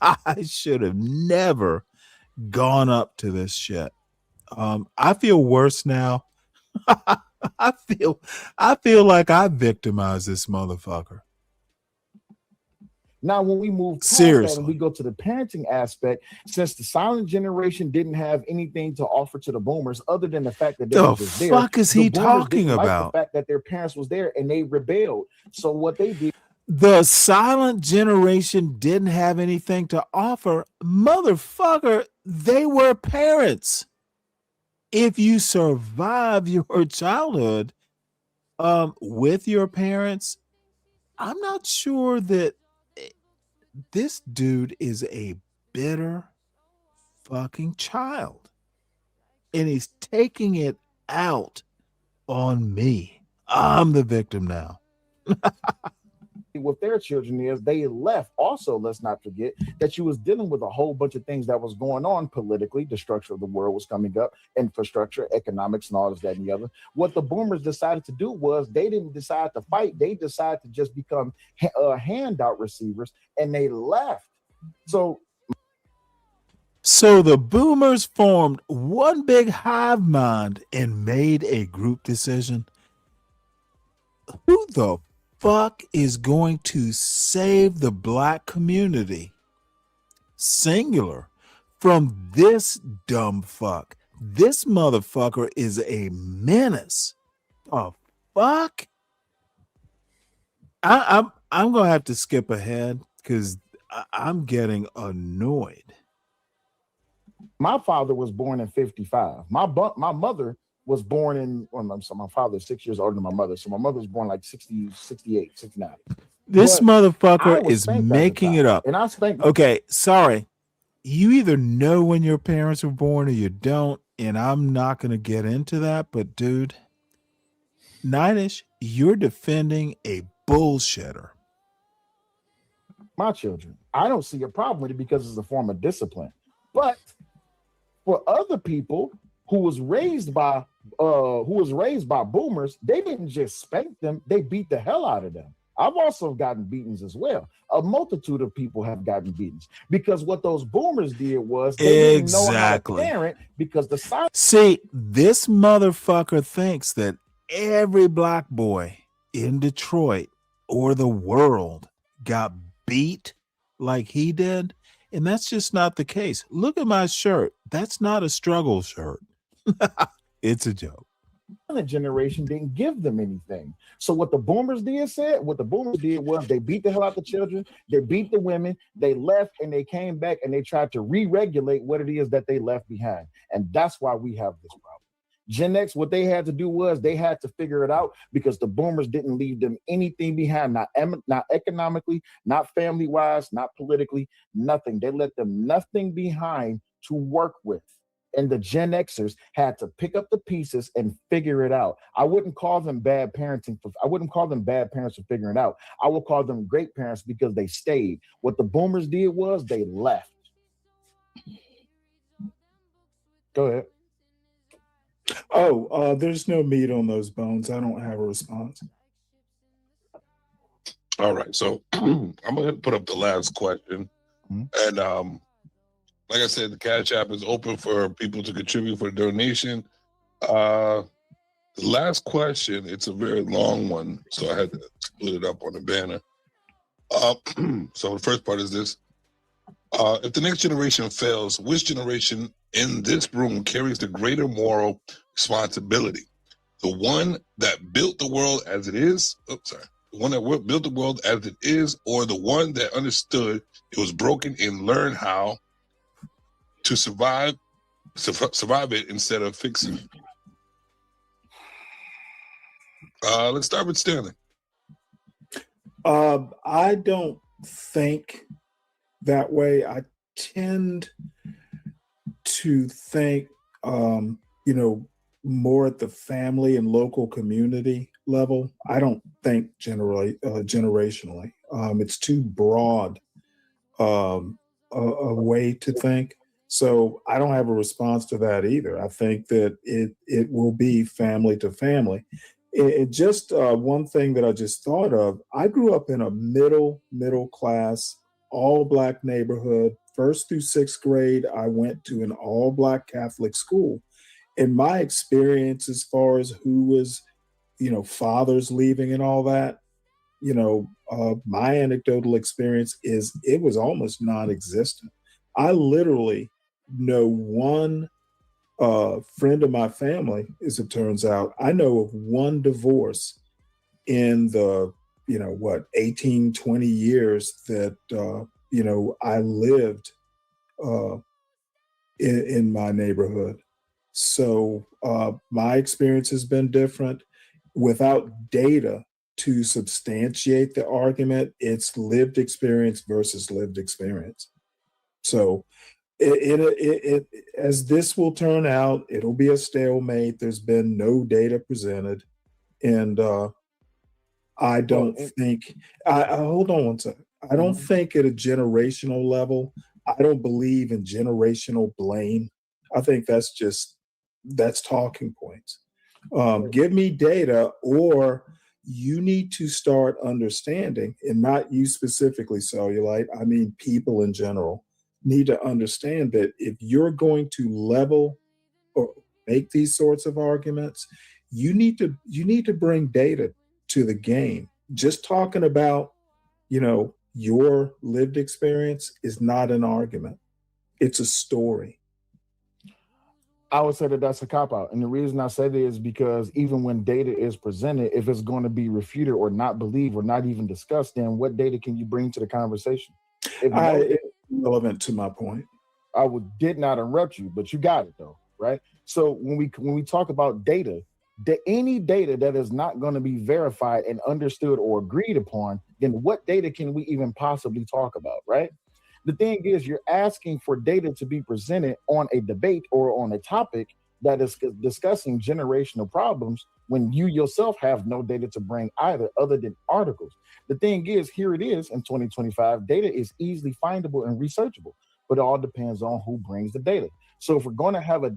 I should have never gone up to this shit. I feel worse now. I feel like I victimized this motherfucker. Now, when we move past that and we go to the parenting aspect, since the silent generation didn't have anything to offer to the boomers other than the fact that they were just there. The fuck is he talking about? The fact that their parents was there and they rebelled. So what they did. The silent generation didn't have anything to offer. Motherfucker, they were parents. If you survive your childhood with your parents, I'm not sure that this dude is a bitter fucking child. And he's taking it out on me. I'm the victim now. With their children is they left. Also, let's not forget that you was dealing with a whole bunch of things that was going on politically. The structure of the world was coming up, infrastructure, economics, and all this, that, and the other. What the boomers decided to do was they didn't decide to fight. They decided to just become handout receivers, and they left. So the boomers formed one big hive mind and made a group decision. Who the fuck is going to save the black community, singular, from this dumb fuck? This motherfucker is a menace. the fuck? I'm gonna have to skip ahead because I'm getting annoyed. My father was born in 55. My mother was born in, so my father's 6 years older than my mother. So my mother was born like 60, 68, 69. This But I motherfucker was is spanked as a making it child, up. and I spanked. Okay, sorry. You either know when your parents were born or you don't, and I'm not gonna get into that. But dude, Nightish, you're defending a bullshitter. My children, I don't see a problem with it because it's a form of discipline. But for other people who was raised by boomers, they didn't just spank them, they beat the hell out of them. I've also gotten beatings as well. A multitude of people have gotten beatings because what those boomers did was they didn't know how to parent because the side. See, this motherfucker thinks that every black boy in Detroit or the world got beat like he did, and that's just not the case. Look at my shirt. That's not a struggle shirt. It's a joke. The generation didn't give them anything. So what the boomers did was they beat the hell out the children, they beat the women, they left and they came back and they tried to re-regulate what it is that they left behind. And that's why we have this problem. Gen X, what they had to do was they had to figure it out because the boomers didn't leave them anything behind, not economically, not family-wise, not politically, nothing. They let them nothing behind to work with. And the Gen Xers had to pick up the pieces and figure it out. I wouldn't call them bad parenting. I wouldn't call them bad parents for figuring it out. I would call them great parents because they stayed. What the boomers did was they left. Go ahead. Oh, there's no meat on those bones. I don't have a response. All right, so I'm gonna put up the last question, and like I said, the Cash App is open for people to contribute for a donation. The last question, it's a very long one, so I had to split it up on the banner. So the first part is this. If the next generation fails, which generation in this room carries the greater moral responsibility? The one that built the world as it is? The one that built the world as it is, or the one that understood it was broken and learned how to survive it instead of fixing it? Let's start with Stanley. I don't think that way. I tend to think, more at the family and local community level. I don't think generationally. It's too broad a way to think. So I don't have a response to that either. I think that it will be family to family. It just one thing that I just thought of. I grew up in a middle class, all black neighborhood. 1st through 6th grade, I went to an all black Catholic school. And my experience as far as who was, fathers leaving and all that, my anecdotal experience is it was almost non-existent. I literally know one friend of my family, as it turns out. I know of one divorce in the 18, 20 years that I lived in my neighborhood. So my experience has been different. Without data to substantiate the argument, it's lived experience versus lived experience. So it as this will turn out, it'll be a stalemate. There's been no data presented, and I don't think. I hold on one second. I don't think at a generational level. I don't believe in generational blame. I think that's talking points. Give me data, or you need to start understanding, and not you specifically, Cellulite. I mean, people in general need to understand that if you're going to level or make these sorts of arguments, you need to bring data to the game. Just talking about, your lived experience is not an argument. It's a story. I would say that that's a cop out. And the reason I say that is because even when data is presented, if it's going to be refuted or not believed or not even discussed, then what data can you bring to the conversation? It's relevant to my point. Did not interrupt you, but you got it though, right? So when we talk about data, any data that is not going to be verified and understood or agreed upon, then what data can we even possibly talk about, right? The thing is, you're asking for data to be presented on a debate or on a topic that is discussing generational problems when you yourself have no data to bring either other than articles. The thing is, here it is in 2025, data is easily findable and researchable, but it all depends on who brings the data. So if we're going to have a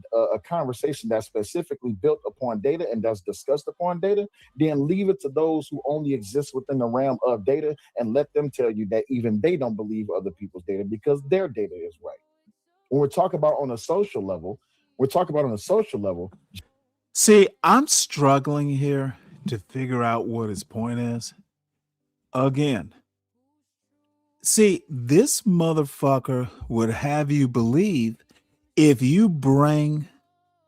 conversation that's specifically built upon data and that's discussed upon data, then leave it to those who only exist within the realm of data and let them tell you that even they don't believe other people's data because their data is right. When we're talking about on a social level, See, I'm struggling here to figure out what his point is. Again, see, this motherfucker would have you believe if you bring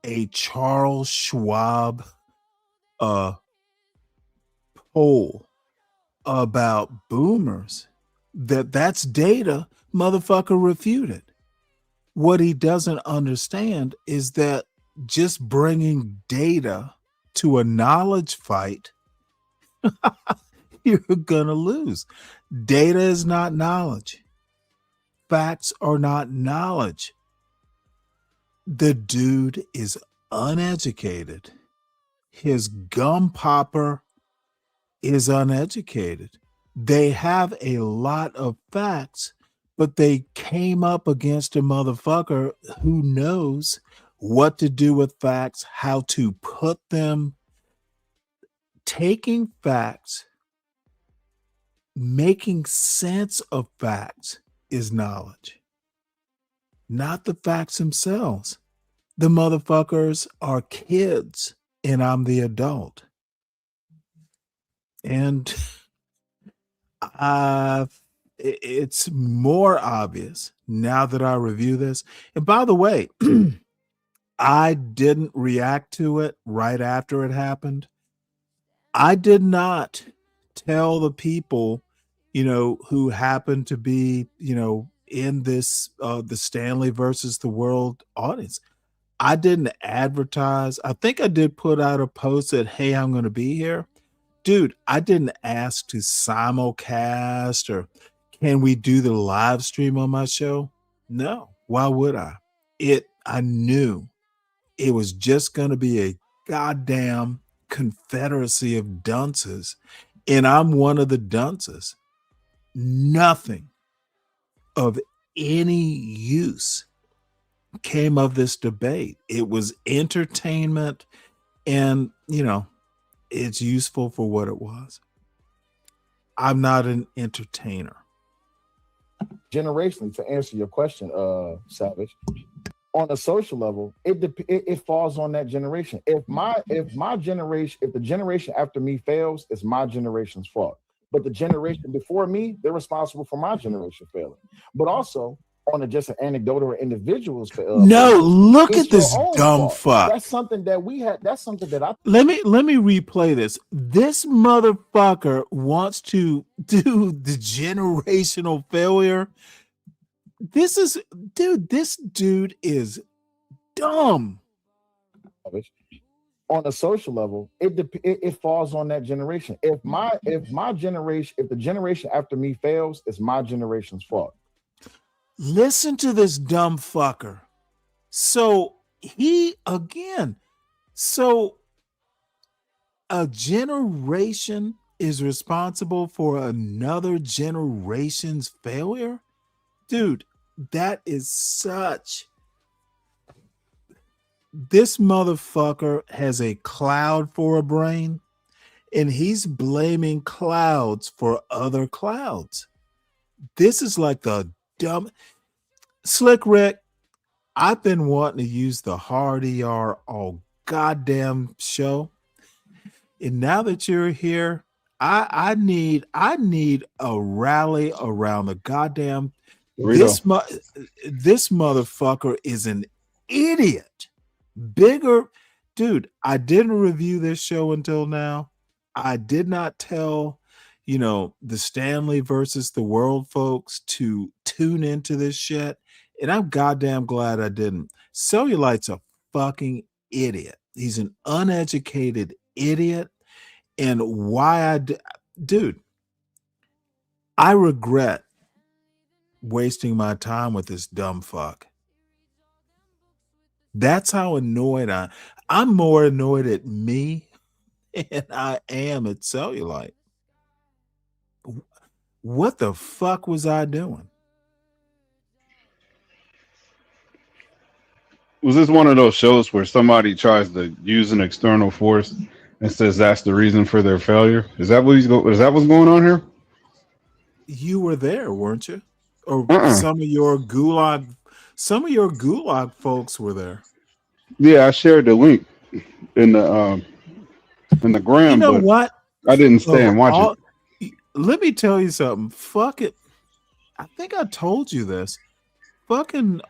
a Charles Schwab poll about boomers, that's data, motherfucker refuted. What he doesn't understand is that just bringing data to a knowledge fight, you're gonna lose. Data is not knowledge. Facts are not knowledge. The dude is uneducated. His gum popper is uneducated. They have a lot of facts, but they came up against a motherfucker who knows what to do with facts, how to put them, taking facts, making sense of facts is knowledge, not the facts themselves. The motherfuckers are kids and I'm the adult. And it's more obvious now that I review this. And by the way, I didn't react to it right after it happened. I did not tell the people, who happened to be, in this, the Stanley versus the world audience. I didn't advertise. I think I did put out a post that, hey, I'm going to be here. Dude, I didn't ask to simulcast or can we do the live stream on my show? No. Why would I? I knew it was just going to be a goddamn confederacy of dunces. And I'm one of the dunces. Nothing of any use came of this debate. It was entertainment and, it's useful for what it was. I'm not an entertainer. Generationally, to answer your question, Savage, on a social level, it falls on that generation. If the generation after me fails, it's my generation's fault. But the generation before me, they're responsible for my generation failing. But also, on just an anecdotal or individuals look at this dumb fuck. That's something that we had. That's something that I let me replay this. This motherfucker wants to do the generational failure. This dude is dumb. On a social level, it falls on that generation. If the generation after me fails, it's my generation's fault. Listen to this dumb fucker. So a generation is responsible for another generation's failure? Dude, that is this motherfucker has a cloud for a brain and he's blaming clouds for other clouds. This is like the dumb Slick Rick. I've been wanting to use the hard ER all goddamn show. And now that you're here, I need a rally around the goddamn this motherfucker is an idiot. Bigger, dude. I didn't review this show until now. I did not tell, the Stanley versus the world folks to tune into this shit. And I'm goddamn glad I didn't. Cellulite's a fucking idiot. He's an uneducated idiot. And dude, I regret wasting my time with this dumb fuck. That's how annoyed I'm more annoyed at me than I am at Cellulite. What the fuck was I doing? Was this one of those shows where somebody tries to use an external force and says that's the reason for their failure? Is that what's going on here? You were there, weren't you? Or Uh-uh. some of your gulag folks were there. Yeah, I shared the link in the gram. You know but what? I didn't stay and watch it. Let me tell you something. Fuck it. I think I told you this. Fucking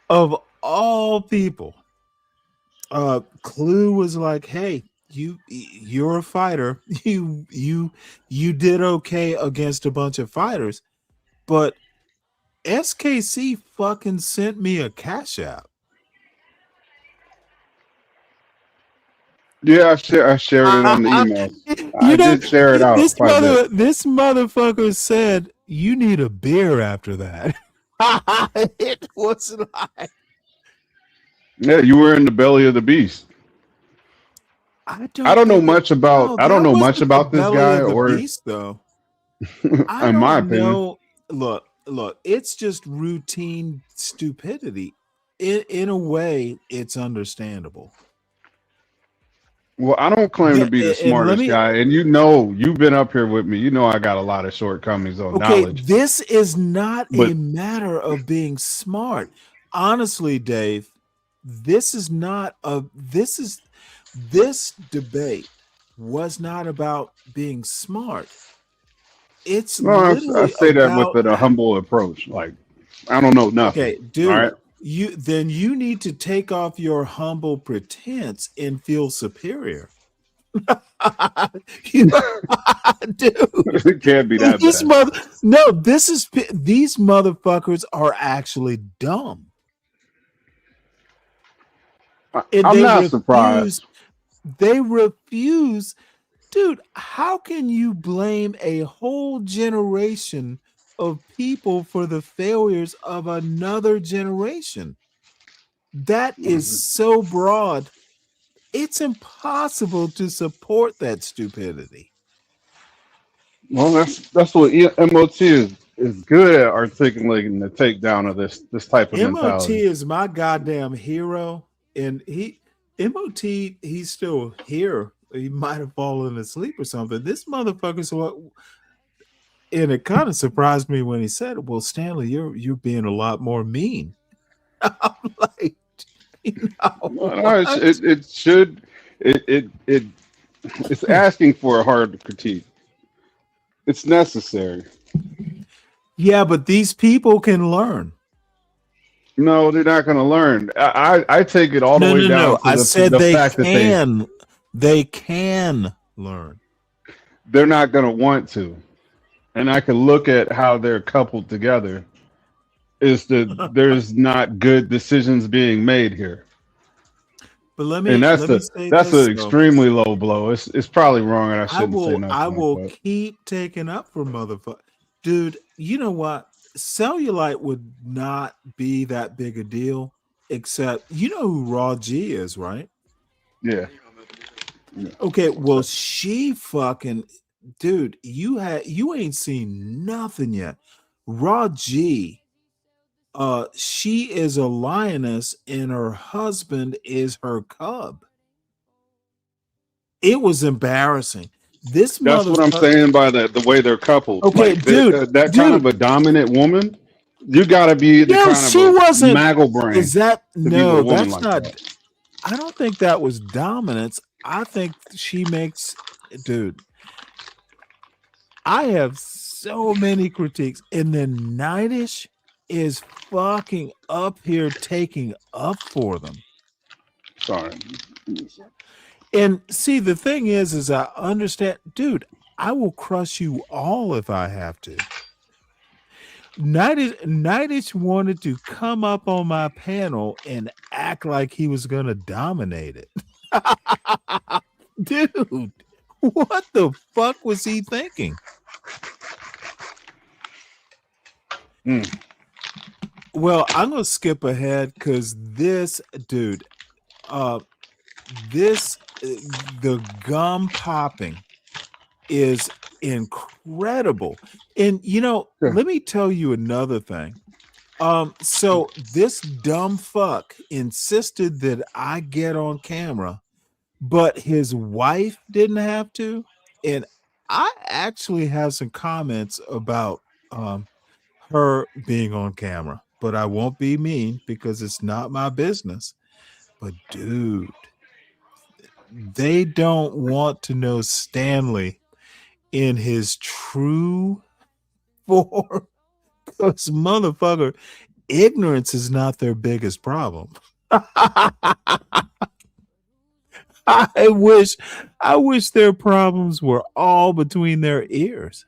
of all people, Clue was like, "Hey, you're a fighter. You did okay against a bunch of fighters, but SKC fucking sent me a cash app." Yeah, I shared it on the email. I did share it out. This motherfucker said you need a beer after that. It was like, yeah, you were in the belly of the beast. I don't know much about this guy or beast, though. In my opinion. Look, it's just routine stupidity. In a way, it's understandable. Well, I don't claim to be the smartest guy, and you've been up here with me. You know I got a lot of shortcomings on knowledge. This is not a matter of being smart. Honestly, Dave, this debate was not about being smart. It's I say that with a humble approach. Like, I don't know nothing. Okay, dude. All right? You need to take off your humble pretense and feel superior. Dude, it can't be that bad. These motherfuckers are actually dumb. I'm not surprised. They refuse. Dude, how can you blame a whole generation of people for the failures of another generation? That is so broad. It's impossible to support that stupidity. Well, that's what MOT is good at, articulating the takedown of this type of mentality. MOT is my goddamn hero, and he's still here. He might have fallen asleep or something. This motherfucker's what. And it kind of surprised me when he said, "Well, Stanley, you're being a lot more mean." I'm like, it's asking for a hard critique. It's necessary. Yeah, but these people can learn. No, they're not going to learn. I take it all the way down. To I said the they fact can. They can learn. They're not going to want to. And I can look at how they're coupled together. There's not good decisions being made here. But that's an extremely low blow. It's probably wrong, and I shouldn't say nothing. I will keep taking up for motherfucker, dude. You know what? Cellulite would not be that big a deal, except you know who Raw G is, right? Yeah. Okay, well, she fucking. Dude, you ain't seen nothing yet. Raw G, she is a lioness and her husband is her cub. It was embarrassing. That's what I'm saying by the way they're coupled. Okay, like, that kind of a dominant woman, you gotta be the kind of a maggle brain. Is that no? That's like not. That. I don't think that was dominance. I think she makes, dude. I have so many critiques, and then Nightish is fucking up here taking up for them. Sorry. And see, the thing is I understand, dude, I will crush you all if I have to. Nightich wanted to come up on my panel and act like he was going to dominate it. Dude, what the fuck was he thinking? Well, I'm going to skip ahead because this, dude, the gum popping is incredible. And let me tell you another thing. So this dumb fuck insisted that I get on camera, but his wife didn't have to. And I actually have some comments about her being on camera, but I won't be mean because it's not my business. But dude, they don't want to know Stanley in his true form. Because motherfucker, ignorance is not their biggest problem. I wish their problems were all between their ears.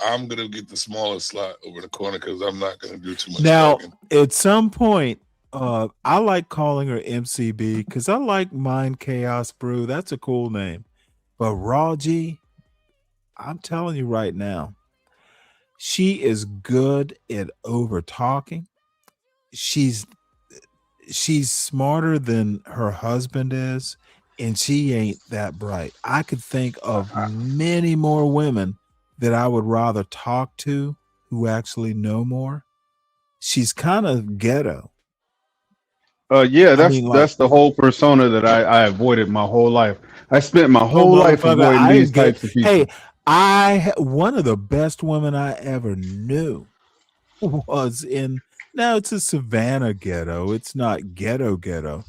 I'm gonna get the smallest slot over the corner because I'm not gonna do too much. Now, talking. at some point, I like calling her MCB because I like Mind Chaos Brew. That's a cool name. But Raw G, I'm telling you right now, she is good at over talking. She's smarter than her husband is, and she ain't that bright. I could think of many more women that I would rather talk to who actually know more. She's kind of ghetto. Yeah, that's the whole persona that I avoided my whole life. I spent my whole life avoiding these types of people. Hey, one of the best women I ever knew was in. Now it's a Savannah ghetto. It's not ghetto.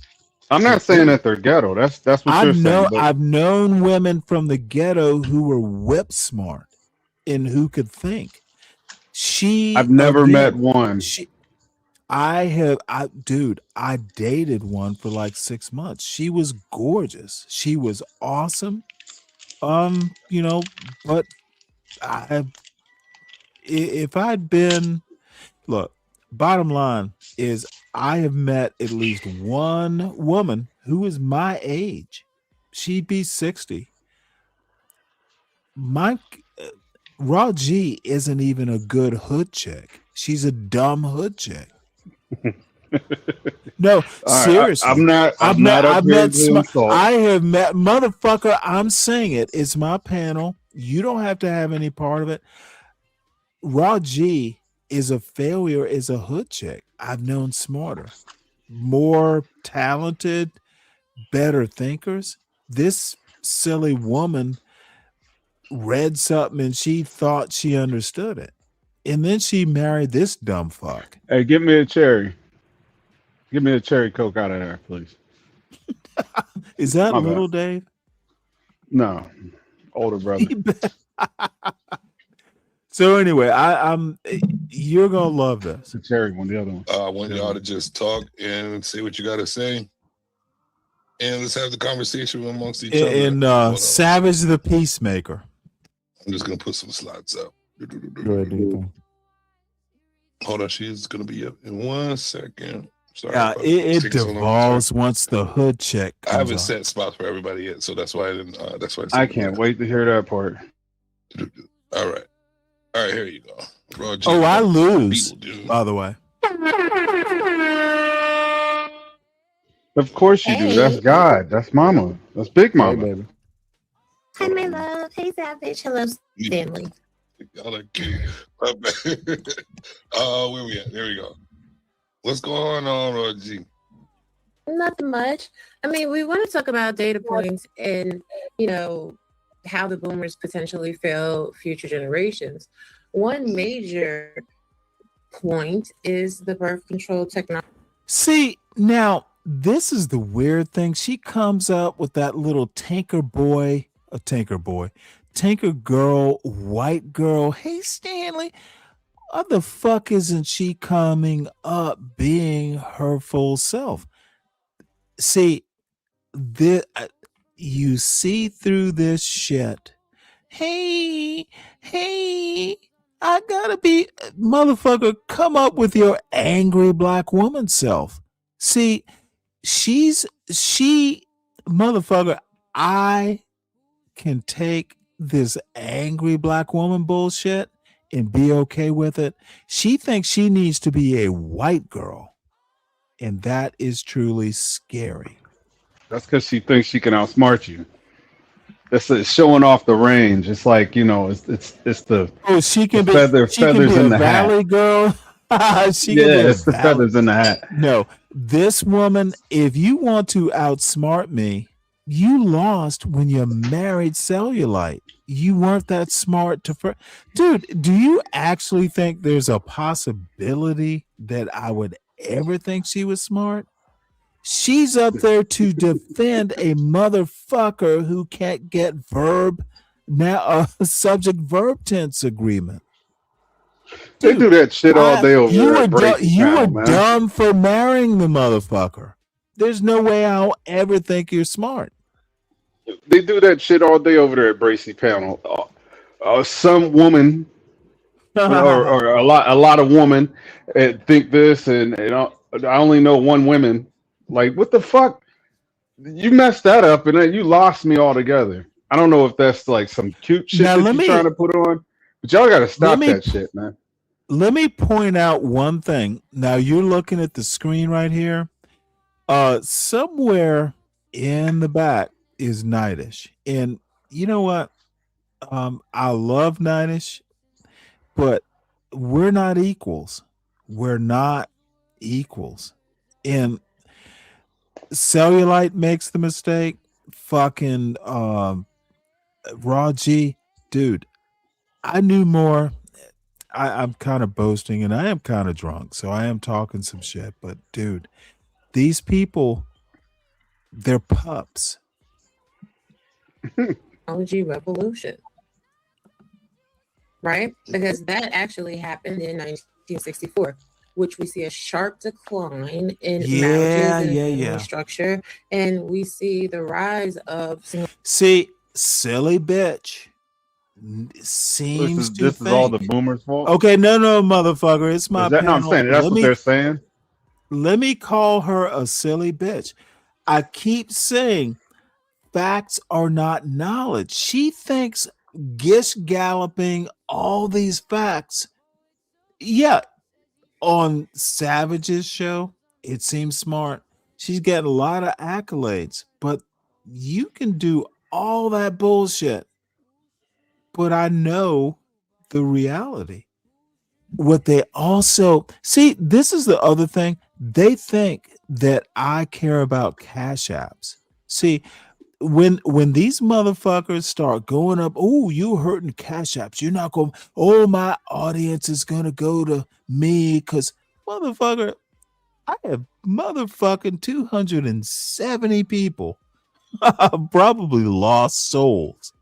I'm not saying that they're ghetto. That's what you're saying. But I've known women from the ghetto who were whip smart and who could think. I've never met one. I dated one for like 6 months. She was gorgeous. She was awesome. But if I'd been, look, bottom line is I have met at least one woman who is my age. She'd be 60. Raw G isn't even a good hood chick. She's a dumb hood chick. No, seriously. I have met motherfucker. I'm saying it. It's my panel. You don't have to have any part of it. Raw G is a failure as a hood chick. I've known smarter, more talented, better thinkers. This silly woman read something and she thought she understood it. And then she married this dumb fuck. Hey, give me a cherry. Give me a cherry Coke out of there, please. Is that little Dave? No, older brother. So anyway, you're gonna love this. The cherry one, the other one. I want y'all to just talk and say what you got to say, and let's have the conversation amongst each other. And Savage the Peacemaker. I'm just gonna put some slots up. Go ahead, dude. Hold on, she's gonna be up in 1 second. Sorry, it devolves once the hood check. I haven't set spots for everybody yet, so that's why I didn't. That's why I can't wait to hear that part. All right, here you go. I lose. By the way, of course you do. That's God. That's Mama. That's Big Mama. Hey, baby. Hi, my love. Hey, Savage. Hello, Stanley. Y'all are cute. Where we at? There we go. What's going on, G? Nothing much. I mean, we want to talk about data points and, how the boomers potentially fail future generations. One major point is the birth control technology. See, now this is the weird thing. She comes up with that little tanker girl, white girl. Hey, Stanley. Why the fuck isn't she coming up being her full self? See, you see through this shit. Hey, hey, I gotta be, motherfucker, come up with your angry black woman self. See, motherfucker, I can take this angry black woman bullshit and be okay with it. She thinks she needs to be a white girl, and that is truly scary. That's because she thinks she can outsmart you. It's showing off the range. It's like, you know, it's the she can the be feathers a in the hat. valley girl. She Yeah, can be a it's the valley. feathers in the hat. No, this woman, if you want to outsmart me, you lost when you married cellulite. You weren't that smart dude, do you actually think there's a possibility that I would ever think she was smart? She's up there to defend a motherfucker who can't get subject verb tense agreement. They do that shit all day over You there were at Bracy Panel, man. dumb for marrying the motherfucker. There's no way I'll ever think you're smart. They do that shit all day over there at Bracy Panel. Some woman or a lot of women think this, and I only know one woman. Like, what the fuck? You messed that up, and then you lost me altogether. I don't know if that's like some cute shit Now, that you're trying to put on, but y'all got to stop that shit, man. Let me point out one thing. Now, you're looking at the screen right here. Somewhere in the back is Nightish, and you know what? I love Nightish, but we're not equals. We're not equals. And Cellulite makes the mistake. Fucking Raw G, dude, I knew more. I'm kind of boasting, and I am kind of drunk, so I am talking some shit. But dude, these people, they're pups. Technology revolution, right? Because that actually happened in 1964, which we see a sharp decline in marriages and family structure, and we see the rise of silly bitch seems this is all the boomers' fault. Okay, no, motherfucker, it's my panel. No, I'm saying that's what they're saying. Let me call her a silly bitch. I keep saying facts are not knowledge. She thinks gish galloping all these facts. Yeah, on Savage's show, it seems smart. She's getting a lot of accolades, but you can do all that bullshit. But I know the reality. What they also see, this is the other thing. They think that I care about cash apps. See, when these motherfuckers start going up, oh, you hurting cash apps. You're not going, oh, my audience is gonna go to me because motherfucker, I have motherfucking 270 people, probably lost souls.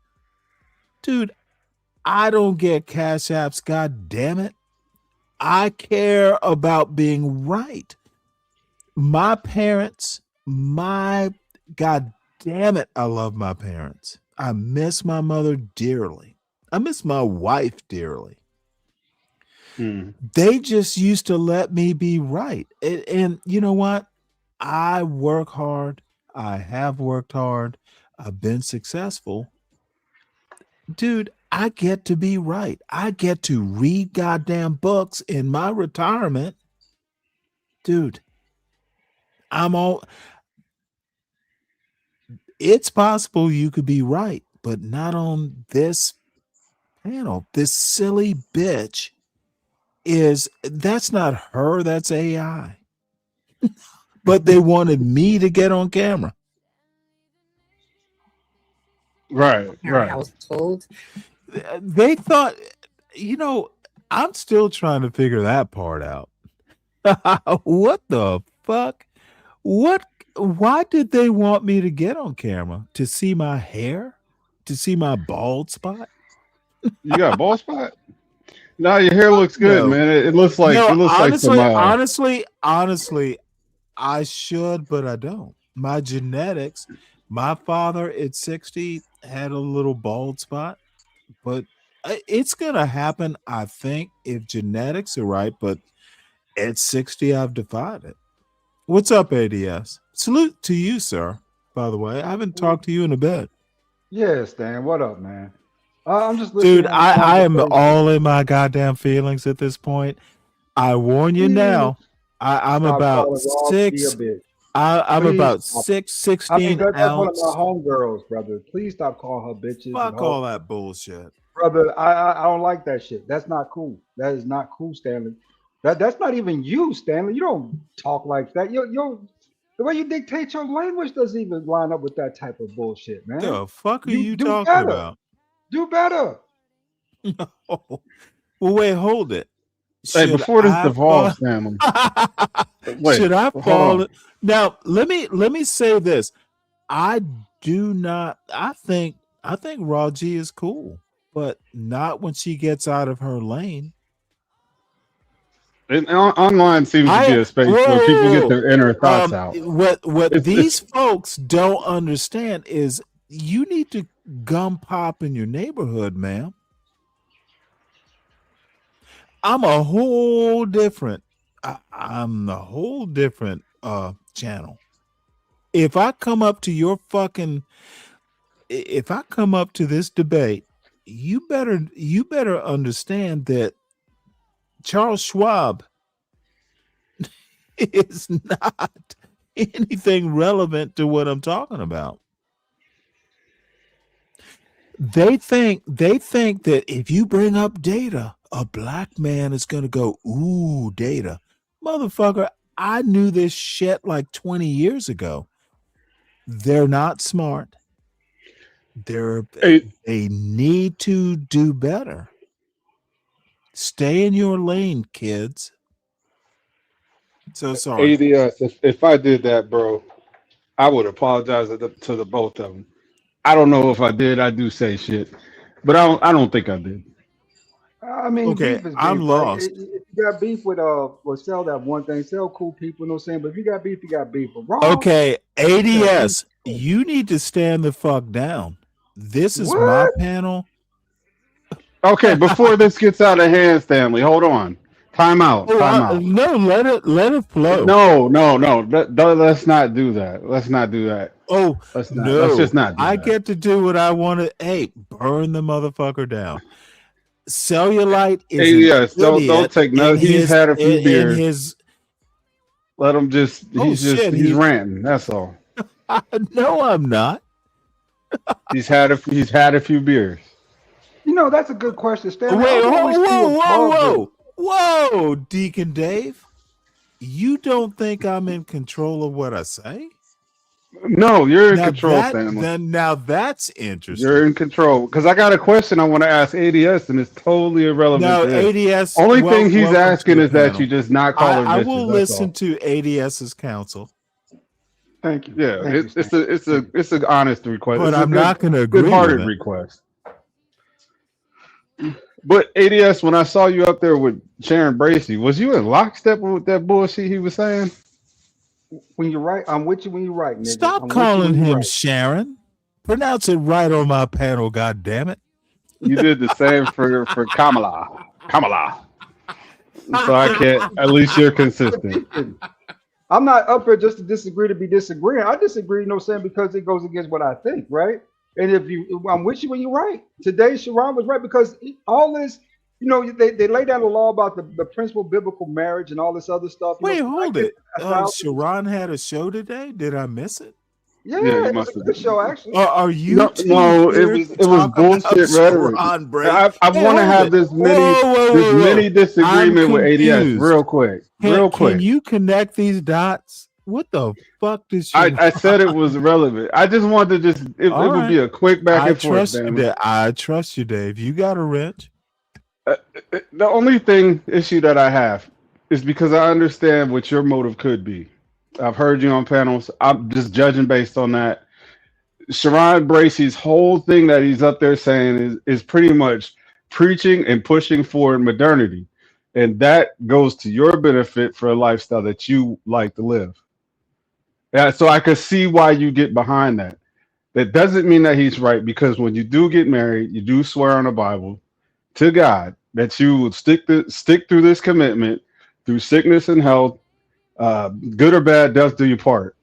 Dude, I don't get cash apps, god damn it. I care about being right. My parents, god damn it, I love my parents. I miss my mother dearly. I miss my wife dearly. They just used to let me be right. And you know what? I work hard. I have worked hard. I've been successful. Dude, I get to be right. I get to read goddamn books in my retirement. Dude, it's possible you could be right, but not on this panel. This silly bitch that's not her, that's AI. But they wanted me to get on camera. Right. household. They thought, I'm still trying to figure that part out. What the fuck? Why did they want me to get on camera? To see my hair? To see my bald spot? You got a bald spot? No, your hair looks good, No. man. It looks like No, it looks like some. honestly, I should, but I don't. My genetics, my father at 60 had a little bald spot, but it's gonna happen, I think, if genetics are right. But at 60, I've defied it. What's up, ADS? Salute to you, sir. By the way, I haven't talked to you in a bit. Yeah, Stan. What up, man? I'm just listening. Dude, to the I am conversation. all in my goddamn feelings at this point. I warn you now. I'm Stop about calling Raw G a bitch. I'm Please about stop. 16 that's one of ounce. my homegirls, brother. Please stop calling her bitches. Fuck and all hoes. that bullshit. Brother. I don't like that shit. That's not cool. That is not cool, Stanley. That's not even you, Stanley. You don't talk like that. The way you dictate your language doesn't even line up with that type of bullshit, man. The fuck are you do talking better. about? Do better. No. Well, wait, hold it. Hey, Should before this I devolves, fall- family. Wait, Should I hold fall? on. Now, let me say this. I do not. I think Raw G is cool, but not when she gets out of her lane. And online seems to be a space where people get their inner thoughts out. What It's- these folks don't understand is you need to gum pop in your neighborhood, ma'am. I'm a whole different. I'm a whole different channel. If I come up to your fucking, if I come up to this debate, you better understand that Charles Schwab is not anything relevant to what I'm talking about. They think that if you bring up data, a black man is going to go, ooh, data. Motherfucker, I knew this shit like 20 years ago. They're not smart. They need to do better. Stay in your lane, kids. So sorry. ADS, if I did that, bro, I would apologize to the both of them. I don't know if I did. I do say shit, but I don't think I did. I mean, Okay, beef is beef, I'm right? lost. If you got beef with sell that one thing, sell cool people, you know what I'm saying? But if you got beef, you got beef. But wrong. Okay, ADS, you need to stand the fuck down. This is my panel. Okay, before this gets out of hand, Stanley, hold on. Time out. Time out. No, let it flow. No. Let's not do that. Let's not do that. Oh, let's not. no. Let's just not do I that. get to do what I want to. Hey, burn the motherfucker down. Cellulite is ADS, don't take nothing. He's had a few beers. His, let him just. He's ranting. That's all. No, I'm not. He's had a few beers. You know, that's a good question, Stanley. Wait, I'm always whoa, Deacon Dave. You don't think I'm in control of what I say? No, you're in control, Stanley. Now that's interesting. You're in control. Because I got a question I want to ask ADS, and it's totally irrelevant. No, to this. ADS. Only thing he's asking is that panel. you just not call her bitches. I will that's listen all. to ADS's counsel. Thank you. Yeah, it's an honest request. But It's I'm not going to agree with good-hearted it. request. But ADS, when I saw you up there with Sharon Bracey, was you in lockstep with that bullshit he was saying? When you're right, I'm with you when you're right, nigga. Stop calling him Sharon. Pronounce it right on my panel, God damn it. You did the same for Kamala. So I can't. At least you're consistent. I'm not up here just to disagree to be disagreeing. I disagree, you know what I'm saying, because it goes against what I think, right? And I'm with you when you're right. Today, Sharon was right because all this, you know, they lay down the law about the principle of biblical marriage and all this other stuff. Wait, hold it. Sharon had a show today. Did I miss it? Yeah, it was a good show, actually. Are you? No, it was bullshit rhetoric. I want to have this mini disagreement with ADS real quick. Can you connect these dots? What the fuck did she? I said it was irrelevant. I just wanted to it would be a quick back and forth. I trust you, Dave. You got a wrench. The only issue that I have is because I understand what your motive could be. I've heard you on panels. I'm just judging based on that. Sharon Bracey's whole thing that he's up there saying is pretty much preaching and pushing forward modernity. And that goes to your benefit for a lifestyle that you like to live. Yeah, so I could see why you get behind that. That doesn't mean that he's right, because when you do get married, you do swear on the Bible to God that you will stick through this commitment through sickness and health, good or bad, does do your part.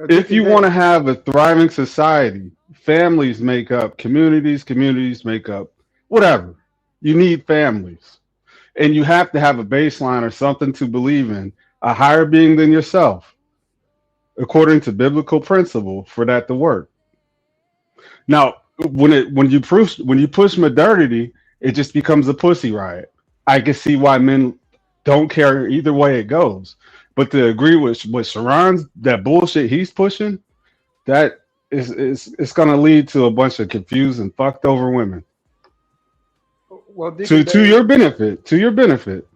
If you want to have a thriving society, families make up communities, communities make up whatever. You need families. And you have to have a baseline or something to believe in, a higher being than yourself, according to biblical principle, for that to work. Now, when you push modernity, it just becomes a pussy riot. I can see why men don't care either way it goes. But to agree with Sharon's, that bullshit he's pushing, that it's gonna lead to a bunch of confused and fucked over women. Well, To your benefit. To your benefit.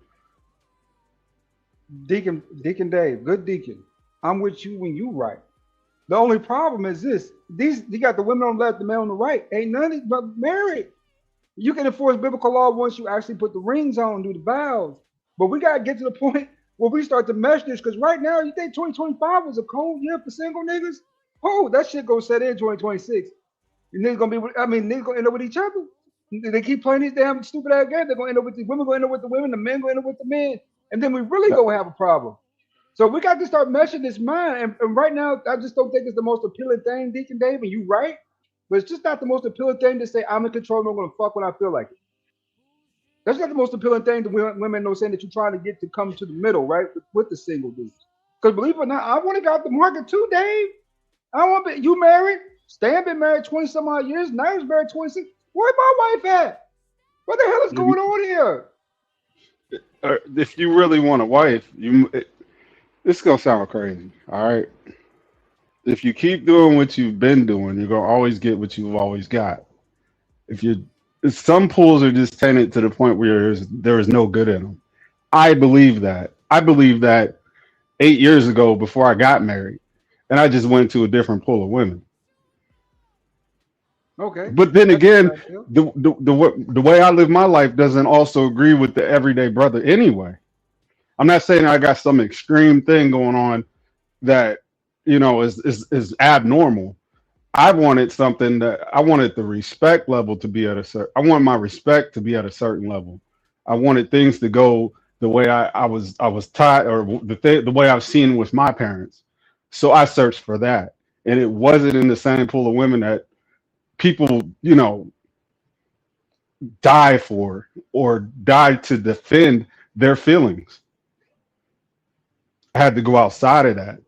Deacon Dave, good deacon. I'm with you when you right. The only problem is this: you got the women on the left, the men on the right. Ain't none of these but married. You can enforce biblical law once you actually put the rings on and do the vows. But we gotta get to the point where we start to mesh this, because right now you think 2025 was a cold year for single niggas? Oh, that shit gonna set in 2026. And niggas gonna niggas gonna end up with each other. They keep playing these damn stupid ass games. They're gonna end up with the women, gonna end up with the women, the men gonna end up with the men, and then we really gonna have a problem. So we got to start meshing this mind. And right now, I just don't think it's the most appealing thing, Deacon Dave, and you right. But it's just not the most appealing thing to say, I'm in control and I'm going to fuck when I feel like it. That's not the most appealing thing to women, know, saying that you're trying to get to come to the middle, right, with the single dudes. Because believe it or not, I want to get out the market too, Dave. I want to be, you married, Stan been married 20 some odd years, now he's married 26. Where my wife at? What the hell is going on here? If you really want a wife, this is gonna sound crazy, all right? If you keep doing what you've been doing, you're gonna always get what you've always got. Some pools are just tainted to the point where there is no good in them. I believe that. I believe that 8 years ago before I got married, and I just went to a different pool of women. Okay. But then again, the way I live my life doesn't also agree with the everyday brother anyway. I'm not saying I got some extreme thing going on that, is abnormal. I wanted something I wanted the respect level to be I want my respect to be at a certain level. I wanted things to go the way I was taught, or the way I've seen with my parents. So I searched for that. And it wasn't in the same pool of women that people, die for or die to defend their feelings. I had to go outside of that.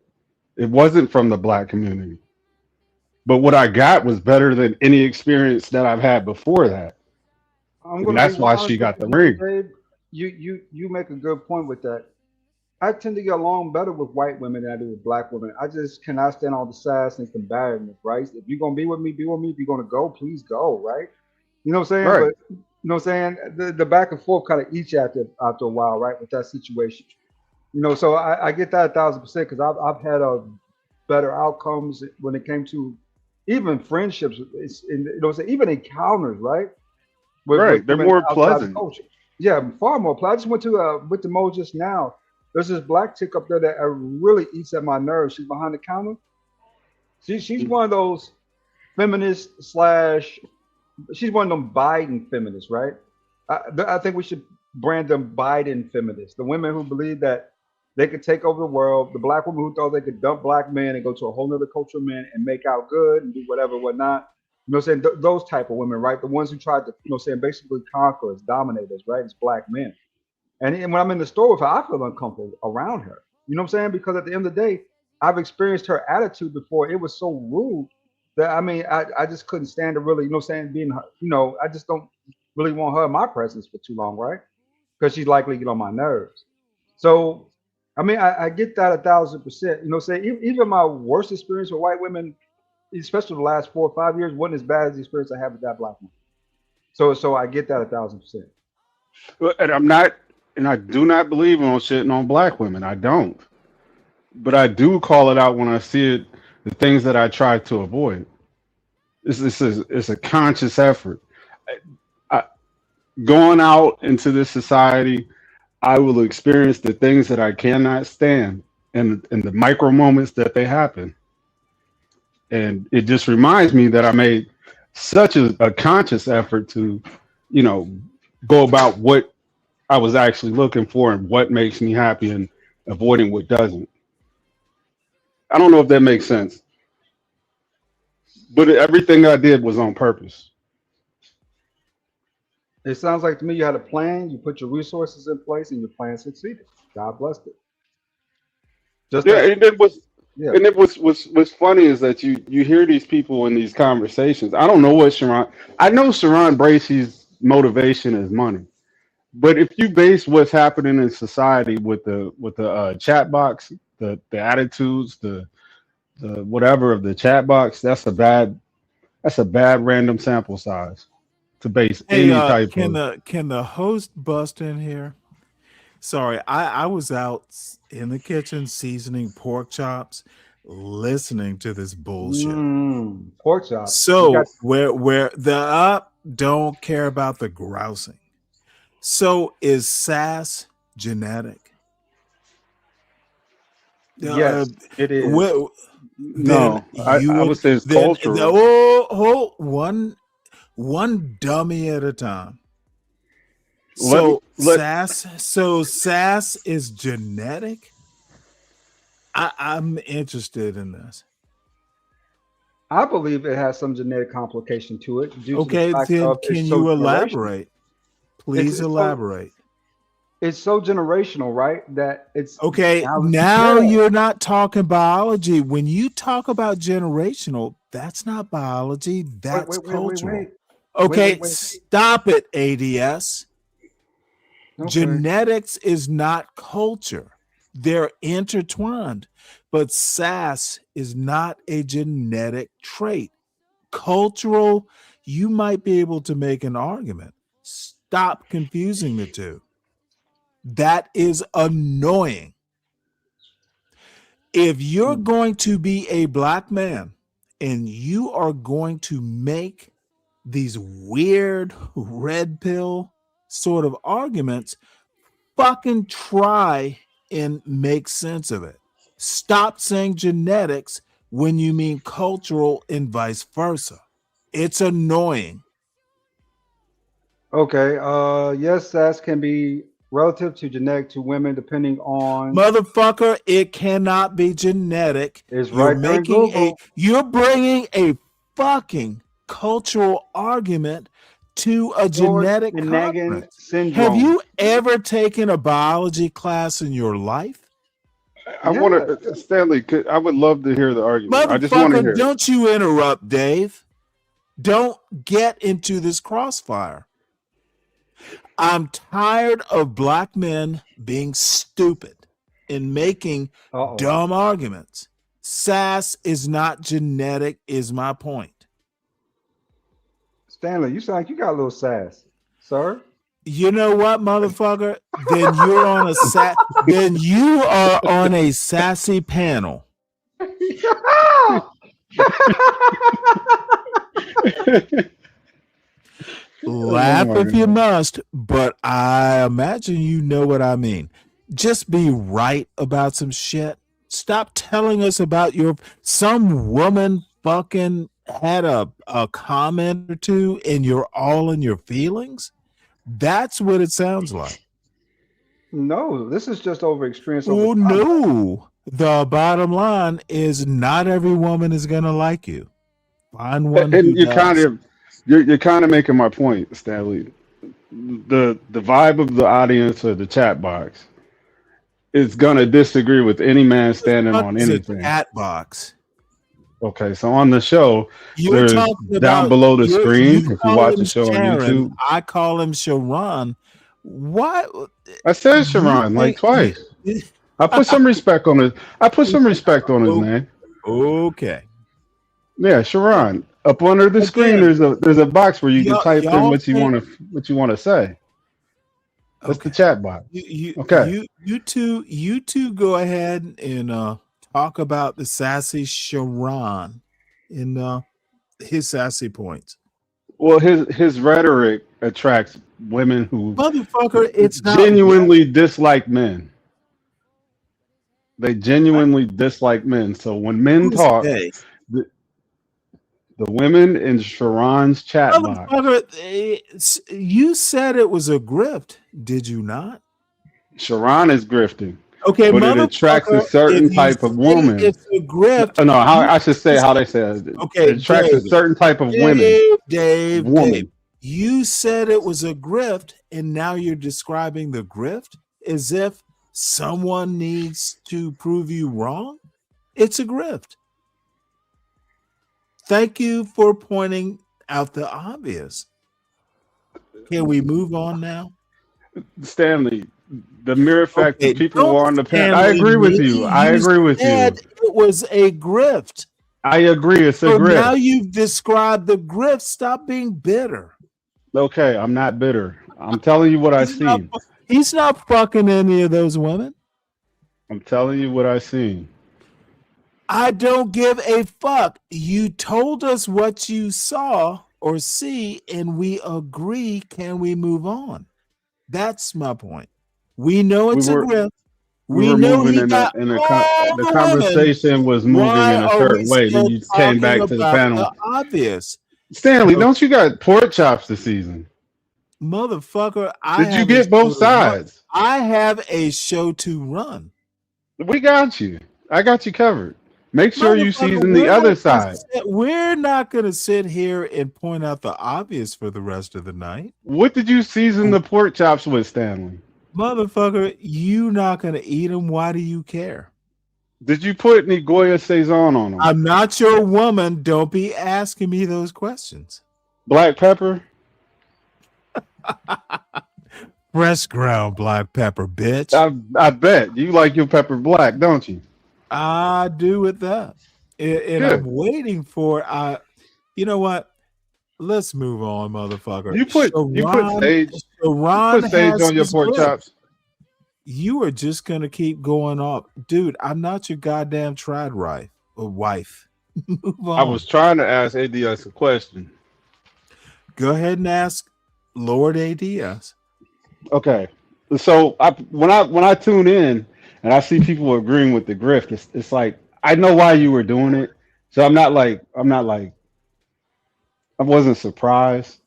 It wasn't from the Black community. But what I got was better than any experience that I've had before that. And that's why she got the ring. Dave, you make a good point with that. I tend to get along better with white women than I do with Black women. I just cannot stand all the sass and combativeness, right? If you're gonna be with me, be with me. If you're gonna go, please go, right? You know what I'm saying? Right. But you know what I'm saying? The back and forth kind of eats after a while, right? With that situation. So I get that 1,000%, because I've had better outcomes when it came to even friendships, even encounters, right? Right, they're more pleasant. Yeah, far more pleasant. I just went to Mo just now. There's this Black chick up there that really eats at my nerves. She's behind the counter. She's one of those feminists / she's one of them Biden feminists, right? I think we should brand them Biden feminists. The women who believe that they could take over the world. The Black women who thought they could dump Black men and go to a whole nother culture of men and make out good and do whatever, whatnot. You know what I'm saying? Those type of women, right? The ones who tried to, basically conquer us, dominate us, right? It's Black men. And when I'm in the store with her, I feel uncomfortable around her. You know what I'm saying? Because at the end of the day, I've experienced her attitude before. It was so rude that, I just couldn't stand to really, being, I just don't really want her in my presence for too long, right? Because she's likely to get on my nerves. So, I get that 1,000%. Even my worst experience with white women, especially the last 4 or 5 years, wasn't as bad as the experience I had with that Black woman. So I get that 1,000%. And I do not believe on shitting on Black women. I don't. But I do call it out when I see it, the things that I try to avoid. It's a conscious effort. I, going out into this society, I will experience the things that I cannot stand in the micro moments that they happen. And it just reminds me that I made such a conscious effort to, you know, go about what I was actually looking for and what makes me happy and avoiding what doesn't. I don't know if that makes sense, but everything I did was on purpose. It sounds like to me you had a plan, you put your resources in place, and your plan succeeded. God blessed it. Just Yeah, like, and it was, yeah. and it was what's funny is that you hear these people in these conversations. I don't know what Sharon. I know Sharon Bracey's motivation is money, but if you base what's happening in society with the chat box, the attitudes, the whatever of the chat box, that's a bad random sample size to base Hey, any type can of. the host bust in here? Sorry, I was out in the kitchen seasoning pork chops, listening to this bullshit. Pork chops. You got So where the up don't care about the grousing. So is sass genetic? yes, it is. Well, then No, you I would would say it's then cultural. one dummy at a time. Let me let So sass is genetic? I'm interested in this. I believe it has some genetic complication to it due to the Okay, fact then of can it's so you generational. elaborate? Please It's so elaborate. it's so generational, right? That it's Okay, now, now yeah. you're not talking biology. When you talk about generational, that's not biology, Wait, that's wait, wait, wait, cultural. wait, Okay, wait. stop it, ADS. Okay. Genetics is not culture. They're intertwined, but sass is not a genetic trait. Cultural, you might be able to make an argument. Stop confusing the two. That is annoying. If you're going to be a black man and you are going to make these weird red pill sort of arguments, fucking try and make sense of it. Stop saying genetics when you mean cultural and vice versa. It's annoying. Okay. Yes, SAS can be relative to genetic to women depending on. Motherfucker, it cannot be genetic. It's right there in Google. You're bringing a fucking cultural argument to a genetic Short-Nagan conference. Have syndrome. you ever taken a biology class in your life? I want to Stanley. I would love to hear the argument. I just want to Motherfucker, hear it. don't you interrupt, Dave. Don't get into this crossfire. I'm tired of black men being stupid and making dumb arguments. Sass is not genetic, is my point. Stanley, you sound like you got a little sass, sir. You know what, motherfucker? Then you're on a then you are on a sassy panel. Laugh if you must, but I imagine you know what I mean. Just be right about some shit. Stop telling us about some woman fucking had a comment or two and you're all in your feelings. That's what it sounds like. No, this is just over experience. Oh no. The bottom line is not every woman is gonna like you. Find one who And does. you're kind of making my point, Stanley. The vibe of the audience or the chat box is gonna disagree with any man standing on It's a anything. chat box. Okay, so on the show, You're there's talking down about below the you screen. If you call watch him the show on Sharon. YouTube, I call him Sharon. Why? I said You Sharon like think twice. I put some respect on his. I put some respect on his name. Okay. Yeah, Sharon. Up under the screen, Again, there's a box where you can type in y'all what you think want to say. That's the chat box. Okay. You two go ahead and talk about the sassy Sharon in his sassy points. Well, his rhetoric attracts women who Motherfucker, it's not genuinely dislike men. They genuinely dislike men. So when men who's talk, they? the, the women in Sharon's chat box, Motherfucker, you said it was a grift, did you not? Sharon is grifting, Okay, but it attracts a motherfucker, certain if you type of say woman. it's a grift, No, how you I should say how they say it. okay, It attracts a certain type of women. Dave, Woman. you said it was a grift, and now you're describing the grift as if someone needs to prove you wrong. It's a grift. Thank you for pointing out the obvious. Can we move on now? Stanley, the mere fact Okay, that people don't were on the panel. I Stanley agree with me. you. I agree with you. Said it was a grift. I agree. It's a So now grift. you've described the grift. Stop being bitter. Okay, I'm not bitter. I'm telling you what I seen. He's not fucking any of those women. I'm telling you what I seen. I don't give a fuck. You told us what you saw or see, and we agree. Can we move on? That's my point. We know it's a grift. We We were know moving he in got all the the conversation was moving Why in a are we certain way. Then still you came talking back to the about panel. the obvious? Stanley, don't you got pork chops this season? Motherfucker, Did you get both sides? I have a show to run. We got you. I got you covered. Make sure you Motherfucker, season the other side. We're not going to sit here and point out the obvious for the rest of the night. What did you season the pork chops with, Stanley? Motherfucker, you not going to eat them. Why do you care? Did you put any Goya Saison on them? I'm not your woman. Don't be asking me those questions. Black pepper? Fresh ground black pepper, bitch. I bet. You like your pepper black, don't you? I do with that. And I'm waiting for you know what? Let's move on, motherfucker. You put sage. Sharon You put sage has on your his pork grip. chops. You are just gonna keep going off. Dude, I'm not your goddamn tried wife. Move on. I was trying to ask ADS a question. Go ahead and ask Lord ADS. Okay. So when I tune in and I see people agreeing with the grift, it's like I know why you were doing it. So I wasn't surprised.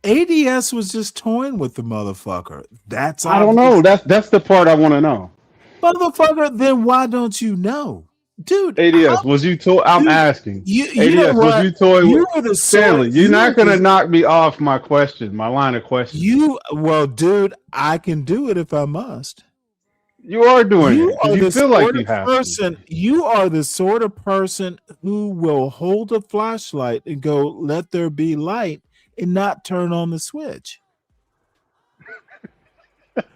ADS was just toying with the motherfucker. That's I don't know. That's the part I want to know. Motherfucker, then why don't you know? Dude, ADS, was you toy? I'm asking. You know ADS, what? was you toy? You are the Stanley, you're not gonna knock me off my question, my line of question. Well, dude, I can do it if I must. You are doing You it. are You the feel like sort you of have person. You are the sort of person who will hold a flashlight and go, "Let there be light," and not turn on the switch.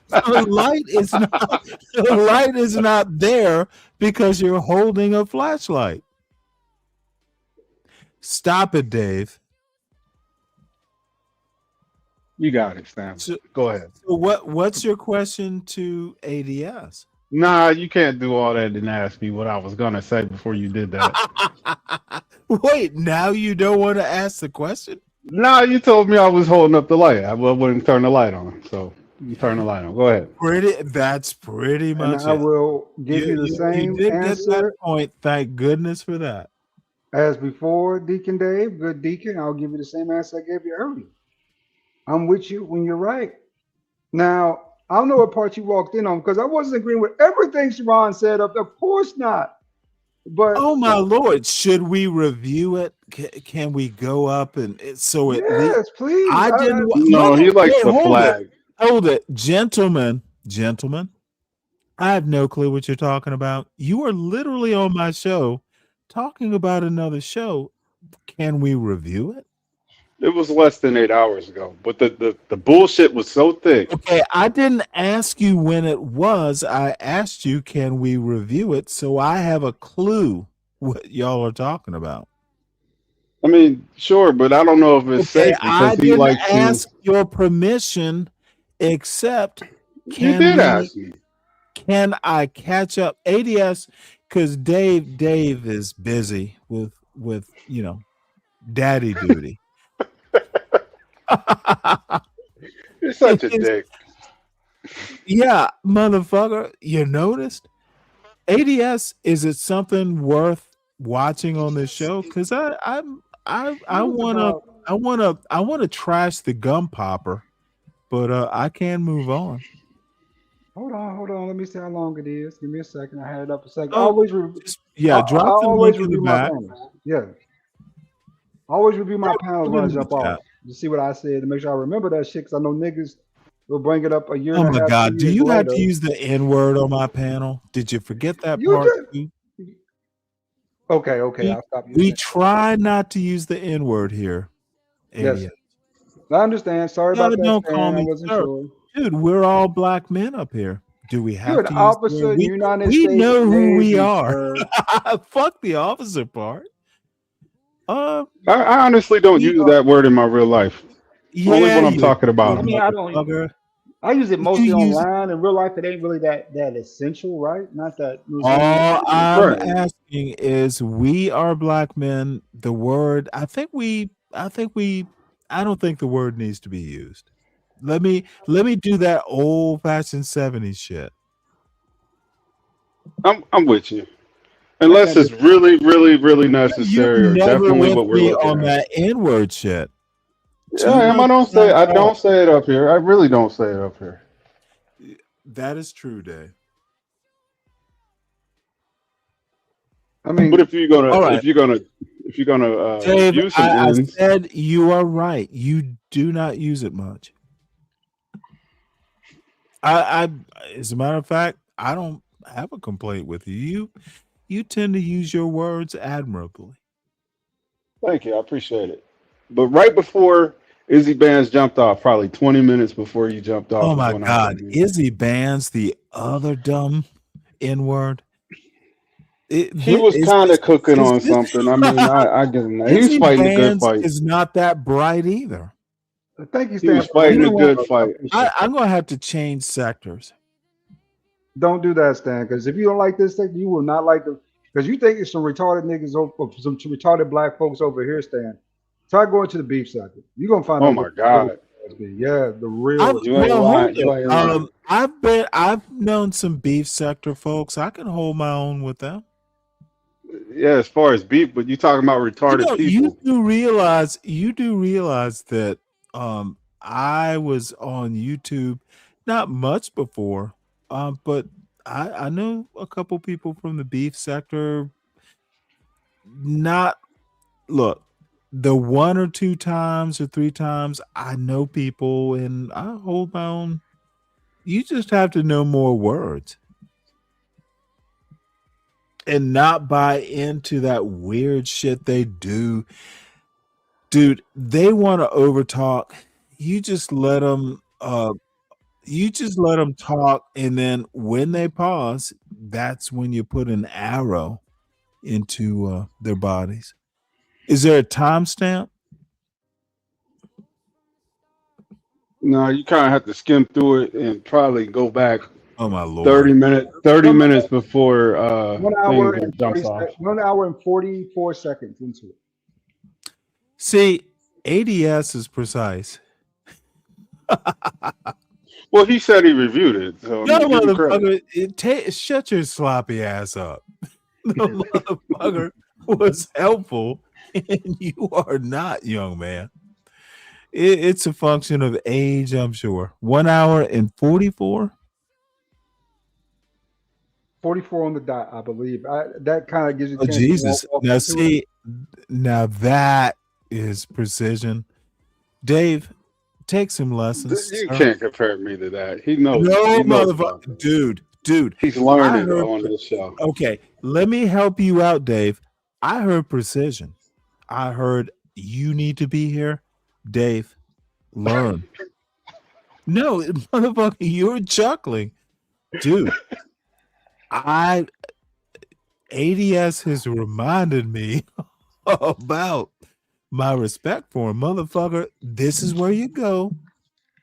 The light is not there because you're holding a flashlight. Stop it, Dave. You got it, Stanley. Go ahead. So what's your question to ADS? Nah, you can't do all that and ask me what I was gonna say before you did that. Wait, now you don't want to ask the question? Nah, you told me I was holding up the light. I wouldn't turn the light on. So you turn the light on. Go ahead. That's pretty much And I will give you the you same did get answer that point. Thank goodness for that. as before, Deacon Dave. Good Deacon. I'll give you the same answer I gave you earlier. I'm with you when you're right. Now, I don't know what part you walked in on because I wasn't agreeing with everything Sharon said. Of course not. But oh my lord, should we review it? Can we go up and so it? Yes, please. I didn't. No, he likes the flag. Hold it, gentlemen. I have no clue what you're talking about. You are literally on my show talking about another show. Can we review it? It was less than 8 hours ago, but the bullshit was so thick. Okay, I didn't ask you when it was. I asked you, can we review it? So I have a clue what y'all are talking about. I mean, sure, but I don't know if it's safe I because he didn't likes ask your permission, except You did ask me. Can I catch up? ADS, because Dave is busy with daddy duty. You're such a dick. Yeah, motherfucker. You noticed? ADS, is it something worth watching on this show? Because I wanna trash the gum popper, but I can move on. Hold on. Let me see how long it is. Give me a second. I had it up a second. Oh, Always, yeah, I drop the always link in the review my back. panels. Yeah, always review my panels Put it when I in the jump off chat. to see what I said to make sure I remember that shit. Because I know niggas will bring it up a year Oh and a my half, God, 2 do years you have later. to use the N word on my panel? Did you forget that You part just too? okay. We, I'll stop using we it. try not to use the N word here. Yes, ADS. I understand. Sorry No, about that, don't call Stan. I me wasn't sir. sure. Dude, we're all black men up here. Do we You're have an to use the officer word? in the United We States know who we Navy, are. sir. Fuck the officer part. I honestly don't We use are, that word in my real life. Only yeah, when I'm you talking do, about I him. mean, I don't. motherfucker. I use it You mostly use it. online. In real life, it ain't really that essential, right? Not that. You know what I'm saying? All I'm Right. asking is, we are black men. The word, I don't think the word needs to be used. Let me do that old fashioned 70s shit. I'm with you. I Unless can't. it's really, really, really You're necessary or never definitely with what we're me looking on at. that N-word shit. Yeah, Too I am. much time I off. don't say it up here. I really don't say it up here. That is true, Dave. I But mean, if you're gonna All right, use Dave, some I ends, said you are right. You do not use it much. As a matter of fact, I don't have a complaint with you. You tend to use your words admirably. thank you. I appreciate it. But right before Izzy Bands jumped off, probably 20 minutes before you jumped Oh off, is my when I God, came in. Izzy bans the other dumb N-word. He was kind of cooking on This something. I mean, I give him that. He was Izzy fighting a good Bands fight. is not that bright either. thank you, He Stan, was for letting You fighting me a know what? good know. I fight. appreciate it. I'm gonna have to change sectors. Don't do that, Stan, because if you don't like this thing, you will not like the. Because you think it's some retarded niggas over, some retarded black folks over here, Stan. Try going to the beef sector. You're gonna find Oh out what my the real God. is be. Yeah, the real. You ain't Well, hold lying. You it. ain't lying. I've known some beef sector folks. I can hold my own with them. Yeah, as far as beef, but you talking about retarded You people. do realize that I was on YouTube not much before, but I know a couple people from the beef sector. Not look, the one or two times or three times I know people and I hold my own. You just have to know more words and not buy into that weird shit they do. Dude, they want to overtalk. You just let them talk, and then when they pause, that's when you put an arrow into their bodies. Is there a timestamp? No, you kind of have to skim through it and probably go back Oh my lord. 30 minutes before 1 hour thing and jumps off. 1 hour and 44 seconds into it. See, ADS is precise. Well, he said he reviewed it, so I No, mean, give him credit. motherfucker, shut your sloppy ass up. The motherfucker was helpful, and you are not, young man. It's a function of age, I'm sure. 1 hour and 44. 44 on the dot, I believe. That kind of gives you a Oh chance to Jesus! walk Now into it. see, now that is precision. Dave, take some lessons, You sir. can't compare me to that. He knows. No, He knows about motherfucker, that. dude. He's I learned it heard. on this show. Okay, let me help you out, Dave. I heard precision. I heard you need to be here, Dave. Learn. No, motherfucker, you're chuckling, dude. ADS has reminded me about my respect for him, motherfucker. This is where you go,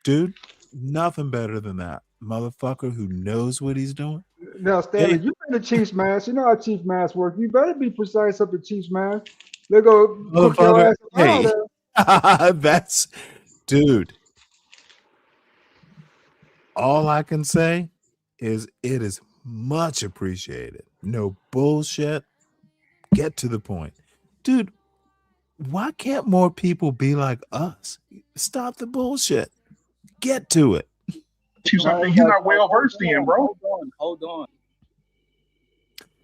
dude. Nothing better than that, motherfucker who knows what he's doing. Now, Stanley, Hey, you've been to Chiefs Mass. You know how Chiefs Mass work. You better be precise up at Chiefs Mass. They go cook your motherfucker. ass out Hey, of there. that's Dude, all I can say is it is much appreciated. No bullshit. Get to the point. Dude, why can't more people be like us? Stop the bullshit. Get to it. He's not well versed in, bro. Hold on.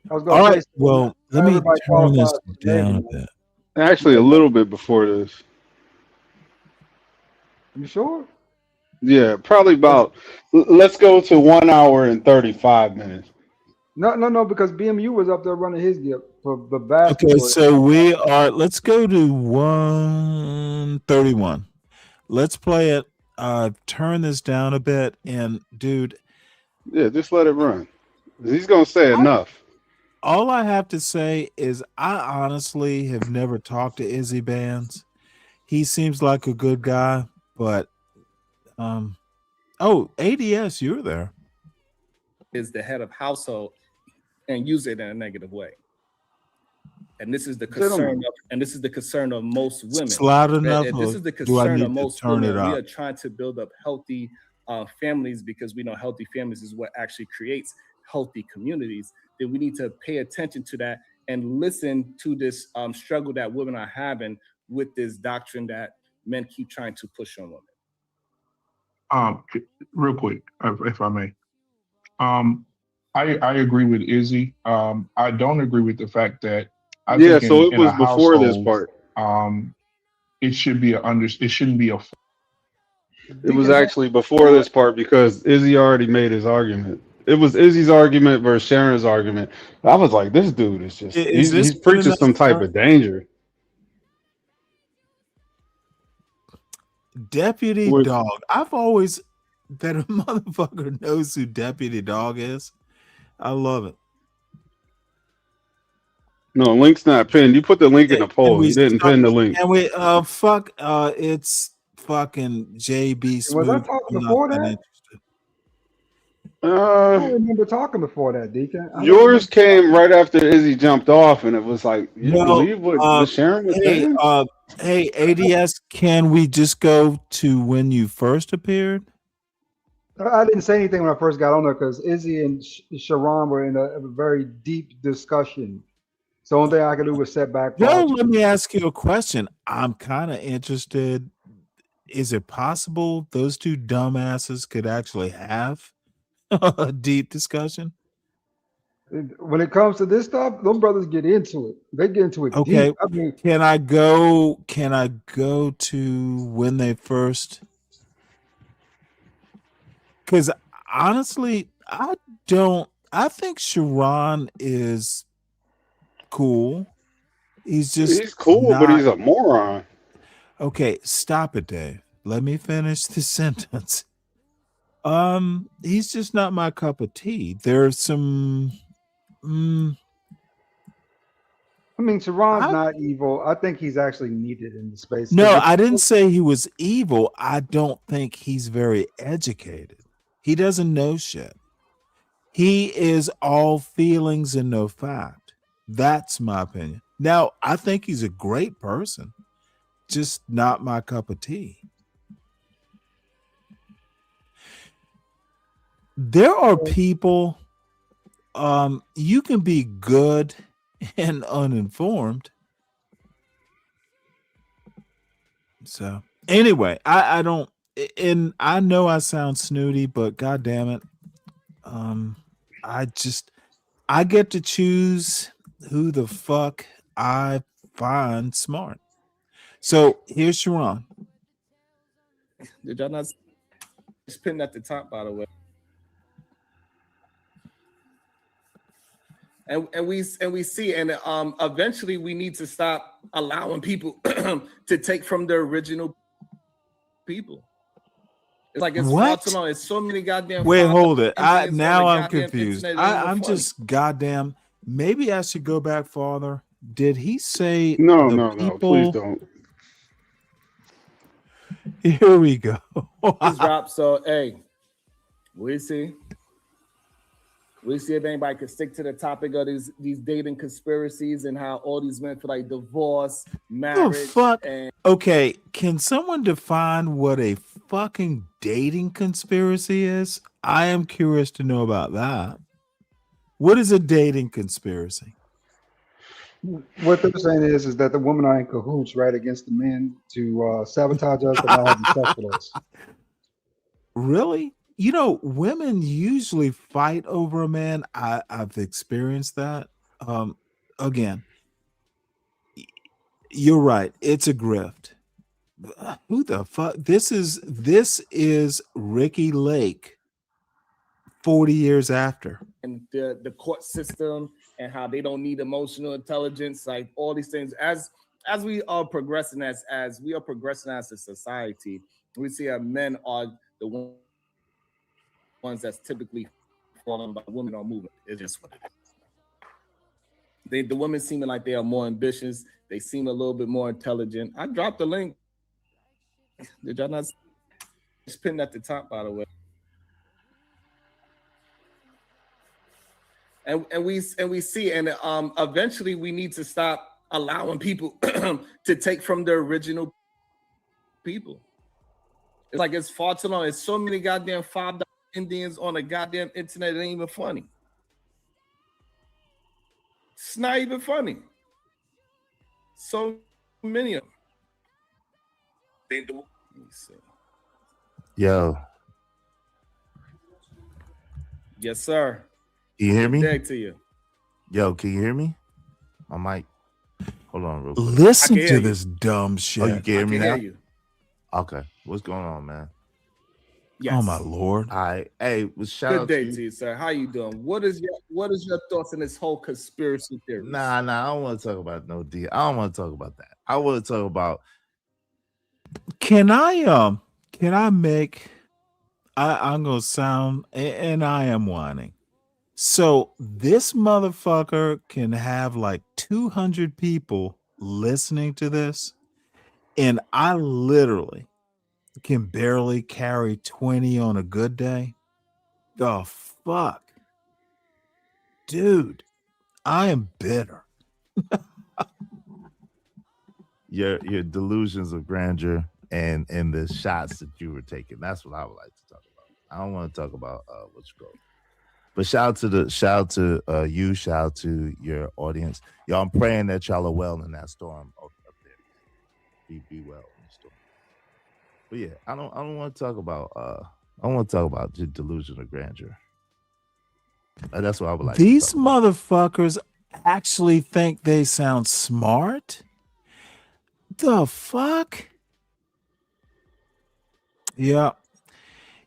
I was All gonna right. say, Well, let me everybody turn this qualifies for down a Navy. bit. Actually, a little bit before this. You sure? Yeah, probably about. Let's go to 1 hour and 35 minutes. No, because BMU was up there running his deal for the Okay, basketball. so let's go to 131. Let's play it. Turn this down a bit. And dude, Yeah, just let it run. He's gonna say enough. all I have to say is I honestly have never talked to Izzy Bands. He seems like a good guy, but ADS, you're there. Is the head of household and use it in a negative way. And this is the concern of most women. It's loud enough. This is the Do I concern need of to most turn women. it We up? are trying to build up healthy families because we know healthy families is what actually creates healthy communities. Then we need to pay attention to that and listen to this struggle that women are having with this doctrine that men keep trying to push on women. Real quick, if I may. I agree with Izzy. I don't agree with the fact that I think So it in was a before this household, part. it should be it shouldn't be a. It was actually before this part because Izzy already made his argument. It was Izzy's argument versus Sharon's argument. I was like, this dude is just Is this he's good preaching enough, some type sir? of danger. Deputy Which- Dog. I've always that a motherfucker knows who Deputy Dog is. I love it. No, link's not pinned. You put the link in the Can poll. we You didn't stop? pin the link. Can we it's fucking JB Smooth. Was I talking I'm not before that that? interested. I don't remember talking before that, Deacon. I don't Yours remember. came right after Izzy jumped off, and it was like, you believe what Sharon was saying? Hey, ADS, can we just go to when you first appeared? I didn't say anything when I first got on there because Izzy and Sharon were in a very deep discussion. So the only thing I could do was set back. Joe, let me ask you a question. I'm kind of interested. Is it possible those two dumbasses could actually have a deep discussion? When it comes to this stuff, those brothers get into it. They get into it Okay. deep. I mean, Can I go to when they first? Because honestly, I think Sharon is cool. He's cool, but not- he's a moron. Okay, stop it, Dave. Let me finish the sentence. He's just not my cup of tea. There's some I mean, Sharon's not evil. I think he's actually needed in the space. No, I didn't say he was evil. I don't think he's very educated. He doesn't know shit. He is all feelings and no fact. That's my opinion. Now, I think he's a great person, just not my cup of tea. There are people, you can be good and uninformed. So anyway, I don't, and I know I sound snooty, but God damn it. I get to choose who the fuck I find smart. So here's Sharon. Did y'all not? It's pinned at the top, by the way. And we see, and eventually we need to stop allowing people to take from the original people. It's like it's far What? too long. It's so many goddamn. Wait, hold it. Indians on Now the I'm goddamn confused. internet. It ain't even I'm funny. just goddamn. Maybe I should go back farther. Did he say No, the no, people? please don't. Here we go. He's dropped. So hey, we see. We see if anybody could stick to the topic of these dating conspiracies and how all these men feel like divorce, The marriage, fuck? and Okay, can someone define what a fucking dating conspiracy is? I am curious to know about that. What is a dating conspiracy? What they're saying is that the women are in cahoots, right, against the men to sabotage us and not having sex with us. Really? You know, women usually fight over a man. I've experienced that. Again, you're right. It's a grift. Who the fuck? This is Ricky Lake 40 years after. the court system and how they don't need emotional intelligence, like all these things. As we are progressing as a society, we see that men are the ones that's typically falling by women are moving. It's just what it is. The women seeming like they are more ambitious. They seem a little bit more intelligent. I dropped the link. Did y'all not? It's pinned at the top, by the way. And we see, and eventually we need to stop allowing people to take from the original people. It's like it's far too long. There's so many goddamn $5 Indians on the goddamn internet. It ain't even funny. It's not even funny. So many of them. Let me see. Yo, Yes, sir. can you hear me? Dead to you. Yo, can you hear me? My mic. Hold on, real quick. Listen I can to hear you. this dumb shit. Oh, you can hear me I can now? hear you. Okay, what's going on, man? Yes. Oh my lord. All right, hey, well, shout Good out day to to you. you, sir. How you doing? What is your thoughts on this whole conspiracy theory? Nah, I don't want to talk about no D. I don't want to talk about that. I want to talk about Can I make I'm gonna sound and I am whining. So this motherfucker can have like 200 people listening to this, and I literally can barely carry 20 on a good day. The fuck? Dude, I am bitter. your delusions of grandeur and the shots that you were taking. That's what I would like to talk about. I don't want to talk about what you go. But shout out to you, shout out to your audience. Y'all, I'm praying that y'all are well in that storm up there. Be well in the storm. But yeah, I don't want to talk about your delusion of grandeur. That's what I would like. These motherfuckers actually think they sound smart? The fuck? Yeah.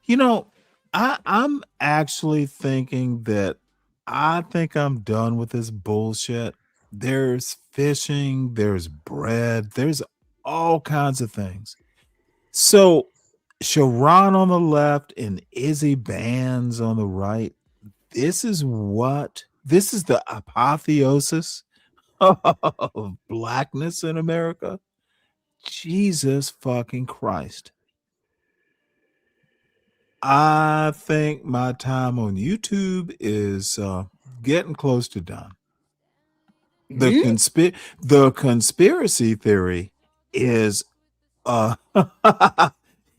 You know, I'm actually thinking that I think I'm done with this bullshit. There's fishing, there's bread, there's all kinds of things. So Sharon on the left and Izzy Bands on the right. This is the apotheosis of blackness in America. Jesus fucking Christ. I think my time on YouTube is getting close to done. The conspiracy theory is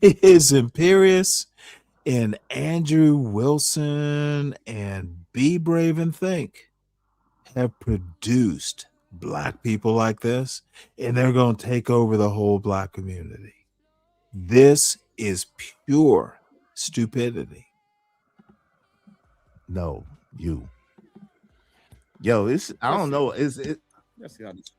is Imperious and Andrew Wilson and Be Brave and Think have produced black people like this, and they're going to take over the whole black community. This is pure stupidity. No, you. Yo, it's I don't know. Is it? Let's see how this.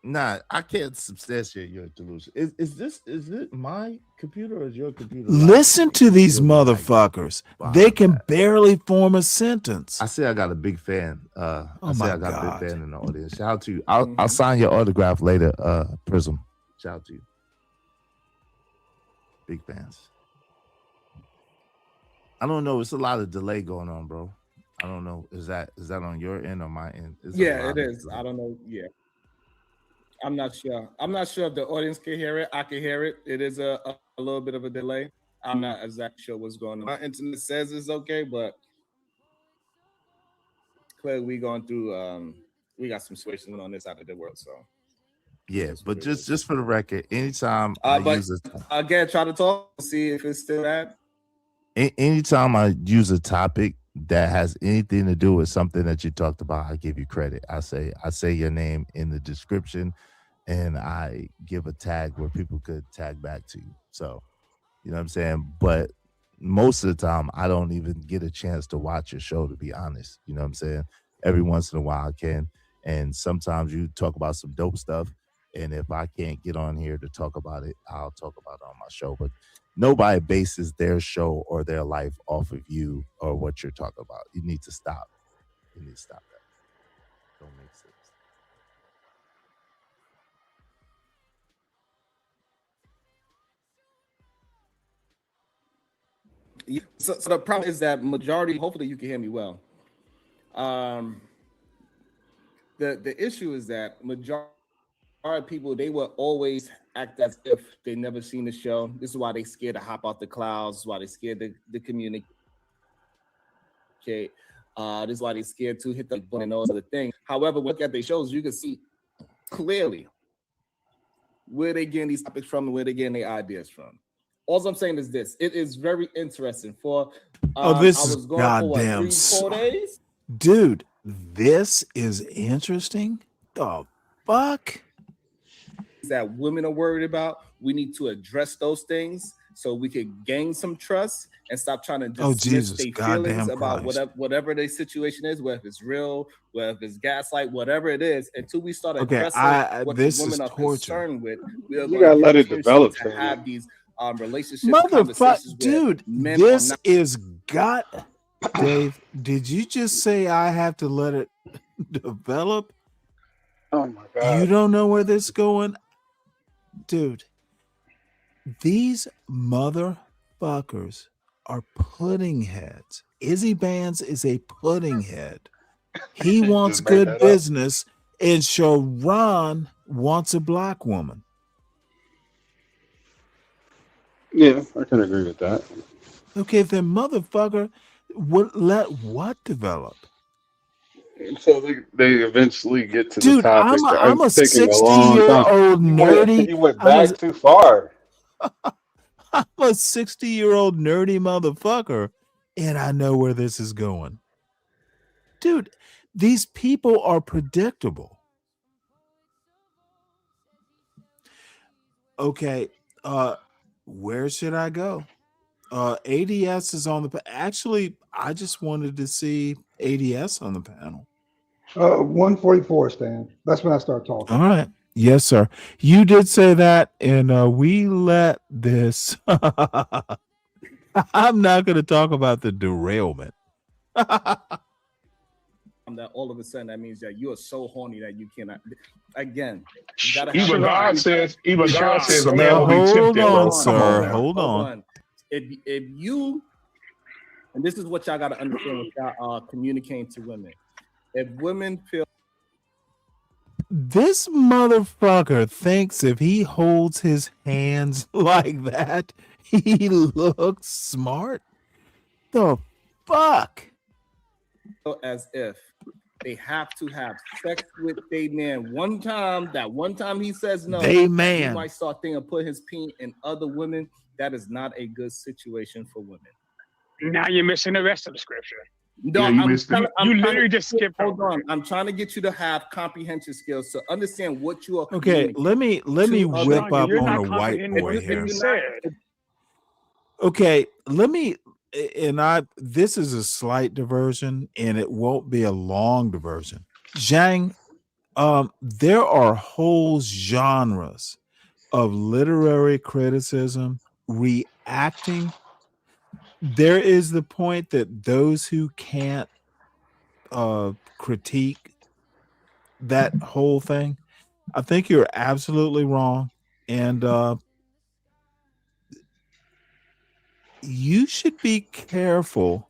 Nah, I can't substantiate your delusion. Is it my computer or is your computer? Listen to these motherfuckers. They can barely form a sentence. I say I got a big fan. I say my I got a God. big fan in the audience. Shout out to you. I'll sign your autograph later, Prism. Shout out to you. Big fans. I don't know. It's a lot of delay going on, bro. I don't know. Is that on your end or my end? Yeah, it is. I don't know. Yeah. I'm not sure. I'm not sure if the audience can hear it. I can hear it. It is a little bit of a delay. I'm not exactly sure what's going on. My internet says it's okay, but clearly we going through we got some situations on this side of the world. So Yeah, but just for the record, anytime but again, try to talk, see if it's still that. Anytime I use a topic that has anything to do with something that you talked about, I give you credit. I say your name in the description, and I give a tag where people could tag back to you. So, you know what I'm saying? But most of the time, I don't even get a chance to watch your show, to be honest. You know what I'm saying? Every once in a while I can. And sometimes you talk about some dope stuff. And if I can't get on here to talk about it, I'll talk about it on my show. But nobody bases their show or their life off of you or what you're talking about. You need to stop. You need to stop that. Don't make sense. So the problem is that majority, hopefully you can hear me well. The issue is that majority of people, they will always act as if they never seen the show. This is why they scared to hop out the clouds. This is why they scared to communicate. This is why they scared to hit the button and all other things. However, when you look at their shows, you can see clearly where they getting these topics from and where they getting their ideas from. All I'm saying is this: it is very interesting. For this I was is going goddamn, for 3-4 days. Dude, this is interesting. The fuck? That women are worried about. We need to address those things so we could gain some trust and stop trying to dismiss their feelings about whatever their situation is, whether it's real, whether it's gaslight, whatever it is, until we start addressing what the women are concerned with. We are You gotta let it develop. To have these relationships, motherfucker, dude. This is got. Dave, did you just say I have to let it develop? Oh my god! You don't know where this is going, dude. These motherfuckers are pudding heads. Izzy Bands is a pudding head. He wants good business, and Sharon wants a black woman. Yeah, I can agree with that. Okay, then motherfucker would let what develop? So they eventually get to the topic. I'm a taking 60-year-old nerdy. You went back too far. I'm a 60-year-old nerdy motherfucker, and I know where this is going. Dude, these people are predictable. Okay, where should I go? ADS is on the actually, I just wanted to see ADS on the panel. 144, Stan. That's when I start talking. All right. Yes, sir. You did say that, and we let this. I'm not going to talk about the derailment. That all of a sudden that means that you are so horny that you cannot. Again, you gotta even God says a man now, will be tempted. Hold on, sir. Hold on. If you, and this is what y'all got to understand when y'all communicating to women. If women feel this motherfucker thinks if he holds his hands like that, he looks smart. The fuck? As if they have to have sex with their man one time. That one time he says no, they man. He might start thinking of put his peen in other women. That is not a good situation for women. Now you're missing the rest of the scripture. No, you literally just skipped. Hold on, I'm trying to get you to have comprehension skills to understand what you are. Okay, let me whip up on a white boy here. Okay, let me. And this is a slight diversion, and it won't be a long diversion. Zhang, there are whole genres of literary criticism reacting. There is the point that those who can't critique that whole thing, I think you're absolutely wrong. And you should be careful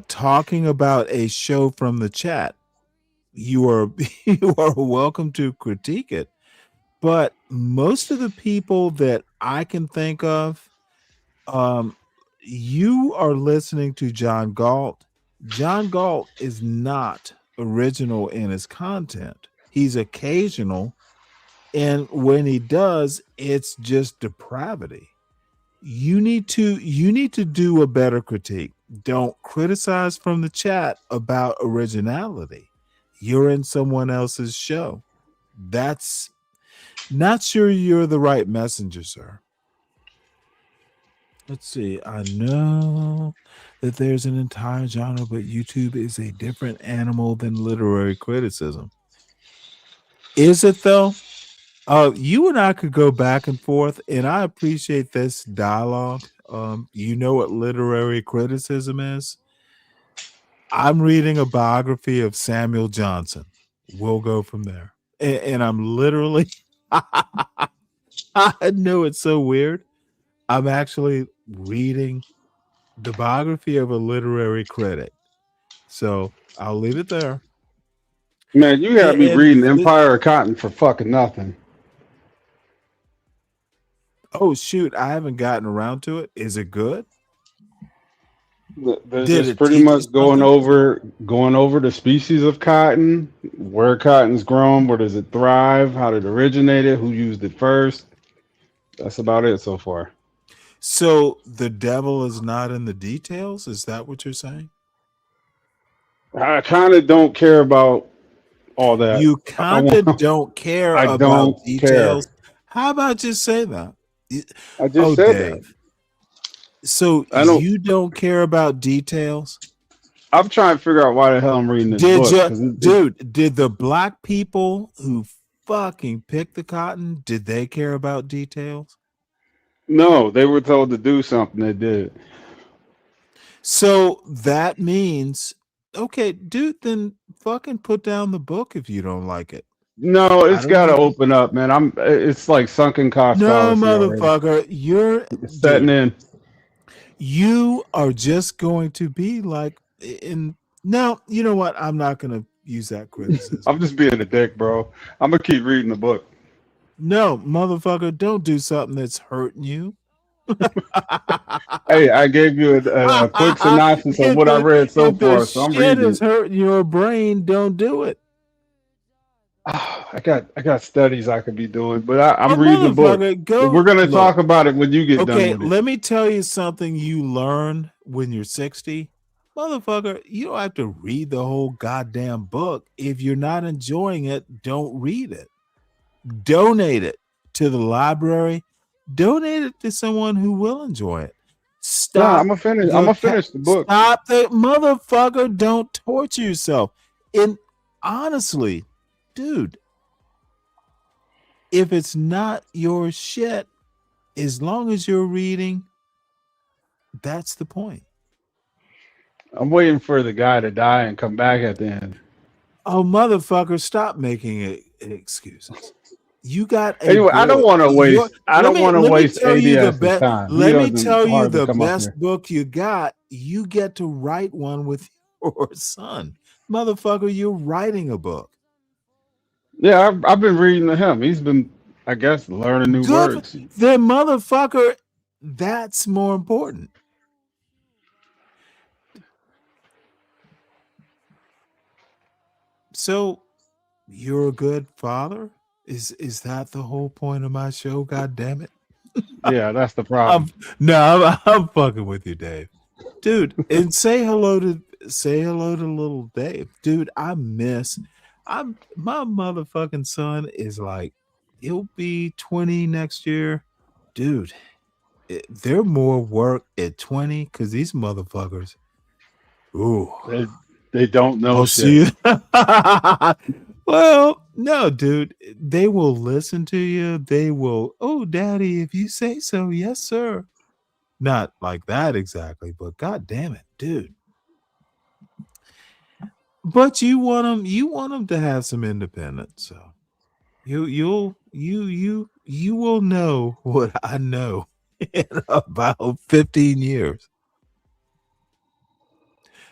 talking about a show from the chat. You are welcome to critique it, but most of the people that I can think of, you are listening to John Galt, John Galt is not original in his content. He's occasional, and when he does, it's just depravity. You need to do a better critique. Don't criticize from the chat about originality. You're in someone else's show. That's not sure you're the right messenger, sir. Let's see. I know that there's an entire genre, but YouTube is a different animal than literary criticism. Is it though? You and I could go back and forth, and I appreciate this dialogue. You know what literary criticism is? I'm reading a biography of Samuel Johnson. We'll go from there. And I'm literally, I know it's so weird. I'm actually reading the biography of a literary critic. So I'll leave it there. Man, you had me And reading Empire of Cotton for fucking nothing. oh shoot, I haven't gotten around to it. Is it good? They're Did just it pretty teach you much going something? over the species of cotton, where cotton's grown, where does it thrive, how did it originate it, who used it first. That's about it so far. So the devil is not in the details? Is that what you're saying? I kind of don't care about all that. You kind of don't care I about don't details. care. How about just say that? I just Oh, said Dave. that. So I don't. you don't care about details? I'm trying to figure out why the hell I'm reading this Did book. you, 'Cause dude? Did the black people who fucking picked the cotton? Did they care about details? No, they were told to do something. They did. So that means, okay, dude, then fucking put down the book if you don't like it. No, I it's don't got to need to. open up, man. It's like sunken cost No, fallacy already. motherfucker, you're It's setting dude. in. You are just going to be like in. No, you know what? I'm not going to use that criticism. I'm just being a dick, bro. I'm gonna keep reading the book. No, motherfucker, don't do something that's hurting you. Hey, I gave you a quick synopsis of what I read so If the far, so I'm shit reading is it. hurting your brain, don't do it. I got studies I could be doing, but I'm Oh, reading the book. motherfucker, go We're gonna look. talk about it when you get done Okay, with it. let me tell you something you learn when you're 60. Motherfucker, you don't have to read the whole goddamn book. If you're not enjoying it, don't read it. Donate it to the library. Donate it to someone who will enjoy it. No, Stop. I'm gonna finish the book. Stop the motherfucker. Don't torture yourself. And honestly, dude, if it's not your shit, as long as you're reading, that's the point. I'm waiting for the guy to die and come back at the end. Oh, motherfucker, stop making excuses. You got a Anyway, I don't book. want to waste. I don't want to Let me waste tell you the ADS's best. time. He Let me doesn't tell you hardly the come up best here. book you got. You get to write one with your son, motherfucker. You're writing a book. Yeah, I've been reading to him. He's been, I guess, learning new Good. words. Then, motherfucker, that's more important. So, you're a good father? Is that the whole point of my show? God damn it! Yeah, that's the problem. I'm fucking with you, Dave, dude. And say hello to little Dave, dude. My motherfucking son is like, he'll be 20 next year, dude. They're more work at 20 because these motherfuckers, ooh, they don't know oh, shit. see. Well, no, dude. They will listen to you. They will, oh, daddy, if you say so, yes, sir. Not like that exactly, but god damn it, dude. But you want them to have some independence. So you will know what I know in about 15 years.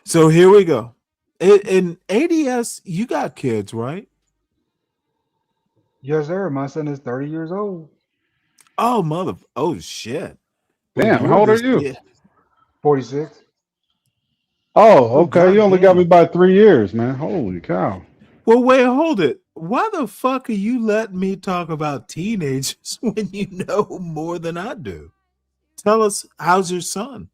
So here we go. In ADS, you got kids, right? Yes, sir. My son is 30 years old. Oh shit. Well, Damn, you're how old are this you? kid. 46. Oh, Oh, okay. You only got me goddamn. by 3 years, man. Holy cow. Well, wait, hold it. Why the fuck are you letting me talk about teenagers when you know more than I do? Tell us, how's your son?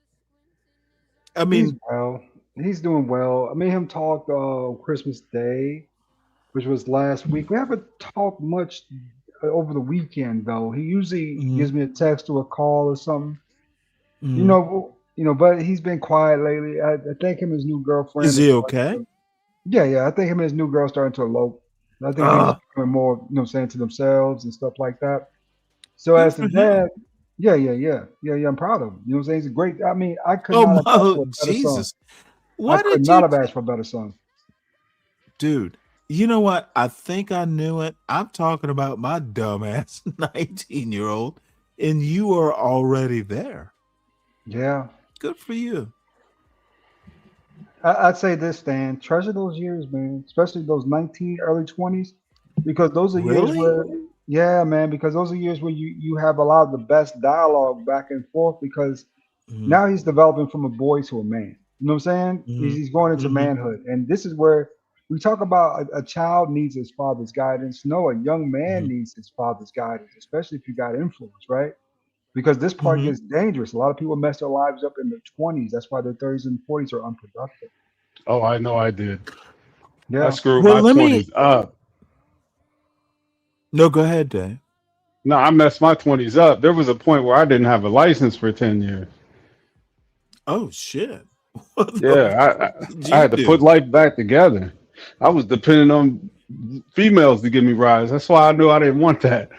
I He's mean, well. He's doing well. I made him talk Christmas Day, which was last week. We haven't talked much over the weekend though. He usually gives me a text or a call or something. But he's been quiet lately. I think him and his new girlfriend is is he starting okay? to, yeah. I think him and his new girl starting to elope. I think they're Uh, just becoming more, saying to themselves and stuff like that. So good as the for him. dad, yeah. I'm proud of him. You know what I'm saying? He's a great. I mean, I could Oh not have asked my for a better son. Jesus. I Why could did not you have asked for a better son. dude? You know what? I think I knew it. I'm talking about my dumbass 19-year-old, and you are already there. Yeah. Good for you. I'd say this, Stan. Treasure those years, man. Especially those 19, early 20s, because those are years Really? where, yeah, man. Because those are years where you have a lot of the best dialogue back and forth. Because Mhm. now he's developing from a boy to a man. You know what I'm saying? Mhm. He's going into Mhm. manhood, and this is where we talk about a child needs his father's guidance. No, a young man Mhm. needs his father's guidance, especially if you got influence, right? Because this part Mhm. gets dangerous. A lot of people mess their lives up in their 20s. That's why their 30s and 40s are unproductive. Oh, I know I did. I Yeah. screwed Well, my let me 20s up. no, go ahead, Dave. No, I messed my 20s up. There was a point where I didn't have a license for 10 years. Oh shit. What the Yeah, fuck did I you had to put do? life back together. I was depending on females to give me rides. That's why I knew I didn't want that.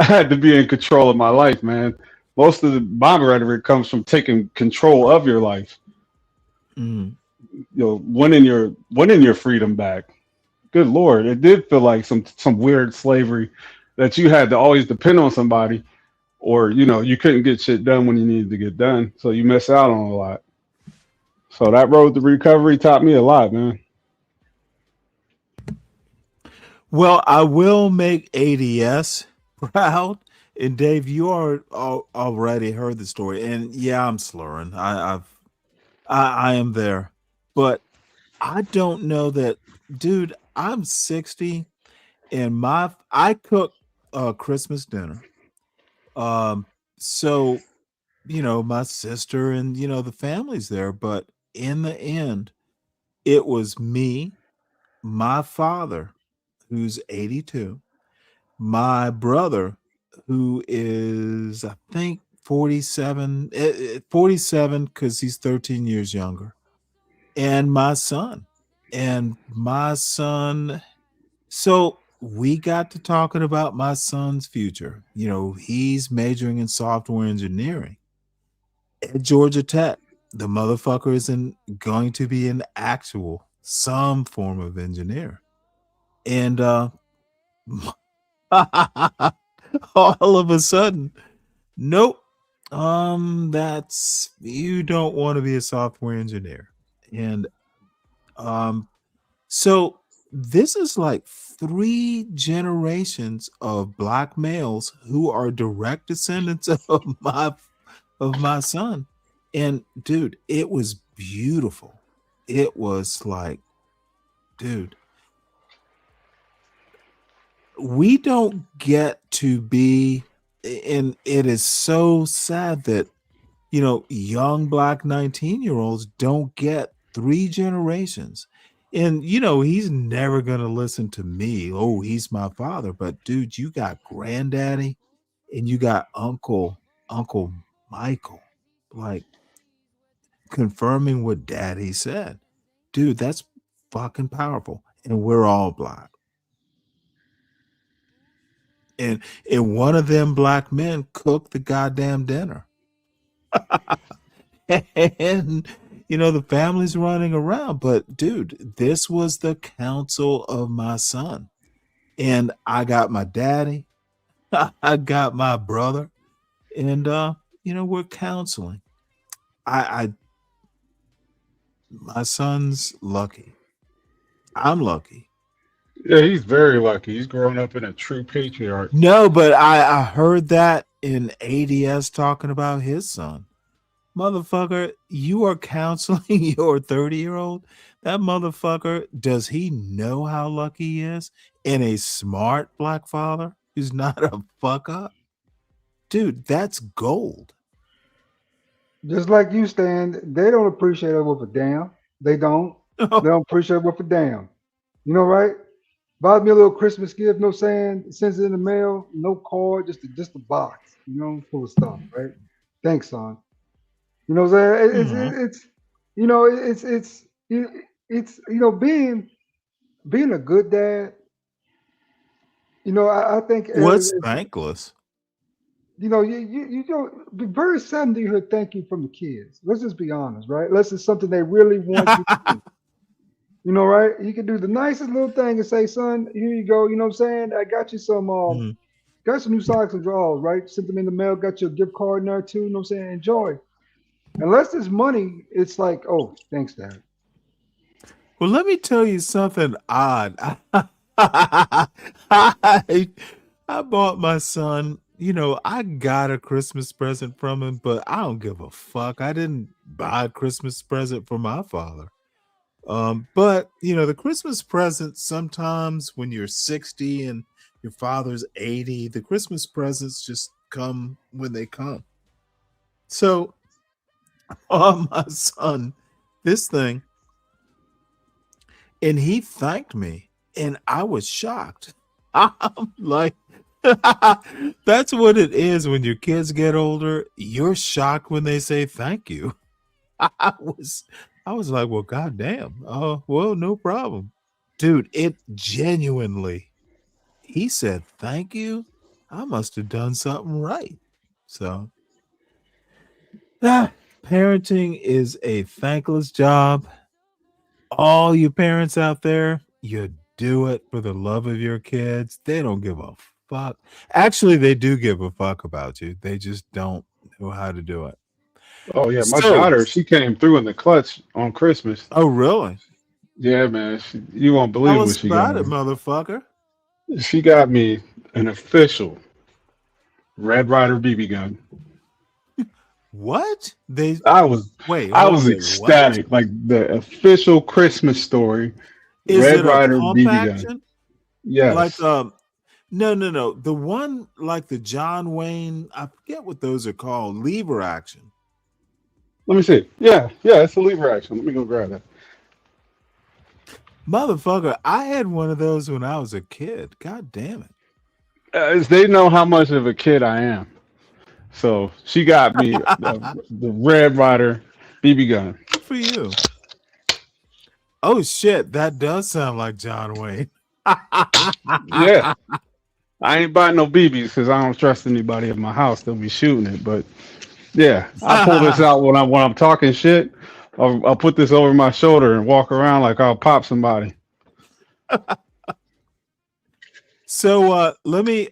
I had to be in control of my life, man. Most of my rhetoric comes from taking control of your life. Mm. Winning your freedom back. Good Lord, it did feel like some weird slavery that you had to always depend on somebody, or you couldn't get shit done when you needed to get done, so you miss out on a lot. So that road to recovery taught me a lot, man. Well, I will make ADS proud. And Dave, you already heard the story. And yeah, I'm slurring. I am there. But I don't know that, dude, I'm 60 and I cook Christmas dinner. Um, so my sister and the family's there, but in the end, it was me, my father, who's 82, my brother, who is I think 47, 47 because he's 13 years younger, and my son. And my son, so we got to talking about my son's future. He's majoring in software engineering at Georgia Tech. The motherfucker going to be an actual some form of engineer. And all of a sudden, nope. That's you don't want to be a software engineer. And so this is like 3 generations of black males who are direct descendants of my son. And dude, it was beautiful. It was like, dude, we don't get to be, and it is so sad that young black 19-year-olds don't get 3 generations. And he's never gonna listen to me. Oh, he's my father. But dude, you got granddaddy and you got Uncle Michael, like confirming what daddy said. Dude, that's fucking powerful. And we're all black. And one of them black men cooked the goddamn dinner. And the family's running around. But dude, this was the counsel of my son. And I got my daddy, I got my brother, and we're counseling. I my son's lucky. I'm lucky. Yeah, he's very lucky. He's growing up in a true patriarch. No, but I heard that in ADS talking about his son. Motherfucker, you are counseling your 30-year-old. That motherfucker, does he know how lucky he is in a smart black father who's not a fuck up? Dude, that's gold. Just like you, Stan, they don't appreciate it with a damn. They don't. They don't appreciate it with a damn. You know, right? Bought me a little Christmas gift, no saying, sends it in the mail, no card, just a box, you know, full of stuff, right? Thanks, son. You know what I'm saying? It's you know, it's you know, being a good dad, you know, I think What's thankless? you know, you don't very seldom do you hear thank you from the kids. Let's just be honest, right? Unless it's something they really want you to do. You know, right? You can do the nicest little thing and say, son, here you go. You know what I'm saying? I got you some got some new socks and drawers, right? Sent them in the mail, got you a gift card in there too, you know what I'm saying? Enjoy. Unless it's money, it's like, oh, thanks, Dad. Well, let me tell you something odd. I bought my son, you know, I got a Christmas present from him, but I don't give a fuck. I didn't buy a Christmas present for my father. But you know, the Christmas presents sometimes when you're 60 and your father's 80, the Christmas presents just come when they come. So my son this thing, and he thanked me, and I was shocked. I'm like, that's what it is when your kids get older. You're shocked when they say thank you. I was like, well, goddamn. Well, no problem. Dude, it genuinely, he said, thank you. I must have done something right. So, parenting is a thankless job. All you parents out there, you do it for the love of your kids. They don't give a fuck. Actually, they do give a fuck about you. They just don't know how to do it. Oh yeah, my So, daughter, she came through in the clutch on Christmas. oh, really? Yeah, man, you won't Tell believe what us she got about it, me. motherfucker. She got me an official Red Ryder BB gun. What? I was Wait, hold on, wait, what? ecstatic, like the official Christmas story, Is Red it a Ryder pump BB gun. action? Like Yes. no. The one like the John Wayne, I forget what those are called, lever action. Let me see. Yeah, it's a lever action. Let me go grab that. Motherfucker, I had one of those when I was a kid. God damn it. They know how much of a kid I am. So she got me the Red Ryder BB gun. Good for you. Oh shit, that does sound like John Wayne. Yeah. I ain't buying no BBs because I don't trust anybody in my house. They'll be shooting it. But yeah, I pull this out when I'm talking shit. I'll put this over my shoulder and walk around like I'll pop somebody. So let me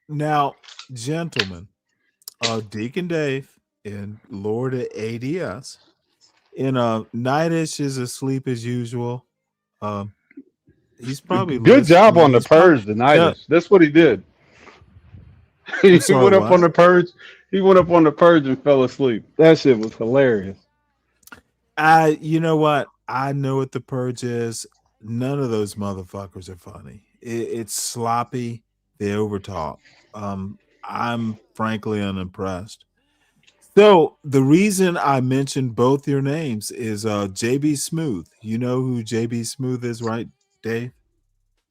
now, gentlemen, Deacon Dave and Lord ADS in Nightish is asleep as usual. He's probably Good job on the he's probably, purge tonight. That's what he did. I'm He sorry, went up on what? the purge. He went up on the purge and fell asleep. That shit was hilarious. You know what? I know what the purge is. None of those motherfuckers are funny. It's sloppy. They overtalk. I'm frankly unimpressed. So the reason I mentioned both your names is JB Smooth. You know who JB Smooth is, right, Dave?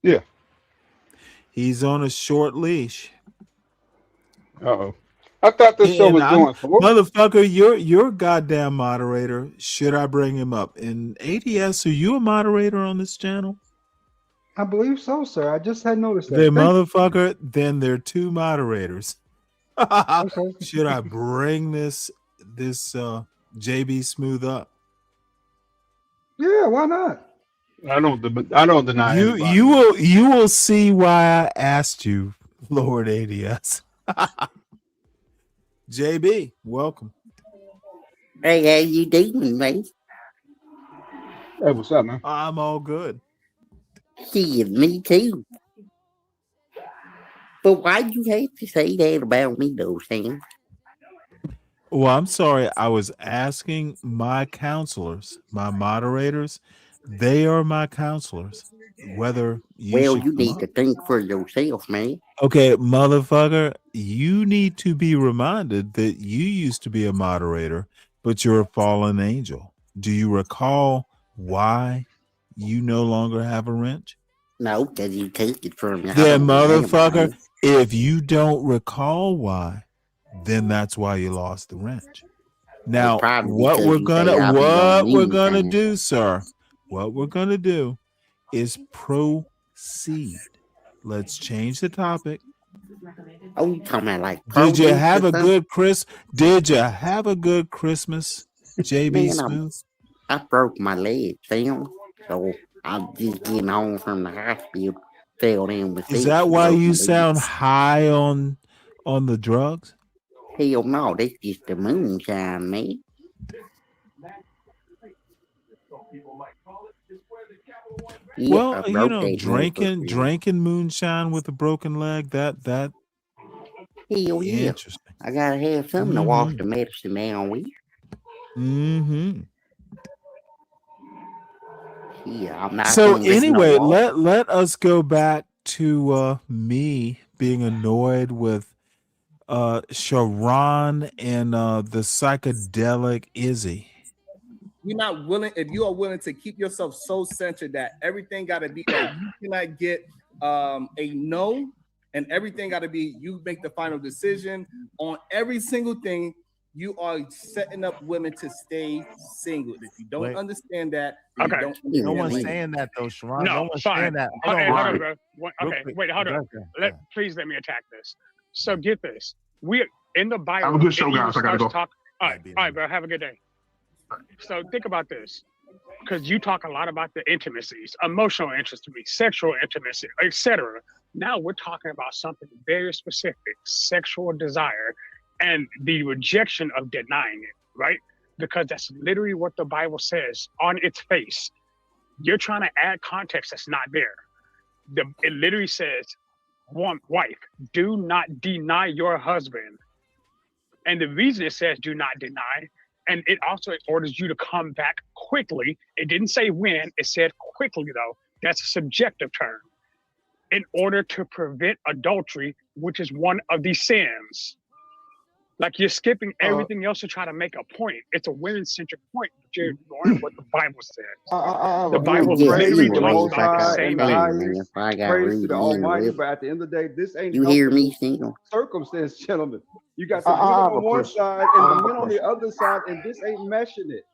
Yeah. He's on a short leash. Uh-oh. I thought this show was going slow. Motherfucker, you're a goddamn moderator. Should I bring him up? And ADS, are you a moderator on this channel? I believe so, sir. I just had noticed that. The Thank motherfucker, then there are two moderators. Okay. Should I bring this JB Smooth up? Yeah, why not? I don't deny anybody. You will see why I asked you, Lord ADS. JB, welcome. Hey, how you doing, man? Hey, what's up, man? I'm all good. See, me too. But why'd you have to say that about me, though, Sam? Well, I'm sorry. I was asking my counselors, my moderators. They are my counselors. Whether you Well, should you come need up. to think for yourself, man. Okay, motherfucker, you need to be reminded that you used to be a moderator, but you're a fallen angel. Do you recall why you no longer have a wrench? No, because you took it from me. I Then, don't remember, motherfucker, man. if you don't recall why, then that's why you lost the wrench. It's Now, probably what because we're you say gonna I'll be on what we're mute gonna time. do, sir, what we're gonna do is proceed. Let's change the topic. Oh, you talking about like Did you produce have or a something? good Did you have a good Christmas, JB Man, Smooth? I broke my leg, Sam. So I'm just getting home from the hospital. Fell in with Is this that and why broke you my sound leg. high on the drugs? Hell no, that's just the moonshine, man. Yeah, Well, I broke that drinking moonshine with a broken leg. That Hell yeah. interesting. I gotta have something to wash the medicine down with. Mm-hmm. Yeah, I'm not So gonna drink no anyway, water. let us go back to me being annoyed with Sharon and the psychedelic Izzy. You're not willing, if you are willing to keep yourself so centered that everything got to be that you cannot get a no, and everything got to be you make the final decision on every single thing. You are setting up women to stay single. If you don't understand that, then you don't understand No one's language. saying that though, Sharon. No, No one's fine. saying that. Hold Hold on, on, bro. Real Okay, quick. wait, hold on. Please let me attack this. So get this. We in the Bible. Have a good show, it even guys. I gotta starts go. all right, bro. Have a good day. So think about this, because you talk a lot about the intimacies, emotional intimacy, sexual intimacy, etc. Now we're talking about something very specific: sexual desire, and the rejection of denying it. Right? Because that's literally what the Bible says on its face. You're trying to add context that's not there. It literally says, wife, do not deny your husband. And the reason it says do not deny, and it also orders you to come back quickly. It didn't say when, it said quickly though. That's a subjective term. In order to prevent adultery, which is one of the sins. Like you're skipping everything else to try to make a point. It's a women-centric point, but you're ignoring what the Bible says. The Bible literally talks about the same thing. Praise to the Almighty, but at the end of the day, this ain't You hear me, Single? circumstance, gentlemen. You got the women on one side and the men on the other side, and this ain't meshing it.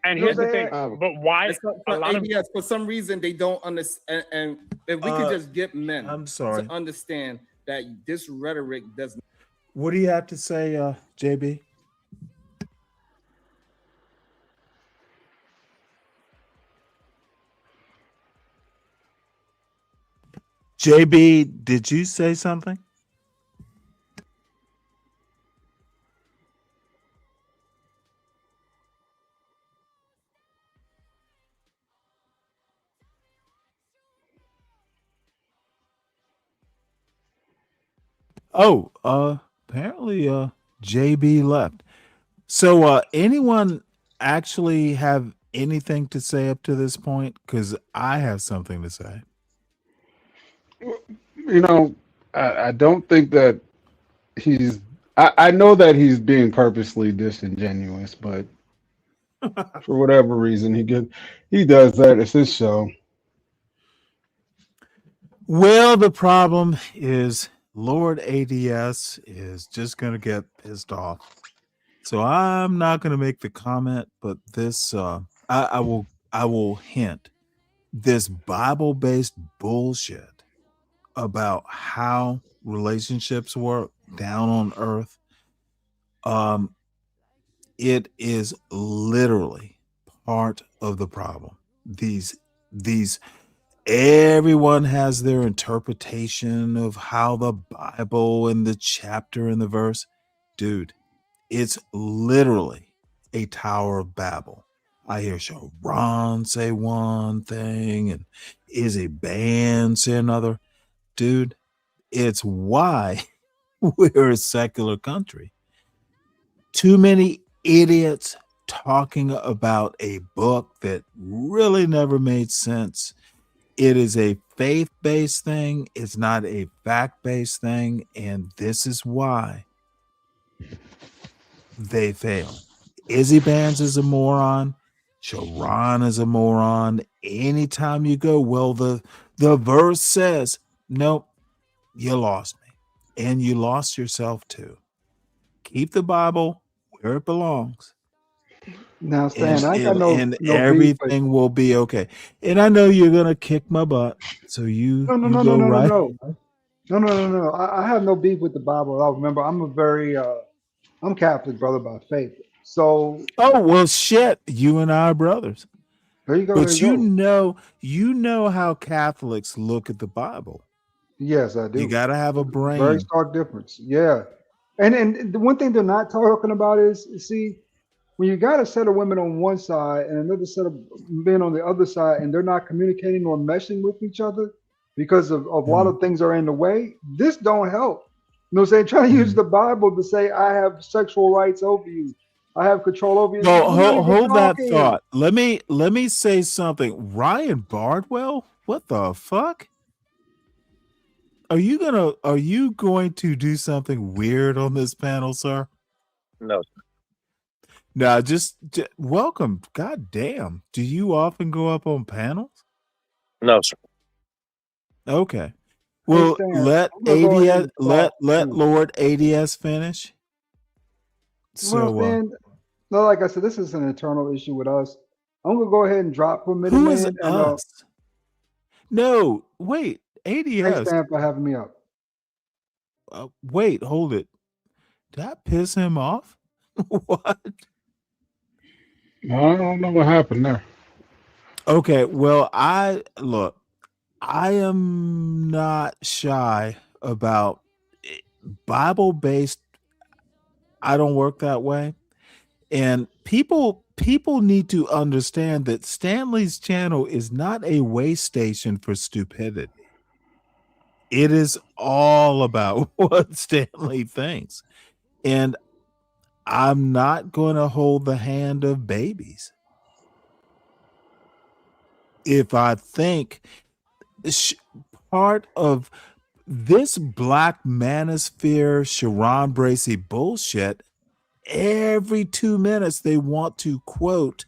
And You know here's the what I'm thing, saying? but why a lot of for some reason they don't understand. And if we could just get men to understand that this rhetoric does. What do you have to say, JB? JB, did you say something? Oh, apparently JB left. So anyone actually have anything to say up to this point? Because I have something to say. You know, I don't think that he's. I know that he's being purposely disingenuous, but for whatever reason, he does that. It's his show. Well, the problem is Lord ADS is just going to get pissed off. So I'm not going to make the comment, but this I will hint this Bible-based bullshit about how relationships work down on earth. It is literally part of the problem. These everyone has their interpretation of how the Bible and the chapter and the verse. Dude, it's literally a Tower of Babel. I hear Sharon say one thing and Izzy Band say another. Dude, it's why we're a secular country. too many idiots talking about a book that really never made sense. It is a faith-based thing. It's not a fact-based thing. And this is why they fail. Izzy Bands is a moron. Sharon is a moron. Anytime you go, well, the verse says, nope, you lost me. And you lost yourself too. Keep the Bible where it belongs. Now, Stan, I ain't got And no beef, but everything will be okay. And I know you're gonna kick my butt, so you go right. No. I have no beef with the Bible at all. Remember, I'm Catholic, brother, by faith. So Oh well, shit. You and I are brothers. there you go. But There you know how Catholics look at the Bible. Yes, I do. You gotta have a Very brain. stark difference. Yeah. And the one thing they're not talking about is, see, when you got a set of women on one side and another set of men on the other side, and they're not communicating or meshing with each other because of a lot of things are in the way, this don't help. You know what I'm saying? Trying to use the Bible to say, I have sexual rights over you. I have control over you. No, We're not even hold that talking. thought. Let me say something. Ryan Bardwell, what the fuck? Are you going to do something weird on this panel, sir? No, sir. Now, just welcome. God damn. Do you often go up on panels? No, sir. Okay. Well, Stan, let I'm gonna go ahead ADS and let Lord ADS finish. Well, So Stan, no, like I said, this is an eternal issue with us. I'm gonna go ahead and drop for a minute, who is man. And us? No, wait, thanks, ADS. Stan, for having me up. Wait, hold it. Did I piss him off? What? I don't know what happened there. Okay, well, I am not shy about Bible-based. I don't work that way. And people need to understand that Stanley's channel is not a way station for stupidity. It is all about what Stanley thinks. And I'm not going to hold the hand of babies. If I think part of this Black Manosphere, Sharon Bracey bullshit, every 2 minutes they want to quote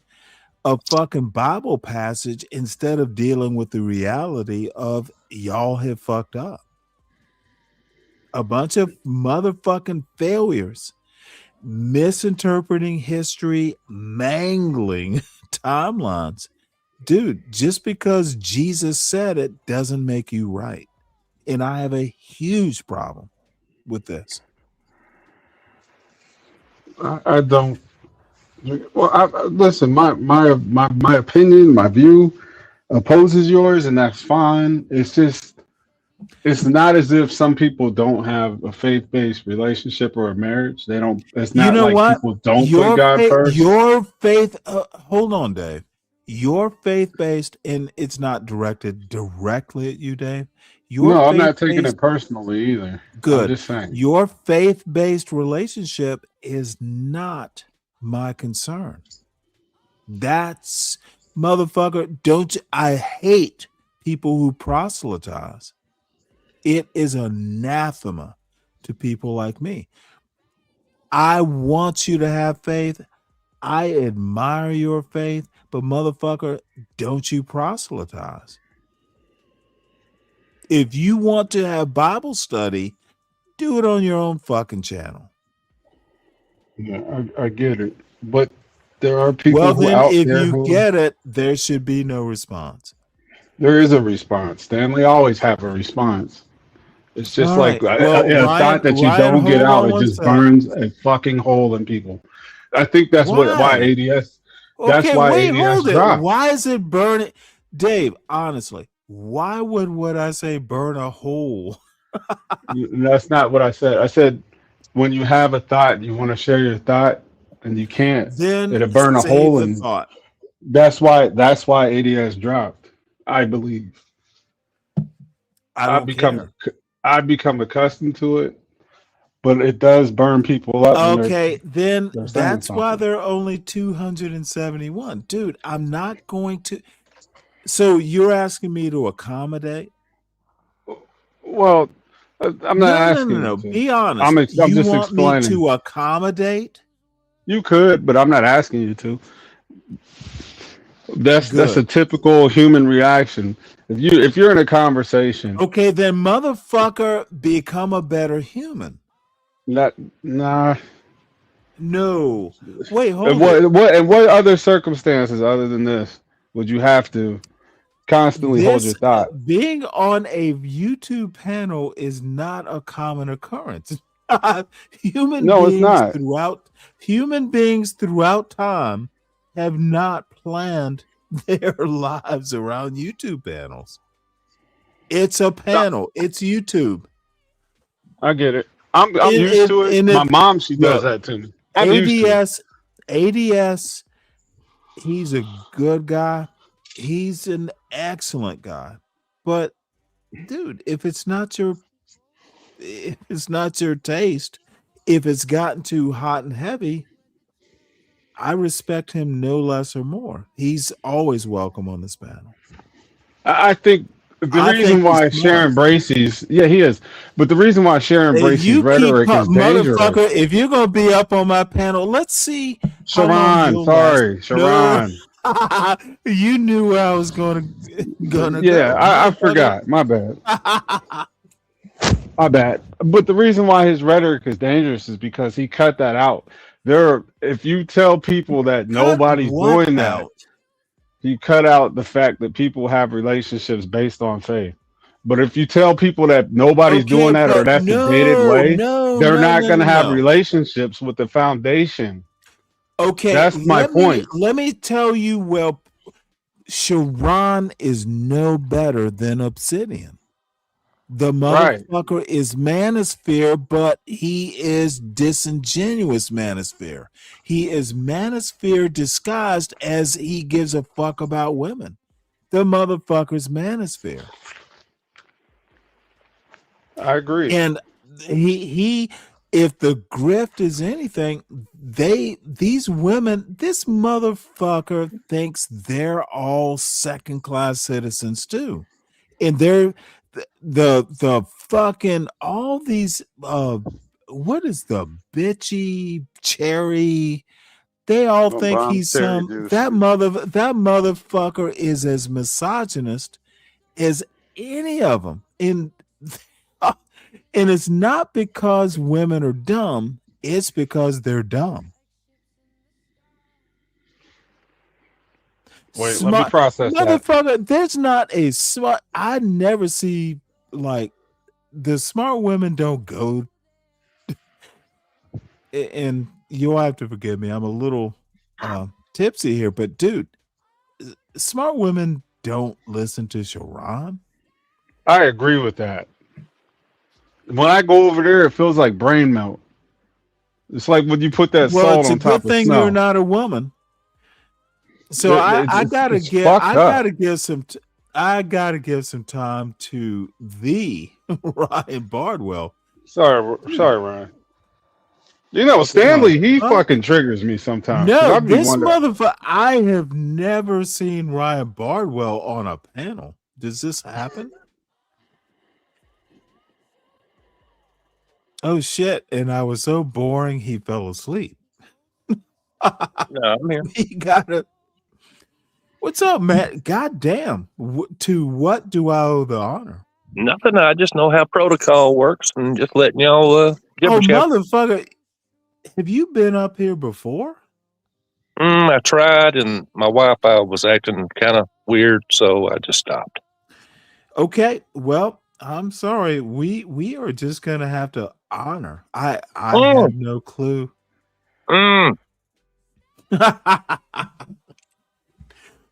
a fucking Bible passage instead of dealing with the reality of y'all have fucked up. A bunch of motherfucking failures, misinterpreting history, mangling timelines. Dude, just because Jesus said it doesn't make you right. And I have a huge problem with this. I don't. Well, listen. My opinion, my view opposes yours, and that's fine. It's not as if some people don't have a faith-based relationship or a marriage. They don't. It's You not know like what? people don't put God first. Your faith. Hold on, Dave. Your faith-based, and it's not directed directly at you, Dave. No, I'm not taking it personally either. Good. I'm just saying. Your faith-based relationship is not my concern. That's motherfucker. Don't you? I hate people who proselytize. It is anathema to people like me. I want you to have faith. I admire your faith, but motherfucker, don't you proselytize. If you want to have Bible study, do it on your own fucking channel. Yeah, I get it, but there are people Well, who then, out if there you who get it, there should be no response. there is a response. Stanley always have a response. It's just All like right. Well, a thought that you Ryan, don't get hold out. on It one just second. burns a fucking hole in people. I think that's why Why? ADS. That's Okay, why wait, ADS hold it. dropped. Why is it burning? Dave, honestly, why would what I say burn a hole? That's not what I said. I said when you have a thought, you want to share your thought, and you can't. Then It'll burn a save hole, the and thought. that's why ADS dropped. I believe. I don't care. I've become accustomed to it. but it does burn people up when Okay, then they're saying that's why something. there are only 271. Dude, I'm not going to. So you're asking me to accommodate? Well, I'm not asking you No. to. Be honest. I'm You just want me explaining. to accommodate? You could, but I'm not asking you to. That's a Good. typical human reaction. If you're in a conversation, Okay, then motherfucker, become a better human. nah. No. Wait, And hold it. what other circumstances other than this would you have to constantly hold your This thought? being on a YouTube panel is not a common occurrence. human No, it's beings not. human beings throughout time have not planned their lives around YouTube panels. It's a panel. It's YouTube. I get it. I'm used to it. My mom, she does that to me. I'm used to it. ADS, he's a good guy. He's an excellent guy. But dude, if it's not your taste, if it's gotten too hot and heavy, I respect him no less or more. He's always welcome on this panel. I think the reason why Sharon Bracey's he is, but the reason why Sharon If Bracey's you keep rhetoric is dangerous. motherfucker, if you're gonna be up on my panel, let's see how long Sharon, you'll sorry, last. Sharon. No, you knew where I was gonna Yeah, go. I forgot. My bad. My bad. But the reason why his rhetoric is dangerous is because he cut that out. If you tell people that nobody's what doing that, out? you cut out the fact that people have relationships based on faith. But if you tell people that nobody's doing that or but that's the dated way, no, they're not going to have no. relationships with the foundation. Okay, That's my point. Let me tell you, well, Sharon is no better than Obsidian. The motherfucker is manosphere, but he is disingenuous manosphere. He is manosphere disguised as he gives a fuck about women. The motherfucker's manosphere. I agree. And he if the grift is anything, these women, this motherfucker thinks they're all second-class citizens too. And they're the fucking all these what is the bitchy cherry? They all think bomb he's cherry some juice. that motherfucker is as misogynist as any of them. And it's not because women are dumb, it's because they're dumb. Wait, let me process that. Motherfucker, there's not a smart. I never see like the smart women don't go. And you'll have to forgive me. I'm a little tipsy here, but dude, smart women don't listen to Sharon. I agree with that. When I go over there, it feels like brain melt. It's like when you put that salt It's a on top good of thing snow. you're not a woman. So I gotta give some time to the Ryan Bardwell. Sorry, Ryan. You know, Stanley, he fucking triggers me sometimes. No, this motherfucker. I have never seen Ryan Bardwell on a panel. Does this happen? Oh shit! And I was so boring, he fell asleep. No, I'm here. He got it. What's up, Matt? God damn. To what do I owe the honor? Nothing. I just know how protocol works and just letting y'all motherfucker. Have you been up here before? I tried and my Wi-Fi was acting kind of weird, so I just stopped. Okay. Well, I'm sorry. We are just gonna have to honor. I have no clue.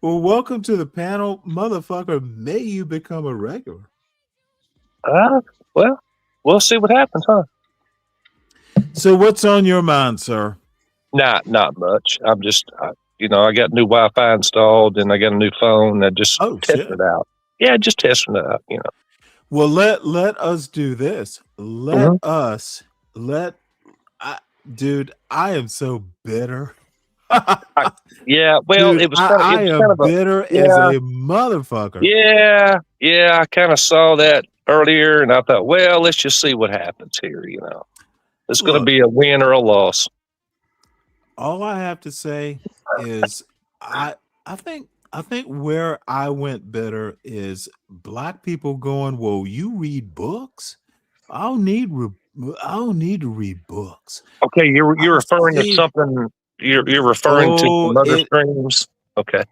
Well, welcome to the panel, motherfucker. May you become a regular. Well, we'll see what happens, huh? So, what's on your mind, sir? Not much. I'm just, I got new Wi-Fi installed and I got a new phone. I just testing it out. Yeah, just testing it out. Well, let us do this. Let us Dude, I am so bitter. Yeah, well, Dude, it was I kind am of a bitter as yeah, a motherfucker. yeah. I kind of saw that earlier, and I thought, well, let's just see what happens here. It's going to Look, be a win or a loss. all I have to say is I I think where I went bitter is black people going, well, you read books? I don't need to read books. Okay, you're referring to See, something. You're referring to some other it streams. Okay.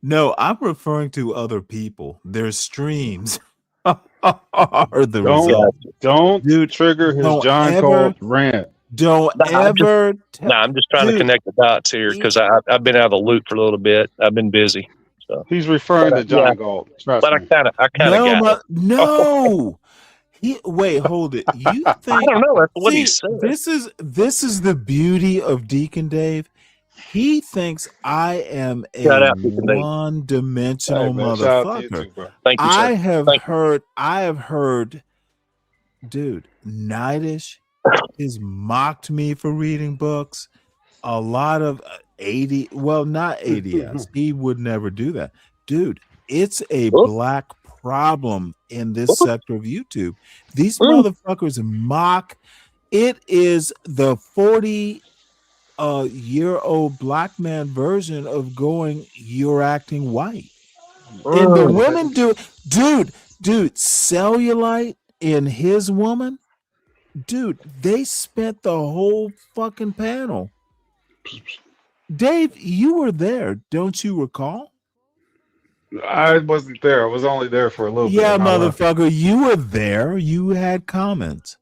no, I'm referring to other people. Their streams are the result. Don't Dude, trigger his don't John ever Colt rant. don't No, ever I'm just trying to dude. connect the dots here because I've been out of the loop for a little bit. I've been busy. So He's referring but to yeah, John Galt. Trust but me. I kind of got it. No. Wait, hold it. You I think don't know. That's what he see said. this is the beauty of Deacon Dave. He thinks I am a Shout out, Deacon Dave. one-dimensional Hey, man, shout out to you motherfucker. too, bro. Thank you, sir. I have Thank heard, dude, Nightish has mocked me for reading books. A lot of 80, well, not ADS. He would never do that. Dude, it's a black problem in this sector of YouTube. These motherfuckers mock. It is the 40-year-old black man version of going, you're acting white. And the women do, dude, Cellulite and his woman, dude, they spent the whole fucking panel. Dave, you were there, don't you recall? I wasn't there. I was only there for a little bit. Yeah, and I left. motherfucker, you were there. You had comments.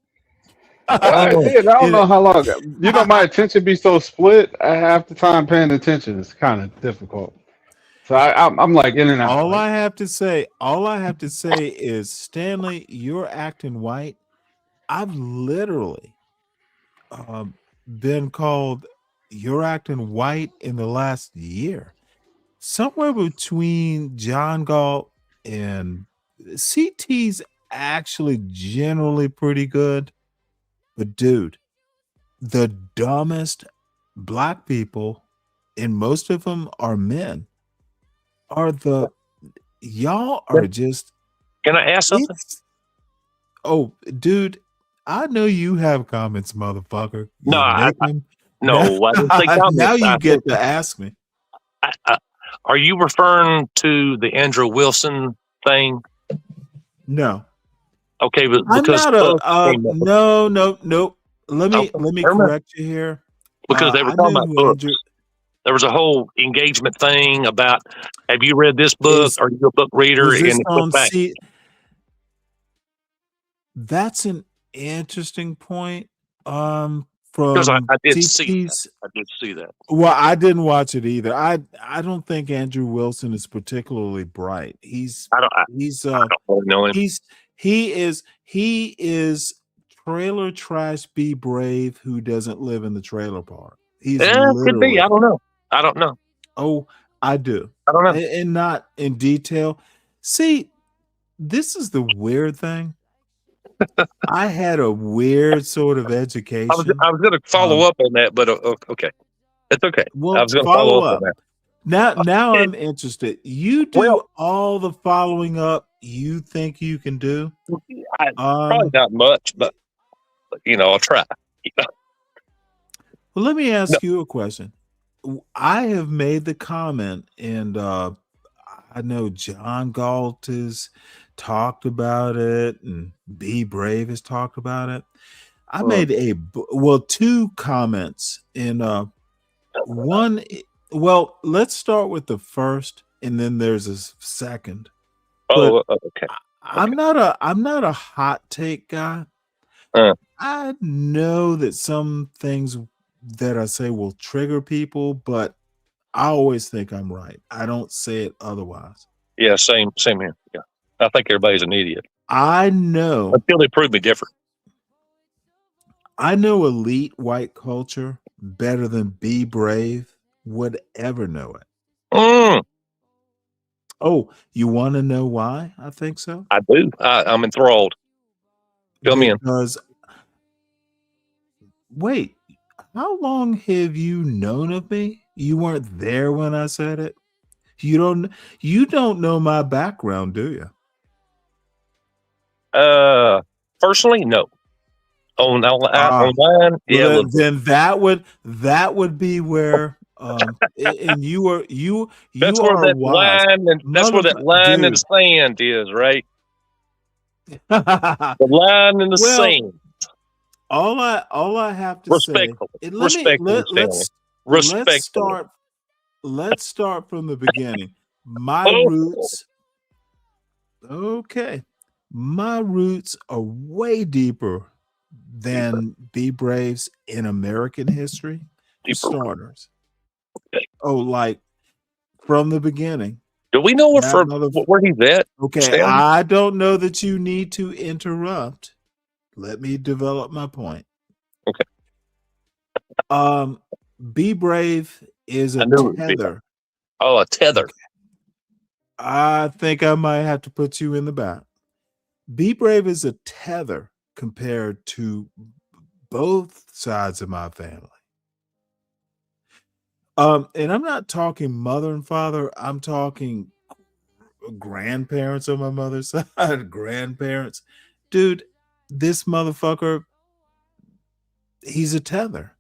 I did. I don't know how long. You know, my attention be so split. Half the time paying attention is kind of difficult. So I'm like in and out. All I have to say is, Stanley, you're acting white. I've literally been called you're acting white in the last year. Somewhere between John Galt and CT's actually generally pretty good. But dude, the dumbest black people, and most of them are men, are y'all are just. Can I ask something? Oh, dude, I know you have comments, motherfucker. No, I didn't say comments. Now you get to ask me. Are you referring to the Andrew Wilson thing? No. Okay, but I'm because not no. Let me correct you here. Because they were talking about books. There was a whole engagement thing about, have you read this book? Are you a book reader? Was this and on That's an interesting point. Because From I did see CT's. that. I did see that. Well, I didn't watch it either. I don't think Andrew Wilson is particularly bright. I don't really know him. He is trailer trash be brave who doesn't live in the trailer park. He's could be. I don't know. Oh, I do. I don't know. And not in detail. See, this is the weird thing. I had a weird sort of education. I was going to follow up on that, but okay. It's okay. Well, I was going to follow up on that. Now I'm interested. You do all the following up you think you can do? Probably not much, but I'll try. Well, let me ask you a question. I have made the comment, and I know John Galt has talked about it, and Be Brave has talked about it. I made two comments, and one. Well, let's start with the first, and then there's a second. Okay. I'm not a hot take guy. I know that some things that I say will trigger people, but I always think I'm right. I don't say it otherwise. Yeah, same here. Yeah, I think everybody's an idiot. I know until they prove me different. I know elite white culture better than Be Brave would ever know it. Oh, you want to know why I think so? I do. I'm enthralled. Fill me in. Because Wait, how long have you known of me? You weren't there when I said it. You don't know my background, do you? Personally, no. Online, yeah. Well, then that would be where and you That's where are that wise. line and that's where that line in the sand is, right? The line in the sand. All I have to Respectfully, say, respectfully. let's start from the beginning. My roots, okay. My roots are way deeper than Be Brave's in American history. For starters. Okay. Oh, like from the beginning. Do we know where he's at? Okay, Stanley? I don't know that you need to interrupt. Let me develop my point. Okay. Be Brave is a tether. Oh, a tether. Okay. I think I might have to put you in the back. Be Brave is a tether compared to both sides of my family. And I'm not talking mother and father. I'm talking grandparents on my mother's side, grandparents. Dude, this motherfucker, he's a tether.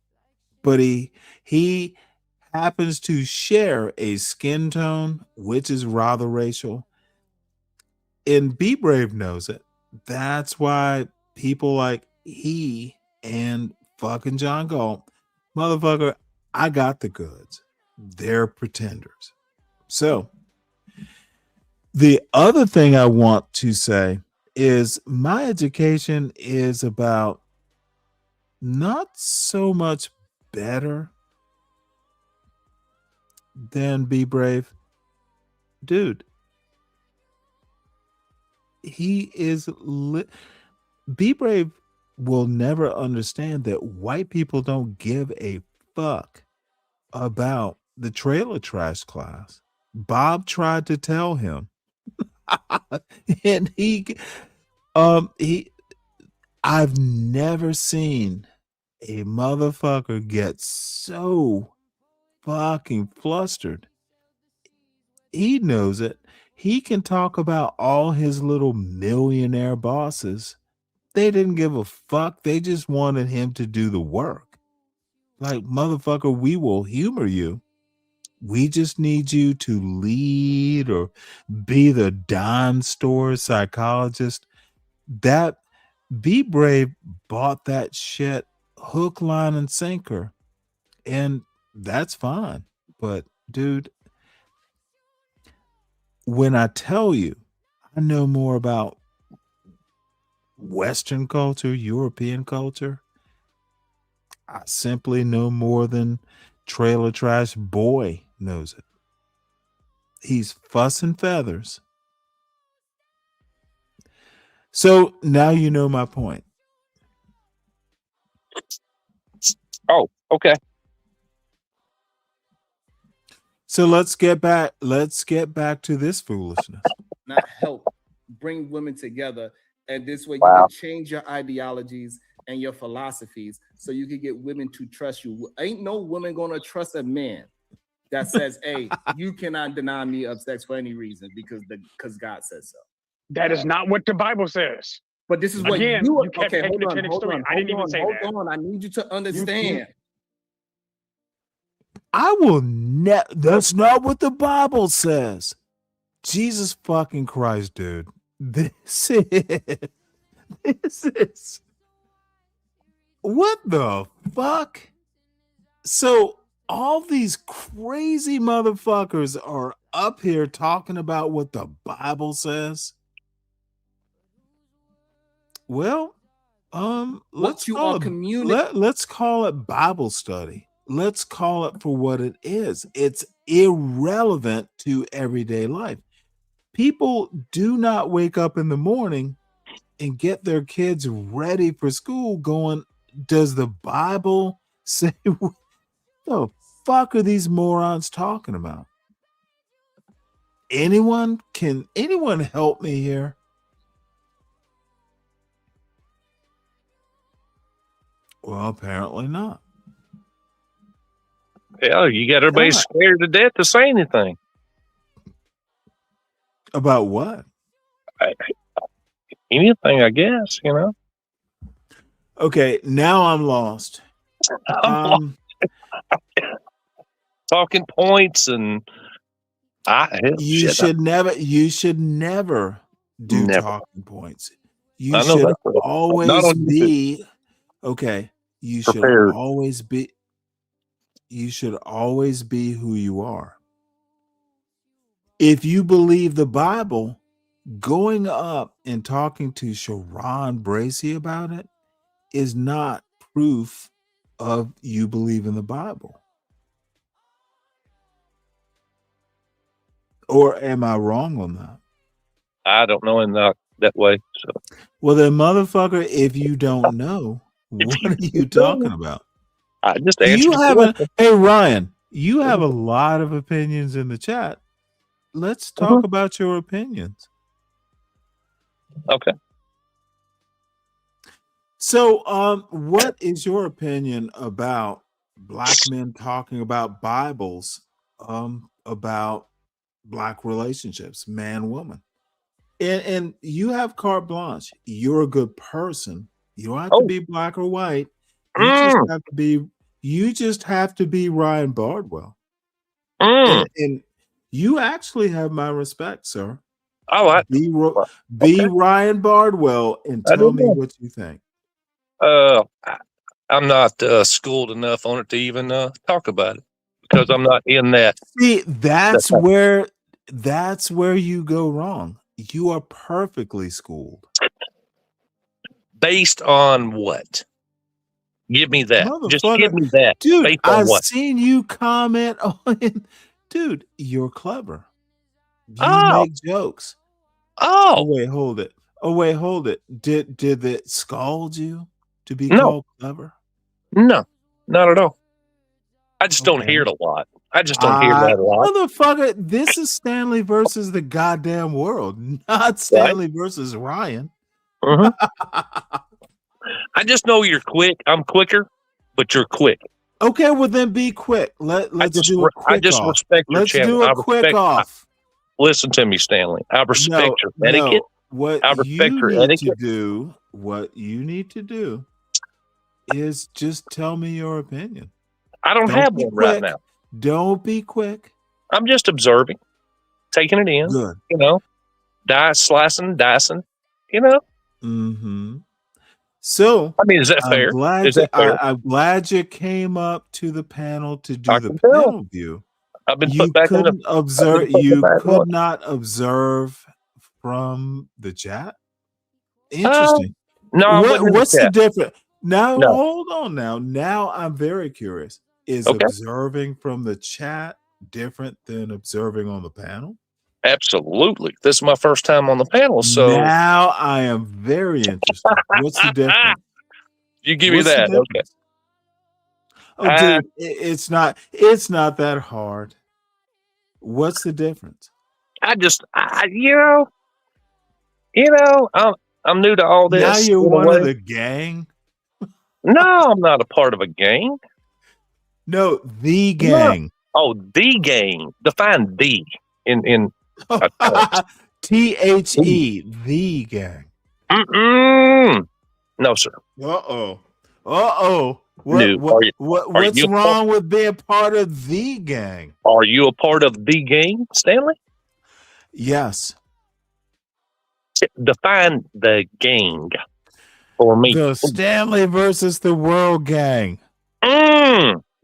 But he happens to share a skin tone, which is rather racial. And Be Brave knows it. That's why people like he and fucking John Galt, motherfucker, I got the goods. They're pretenders. So the other thing I want to say is my education is about not so much better than Be Brave. Dude, he is Be Brave will never understand that white people don't give a fuck about the trailer trash class. Bob tried to tell him. And I've never seen a motherfucker get so fucking flustered. He knows it. He can talk about all his little millionaire bosses. They didn't give a fuck. They just wanted him to do the work. Like, motherfucker, we will humor you. We just need you to lead or be the dime store psychologist. That Be Brave bought that shit hook, line, and sinker. And that's fine. But dude, when I tell you I know more about Western culture, European culture, I simply know more than Trailer Trash Boy knows it. He's fuss and feathers. So now you know my point. Oh, okay. So let's get back to this foolishness. Not help bring women together, and this way you can change your ideologies and your philosophies so you can get women to trust you. Ain't no woman gonna trust a man that says, hey, you cannot deny me of sex for any reason because God says so. That is not what the Bible says. But this is what Again, you kept taking the 10 extreme. I didn't even say that. Hold on. I need you to understand. I will that's not what the Bible says. Jesus fucking Christ, dude. This is what the fuck? So all these crazy motherfuckers are up here talking about what the Bible says. Well, let's call it Bible study. Let's call it for what it is. It's irrelevant to everyday life. People do not wake up in the morning and get their kids ready for school going, does the Bible say what the fuck are these morons talking about? Anyone help me here? Well, apparently not. Yeah, you got everybody scared to death to say anything. About what? Anything, I guess, you know. Okay, now I'm lost. Talking points and you should never do talking points. You I know should that. always Not on YouTube. be okay. You should Prepared. always be. You should always be who you are. If you believe the Bible, going up and talking to Sharon Bracey about it is not proof of you believe in the Bible. Or am I wrong on that? I don't know in that way. So, well, then, motherfucker, if you don't know, what are you talking about? I just answered. Hey, Ryan, you have a lot of opinions in the chat. Let's talk about your opinions. Okay. So, what is your opinion about black men talking about Bibles, about black relationships, man, woman? And you have carte blanche. You're a good person. You don't have to be black or white. You just have to be Ryan Bardwell. And you actually have my respect, sir. Oh, be Ryan Bardwell and tell me what you think. I'm not schooled enough on it to even talk about it because I'm not in that. See, that's where you go wrong. You are perfectly schooled. Based on what? Give me that. Just give me that. Dude, based on I've what? seen you comment on it. Dude, you're clever. You make jokes. Oh, wait, hold it. Did it scald you to be called clever? No, not at all. I just don't hear it a lot. I just don't hear that a lot. Motherfucker, this is Stanley versus the goddamn world, not Stanley versus Ryan. I just know you're quick. I'm quicker, but you're quick. Okay, well then be quick. Let's do a quick off. I just respect your channel. Let's do a quick off. Listen to me, Stanley. I respect your etiquette. What I respect your etiquette. What you need to do is just tell me your opinion. I don't have one right now. Don't be quick. I'm just observing, taking it in. Good. You know, slicing, dicing. You know. Mm-hmm. So, I mean, is that fair? I'm glad you came up to the panel to do the panel view. I've been You put back couldn't in the observe. You could not observe from the chat. Interesting. No, what's the difference? Now, hold on. Now I'm very curious. Is observing from the chat different than observing on the panel? Absolutely. This is my first time on the panel, so now I am very interested. What's the difference? You give me that, okay? Oh, dude, it's not that hard. What's the difference? I'm new to all this. Now you're one of the gang. No, I'm not a part of a gang. No, the gang. No. Oh, the gang. Define the in THE, the gang. No, sir. Uh-oh. What's wrong with being part of the gang? Are you a part of the gang, Stanley? Yes. Define the gang for me. The Stanley versus the World gang.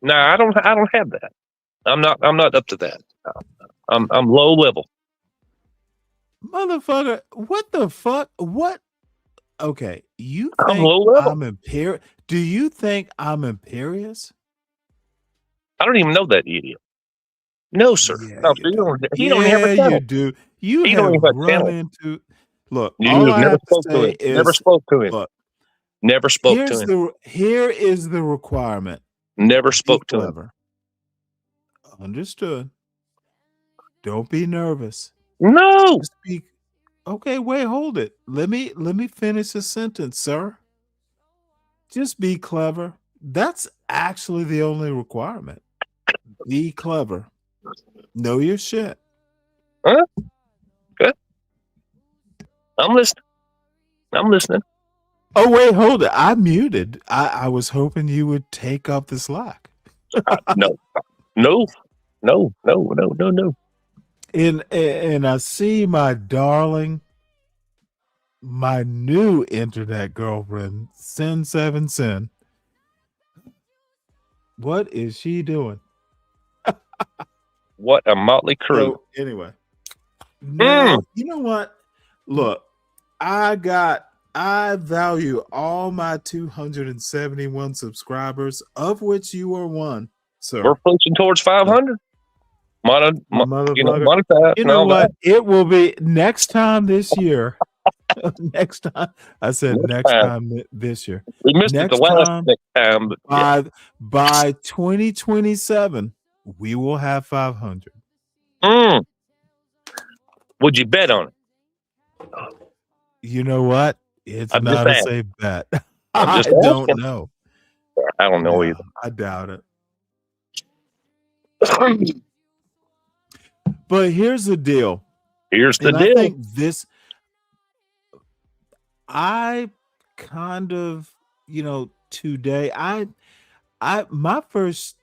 No, I don't have that. I'm not up to that. I'm low level. Motherfucker, what the fuck? What? Okay, you I'm think low level. I'm imperious? Do you think I'm imperious? I don't even know that idiot. No, sir. Yeah, No, he don't have a channel. You do. You he have don't even run into. Look, you all I never have spoke to to say him. is Never spoke to him. Look, never spoke to him. Here is the requirement. Never spoke to him. Understood. Don't be nervous. No. Just be okay. Wait, hold it. Let me finish the sentence, sir. Just be clever. That's actually the only requirement. Be clever. Know your shit. Huh? Good. I'm listening. Oh, wait, hold it. I muted. I was hoping you would take up the slack. No. And I see my darling, my new internet girlfriend, Sin7Sin. What is she doing? What a motley crew. So, anyway. Now, you know what? Look, I value all my 271 subscribers, of which you are one, sir. We're pushing towards 500. Motherfucker. You know what? It will be next time this year. Next time. I said next time this year. We missed it the last next time. But by 2027, we will have 500. Would you bet on it? You know what? It's I'm not just a asking. safe bet. I'm I just don't asking. know. I don't know either. I doubt it. But here's the deal. Here's the I deal. think I kind of, today my first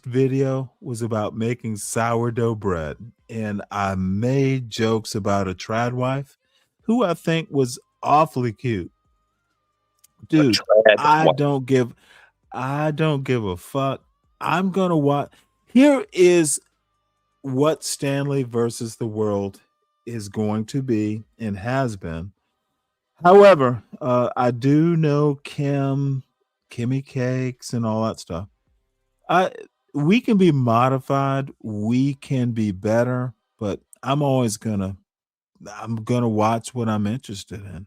video was about making sourdough bread, and I made jokes about a trad wife who I think was awfully cute. Dude, I don't give a fuck. I'm gonna watch. Here is what Stanley versus the world is going to be and has been. However, I do know Kimmy Cakes and all that stuff. We can be modified, we can be better, but I'm gonna watch what I'm interested in.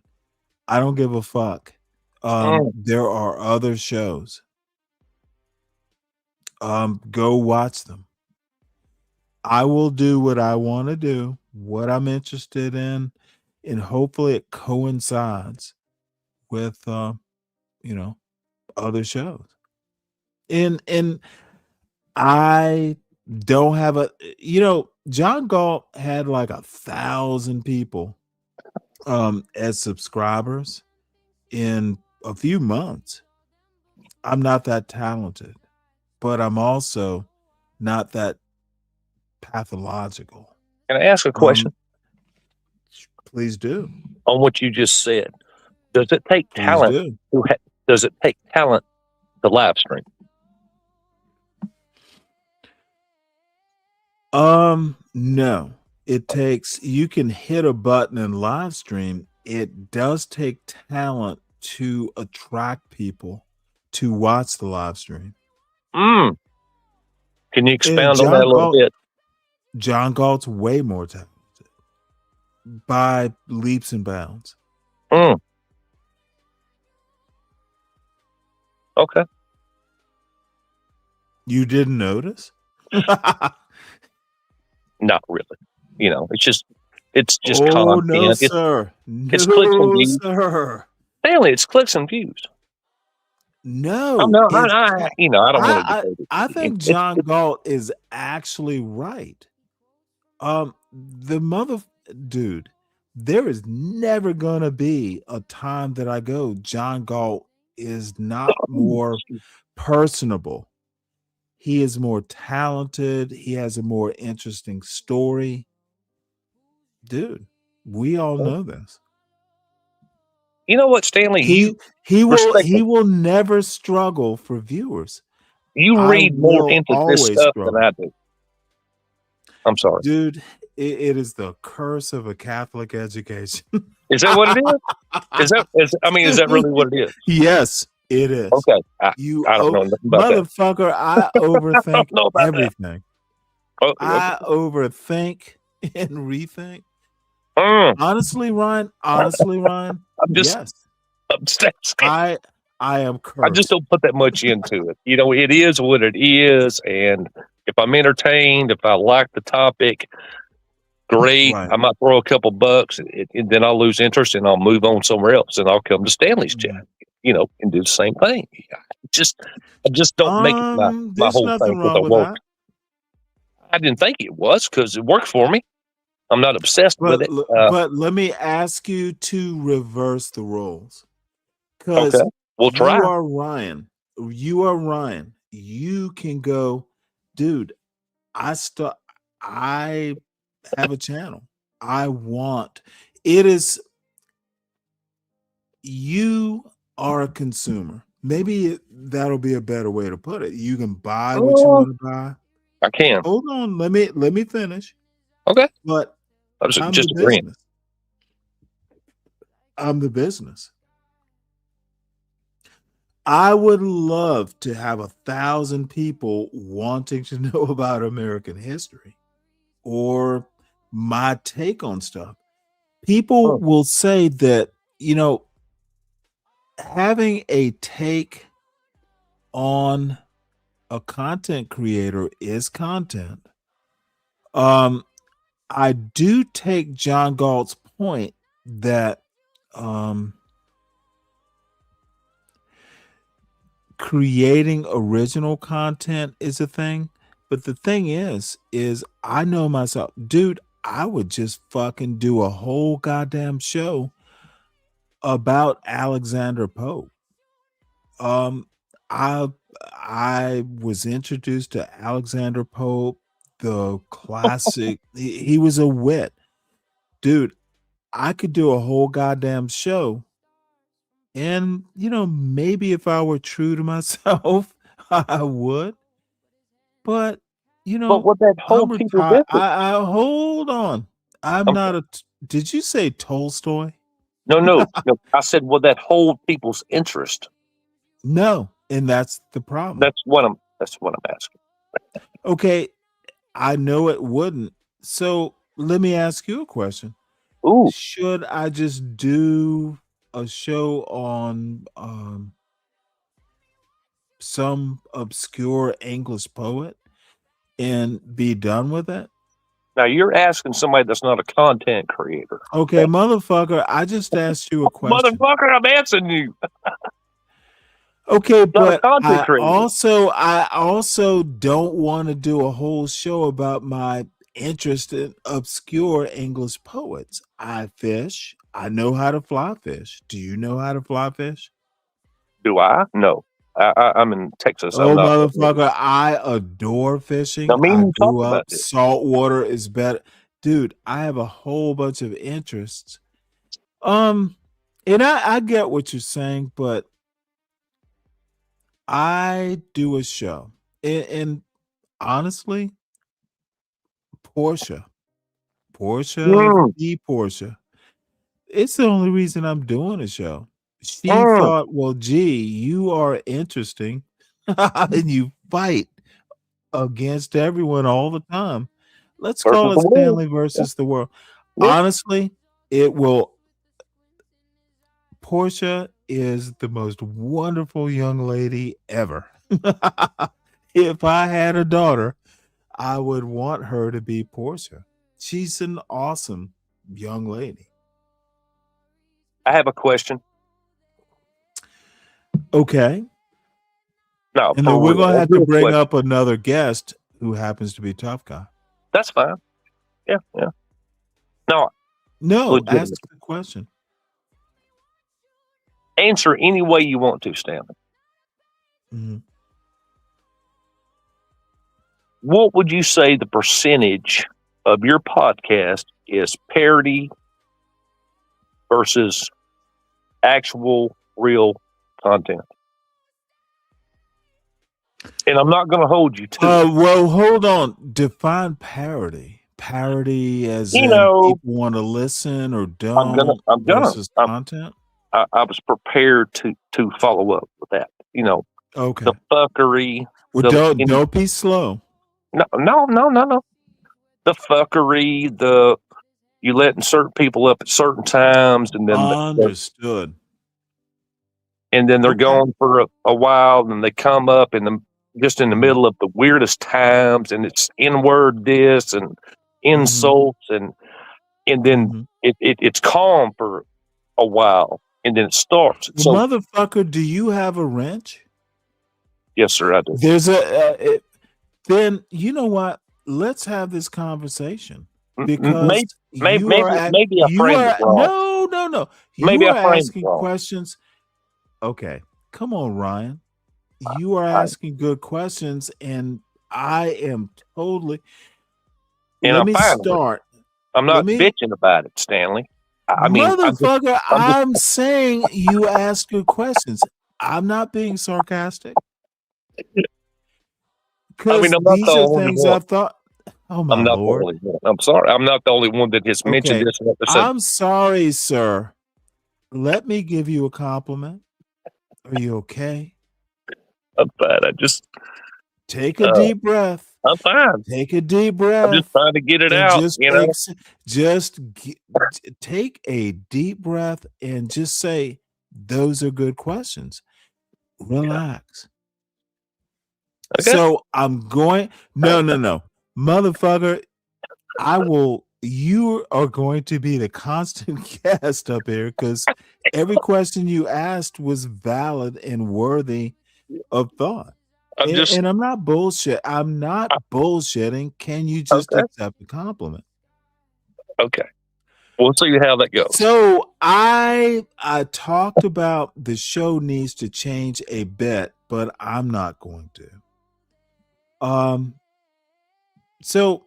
I don't give a fuck. There are other shows. Go watch them. I will do what I want to do, what I'm interested in, and hopefully it coincides with other shows. And I don't have John Galt had like 1,000 people as subscribers in a few months. I'm not that talented, but I'm also not that pathological. Can I ask a question? Please do. On what you just said, does it take talent? Does it take talent to live stream? No. It takes, you can hit a button and live stream. It does take talent to attract people to watch the live stream. Can you expound on that a little bit? John Galt's way more talented by leaps and bounds. Okay. You didn't notice? Not really. It's just oh, content. No, sir. It's clicks and views. Sir. Stanley, it's clicks and views. No. I don't want to. I think John Galt is actually right. Dude, there is never gonna be a time that I go, John Galt is not more personable. He is more talented. He has a more interesting story. Dude, we all know this. You know what, Stanley? He will never struggle for viewers. You read more into this stuff than I do. I'm sorry, dude. It is the curse of a Catholic education. Is that what it is? Is that really what it is? Yes, it is. Okay, I don't know nothing about motherfucker. I overthink everything. Okay. I overthink and rethink. Honestly, Ryan. I'm just I am cursed. I just don't put that much into it. It is what it is, and if I'm entertained, if I like the topic, great. Right. I might throw a couple bucks, and then I'll lose interest, and I'll move on somewhere else, and I'll come to Stanley's chat. can do the same thing. I just don't make it my There's whole thing nothing with wrong a with woke. that. I didn't think it was because it worked for me. I'm not obsessed with it. But let me ask you to reverse the roles. Okay, Because we'll try. you are Ryan. You can go, dude, I have a channel. You are a consumer. Maybe that'll be a better way to put it. You can buy what you want to buy. I can. Hold on, let me finish. Okay. But I was I'm just the agreeing. business. I'm the business. I would love to have 1,000 people wanting to know about American history or my take on stuff. People will say that, having a take on a content creator is content. I do take John Galt's point that creating original content is a thing, but the thing is I know myself, dude. I would just fucking do a whole goddamn show about Alexander Pope. I was introduced to Alexander Pope, the classic. He was a wit, dude. I could do a whole goddamn show. And, maybe if I were true to myself, I would. But, But would that I'm hold people retired. with it? I hold on. I'm not a. Did you say Tolstoy? No. I said, would that hold people's interest? No, and that's the problem. That's what I'm asking. Okay, I know it wouldn't. So let me ask you a question. Ooh. Should I just do a show on some obscure English poet and be done with it? Now you're asking somebody that's not a content creator. Okay, motherfucker, I just asked you a question. Motherfucker, I'm answering you. Okay, Not a but content I creator. also don't want to do a whole show about my interest in obscure English poets. I fish. I know how to fly fish. Do you know how to fly fish? Do I? No. I'm in Texas. I'm Oh, not. motherfucker, I adore fishing. I mean, I you talked grew about up, this. salt water is better. Dude, I have a whole bunch of interests. And I get what you're saying, but I do a show. And honestly, Portia, the Portia. It's the only reason I'm doing a show. She thought, well, gee, you are interesting and you fight against everyone all the time. Let's call Versus it the world. Stanley versus the world. Yeah. Honestly, it will. Portia is the most wonderful young lady ever. If I had a daughter, I would want her to be Portia. She's an awesome young lady. I have a question. Okay. No, And for then we're real. going to A have to real bring question. up another guest who happens to be Tough Guy. That's fine. Yeah. No, No, ask legitimate. the question. Answer any way you want to, Stanley. Mhm. What would you say the percentage of your podcast is parody versus actual real content? And I'm not going to hold you to it. Well, hold on. Define parody. Parody as You in know, people want to listen or I'm gonna. don't versus content. I was prepared to follow up with that. Okay. The fuckery. Well, don't be slow. No. The fuckery. You letting certain people up at certain times, and then Understood. they're Okay. gone for a while, and they come up just in the middle of the weirdest times, and it's N-word this and insults, and then it's calm for a while, and then it starts. So, motherfucker, do you have a wrench? yes, sir, I do. There's then you know what? Let's have this conversation because Maybe I framed it wrong. no. Maybe You I are framed it asking wrong. questions. Okay, come on, Ryan. You are asking good questions, and I am totally. And Let I'm me fine with it. start. I'm not bitching about it, Stanley. I mean, Motherfucker, I'm just saying you ask good questions. I'm not being sarcastic. I Because mean, I'm not the these are only things one. I've thought. Oh my I'm not lord. the only one. I'm sorry. I'm not the only one that has mentioned Okay. this in episode. I'm sorry, sir. Let me give you a compliment. Are you okay? I'm fine. I just take a deep breath. I'm fine. Take a deep I'm breath. just trying to get it and out. Just You know. take a deep breath and just say, "Those are good questions." Relax. Okay. So I'm going. No, motherfucker. I will. You are going to be the constant guest up here because every question you asked was valid and worthy of thought. And I'm not bullshit. I'm not bullshitting. Can you just accept the compliment? Okay. We'll see how that goes. So I talked about the show needs to change a bit, but I'm not going to. So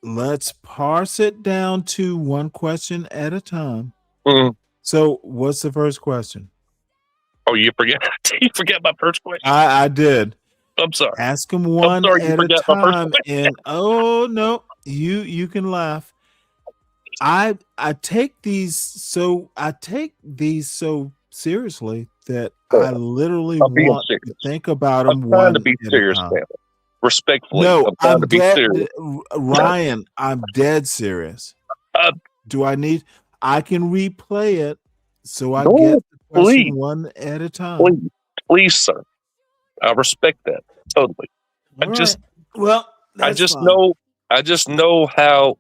let's parse it down to one question at a time. Mm. So what's the first question? Oh, you forget? You forget my first question? I did. I'm sorry. Ask them one at a time, and oh no, you can laugh. I take these so seriously that I literally want to think about them I'm one trying to be at serious, a time. Stanley. Respectfully, No, I'm trying to be dead, serious. Ryan. I'm dead serious. Do I need? I can replay it so I get the question one at a time. Please, sir. I respect that totally. All right. Well, I that's just fine. know. I just know how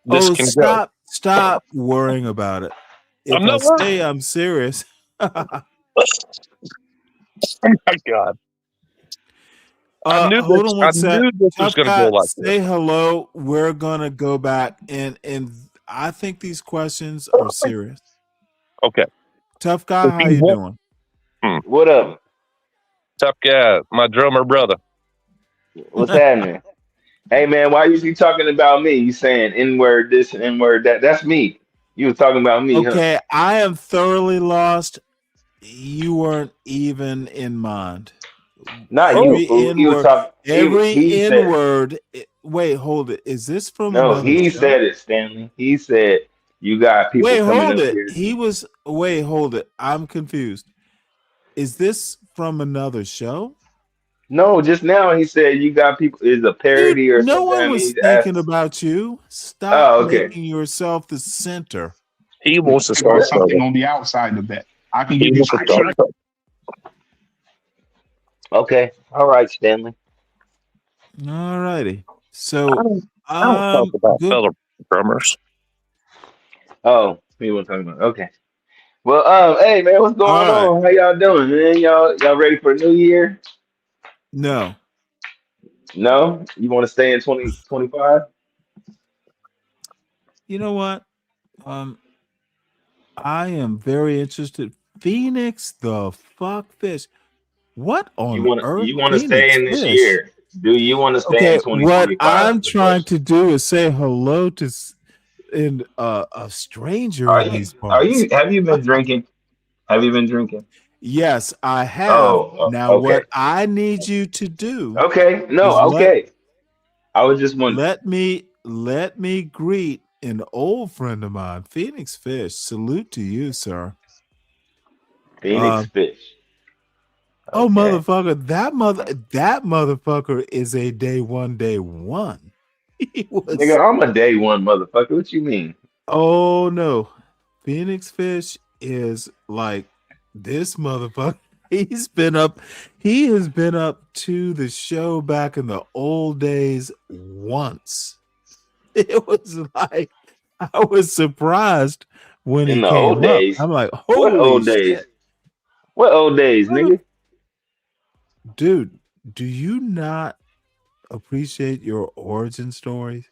this can go. Stop worrying about it. If I'm not worried. say I'm serious. Oh my God. Hold on one sec. I knew this was going to go like say hello. We're gonna go back and I think these questions are serious. Okay. Tough guy, how you doing? What up? Tough guy, my drummer brother. What's happening? Hey man, why you keep talking about me? You saying N-word this and N-word that? That's me. You was talking about me, huh? Okay, I am thoroughly lost. You weren't even in mind. Not Every you, fool. You was N-word. talking. Every He said it. N-word. Wait, hold it. Is this from No, another he show? said it, Stanley. He said you got people Wait, coming hold up it. here. Wait, hold it. I'm confused. Is this from another show? No, just now he said you got people is a parody or No something. one I mean, was he's thinking asked. about you. Stop Oh, okay. making yourself the center. He wants to Think about start something on the outside of that. I can He give you wants to start scripture. Okay. All right, Stanley. All righty. So I don't talk about good. fellow drummers. Oh, we were talking about. Okay. Well, hey man, what's going All right. on? How y'all doing, man? Y'all ready for a new year? No. No? You want to stay in 2025? You know what? I am very interested. Phoenix the fuck fish. What on earth? You want to stay Phoenix in this fish? year? Do you want to stay in Okay, what 2025? I'm is the trying question. to do is say hello to a stranger Are in you these parts. have you been drinking? Have you been drinking? Yes, I have. Oh, Now, okay. what I need you to do Okay. No, is okay. I was just wondering. let me greet an old friend of mine, Phoenix Fish. Salute to you, sir. Phoenix Fish. Oh, Okay. motherfucker! That motherfucker is a day one. He was. Nigga, I'm a day one motherfucker. What you mean? Oh no, Phoenix Fish is like this motherfucker. He has been up to the show back in the old days once. It was like I was surprised when In he the came old up. days. I'm like, What holy old days? shit. What old days, nigga? Dude, do you not appreciate your origin stories?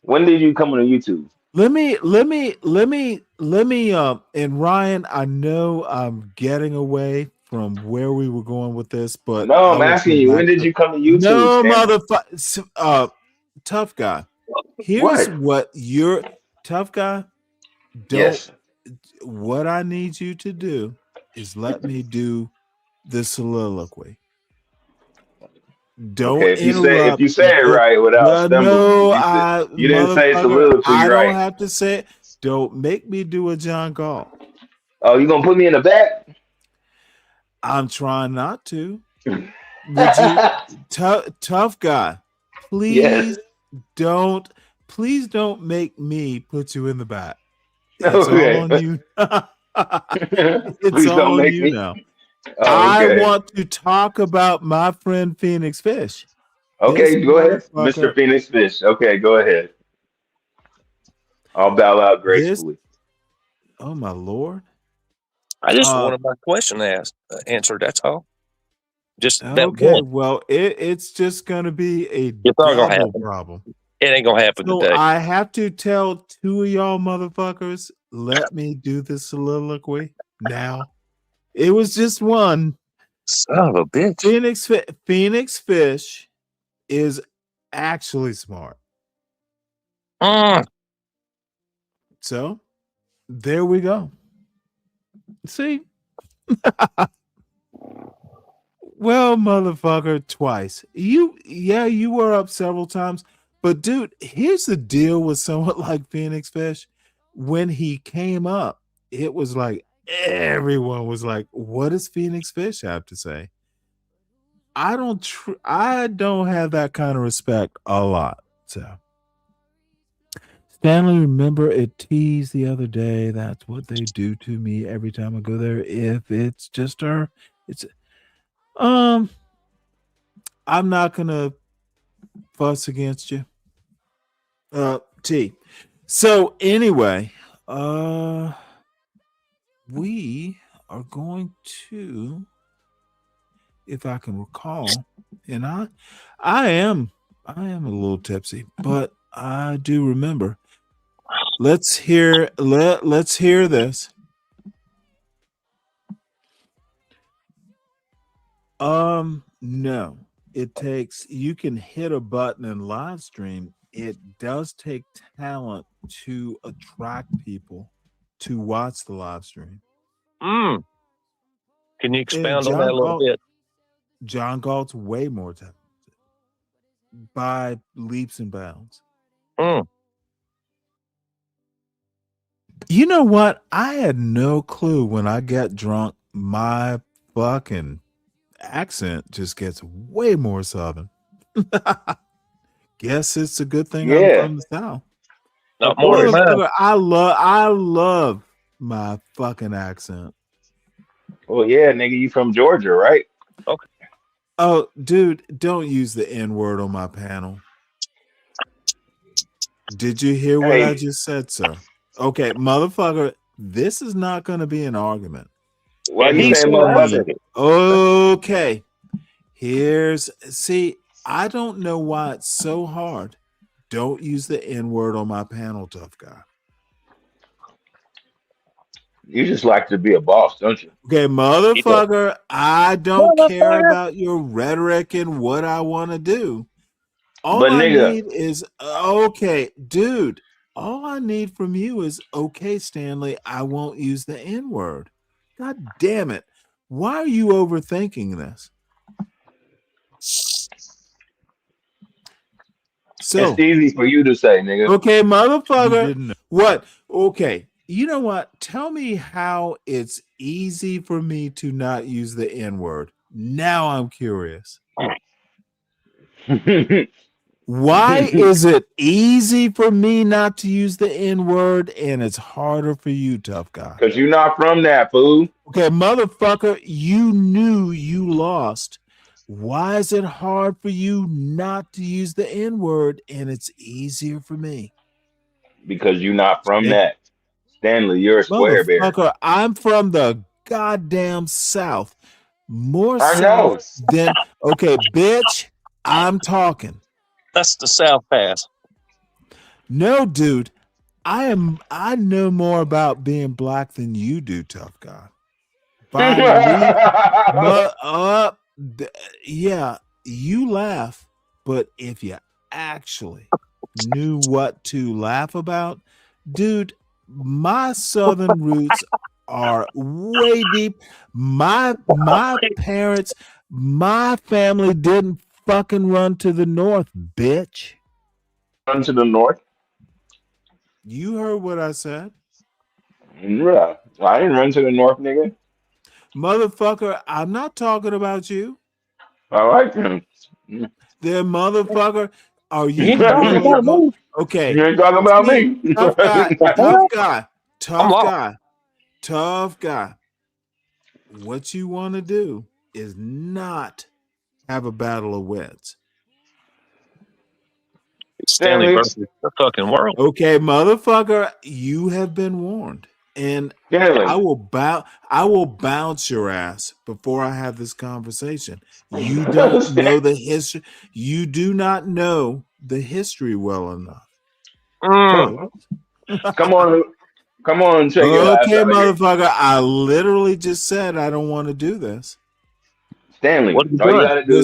When did you come on YouTube? Let me and Ryan, I know I'm getting away from where we were going with this, but No, I I'm will asking come you, when back did to you come to YouTube, no Stanley? motherfucker. Tough guy. Here's What? what you're tough guy. Don't Yes. what I need you to do is let me do the soliloquy. Don't Okay, if you say interrupt. it right without stumbling, No, you didn't say motherfucker, soliloquy I don't right. have to say it. Don't make me do a John Gall. Oh, you gonna put me in the back? I'm trying not to. Would you, tough guy? Yes. Please don't make me put you in the back. It's Okay. all on you. It's Please all don't on make you me. now. Oh, I okay. want to talk about my friend Phoenix Fish. This Okay, go ahead, Mr. motherfucker. Phoenix Fish. Okay, go ahead. I'll bow out This. gracefully. Oh my lord. I just wanted my question answered. That's all. Just that Okay, one. well, it's just gonna be a It's not gonna double happen. problem. It ain't gonna happen So today. I have to tell two of y'all motherfuckers, let me do the soliloquy now. It was just one. Son of a bitch. Phoenix Fish is actually smart. So there we go. See? Well, motherfucker, twice. You were up several times. But dude, here's the deal with someone like Phoenix Fish. When he came up, it was like everyone was like, what does Phoenix Fish have to say? I don't have that kind of respect a lot. So Stanley, remember it teased the other day. That's what they do to me every time I go there. If it's just her, it's I'm not gonna fuss against you. T. So anyway, we are going to, if I can recall, and I am a little tipsy, but I do remember. Let's hear this. No. You can hit a button in live stream. It does take talent to attract people to watch the live stream. Can you expound on that a little bit? John Galt's way more talented by leaps and bounds. You know what? I had no clue when I get drunk. My fucking accent just gets way more southern. Guess it's a good thing I'm from the South. Not more than mine. I love my fucking accent. Well, yeah, nigga, you from Georgia, right? Okay. Oh, dude, don't use the N-word on my panel. Did you hear what I just said, sir? Okay, motherfucker, this is not going to be an argument. Why you saying motherfucker? Okay. I don't know why it's so hard. Don't use the N-word on my panel, tough guy. You just like to be a boss, don't you? Okay, motherfucker, I don't care about your rhetoric and what I want to do. All I need is, okay, dude, all I need from you is, okay, Stanley, I won't use the N-word. God damn it. Why are you overthinking this? So it's easy for you to say, nigga. Okay, motherfucker. What? Okay. You know what? Tell me how it's easy for me to not use the N-word. Now I'm curious. Why is it easy for me not to use the N-word and it's harder for you, tough guy? Because you're not from that, fool. Okay, motherfucker, you knew you lost. Why is it hard for you not to use the N-word and it's easier for me? because you're not from that. Stanley, you're a square bear. Motherfucker, I'm from the goddamn South. More I know. South than okay, bitch. I'm talking. That's the South Pass. No, dude. I know more about being black than you do, tough guy. Yeah, you laugh, but if you actually knew what to laugh about, dude, my Southern roots are way deep. My parents, my family didn't fucking run to the North, bitch. Run to the North? You heard what I said? Yeah. I didn't run to the North, nigga. Motherfucker, I'm not talking about you. I like him. The motherfucker, are You you ain't talking really about me. okay? You ain't talking about see, me. Tough guy, tough guy. What you want to do is not have a battle of wits. Stanley versus the fucking world. Okay, motherfucker, you have been warned. And Stanley. I will bounce your ass before I have this conversation. You don't know the history. You do not know the history well enough. Come on, check your ass Okay, out here. motherfucker. I literally just said I don't want to do this. Stanley, what all you gotta do.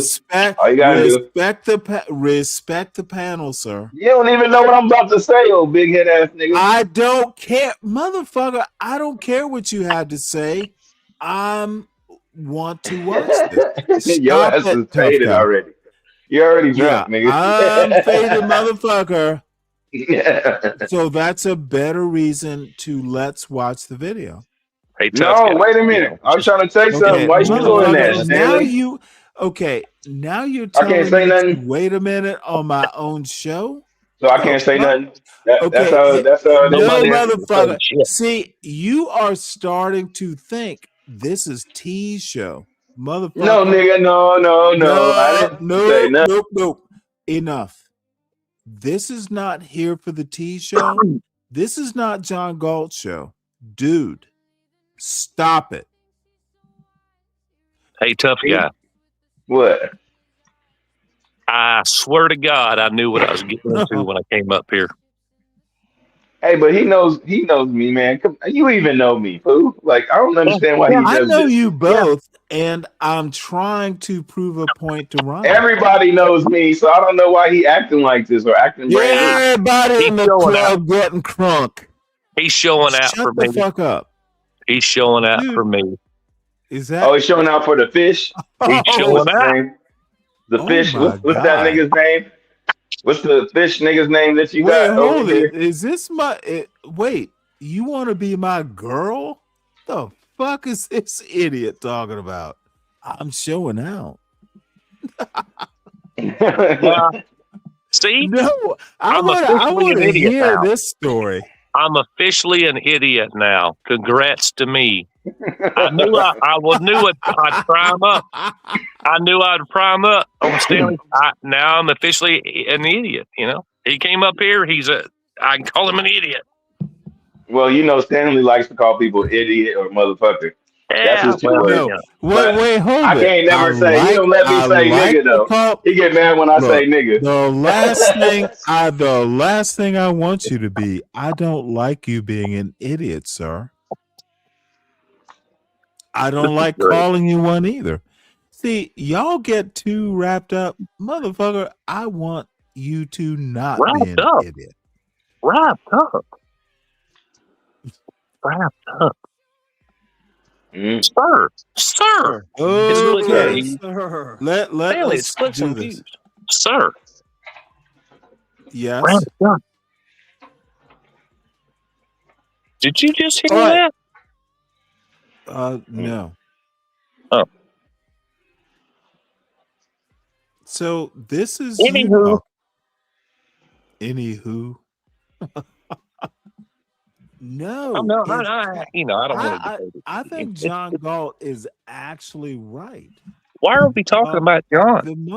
Respect the panel, sir. You don't even know what I'm about to say, old big head ass nigga. I don't care, motherfucker. I don't care what you had to say. I want to watch this. Your Stop ass it, is tough faded guy. already. You're already drunk, Yeah, nigga. I'm faded, motherfucker. Yeah. So that's a better reason to let's watch the video. Hey, tough No, guy. wait a minute. I was trying to say something. Why you doing that, Now Stanley? now you're I can't telling say me nothing. to wait a minute on my own show. So I can't say nothing. That's how it No, is. motherfucker. See, you are starting to think this is T's show, motherfucker. No, nigga, no. I didn't say nothing. Nope. Enough. This is not Here for the T show. This is not John Galt show. Dude, stop it. Hey, tough guy. What? I swear to God, I knew what I was getting into when I came up here. Hey, but he knows me, man. You even know me, fool. Like, I don't understand why he I does know this. you both, and I'm trying to prove a point to Ryan. Everybody knows me, so I don't know why he acting like this or acting brand new. Everybody in the club getting crunk. He's showing out for me. Shut the fuck up. He's showing out for me. Is that? Oh, he's showing out for the fish. He's showing out. The fish. my What's that God. nigga's name? What's the fish nigga's name that you Wait, got over hold here? it. Is this wait, you want to be my girl? The fuck is this idiot talking about? I'm showing out. See? No, I I'm want officially an to idiot hear now. this story. I'm officially an idiot now. Congrats to me. I knew I'd prime up. I knew I'd prime up on Stanley. Now I'm officially an idiot. You know, he came up here. I can call him an idiot. Well, you know, Stanley likes to call people idiot or motherfucker. That's his two words. No. Wait, hold I it. can't never say. He don't let me say nigga though. He get mad when I say nigga. The last thing I want you to be. I don't like you being an idiot, sir. I don't like calling you one either. See, y'all get too wrapped up, motherfucker. I want you to not be an idiot. Wrapped up. Sir. Okay. Sir. Let Stanley, us it's do confused. this. Sir. Yes. Wrapped up. Did you just hear All right. that? No. Oh. So this is Anywho. Anywho. No. Oh, no, I don't want to. I think John Galt is actually right. Why are we talking about John?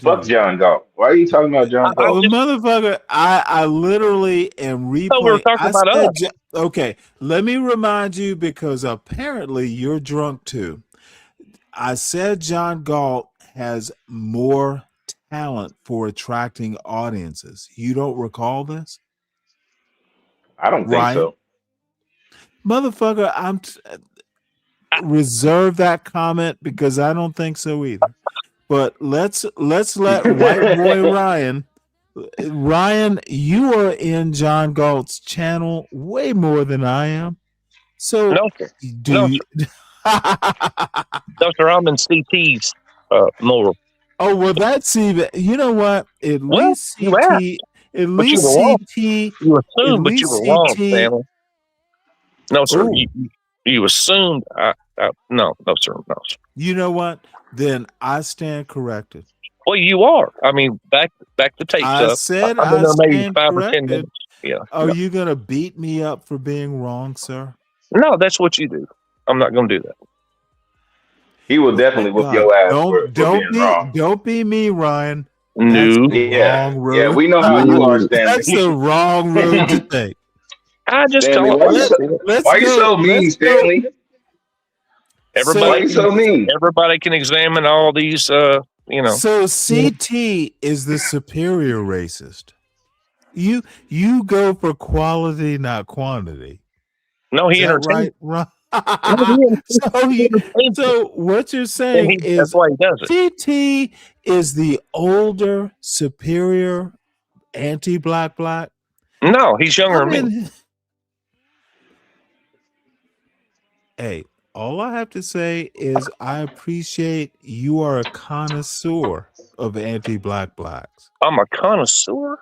Fuck John Galt. Why are you talking about John Oh, Galt? motherfucker, I literally am So we were replaying. talking I about said, us. okay, let me remind you because apparently you're drunk too. I said John Galt has more talent for attracting audiences. You don't recall this? I don't think Ryan? so. Motherfucker, reserve that comment because I don't think so either. But let's let white boy Ryan, you are in John Galt's channel way more than I am. So No, sir. do No, you? No, sir. I'm in CT's more. Oh well, that's even. You know what? At Well, least you asked, CT. At but you least were wrong. CT. You At assumed, but you least were wrong, CT. Stanley. No, sir. Oh, You assumed. No, sir. No, sir. you know what? Then I stand corrected. Well, you are. I mean, back the tapes I up. said I've been I there maybe stand 5 or 10 corrected. minutes. Yeah. Are No. you gonna beat me up for being wrong, sir? No, that's what you do. I'm not going to do that. He will definitely whoop God, your ass for being wrong. don't be me, Ryan. No. That's the Yeah, wrong road. yeah, we know how you are, Stanley. That's the wrong road to take. I just Stanley, call why you it. so, Let's why you go. so mean, Let's go. Stanley? Why you so mean? Everybody can examine all these. So CT is the superior racist. You go for quality, not quantity. No, he Is that entertains. right? No, So what you're saying that's is why he does it. CT is the older, superior, anti-black. No, he's younger I than me. mean, hey, all I have to say is I appreciate you are a connoisseur of anti-black blacks. I'm a connoisseur.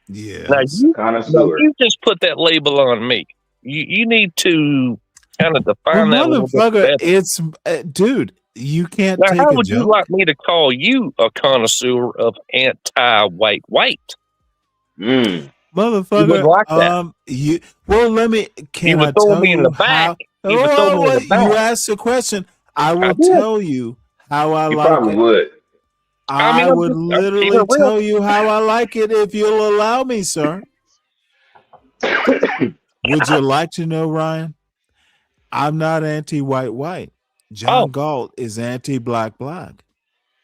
Yes. Now Connoisseur. you just put that label on me. You need to kind of define that a little bit Motherfucker, better. it's dude, you can't Now, take how a would you joke. like me to call you a connoisseur of anti-white? Mm. Motherfucker, You wouldn't like that. let me. Can You would I throw tell me in you the back. how? You would throw me in the back. You asked a question. I will did. tell you how I You like probably it. would. I I'm would keeping literally it real. tell you how I like it if you'll allow me, sir. Would you like to know, Ryan? I'm not anti-white. John Galt is anti-black.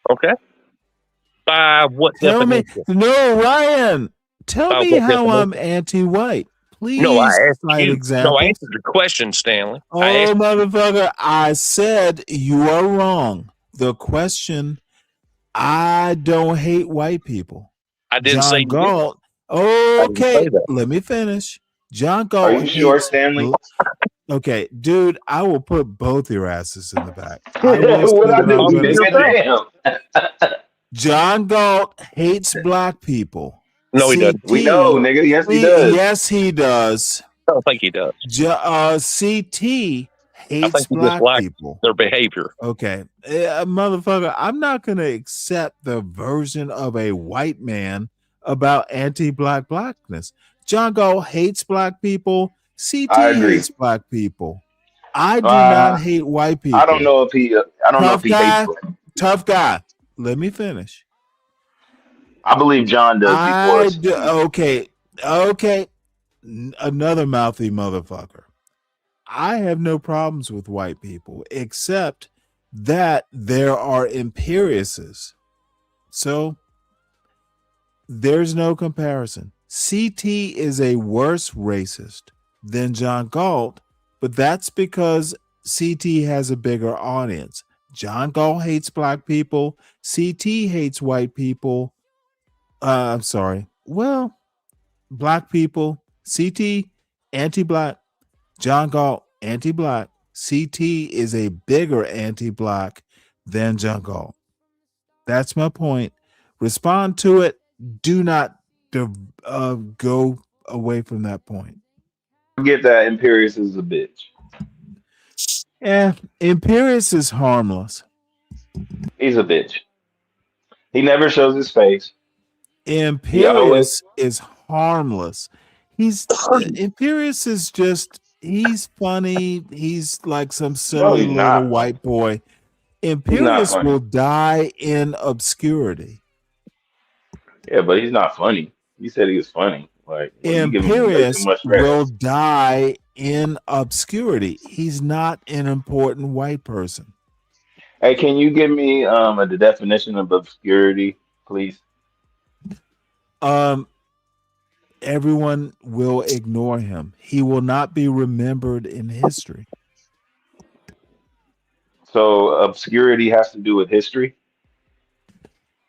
Okay. By what Tell me, definition? no, Ryan. Tell By me what how I'm definition? anti-white. Please No, I asked cite you. examples. No, I answered your question, Stanley. I Oh, asked motherfucker, I said you are wrong. The question, I don't hate white people. I didn't say John you did. Galt. I didn't Okay, say that. let me finish. John Are Galt you sure, hates. Stanley? Okay, dude, I will put both your asses in the back. I will What say I what do? I'm going to Give say. a damn. John Galt hates black people. No, he doesn't. We know, nigga. Yes, he does. Yes, he does. I don't think he does. CT I hates think he black just likes people. their behavior. Okay. Motherfucker, I'm not going to accept the version of a white man about anti-black blackness. John Galt hates black people. CT I agree. hates black people. I do not hate white people. I don't know if he. I don't know if he hates black. Tough guy. Let me finish. I believe John does before. Okay. Another mouthy motherfucker. I have no problems with white people, except that there are imperiuses. So there's no comparison. CT is a worse racist than John Galt, but that's because CT has a bigger audience. John Galt hates black people. CT hates white people. I'm sorry. Well, black people. CT, anti-black. John Galt, anti-black. CT is a bigger anti-black than John Galt. That's my point. Respond to it. Do not go away from that point. Get that Imperius is a bitch. Yeah, Imperius is harmless. He's a bitch. He never shows his face. Imperius is harmless. Imperius is just, he's funny. He's like some silly little white boy. not Imperius funny. will die in obscurity. Yeah, but he's not funny. You said he was funny. Like, well, you give him way too Imperius much credit. will die in obscurity. He's not an important white person. Hey, can you give me the definition of obscurity, please? Everyone will ignore him. He will not be remembered in history. So obscurity has to do with history.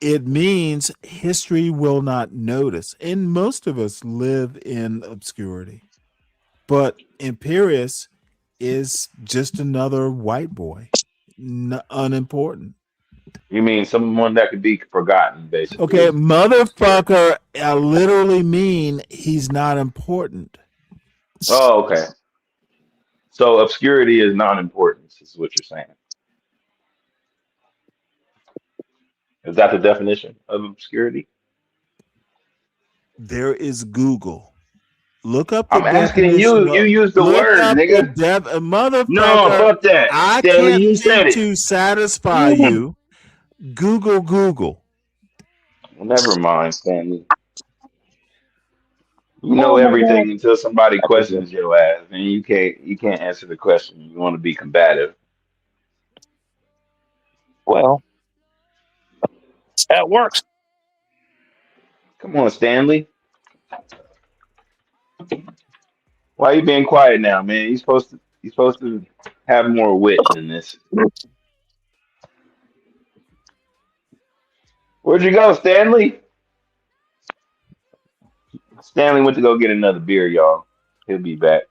It means history will not notice. And most of us live in obscurity. But Imperius is just another white boy, unimportant. You mean someone that could be forgotten, basically? Okay, motherfucker, I literally mean he's not important. Oh, okay. So obscurity is non-importance, is what you're saying. Is that the definition of obscurity? There is Google. Look up the I'm asking definition. you. You use the Look word, up the nigga. No, motherfucker. fuck that. I Stanley, can't you think said it. to satisfy you. Google. Well, never mind, Stanley. You know Oh my God. everything until somebody questions your ass, and you can't answer the question. You want to be combative. Well, that's how it works. Come on, Stanley. Why you being quiet now, man? You're supposed to have more wit than this. Where'd you go, Stanley? Stanley went to go get another beer, y'all. He'll be back.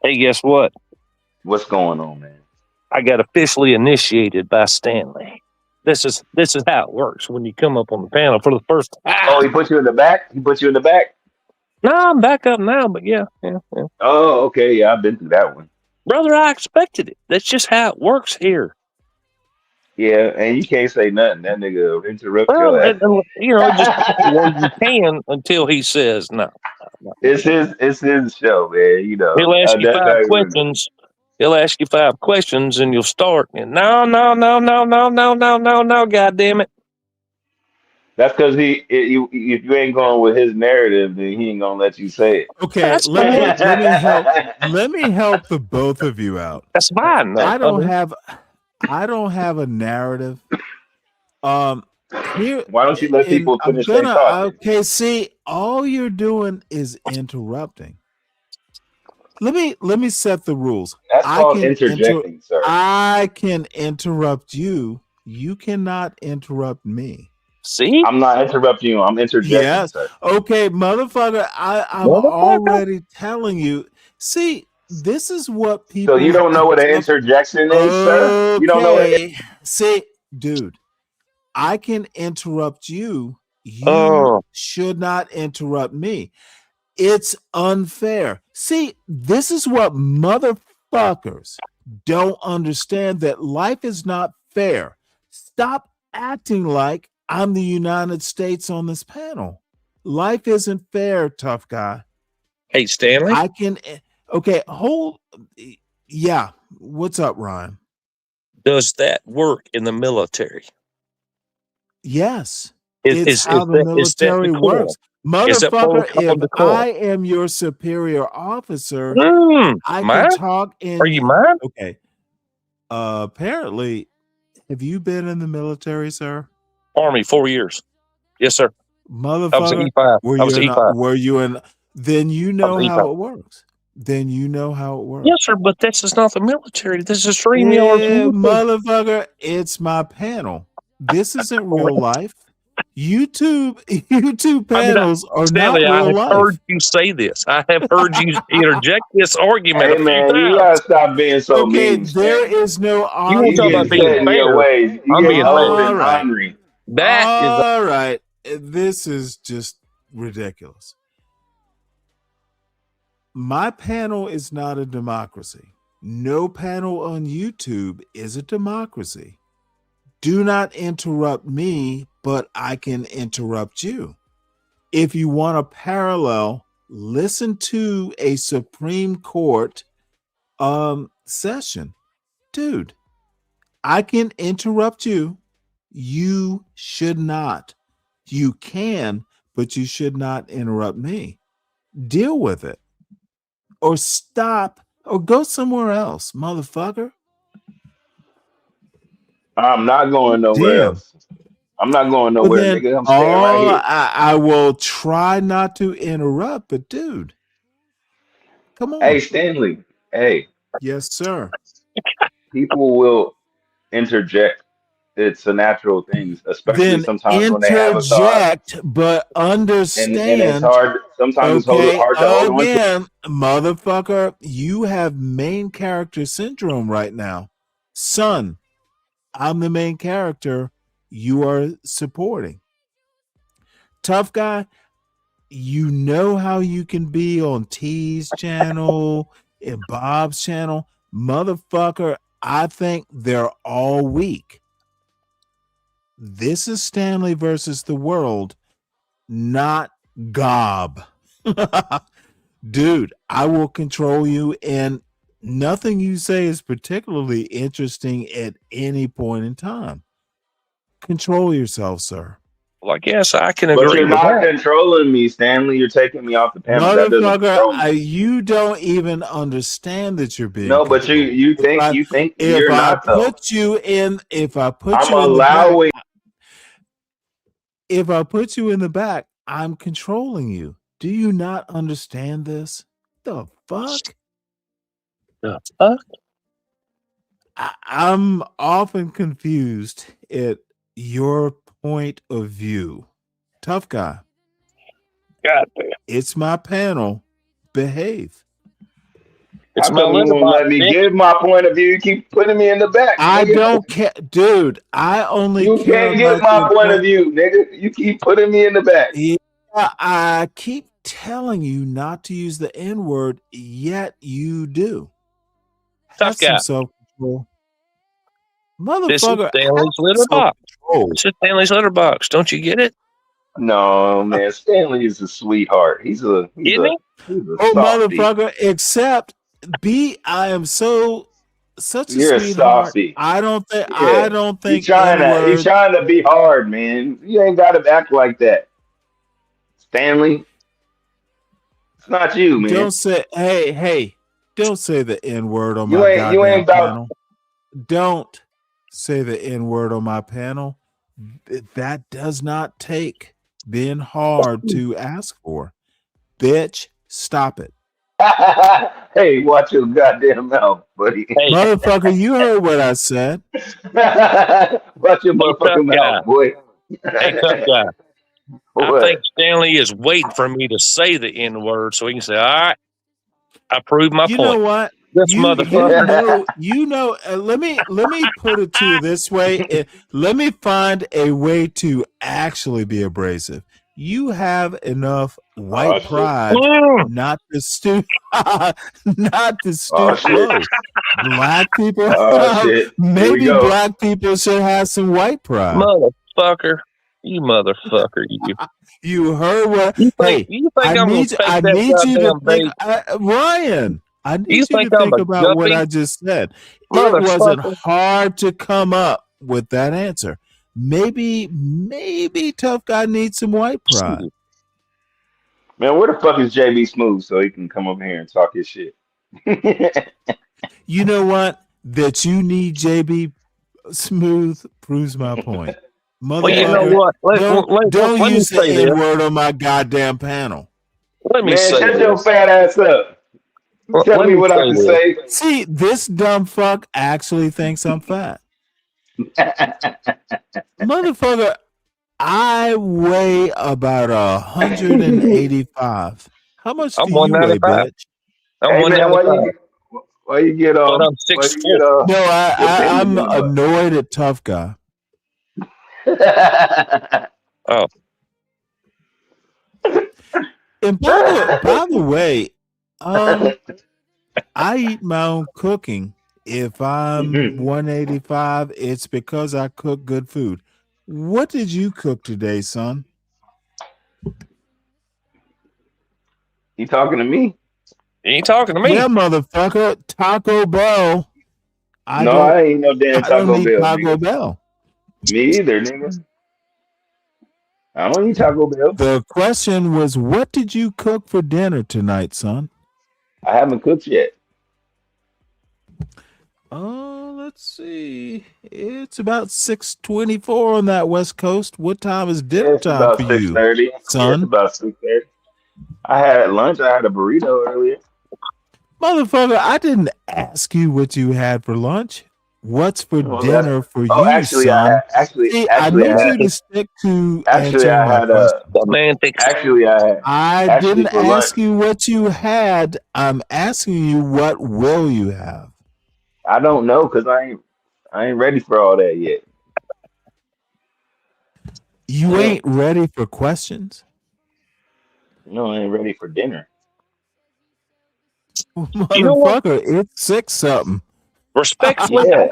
Hey, guess what? What's going on, man? I got officially initiated by Stanley. This is how it works when you come up on the panel for the first time. Oh, he put you in the back? He put you in the back? No, I'm back up now, but yeah. Oh, okay. Yeah, I've been through that one. Brother, I expected it. That's just how it works here. Yeah, and you can't say nothing. That nigga will interrupt Well, your ass. just you can until he says no. It's his show, man. You know. He'll ask you That, 5 questions. He'll ask you 5 questions, and you'll start. And no, God damn it. that's because if you ain't going with his narrative, then he ain't gonna let you say it. Okay, That's let me help the both of you out. That's fine. I don't have a narrative. Here, Why don't you let people finish their thought? Okay, see, all you're doing is interrupting. Let me set the rules. That's called interjecting, sir. I can interrupt you. You cannot interrupt me. See? I'm not interrupting you. I'm interjecting, sir. Okay, motherfucker. I'm already telling you. See, this is what people. So you don't know what an interjection is, sir? You don't know what. See, dude, I can interrupt you. You should not interrupt me. It's unfair. See, this is what motherfuckers don't understand, that life is not fair. Stop acting like I'm the United States on this panel. Life isn't fair, tough guy. Hey, Stanley. Yeah. What's up, Ryan? Does that work in the military? Yes. It's how the military works. Motherfucker, if I am your superior officer, I can talk in. Are you mine? Okay. Apparently, have you been in the military, sir? Army, 4 years. Yes, sir. Motherfucker, I was an E5. I was an E5. were you in? Then you know how it works. Yes, sir, but this is not the military. This is Yeah, motherfucker, it's my panel. This isn't real life. YouTube panels are Stanley, not real I have life. heard you say this. I have heard you interject this argument Hey a few man, times. you gotta stop being so mean. There is no You argument. want to talk about being fair? Ways. You I'm get being old fair. and ornery. All right. This is just ridiculous. My panel is not a democracy. No panel on YouTube is a democracy. Do not interrupt me, but I can interrupt you. If you want a parallel, listen to a Supreme Court session. Dude, I can interrupt you. You should not. You can, but you should not interrupt me. Deal with it. Or stop or go somewhere else, motherfucker. I'm not going nowhere Damn. else. I'm not going Well, nowhere, then nigga. I'm staying right here. I will try not to interrupt, but dude, come Hey, on. Stanley. Hey, Yes, sir. people will interject. It's a natural thing, especially Then sometimes when they have a thought, interject, but and it's understand. hard. Sometimes it's Okay, hard to hold on to. again, motherfucker, you have main character syndrome right now. Son, I'm the main character. You are supporting. Tough guy, you know how you can be on T's channel and Bob's channel. Motherfucker, I think they're all weak. This is Stanley versus the world, not Gob. Dude, I will control you, and nothing you say is particularly interesting at any point in time. Control yourself, sir. Well, I guess I can But agree you're with not that. controlling me, Stanley. You're taking me off the panel. That doesn't Motherfucker, control me. you don't even understand that you're being No, but controlled. you think If you're I not though. put you in, if I put I'm you in the back, allowing. if I put you in the back, I'm controlling you. Do you not understand this? The fuck? The fuck? I'm often confused at your point of view. Tough guy. God damn. It's my panel. Behave. It's How my come you litter won't box, let me bitch. give my point of view? You keep putting me in the back. I Nigga. don't care, dude. I only You care can't get about my your point of view, nigga. You keep putting me in the back. Yeah, I keep telling you not to use the N word, yet you do. Have Tough some guy. self-control. This is Motherfucker, have Stanley's some litter box. self-control. This is Stanley's litter box. Don't you get it? No, man. Stanley is a sweetheart. He's a Isn't he? Oh, softie. motherfucker, except I am such a You're a sweetheart. softie. I don't Yeah. think You N-word. trying to be hard, man. You ain't gotta act like that. Stanley. It's not you, man. Don't say, hey, don't say the N-word on You my ain't goddamn about panel. Don't say the N-word on my panel. That does not take being hard to ask for. Bitch, stop it. Hey, watch your goddamn mouth, buddy. Hey, Motherfucker, you heard what I said. Watch your hey, tough motherfucking guy. mouth, boy. Hey, tough guy. I What? think Stanley is waiting for me to say the N word so he can say, all right, I proved my You point. know what? This motherfucker. Let me put it to you this way. Let me find a way to actually be abrasive. You have enough white shit. pride not to stoop not to stoop shit. low. Black people Oh shit. Here we maybe go. black people should have some white pride. Motherfucker. You motherfucker, you. You heard what? You Hey, think I I'm gonna need take I that need you to goddamn think, bait? Ryan. I need You you think to I'm think a about what guppy? I just said. It wasn't Motherfucker. hard to come up with that answer. Maybe tough guy needs some white pride. Man, where the fuck is JB Smooth so he can come over here and talk his shit? You know what? That you need JB Smooth proves my point. Well, you know Motherfucker, what? don't Let me use the say this. N-word on my goddamn panel. Let me Man, say shut your this. fat ass up. Tell Let me me what I say can this. say. See, this dumb fuck actually thinks I'm fat. Motherfucker, I weigh about 185. How much I'm do you weigh, 195. bitch? I'm Hey man, 195. why you get But I'm why 6'4". you get No, I'm dependent on annoyed at tough guy. Oh. And by the way, I eat my own cooking. If I'm 185, it's because I cook good food. What did you cook today, son? You talking to me? You ain't talking to me. Yeah, motherfucker. Taco Bell. I ain't eat no damn I don't Taco eat Bell, Taco nigga. Bell. Me either, nigga. I don't eat Taco Bell. The question was, what did you cook for dinner tonight, son? I haven't cooked yet. Oh, let's see. It's about 6:24 on that West Coast. What time is dinner It's time about for you, 6:30. Yeah, it's son? about 6:30. I had lunch. I had a burrito earlier. Motherfucker, I didn't ask you what you had for lunch. What's for Well, dinner for oh, you, actually, son? See, I actually, need I you had, to stick to actually, answering I my had question. Semantics. actually, I actually didn't for lunch. ask you what you had. I'm asking you what will you have? I don't know because I ain't ready for all that yet. You ain't ready for questions? No, I ain't ready for dinner. You know what? Motherfucker, it's 6 something. Respectfully, Yeah.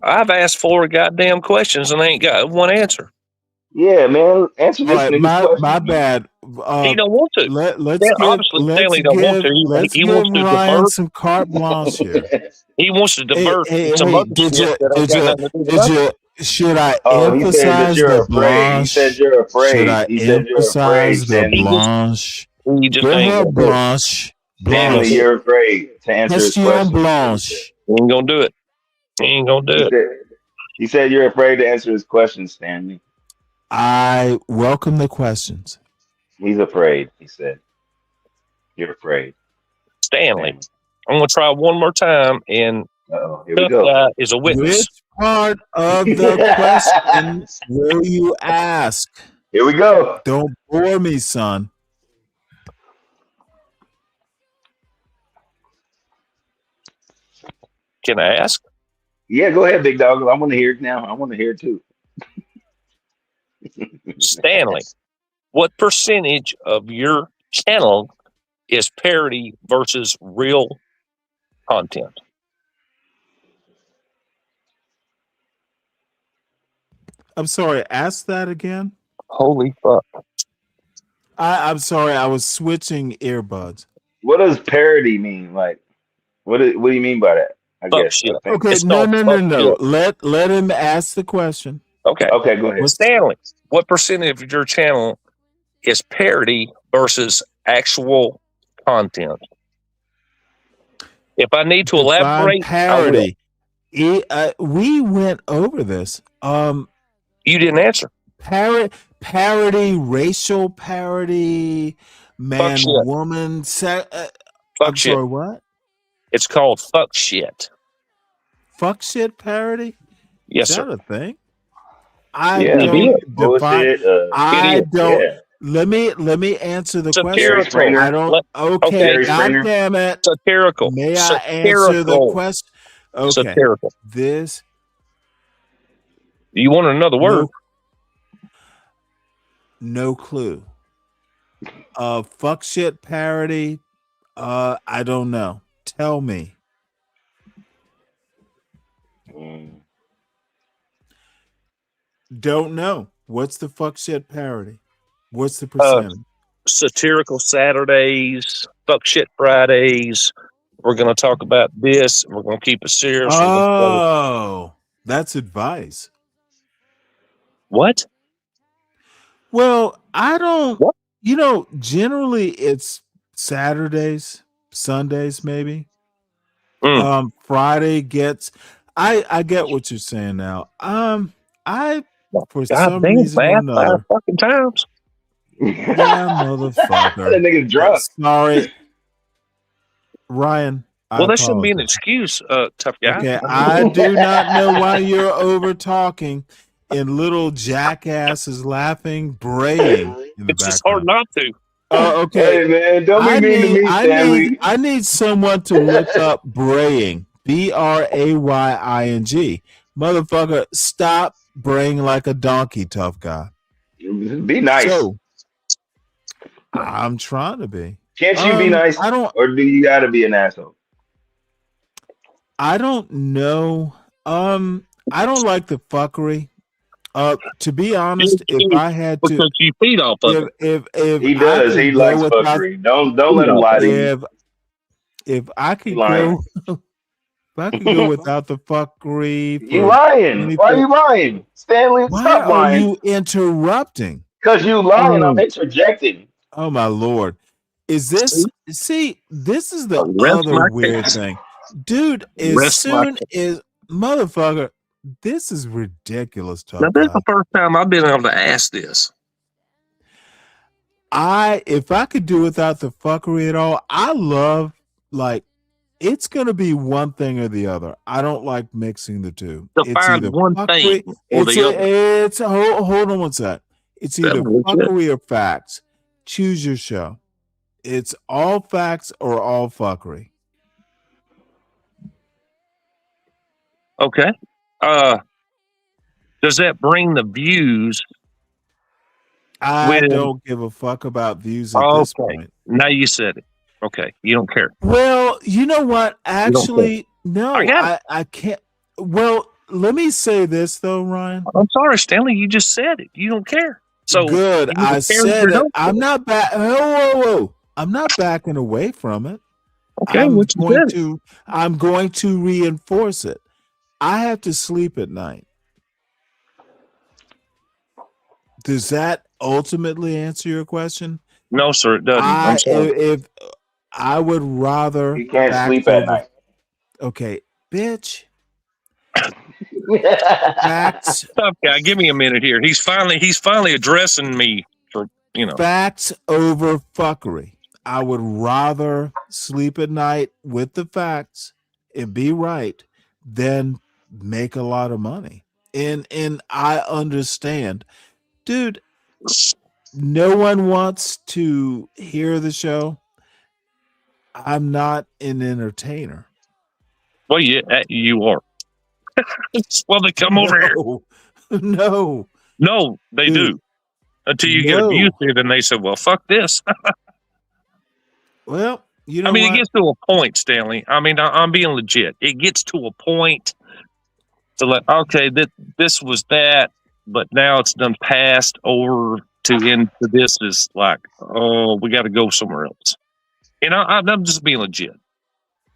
I've asked four goddamn questions and I ain't got one answer. Yeah, man. Answer All this right, nigga's question. my bad. He don't want to. Let's Stanley don't want to. let's He give wants to Ryan divert. some carte blanche here. He wants to divert some Hey, other shit that ain't got nothing to do with nothing. should I Oh, he said that emphasize you're the afraid. He said blanche? you're Should afraid. I He said you're afraid, emphasize the Stanley. blanche? He just Give ain't her gonna do it. blanche. Stanley, Blanche. you're afraid to answer his Question question. blanche. He ain't gonna do it. He ain't gonna do it. He said you're afraid to answer his question, Stanley. I welcome the questions. He's afraid, he said. You're afraid. Stanley, I'm gonna try one more time, and Here we Tough go. Guy is a witness. Which part of the question will you ask? Here we go. Don't bore me, son. Can I ask? Yeah, go ahead, big dog. I want to hear it now. I want to hear it too. Stanley, what percentage of your channel is parody versus real content? I'm sorry, ask that again. Holy fuck. I'm sorry, I was switching earbuds. What does parody mean? Like, what do you mean by that? I Fuck guess. shit. Okay, It's no. called fuck shit. Let him ask the question. Okay. Okay, go ahead. Stanley, what percentage of your channel is parody versus actual content? If I need to elaborate, parody. We went over this. You didn't answer. Parody, racial parody, man, shit. woman. Fuck I'm shit. sorry, what? It's called fuck shit. Fuck shit parody? Yes, Is that sir. a thing? I Yeah, don't define. bullshit, I idiot. don't. Yeah. Let me answer the Satirical. question. I don't. Okay, Jerry God Springer. damn it. Satirical. May I answer the Satirical. question? Okay. Satirical. This. You want another word? No clue. Fuck shit parody. I don't know. Tell me. Don't know. What's the fuck shit parody? What's the percentage? Satirical Saturdays, fuck shit Fridays. We're going to talk about this. We're going to keep it serious. Oh, that's advice. What? Well, I don't. What? You know, generally it's Saturdays, Sundays, maybe. Friday gets. I get what you're saying now. I for some reason or another. 5 fucking times. Yeah, motherfucker. That nigga's drunk. Sorry, Ryan. Well, that shouldn't be an excuse, tough guy. Okay, I do not know why you're over talking, and little jackass is laughing, braying in the It's just hard not to. Okay, Hey man, don't be mean to me, Stanley. I need someone to look up braying. BRAYING. Motherfucker, stop braying like a donkey, tough guy. Be nice. So, I'm trying to be. Can't you be nice? Or do you gotta be an asshole? I don't know. I don't like the fuckery. To be honest, if I had to, because you feed off of if he does, he likes fuckery. Don't let him lie to you. If I could go, If I could go without the fuckery You for lying? Why are anything, you lying, Stanley? why Stop are lying. you interrupting? Cause you lying. I'm Oh, interjecting. oh my lord. Is this this is the Rest other my weird case. thing. Dude, as Rest my soon case. as motherfucker, this is ridiculous, Now, tough this is guy. the first time I've been able to ask this. If I could do without the fuckery at all, I love like it's gonna be one thing or the other. I don't like mixing the two. To It's find either one thing fuckery, or the other. it's hold on one sec. It's That either was it. fuckery or facts. Choose your show. It's all facts or all fuckery. Okay. Does that bring the views I with? don't give a fuck about views at this Okay. point. Now you said it. Okay. You don't care. Well, you know what? You don't care. Actually, no, I got it. I can't. Well, let me say this though, Ryan. I'm sorry, Stanley. You just said it. You don't care. So Good. you either I care or said you it. don't I'm care. not back. Whoa. I'm not backing away from it. Okay. What you said? I'm going to reinforce it. I have to sleep at night. Does that ultimately answer your question? No, sir. It doesn't. I'm sorry. If I would rather He can't facts sleep at over. night. Okay, bitch. Facts. Tough guy. Give me a minute here. He's finally addressing me for Facts over fuckery. I would rather sleep at night with the facts and be right than make a lot of money. And I understand. Dude, no one wants to hear the show. I'm not an entertainer. Well, yeah, you are. Well, they come over here. No. No, they do. Until you get No. abusive, and they say, "Well, fuck this." Well, you know I mean, what? it gets to a point, Stanley. I mean, I'm being legit. It gets to a point to like, okay, this was that, but now it's done passed over to into this is like, oh, we got to go somewhere else. And I'm just being legit.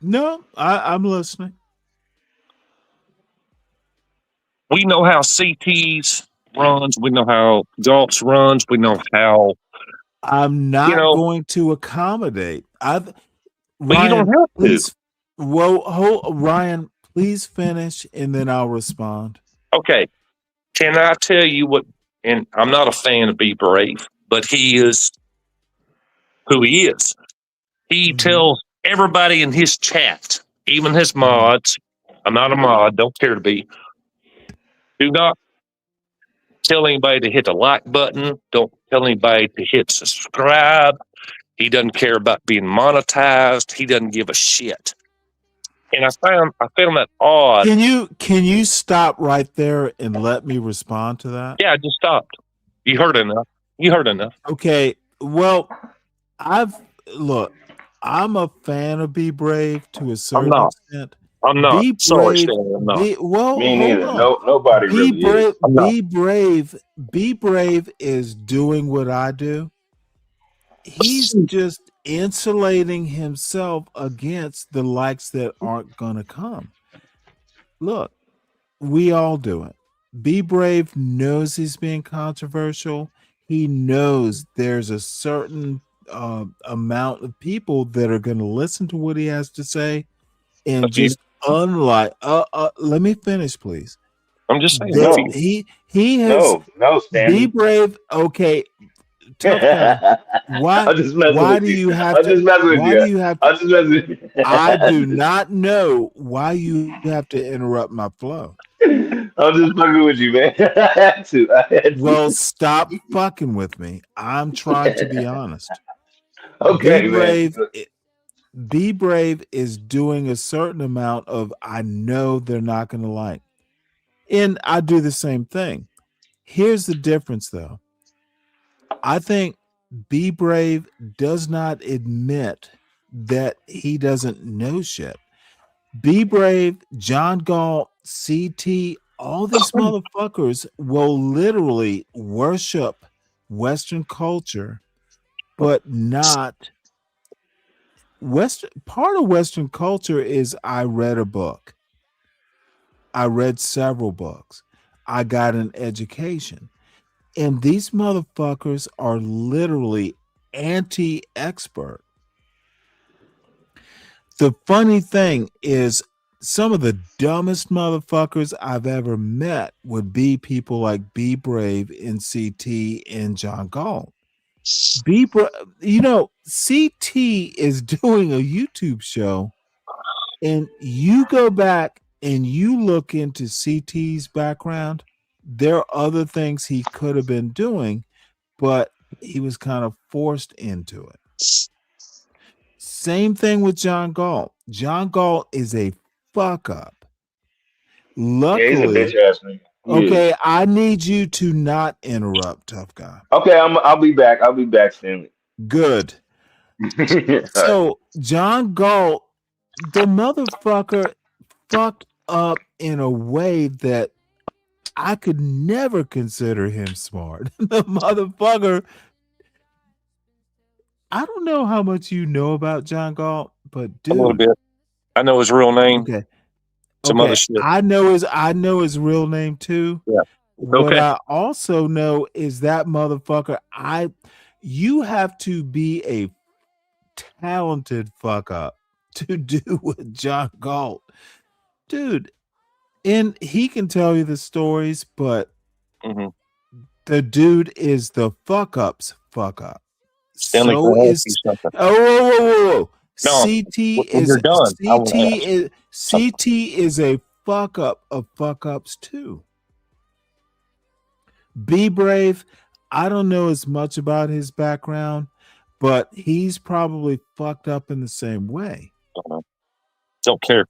No, I'm listening. We know how CTs runs. We know how Gulps runs. We know how. I'm not going to accommodate. But Ryan, you don't have to. please. Well, Ryan, please finish, and then I'll respond. Okay. Can I tell you what? And I'm not a fan of Be Brave, but he is who he is. He tells everybody in his chat, even his mods. I'm not a mod. Don't care to be. Do not tell anybody to hit the like button. Don't tell anybody to hit subscribe. He doesn't care about being monetized. He doesn't give a shit. And I found that odd. Can you stop right there and let me respond to that? Yeah, I just stopped. You heard enough. Okay. Well, I'm a fan of Be Brave to a certain extent. I'm not. Be Sorry, brave. Stanley, I'm not. Me neither. Hold on. Nobody Be really brave. is. Be brave. Be Brave is doing what I do. He's just insulating himself against the likes that aren't gonna come. Look, we all do it. Be Brave knows he's being controversial. He knows there's a certain amount of people that are going to listen to what he has to say, and just unlike let me finish, please. I'm just saying. He has no, Stanley. Be Brave. Okay, tough guy. Why do you have to? Why do you have to? I do not know why you have to interrupt my flow. I'm just fucking with you, man. I had to. Well, stop fucking with me. I'm trying to be honest. Okay, Be man. Brave. Be Brave is doing a certain amount of I know they're not going to like. And I do the same thing. Here's the difference, though. I think Be Brave does not admit that he doesn't know shit. Be Brave, John Galt, CT, all these motherfuckers will literally worship Western culture, but not part of Western culture is I read a book. I read several books. I got an education. And these motherfuckers are literally anti-expert. The funny thing is, some of the dumbest motherfuckers I've ever met would be people like Be Brave, NCT, and John Galt. CT is doing a YouTube show, and you go back and you look into CT's background, there are other things he could have been doing, but he was kind of forced into it. Same thing with John Galt. John Galt is a fuck up. Luckily, he's a bitch ass nigga. Okay, I need you to not interrupt, tough guy. Okay, I'll be back. I'll be back, Stanley. Good. So John Galt, the motherfucker, fucked up in a way that I could never consider him smart. The motherfucker. I don't know how much you know about John Galt, but dude, a little bit. I know his real name. Okay. Some other shit. I know his real name too. Yeah. What Okay. I also know is that motherfucker. You have to be a talented fuck up to do what John Galt, dude. And he can tell you the stories, but the dude is the fuck up's fuck up. Stanley, So can I ask is you something? whoa. No, CT when is you're done, I wanna ask you. CT is a fuck up of fuck ups too. Be Brave. I don't know as much about his background, but he's probably fucked up in the same way. Don't care.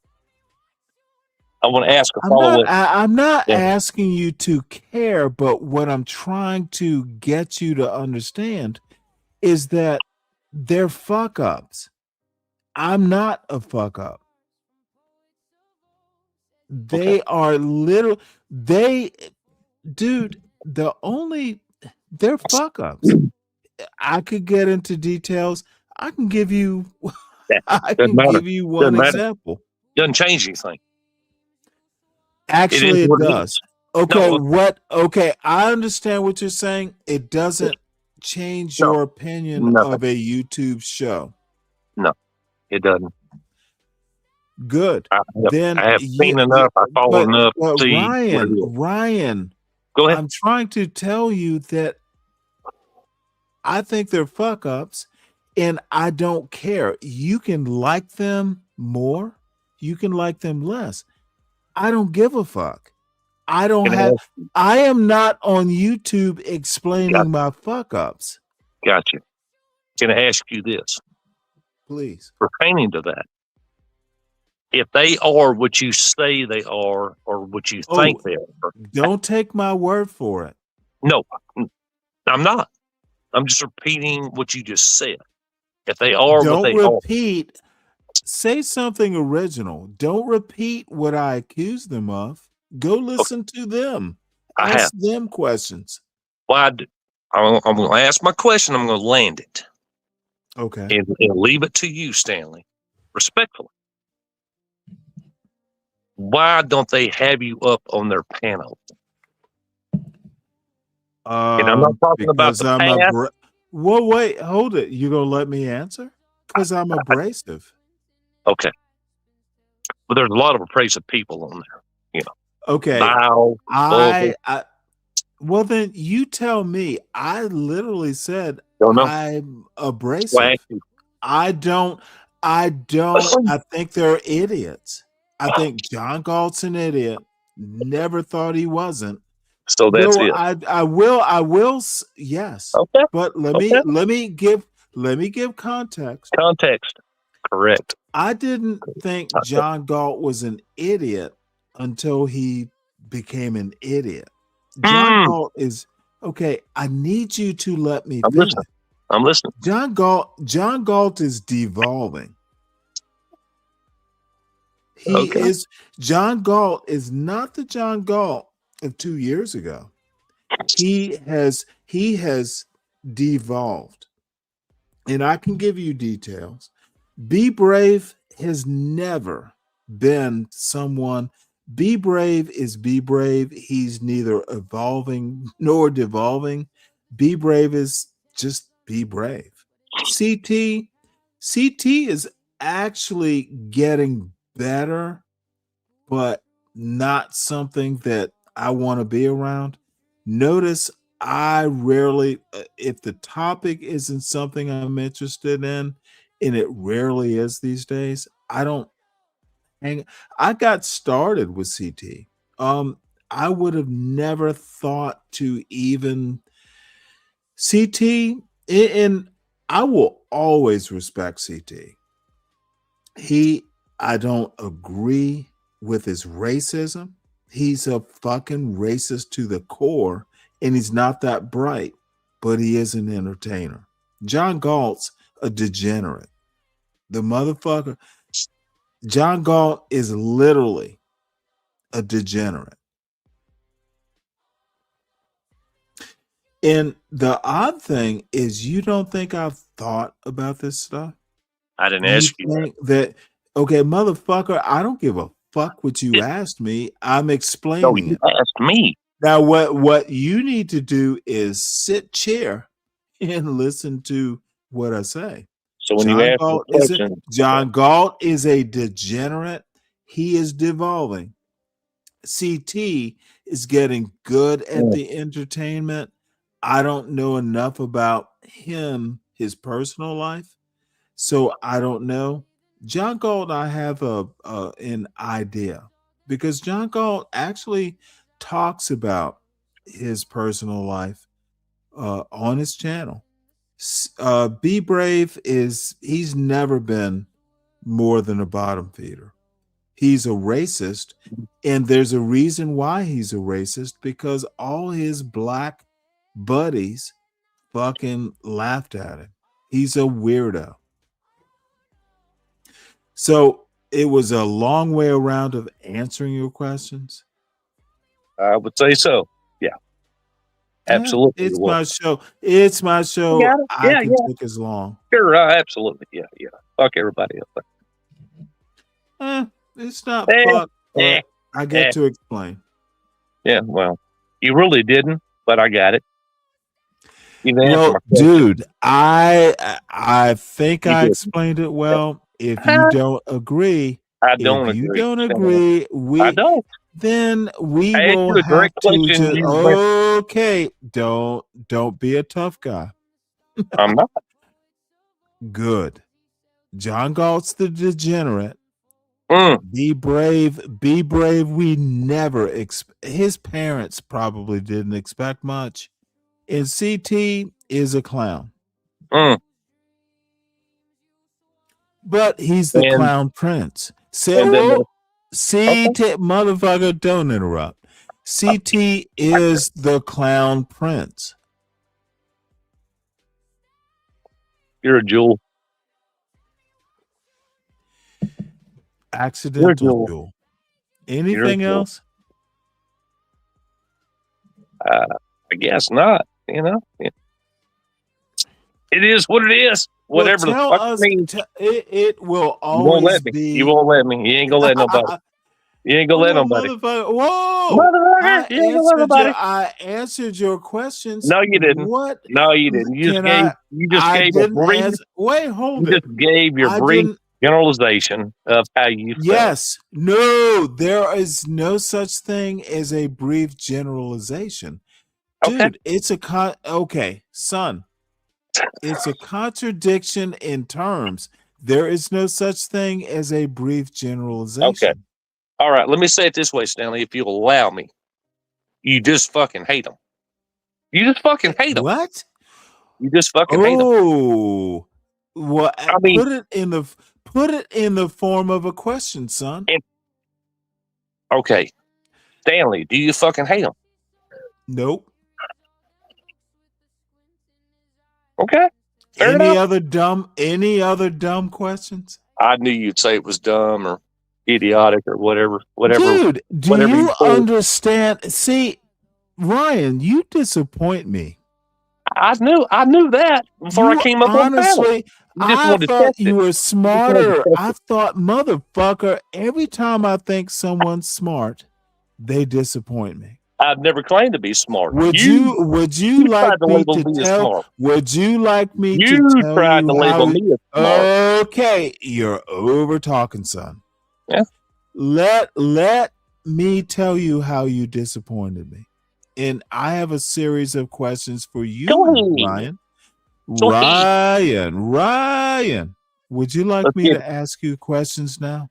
I want to ask a follow-up. I'm not asking you to care, but what I'm trying to get you to understand is that they're fuck ups. I'm not a fuck up. They are little. Dude, they're fuck ups. I could get into details. I can give you. I can give you one example. Doesn't change anything. Actually, it does. Okay, No. Okay, I understand what you're saying. It doesn't change your opinion of a YouTube show. No, it doesn't. Good. I have seen enough. I follow enough. But See Ryan, go ahead. I'm trying to tell you that I think they're fuck ups, and I don't care. You can like them more, you can like them less. I don't give a fuck. I am not on YouTube explaining my fuck ups. Gotcha. Can I ask you this? Please. Pertaining to that, if they are what you say they are or what you think they are. Don't take my word for it. No, I'm not. I'm just repeating what you just said. If they are what they are. Say something original. Don't repeat what I accuse them of. Go listen to them. Ask them questions. I'm going to ask my question. I'm going to land it. Okay. And leave it to you, Stanley. Respectfully. Why don't they have you up on their panel? And I'm not talking about the past. Well, wait, hold it. You gonna let me answer? Because I'm abrasive. Okay. But there's a lot of abrasive people on there, you know. Okay. Well, then you tell me. I literally said I'm abrasive. I don't. I think they're idiots. I think John Galt's an idiot. Never thought he wasn't. So that's it. I will. Yes. Okay. But let me give context. Context. Correct. I didn't think John Galt was an idiot until he became an idiot. John Galt is okay. I need you to let me finish. I'm listening. John Galt is devolving. John Galt is not the John Galt of 2 years ago. He has devolved. And I can give you details. Be Brave has never been someone. Be Brave is Be Brave. He's neither evolving nor devolving. Be Brave is just Be Brave. CT is actually getting better, but not something that I want to be around. Notice I rarely, if the topic isn't something I'm interested in, and it rarely is these days, I don't hang. I got started with CT. I would have never thought to even CT, and I will always respect CT. I don't agree with his racism. He's a fucking racist to the core, and he's not that bright, but he is an entertainer. John Galt's a degenerate. The motherfucker, John Galt is literally a degenerate. And the odd thing is, you don't think I've thought about this stuff? I didn't ask you think that. Okay, motherfucker, I don't give a fuck what you asked me. I'm explaining it. Asked me. Now, what you need to do is sit chair and listen to what I say. So when you ask the question, John Galt is a degenerate. He is devolving. CT is getting good at the entertainment. I don't know enough about him, his personal life, so I don't know. John Galt, I have an idea, because John Galt actually talks about his personal life on his channel. Be Brave he's never been more than a bottom feeder. He's a racist, and there's a reason why he's a racist, because all his black buddies fucking laughed at him. He's a weirdo. So it was a long way around of answering your questions. I would say so. Yeah. Absolutely. It's my show. It's my show. Yeah, I yeah, can yeah. take as long. Sure, absolutely. Yeah, yeah. Fuck everybody else. It's not fuck, but I get to explain. Yeah, well, you really didn't, but I got it. Well, dude, I think I explained it well. If you don't agree, I don't agree. You don't agree. I don't. Then we I asked will you a have direct to. question, you went- Okay, don't be a tough guy. I'm not. Good. John Galt's the degenerate. Be brave. Be brave. We never his parents probably didn't expect much. And CT is a clown. But he's the clown prince. CT, motherfucker, don't interrupt. CT is the clown prince. You're a jewel. Accidental jewel. Anything else? I guess not. You know, it is what it is. Whatever Well, the fuck means. It will You won't always let me. be. You won't let me. You ain't gonna let nobody. You ain't gonna let nobody. Whoa! Motherfucker, you ain't gonna let nobody. I answered your questions. No, you didn't. What? No, you didn't. You just gave. You just I gave a didn't brief. answer. Wait, hold You it. just gave your I brief didn't- generalization of how you felt. Yes. No, there is no such thing as a brief generalization. Dude, it's a okay, son. It's a contradiction in terms. There is no such thing as a brief generalization. Okay. All right. Let me say it this way, Stanley, if you'll allow me. You just fucking hate them. You just fucking hate them. What? You just fucking hate them. Oh, well, I mean- put it in the form of a question, son. Okay. Stanley, do you fucking hate them? Nope. Okay. Fair Any enough. other dumb questions? I knew you'd say it was dumb or idiotic or whatever. Dude, do whatever you pulled. understand? See, Ryan, you disappoint me. I knew that before I came up on panel. You just I wanted to thought test it. you were You just wanted to smarter. test I it. thought, motherfucker, every time I think someone's smart, they disappoint me. I've never claimed to be smart. Would You you like tried to me label to me as tell smart. would you like me to You tell tried to you label how me as smart. okay, you're over talking, son. Yeah. Let me tell you how you disappointed me. And I have a series of questions for you, Go ahead. Ryan. Go ahead. Ryan, would you like Let's me get to ask you questions now?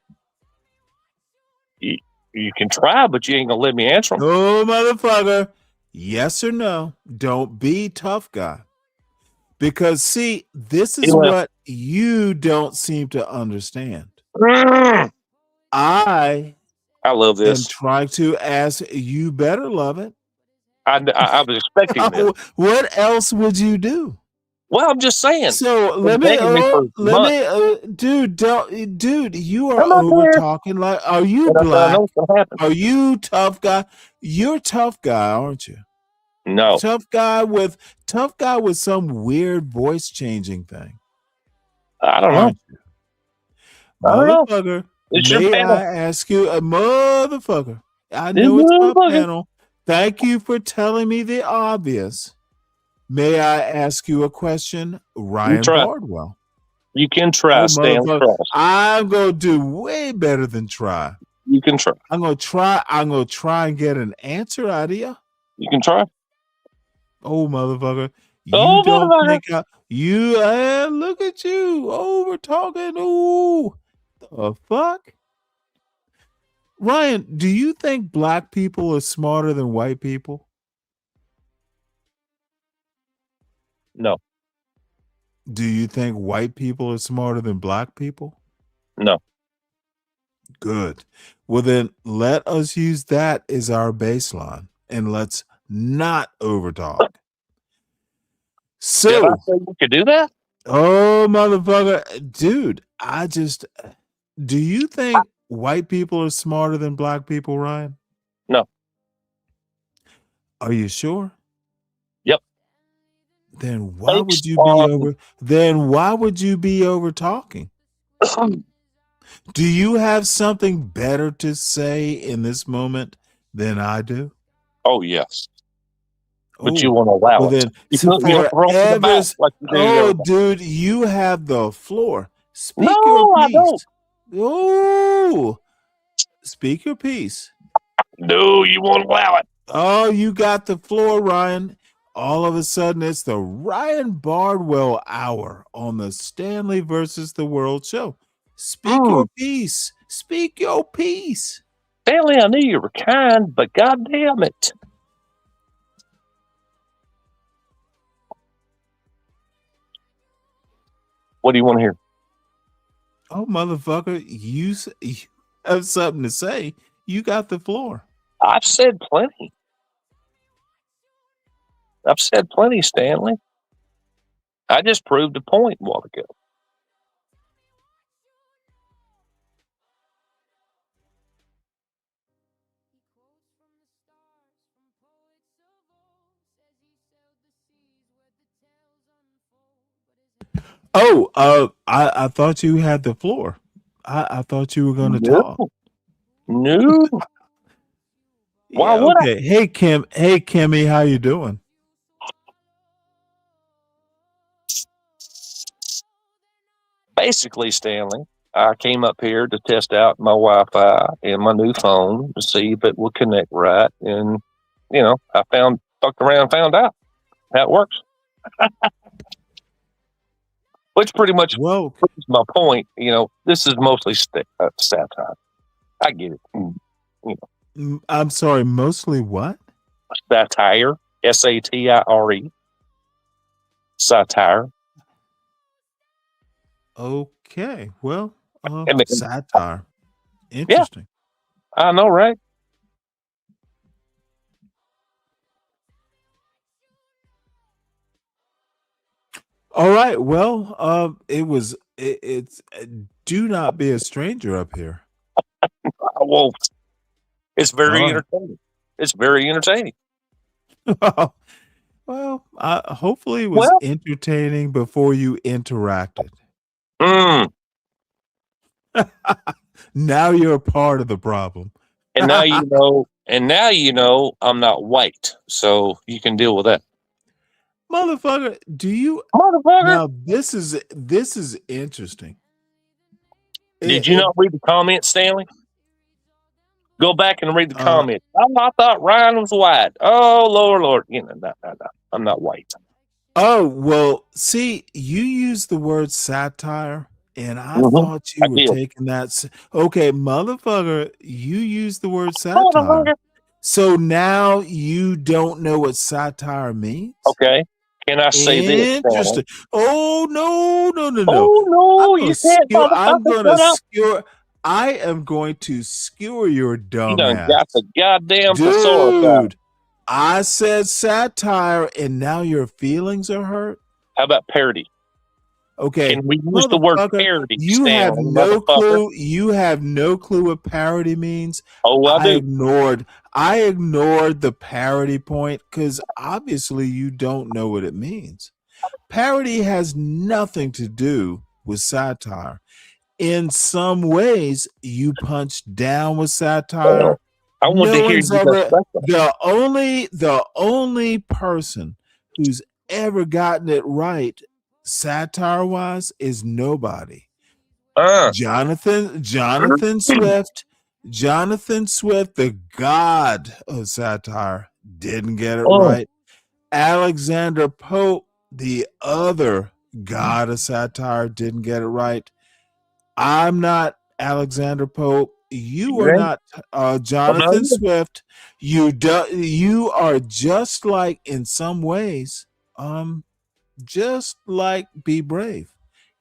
you can try, but you ain't gonna let me answer them. Oh, motherfucker. Yes or no? Don't be tough guy. Because see, this is what you don't seem to understand. I love am this. trying to ask you better love it. I was expecting this. What else would you do? Well, I'm just saying. So Been begging me for months. dude, you are I'm not over there. talking like, are you But I black? know what's gonna happen. Are you tough guy? You're tough guy, aren't you? No. Tough guy with some weird voice changing thing. I don't know. Aren't you? I don't know. Motherfucker, It's your may panel. I ask you a motherfucker? I This know it's my motherfucker. panel. Thank you for telling me the obvious. May I ask you a question, Ryan try. Bardwell? You can try, Oh, Stan. motherfucker, Trust. I'm gonna do way better than try. You can try. I'm gonna try and get an answer out of you. You can try. Oh, motherfucker. You Oh, don't motherfucker. think look at you over talking. Ooh, the fuck? Ryan, do you think black people are smarter than white people? No. Do you think white people are smarter than black people? No. Good. Well, then let us use that as our baseline and let's not overtalk. Did I So, say you could do that? oh, motherfucker. Dude, do you think white people are smarter than black people, Ryan? No. Are you sure? Yep. Then why would you be over talking? Do you have something better to say in this moment than I do? Oh, yes. But Oh, you won't allow well it. then, You don't throw it in the back like you do oh, everybody. dude, you have the floor. Speak No, your I don't. piece. Oh, speak your piece. No, you won't allow it. Oh, you got the floor, Ryan. All of a sudden, it's the Ryan Bardwell hour on the Stanley versus the World show. Speak your piece. Speak your piece. Stanley, I knew you were kind, but goddamn it. What do you want to hear? Oh, motherfucker, you have something to say. You got the floor. I've said plenty. Stanley. I just proved a point a while ago. Oh, I thought you had the floor. I thought you were going to talk. No. Why would okay. Hey, Kim. Hey, Kimmy, how you doing? Basically, Stanley, I came up here to test out my Wi-Fi and my new phone to see if it will connect right. And, I fucked around and found out how it works. Which pretty much proves my point. This is mostly satire. I get it. I'm sorry, mostly what? Satire. Satire. Satire. Okay. Well, mean, satire. Interesting. Yeah, I know, right? All right. Well, it's do not be a stranger up here. I won't. It's very entertaining. It's very entertaining. Well, hopefully it was entertaining before you interacted. Mm. Now you're a part of the problem. And now you know. And now you know I'm not white, so you can deal with that. Motherfucker, do you Motherfucker. now this is interesting. Did you not read the comments, Stanley? Go back and read the comments. Oh, I thought Ryan was white. Oh, Lord. You know, no. I'm not white. Oh, well, see, you used the word satire, and I thought you were taking that. Okay, motherfucker, you used the word satire. So now you don't know what satire means? Okay. Can I say this? Interesting. Oh, no. Oh, no, you can't, I'm motherfucker. going to Shut up. skewer. I am going to skewer your dumb You done ass. got the goddamn thesaurus out. Dude, I said satire, and now your feelings are hurt? How about parody? Okay, Can we use the word parody, you have Stanley, no motherfucker? clue. You have no clue what parody means. Oh, I do. I ignored the parody point because obviously you don't know what it means. Parody has nothing to do with satire. In some ways, you punch down with satire. I want to hear you the only person who's ever gotten it right satire wise is nobody. Jonathan Swift, the god of satire, didn't get it right. Alexander Pope, the other god of satire, didn't get it right. I'm not Alexander Pope. You are not Jonathan Swift. You are just like, in some ways, just like Be Brave.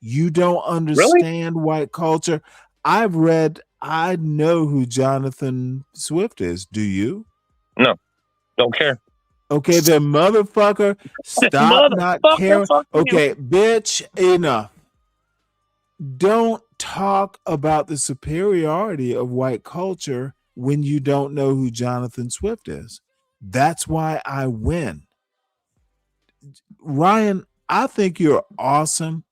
You don't understand white culture. I know who Jonathan Swift is. Do you? No, don't care. Okay, then motherfucker, stop not caring. Okay, bitch, enough. Don't talk about the superiority of white culture when you don't know who Jonathan Swift is. That's why I win. Ryan, I think you're awesome,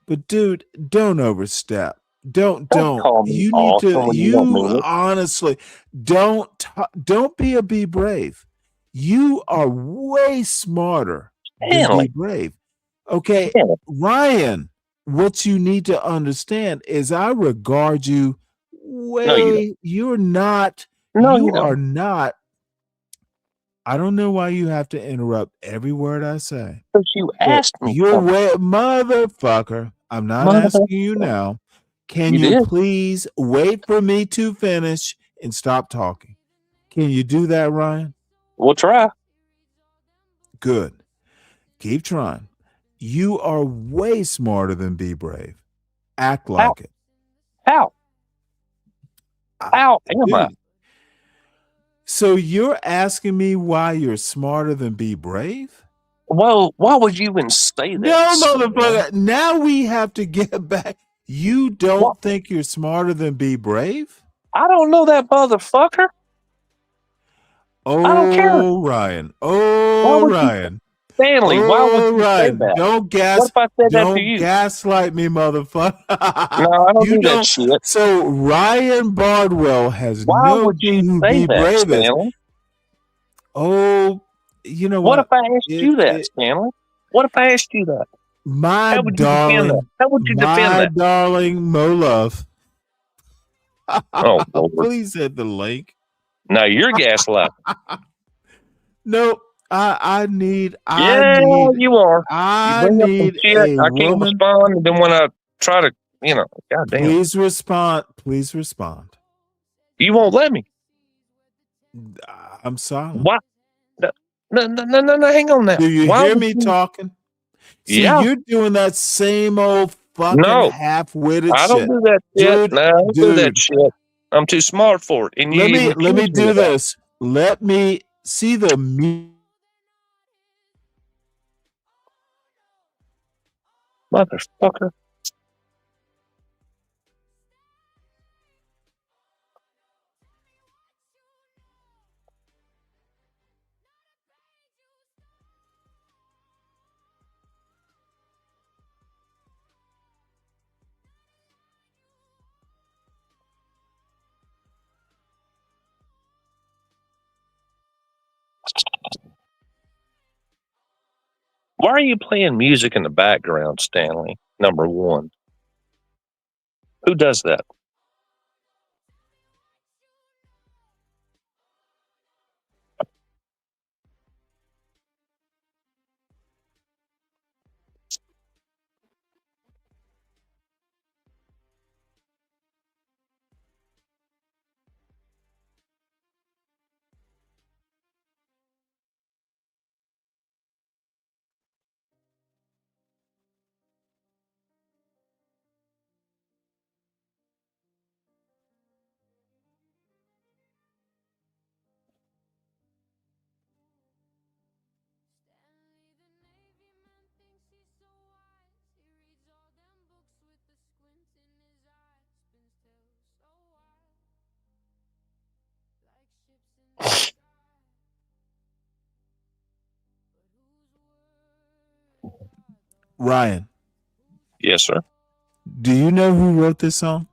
but dude, don't overstep. Don't. You need to. You honestly don't be a Be Brave. You are way smarter than Be Brave. Okay, Ryan, what you need to understand is I regard you way. You're not. You are not. I don't know why you have to interrupt every word I say. Because you asked me. You're way, motherfucker. I'm not asking you now. Can you please wait for me to finish and stop talking? Can you do that, Ryan? We'll try. Good. Keep trying. You are way smarter than Be Brave. Act like it. How am I? So you're asking me why you're smarter than Be Brave? Well, why would you even say that? No, motherfucker. Now we have to get back. You don't think you're smarter than Be Brave? I don't know that motherfucker. Oh, I don't care. Ryan. Oh, Ryan. Stanley, why would you say that? Don't What if I said that to you? gaslight me, motherfucker. No, I don't do that shit. So Ryan Bardwell has Why no would clue you who say Be that, Brave is. Stanley? Oh, you know What what? if I asked you that, Stanley? What if I asked you that? My How would you defend that? How would you defend my that? darling Mo Love. Oh, Lord. Please hit the link. Now you're gaslighting. No, I need. You are. I you bring up some need shit, a I can't woman. respond, and then when I try to, goddamn, Please respond. Please respond. you won't let me. I'm silent. What? No, hang on now. Do you Why hear would me you- talking? See, Yeah. you're doing that same old fucking No, half-witted I don't shit. do that shit. Dude, No, I don't do that shit. I'm too smart for it. And you let even me accuse do of that. this. Let me see the Motherfucker. Why are you playing music in the background, Stanley? Number one. Who does that? Ryan, Yes, sir. do you know who wrote this song?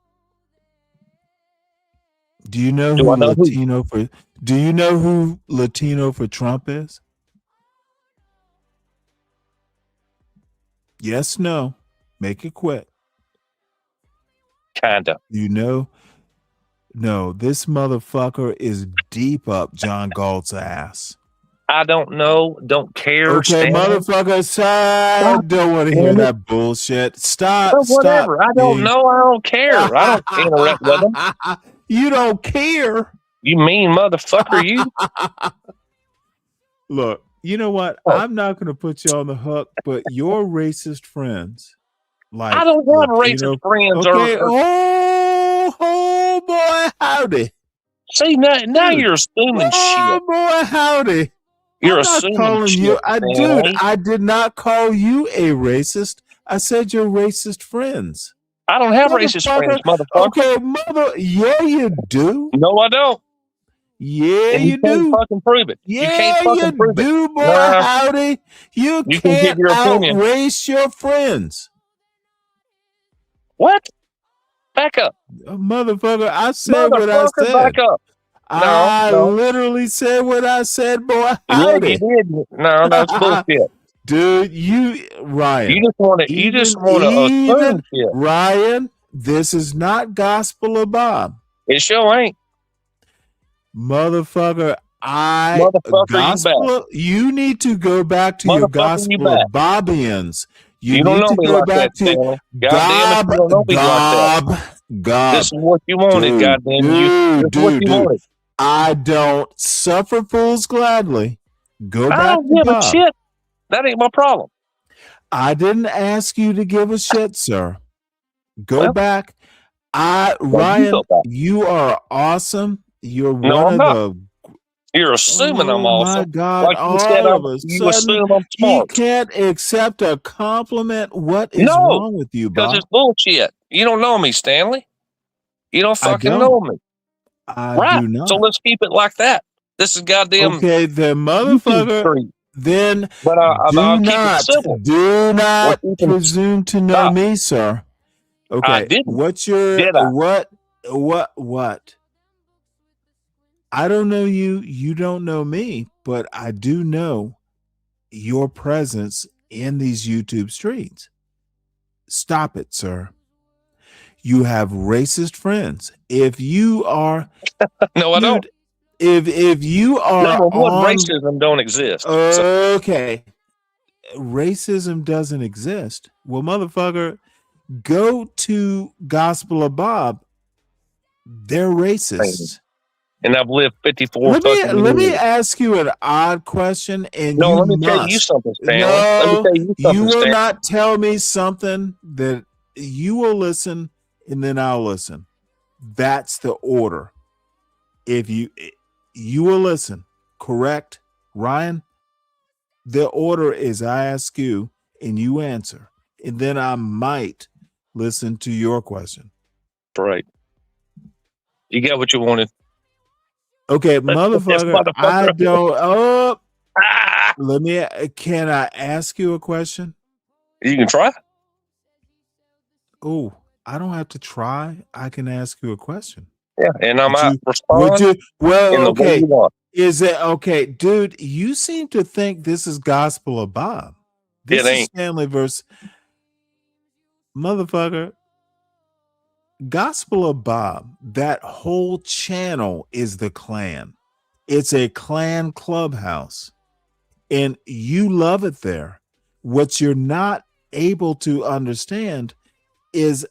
Do you know Do who I know who? Latino for Do you know who Latino for Trump is? Yes, no. Make it quick. Kinda. You know? No, this motherfucker is deep up John Galt's ass. I don't know. Don't care, Okay, Stanley. motherfucker, I don't want to hear Damn it. that bullshit. Stop, Well, stop. whatever. I don't being- know. I don't care. I don't interact with them. You don't care. You mean motherfucker, you? Look, you know what? Oh. I'm not going to put you on the hook, but your racist friends, like I don't have Latino- racist friends. Okay. Or Oh boy, howdy. see, now you're assuming Oh shit. boy, howdy. You're I'm not assuming calling shit, you. Stanley. Dude, I did not call you a racist. I said you're racist friends. I don't have racist friends, motherfucker. Okay, yeah, you do. No, I don't. Yeah, And you can't do. fucking prove it. Yeah, you can't fucking prove do, it. boy. Nah, Howdy. You you can give can't your opinion. outrace your friends. What? Back up. Motherfucker, I said what I Motherfucker, said. back up. I No. literally said what I said, boy. Yeah, Howdy. you did. No, that's bullshit. Dude, Ryan. You just want to. You just want to assume shit. Ryan, this is not gospel of Bob. It sure ain't. Motherfucker, Motherfucker, you need to go back to your Motherfucker, you gospel back. of Bobians. You don't need know to me go like back that, to Stanley. God damn it, you don't know me like that. God. This is what you wanted, Dude, goddamn you. This is what you wanted. I don't suffer fools gladly. Go I back don't to give a Bob. shit. That ain't my problem. I didn't ask you to give a shit, sir. Go Well, back. you Ryan, go back. you are awesome. You're No, one I'm of not. the You're assuming I'm Oh my awesome. God! Like you said, All of a you sudden, assume I'm he smart. can't accept a compliment. What is No, wrong with you, because Bob? it's bullshit. You don't know me, Stanley. You don't I fucking don't. know me. I Right. do So not. let's keep it like that. This is goddamn Okay, then, YouTube motherfucker. street. Then But I'll keep it civil. do not We're keeping- presume to know Stop. me, sir. Okay, I didn't. what's your Did I? what? I don't know you. You don't know me, but I do know your presence in these YouTube streets. Stop it, sir. You have racist friends. If you are No, I don't. if you are Number one, on racism don't exist. okay, racism doesn't exist. Well, motherfucker, go to Gospel of Bob. They're racist. And I've lived 54 Let fucking me years. ask you an odd question, and No, you let me must. tell you something, Stanley. Let me No, tell you something, you will Stanley. not tell me something that you will listen, and then I'll listen. That's the order. If you will listen, correct, Ryan? The order is I ask you and you answer, and then I might listen to your question. Right. You got what you wanted. Okay, Yes, motherfucker, I motherfucker. don't. Oh, let me. Can I ask you a question? You can try. Oh, I don't have to try. I can ask you a question. Yeah, and I might Would respond you? Well, in the way okay. you want. Is it okay, dude? You seem to think this is Gospel of Bob. This It is ain't. Stanley versus motherfucker. Gospel of Bob. That whole channel is the clan. It's a clan clubhouse, and you love it there. What you're not able to understand is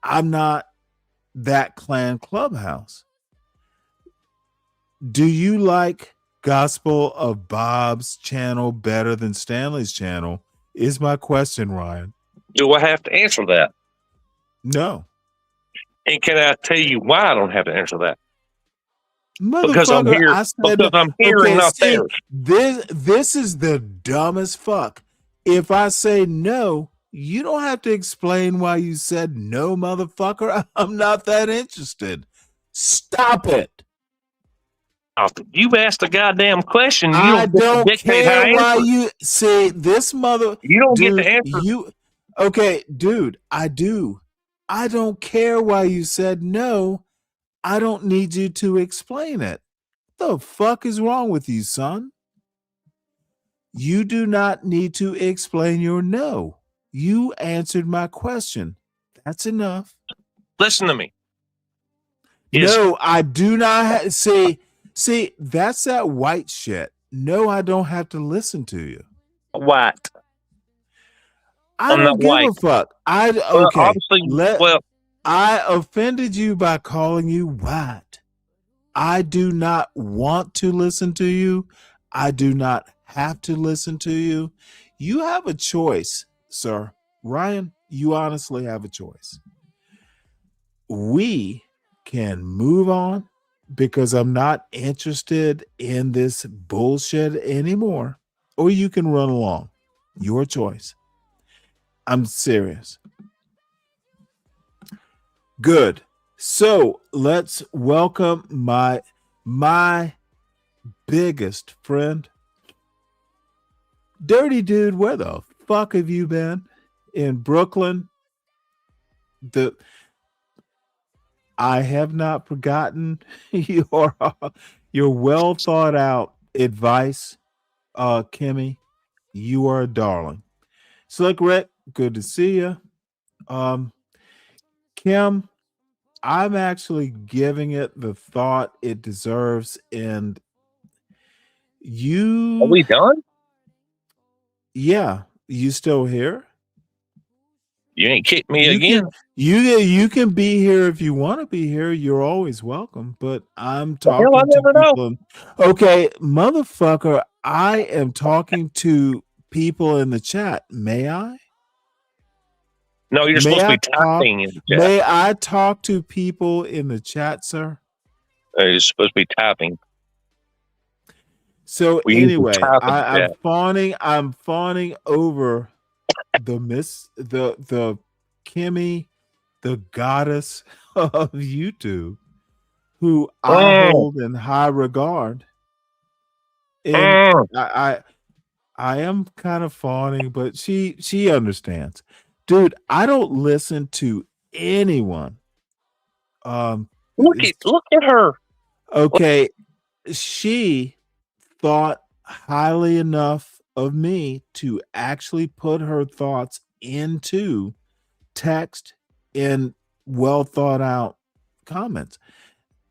I'm not that clan clubhouse. Do you like Gospel of Bob's channel better than Stanley's channel? Is my question, Ryan. Do I have to answer that? No. And can I tell you why I don't have to answer that? Because I'm Motherfucker, here. I said, Because I'm hearing, okay, not see, theirs. this is the dumbest fuck. If I say no, you don't have to explain why you said no, motherfucker. I'm not that interested. Stop it. You asked a goddamn question. You I don't get to don't dictate how I care why answer. you say this mother. You don't dude, get to answer. You okay, dude? I do. I don't care why you said no. I don't need you to explain it. The fuck is wrong with you, son? You do not need to explain your no. You answered my question. That's enough. Listen to me. No, I do not see, that's that white shit. No, I don't have to listen to you. White. I I'm don't not give white. a fuck. Well, Okay. obviously, I offended you by calling you white. I do not want to listen to you. I do not have to listen to you. You have a choice, sir. Ryan, you honestly have a choice. We can move on because I'm not interested in this bullshit anymore, or you can run along. Your choice. I'm serious. Good. So let's welcome my biggest friend. Dirty dude, where the fuck have you been? In Brooklyn? I have not forgotten your well thought out advice, Kimmy. You are a darling. Slick Rick, good to see you. Kim, I'm actually giving it the thought it deserves, and you. Are we done? Yeah, you still here? You ain't kicked me again. You can be here if you want to be here. You're always welcome. But I'm talking hell, I to never know. people. Okay, motherfucker, I am talking to people in the chat. May I? No, you're supposed to be typing in the chat. May I talk to people in the chat, sir? You're supposed to be typing. So We usually anyway, type in the I'm chat. fawning over the Kimmy, the goddess of YouTube, who I hold in high regard. And I am kind of fawning, but she understands. Dude, I don't listen to anyone. Look at her. Okay, she thought highly enough of me to actually put her thoughts into text in well thought out comments.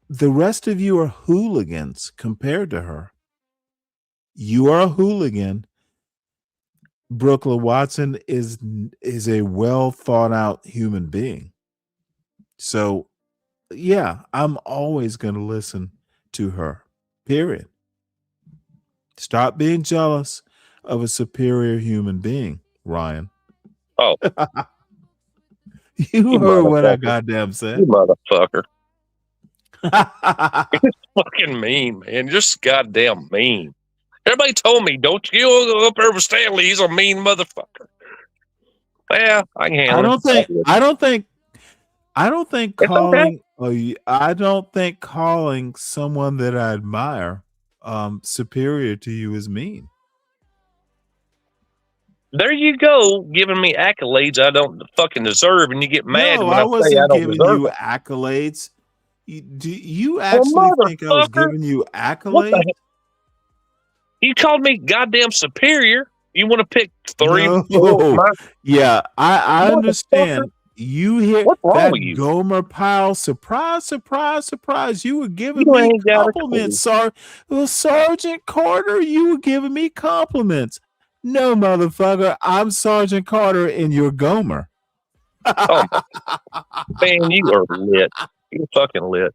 The rest of you are hooligans compared to her. You are a hooligan. Brooklyn Watson is a well thought out human being. So yeah, I'm always going to listen to her. Period. Stop being jealous of a superior human being, Ryan. Oh. You heard what I goddamn said. You motherfucker. It's fucking mean, man. Just goddamn mean. Everybody told me, don't you go up there with Stanley. He's a mean motherfucker. Yeah, I can handle it. I don't think calling someone that I admire superior to you is mean. There you go, giving me accolades I don't fucking deserve, and you get mad No, when I I say I wasn't don't giving deserve you it. accolades. Do you actually think I was motherfucker. giving you What the accolades? heck? You called me goddamn superior. You want to pick 3, No. 4? Yeah, I Motherfucker. understand. You hear What's wrong that with you? Gomer Pyle? Surprise, surprise, surprise! You were giving You me ain't got a compliments, Sergeant Carter. You were giving me compliments. No, motherfucker, I'm Sergeant Carter, and you're Gomer. Oh, man, you are lit. You're fucking lit.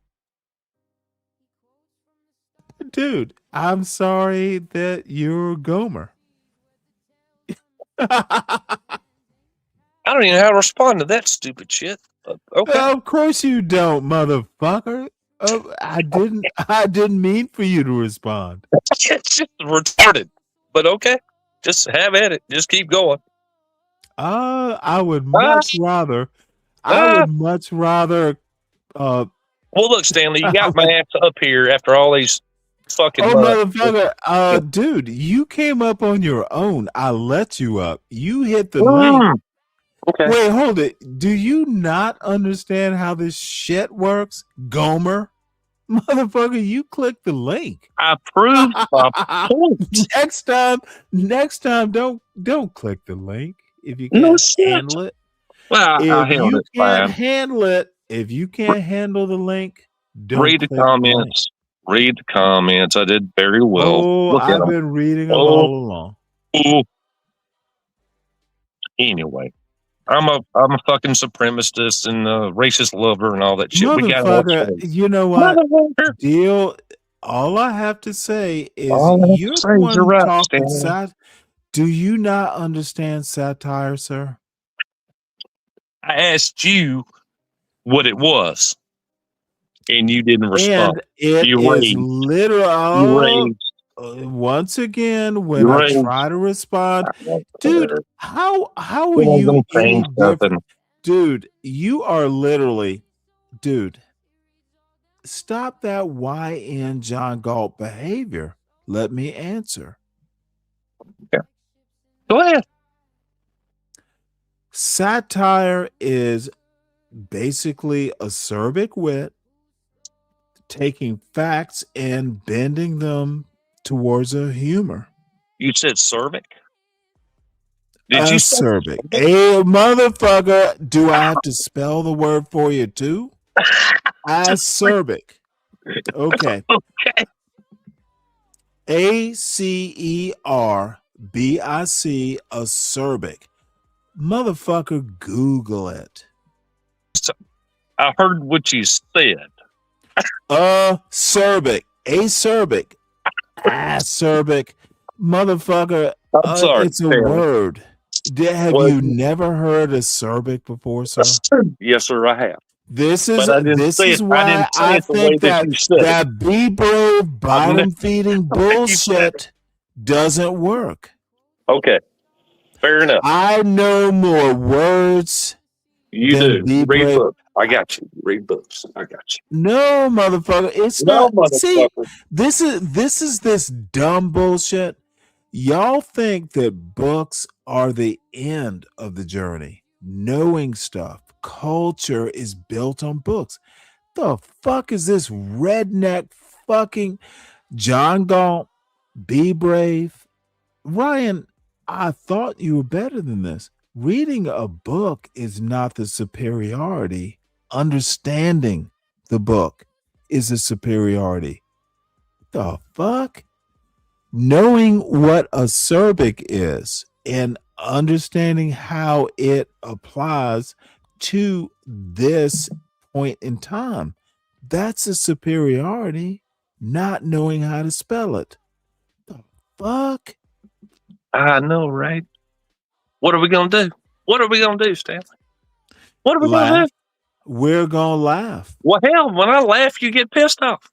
Dude, I'm sorry that you're Gomer. I don't even know how to respond to that stupid shit. Okay. Of course you don't, motherfucker. I didn't mean for you to respond. It's just retarded. But okay. Just have at it. Just keep going. I would much rather. Well, Uh, look, Stanley, you got my ass up here after all these fucking months. motherfucker, dude, you came up on your own. I let you up. You hit the link. Okay. Wait, hold it. Do you not understand how this shit works, Gomer? Motherfucker, you click the link. I proved my point. Next time, don't click the link if you No can't shit. handle it. Well, I If held you it can't fine. handle it, if you can't handle the link, don't Read the click the link. comments. Read the comments. I did very well. Oh, Look at I've them. been reading them Oh. all along. Oh. Anyway, I'm a fucking supremacist and a racist lover and all that shit. We got all Motherfucker, you know what? Deal. All I have to say is All I have to you're say the is one you're right, talking Stanley. sat. Do you not understand satire, sir? I asked you what it was, and you didn't respond. And it You is raised. literal. You raised. Once again, when You I raised. try to respond, dude, how are It ain't you gonna any change different? nothing. Dude, you are literally, dude, stop that YN John Galt behavior. Let me answer. Go ahead. Satire is basically acerbic wit, taking facts and bending them towards a humor. You said cervic? Did you say Acerbic. Hey, motherfucker, do I have to spell the word for you too? Acerbic. Okay. Okay. ACERBIC, acerbic. Motherfucker, Google it. I heard what you said. Acerbic. Acerbic. Acerbic. Motherfucker, I'm sorry. it's a Stanley. word. Have What? you never heard acerbic before, sir? Yes, sir, I have. This is But I didn't say it. I why didn't say I it the way think that you said it. that be brave, I've bottom feeding never- you said bullshit doesn't work. Okay. Fair enough. I know more words You than do. be You read brave. books. I got you. You read books. I got you. No, motherfucker. It's No, not. See, motherfucker. this is this dumb bullshit. Y'all think that books are the end of the journey. Knowing stuff, culture is built on books. The fuck is this redneck fucking John Galt? Be brave. Ryan, I thought you were better than this. Reading a book is not the superiority. Understanding the book is the superiority. The fuck? Knowing what acerbic is and understanding how it applies to this point in time, that's a superiority. Not knowing how to spell it. The fuck? I know, right? What are we going to do? What are we going to do, Stanley? What are we going to Laugh. do? We're gonna laugh. Well, hell, when I laugh, you get pissed off.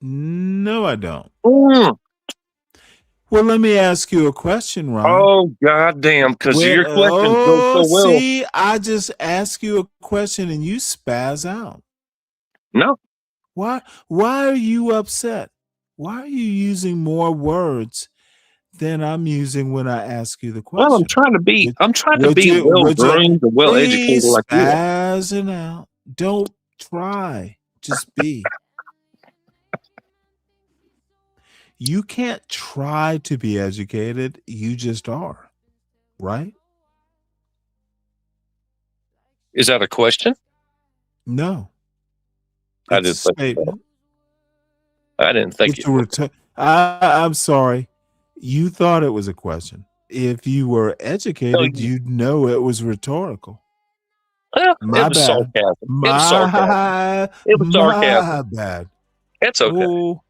No, I don't. Mm. Well, let me ask you a question, Ryan. Oh, goddamn, because your questions go so well. See, I just ask you a question and you spaz out. No. Why are you upset? Why are you using more words than I'm using when I ask you the question? Well, I'm trying to be well groomed and well educated like you. Spazzing out. Don't try. Just be. You can't try to be educated. You just are, right? Is that a question? No. I It's didn't a think so. statement. I didn't think It's it a was. return. I'm sorry. You thought it was a question. If you were educated, you'd know it was rhetorical. Well, My it was bad. sarcasm. It was sarcasm. It was My sarcasm. bad. It's okay. Oh,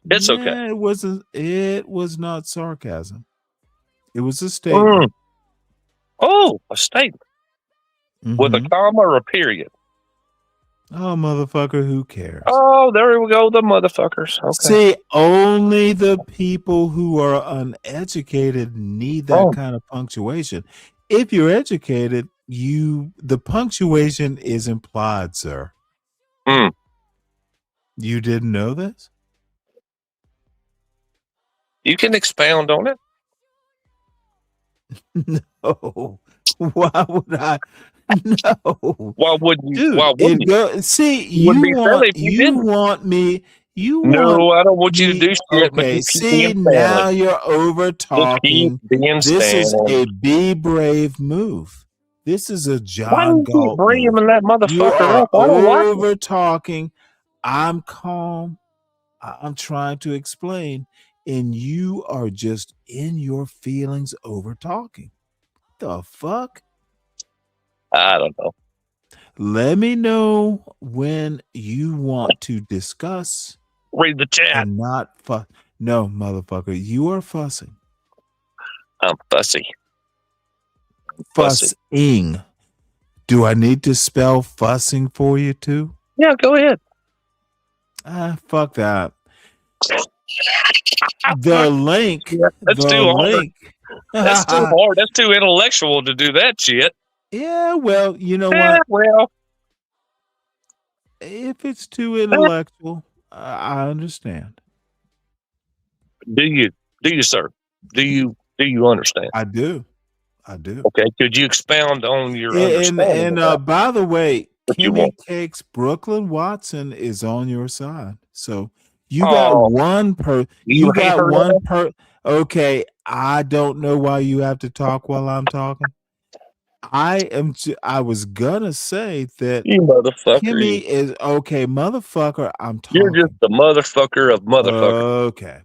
It's okay. yeah, it wasn't. It was not sarcasm. It was a statement. Oh, a statement with a comma or a period. Oh, motherfucker, who cares? Oh, there we go, the motherfuckers. Okay. See, only the people who are uneducated need that kind of punctuation. If you're educated, the punctuation is implied, sir. You didn't know this? You can expound on it. No. Why would I? No. Why wouldn't you? Dude, Why wouldn't you? See, It would be silly if you didn't. want me. No, I don't want you to do shit. But Okay, just keep see, being now Stanley. you're over Just keep talking. being This is Stanley. a be brave move. This is a Why John do you keep Galt move. bringing that You motherfucker are up? I don't like it. over talking. I'm calm. I'm trying to explain, and you are just in your feelings over talking. The fuck? I don't know. Let me know when you want to discuss. Read the chat. And not fuss. No, motherfucker, you are fussing. I'm fussy. Fussing. Do I need to spell fussing for you too? Yeah, go ahead. Fuck that. The link. That's the too hard. link. That's too hard. That's too intellectual to do that shit. Yeah, well, you know what? Well, if it's too intellectual, I understand. Do you, sir? Do you understand? I do. I do. Okay. Could you expound on your And understanding? by the way, What you Kimmy want? Cakes Brooklyn Watson is on your side. So you got one per. You hate got her one now? per. Okay, I don't know why you have to talk while I'm talking. I was gonna say that You motherfucker. Kimmy is okay, motherfucker. I'm talking. You're just the motherfucker of motherfuckers. Okay,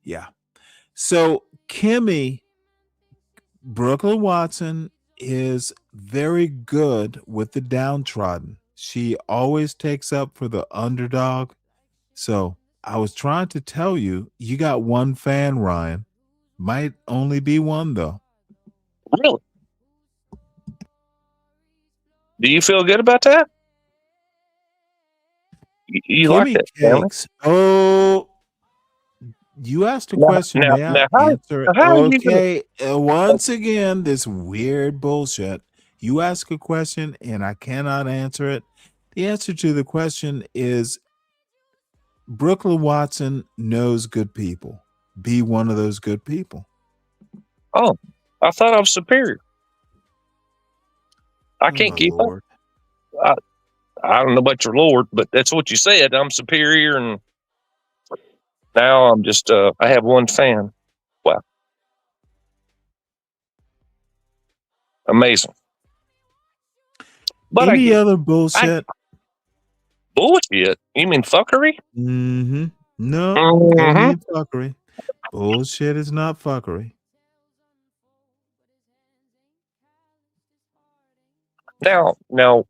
yeah. So Kimmy Brooklyn Watson is very good with the downtrodden. She always takes up for the underdog. So I was trying to tell you, you got one fan, Ryan. Might only be one though. Really? Do you feel good about that? You like Kimmy that, Stanley? Cakes. Oh, you asked a question. May I answer it? how are you Okay. Once again, this weird bullshit. You ask a question and I cannot answer it. The answer to the question is Brooklyn Watson knows good people. Be one of those good people. Oh, I thought I was superior. I can't keep Lord. up. I don't know about your Lord, but that's what you said. I'm superior, and now I'm just I have one fan. Wow. Amazing. But Any other bullshit? Bullshit? You mean fuckery? Mm-hmm. No, Mhm. don't mean fuckery. Bullshit is not fuckery. Now,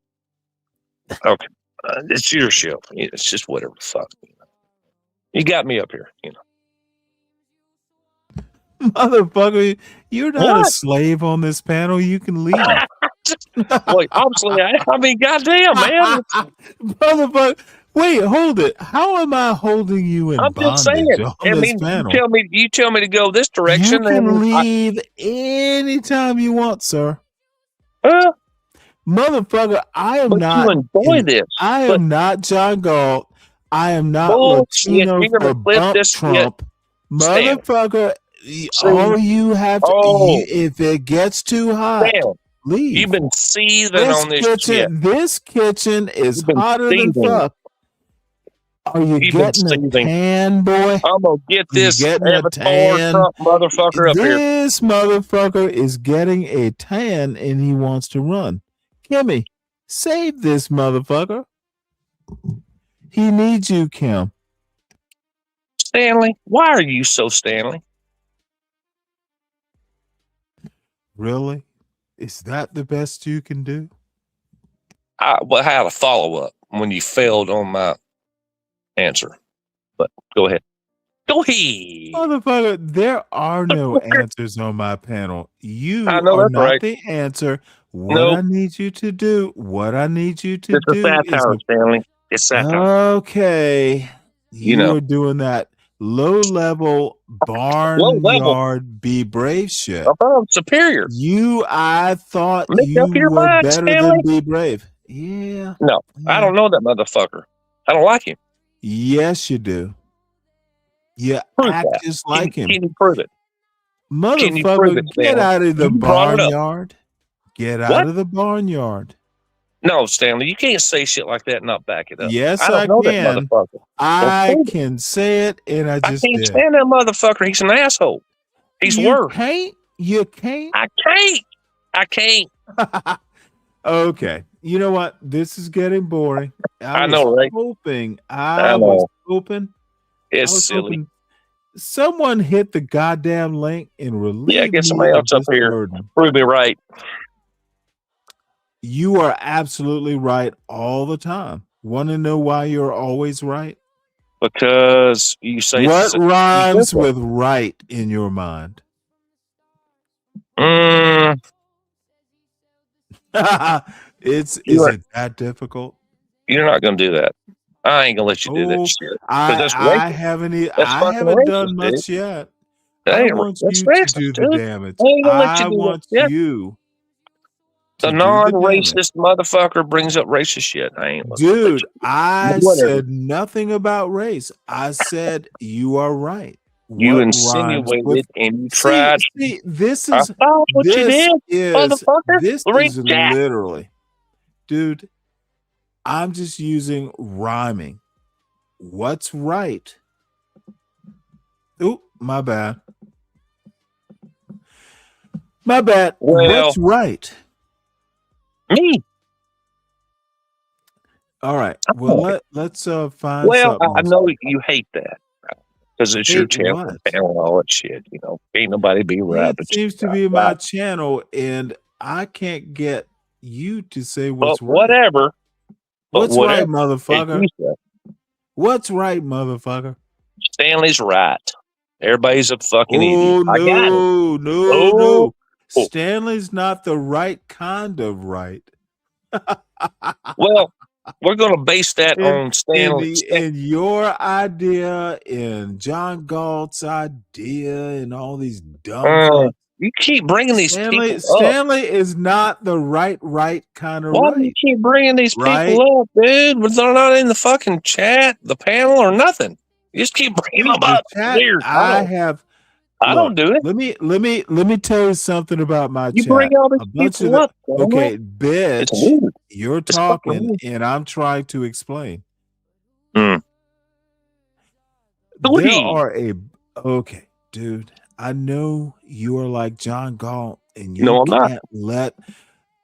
okay. It's your show. It's just whatever the fuck. You got me up here, Motherfucker, you're not a What? slave on this panel. You can leave. Wait, obviously, I mean, goddamn, man. Motherfucker, wait, hold it. How am I holding you in I'm just saying. bondage on I this mean, panel? you tell me to go this You direction. can and leave anytime you want, sir. Well, Motherfucker, I am but not. you enjoy this. I am not John Galt. I am not Bullshit. Latino You're gonna for flip bump this Trump. Stan. Motherfucker, all you have to, if it gets too hot, Stan, leave. You've been seething on this shit. This kitchen is You've been hotter than seething. fuck. Are you You've been getting a seething. tan, boy? I'm gonna get Are you this getting a Avatar tan? Trump motherfucker up here. This motherfucker is getting a tan and he wants to run. Kimmy, save this motherfucker. He needs you, Kim. Stanley, why are you so Stanley? Really? Is that the best you can do? I had a follow up when you failed on my answer, but go ahead. Go ahead. Motherfucker, there are no answers on my panel. You I know are that's not right. the answer. What Nope. I need you to do, what I need you to It's a do is satire, Stanley. It's satire. okay. You You know. are doing that low level barnyard be brave shit. I'm superior. I thought Make you up your were mind, better Stanley. than be brave. Yeah. No, I don't know that motherfucker. I don't like him. Yes, you do. You Prove act that. just like him. Can you prove it? Can you prove Motherfucker, it, get Stanley? out of the You brought it up. barnyard. Get out What? of the barnyard. No, Stanley, you can't say shit like that and not back it up. Yes, I don't I know can. that motherfucker. I prove it. can say it, and I I just can't did. stand that motherfucker. He's an asshole. He's You worse. can't. You can't. I can't. I can't. Okay. You know what? This is getting boring. I know, right? I know. was hoping. It's I was silly. hoping someone hit the goddamn link and relieve Yeah, get me somebody of else up this here. burden. Prove me right. You are absolutely right all the time. Want to know why you're always right? Because you say What rhymes simple. with right in your mind? Is it that difficult? You're not going to do that. I ain't going to let you do that shit. I haven't done much yet. I want you to do the damage. I want you the to do the damage. non-racist motherfucker brings up racist shit. I ain't Dude, I Whatever. said nothing about race. I said you are right. You What insinuated rhymes with- and you tried. See, this I is saw what you this did, is motherfucker. this Read is that. literally, dude. I'm just using rhyming. What's right? Oh, my bad. My bad. Well, What's right? Me. All right. Well, let's find Well, something. I know you hate that because it's your Hate channel what? and all that shit. You know, ain't nobody be right. It But seems to be my channel, and I can't get you to say what's right. whatever. What's right, whatever. motherfucker? What's right, motherfucker? Stanley's right. Everybody's a fucking Oh idiot. I got it. no. Stanley's not the right kind of right. Well, we're going to base that on Stanley. In your idea, in John Galt's idea, and all these dumb fucks. You keep bringing these people up. Stanley is not the right kind of Why do you right. keep bringing these Right? people up, dude? But they're not in the fucking chat, the panel, or nothing. You just keep bringing them up. Chat, Weird. I have. I don't do it. Let me tell you something about my You chat. bring all these A bunch people of up. okay, It's bitch, weird. you're It's fucking talking weird. and I'm trying to explain. Mm. There are okay, dude. I know you are like John Galt, and you No, I'm not. can't let.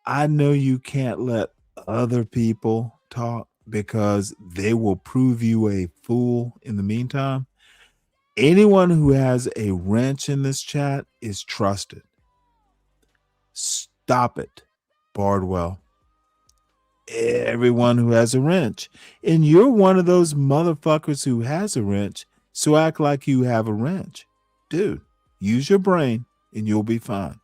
I know you can't let other people talk because they will prove you a fool in the meantime. Anyone who has a wrench in this chat is trusted. Stop it, Bardwell. Everyone who has a wrench. And you're one of those motherfuckers who has a wrench, so act like you have a wrench. Dude, use your brain and you'll be fine.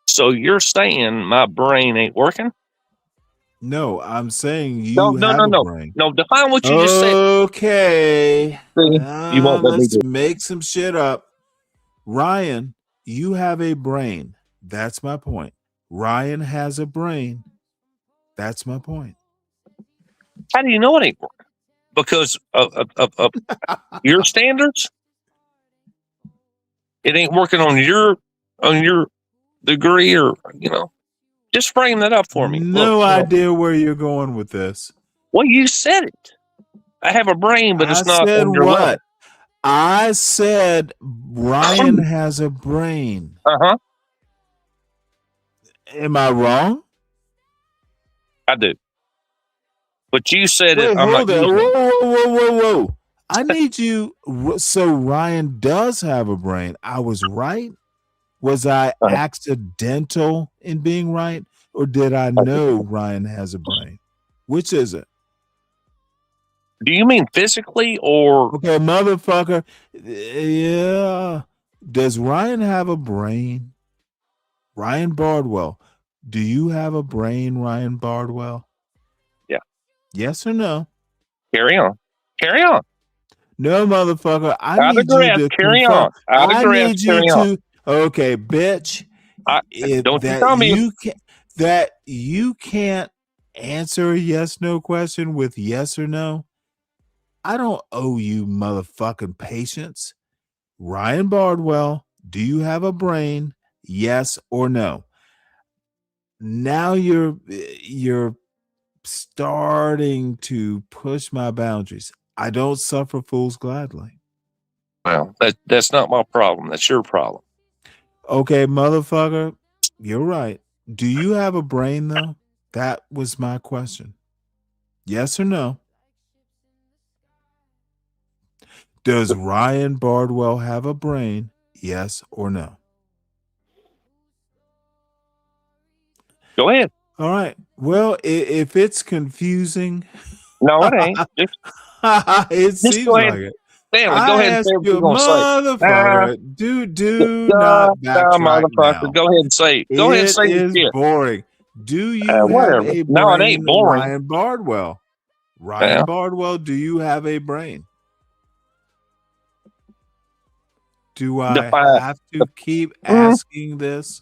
So you're saying my brain ain't working? No, I'm saying you No, have a no. brain. No, define what you just said. Okay. You won't let me Let's do it. make some shit up. Ryan, you have a brain. That's my point. Ryan has a brain. That's my point. How do you know it ain't working? Because of your standards? It ain't working on your degree, or just frame that up for me. No Look, idea where you're going with this. Well, you said it. I have a brain, but I it's not said on your what? level. I said Ryan has a brain. Uh-huh. Am I wrong? I do. But you said Wait, it. I'm not hold on. using it. Whoa. I need you. So Ryan does have a brain. I was right. Was I accidental in being right? Or did I know Ryan has a brain? Which is it? Do you mean physically or? Okay, motherfucker. Yeah. Does Ryan have a brain? Ryan Bardwell. Do you have a brain, Ryan Bardwell? Yeah. Yes or no? Carry on. Carry on. No, motherfucker. I I need you digress. to Carry confirm. on. I I digress. need you Carry on. to. Okay, bitch. Don't you tell me. That you can't answer a yes/no question with yes or no. I don't owe you motherfucking patience. Ryan Bardwell, do you have a brain? Yes or no? Now you're starting to push my boundaries. I don't suffer fools gladly. Well, that's not my problem. That's your problem. Okay, motherfucker, you're right. Do you have a brain though? That was my question. Yes or no? Does Ryan Bardwell have a brain? Yes or no? Go ahead. All right. Well, if it's confusing, no, it ain't. It seems go ahead. like it. Stanley, I go ahead and ask say what you, you're going to say. motherfucker, do not backtrack motherfucker. now. Go ahead and say it. Go ahead and It say your is shit. boring. Do you have Whatever. a No, it brain, ain't boring. Ryan Bardwell? Ryan Bardwell, do you have a brain? Do I have to keep asking this?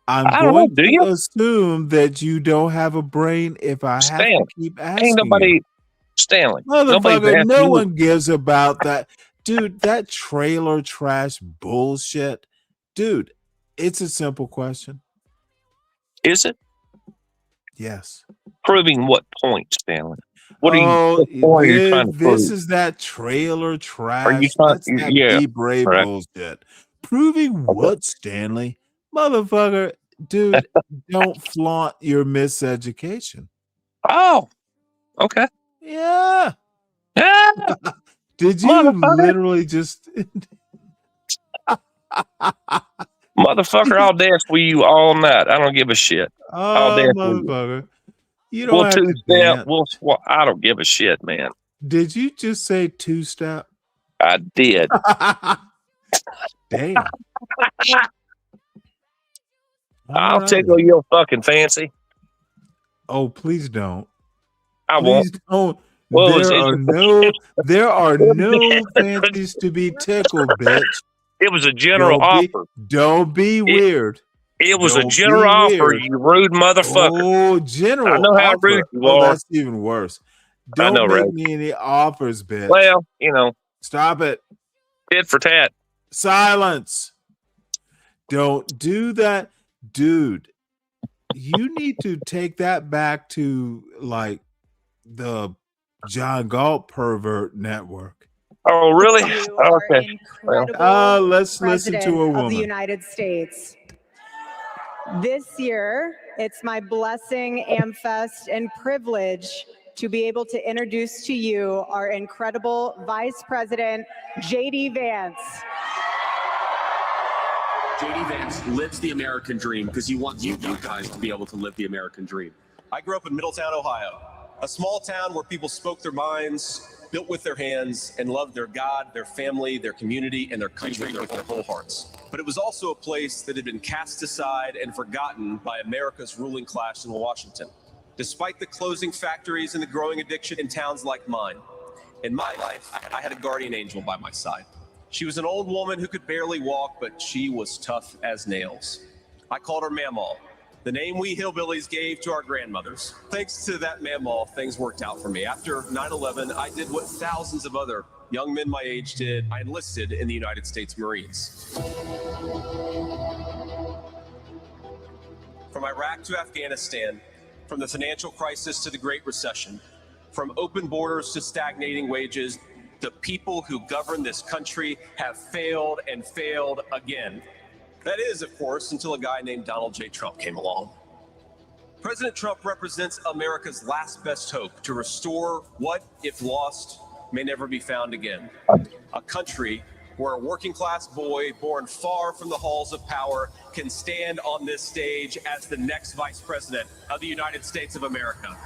I'm going to assume that you don't have a brain if I have to keep asking. Ain't nobody, you. Stanley. Motherfucker, no one gives about that. Dude, that trailer trash bullshit. Dude, it's a simple question. Is it? Yes. Proving what point, Stanley? What point are you trying to prove? This is that trailer trash. Are you trying? That's that Be Brave bullshit. Proving what, Stanley? Motherfucker, dude, don't flaunt your miseducation. Oh, okay. Yeah. Yeah. Did you literally just motherfucker, I'll dance with you all night. I don't give a shit. I'll dance motherfucker. with You don't have to dance. I don't give a shit, man. Did you just say two-step? I did. Damn. I'll tickle your fucking fancy. Oh, please don't. I won't. Don't. Well, there are no fancies to be tickled, bitch. It was a general offer. Don't be weird. It was a general offer, you rude motherfucker. Oh, general I know how offer. rude you are. That's even worse. Don't make me any offers, bitch. Well, you know. Stop it. Tit for tat. Silence. Don't do that. Dude, you need to take that back to like the John Galt pervert network. Oh, really? Okay. Let's listen to a woman. Of the United States. This year, it's my blessing, AmFest, and privilege to be able to introduce to you our incredible Vice President, J.D. Vance. J.D. Vance lives the American dream because he wants you guys to be able to live the American dream. I grew up in Middletown, Ohio, a small town where people spoke their minds, built with their hands, and loved their God, their family, their community, and their country with their whole hearts. But it was also a place that had been cast aside and forgotten by America's ruling class in Washington. Despite the closing factories and the growing addiction in towns like mine, in my life, I had a guardian angel by my side. She was an old woman who could barely walk, but she was tough as nails. I called her Mamaw, the name we hillbillies gave to our grandmothers. Thanks to that Mamaw, things worked out for me. After 9/11, I did what thousands of other young men my age did. I enlisted in the United States Marines. From Iraq to Afghanistan, from the financial crisis to the Great Recession, From open borders to stagnating wages, the people who govern this country have failed and failed again. That is, of course, until a guy named Donald J. Trump came along. President Trump represents America's last best hope to restore what, if lost, may never be found again. A country where a working class boy born far from the halls of power can stand on this stage as the next vice president of the United States of America.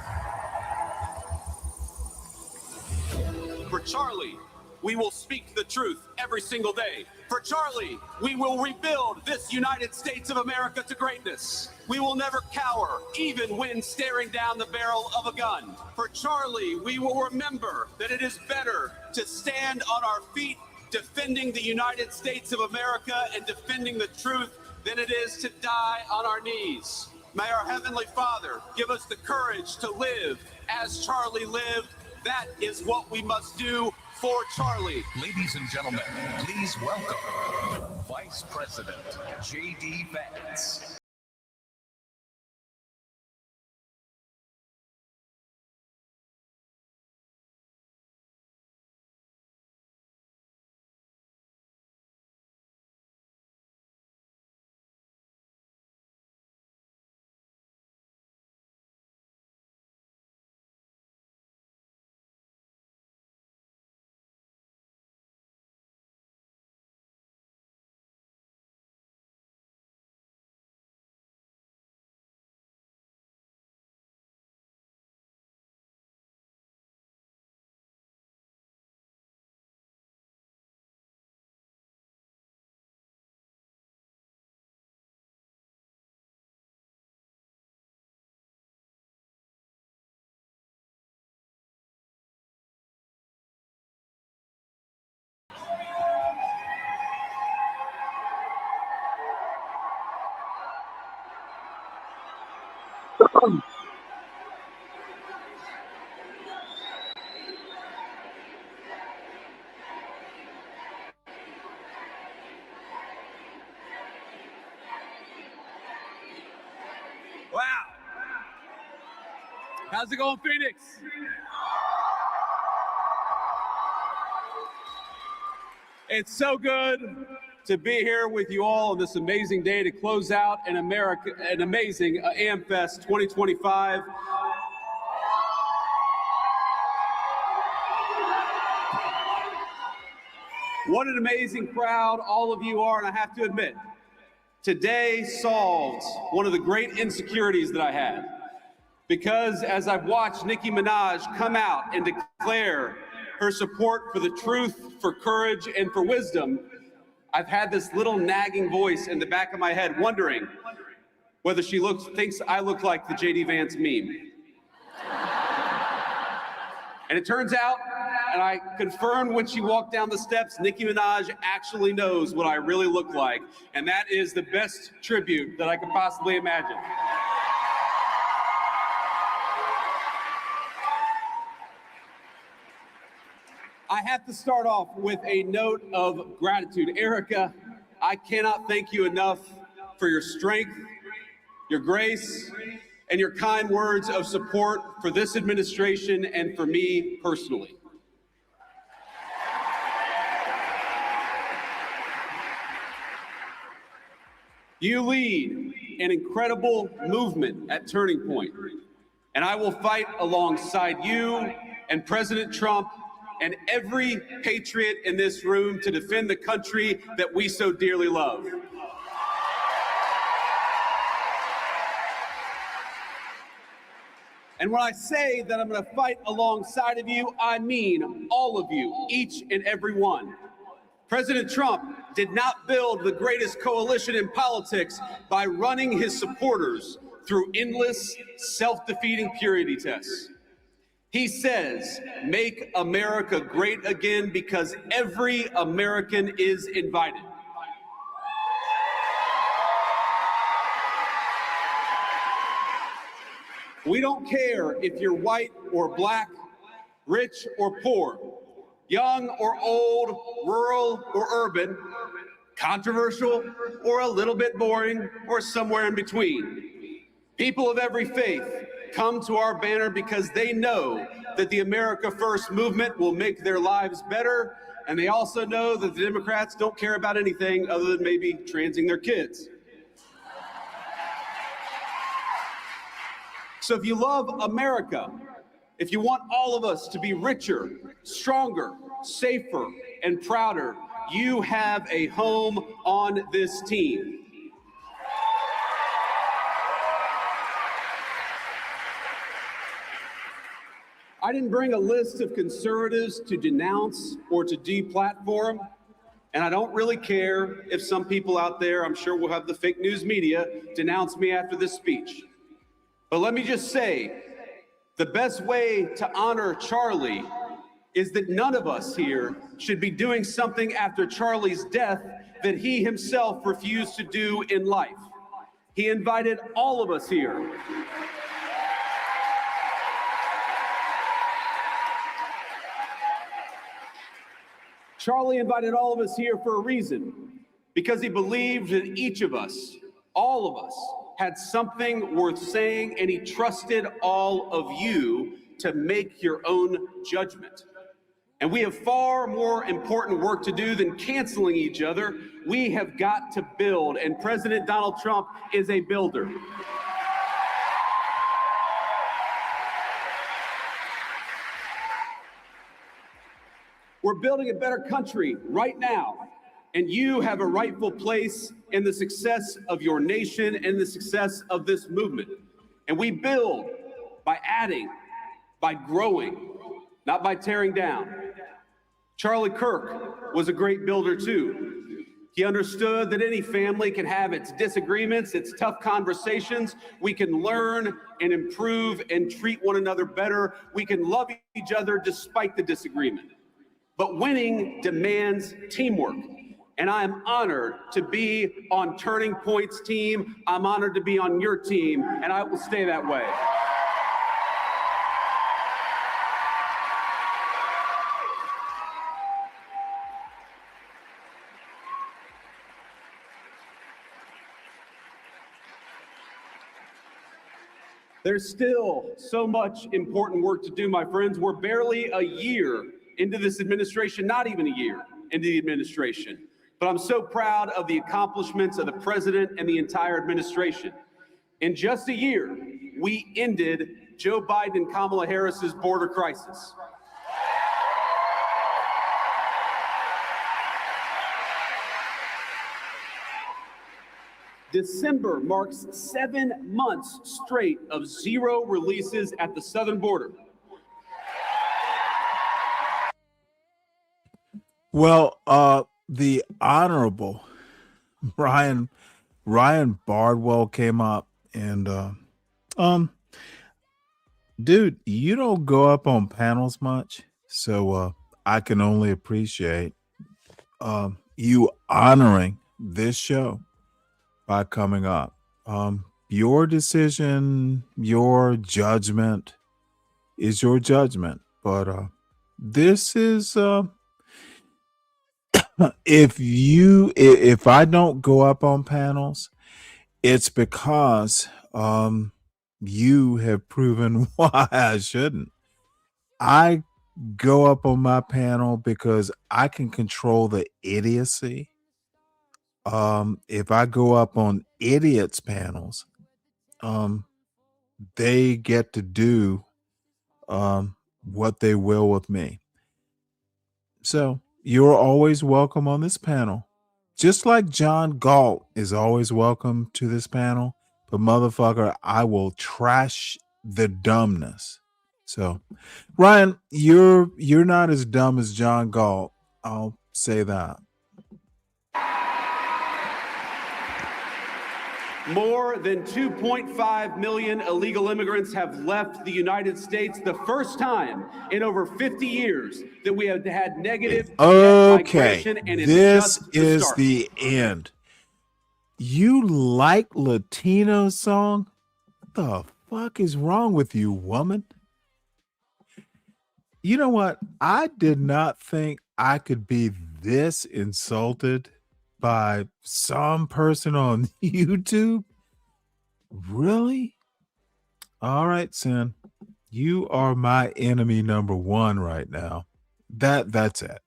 For Charlie, we will speak the truth every single day. For Charlie, we will rebuild this United States of America to greatness. We will never cower, even when staring down the barrel of a gun. For Charlie, we will remember that it is better to stand on our feet defending the United States of America and defending the truth than it is to die on our knees. May our Heavenly Father give us the courage to live as Charlie lived. That is what we must do for Charlie. Ladies and gentlemen, please welcome Vice President J.D. Vance. Wow. How's it going, Phoenix? It's so good to be here with you all on this amazing day to close out an amazing AmFest 2025. What an amazing crowd all of you are, and I have to admit, today solved one of the great insecurities that I had. Because as I've watched Nicki Minaj come out and declare her support for the truth, for courage, and for wisdom, I've had this little nagging voice in the back of my head wondering whether she thinks I look like the J.D. Vance meme. And it turns out, and I confirmed when she walked down the steps, Nicki Minaj actually knows what I really look like. And that is the best tribute that I could possibly imagine. I have to start off with a note of gratitude. Erica, I cannot thank you enough for your strength, your grace, and your kind words of support for this administration and for me personally. You lead an incredible movement at Turning Point, and I will fight alongside you and President Trump and every patriot in this room to defend the country that we so dearly love. And when I say that I'm going to fight alongside of you, I mean all of you, each and every one. President Trump did not build the greatest coalition in politics by running his supporters through endless, self-defeating purity tests. He says, make America great again because every American is invited. We don't care if you're white or black, rich or poor, young or old, rural or urban, controversial or a little bit boring, or somewhere in between. People of every faith come to our banner because they know that the America First movement will make their lives better, and they also know that the Democrats don't care about anything other than maybe transing their kids. So if you love America, if you want all of us to be richer, stronger, safer, and prouder, you have a home on this team. I didn't bring a list of conservatives to denounce or to deplatform, and I don't really care if some people out there, I'm sure will have the fake news media, denounce me after this speech. But let me just say, the best way to honor Charlie is that none of us here should be doing something after Charlie's death that he himself refused to do in life. He invited all of us here. Charlie invited all of us here for a reason, because he believed that each of us, all of us, had something worth saying, and he trusted all of you to make your own judgment. And we have far more important work to do than canceling each other. We have got to build, and President Donald Trump is a builder. We're building a better country right now, and you have a rightful place in the success of your nation and the success of this movement. And we build by adding, by growing, not by tearing down. Charlie Kirk was a great builder too. He understood that any family can have its disagreements, its tough conversations. We can learn and improve and treat one another better. We can love each other despite the disagreement. But winning demands teamwork. And I am honored to be on Turning Point's team. I'm honored to be on your team, and I will stay that way. There's still so much important work to do, my friends. We're barely a year into this administration, not even a year into the administration. But I'm so proud of the accomplishments of the president and the entire administration. In just a year, we ended Joe Biden and Kamala Harris's border crisis. December marks 7 months straight of zero releases at the southern border. Well, the Honorable Ryan Bardwell came up and dude, you don't go up on panels much, so I can only appreciate you honoring this show by coming up. Your decision, your judgment is your judgment, but this is if I don't go up on panels, it's because you have proven why I shouldn't. I go up on my panel because I can control the idiocy. If I go up on idiots panels, they get to do what they will with me. So you're always welcome on this panel. Just like John Galt is always welcome to this panel. But motherfucker, I will trash the dumbness. So Ryan, you're not as dumb as John Galt. I'll say that. More than 2.5 million illegal immigrants have left the United States, the first time in over 50 years that we have had negative migration, and this it's just the is start. the end. You like Latino song? What the fuck is wrong with you, woman? You know what? I did not think I could be this insulted by some person on YouTube. Really? All right, Sin. You are my enemy number one right now. That's it.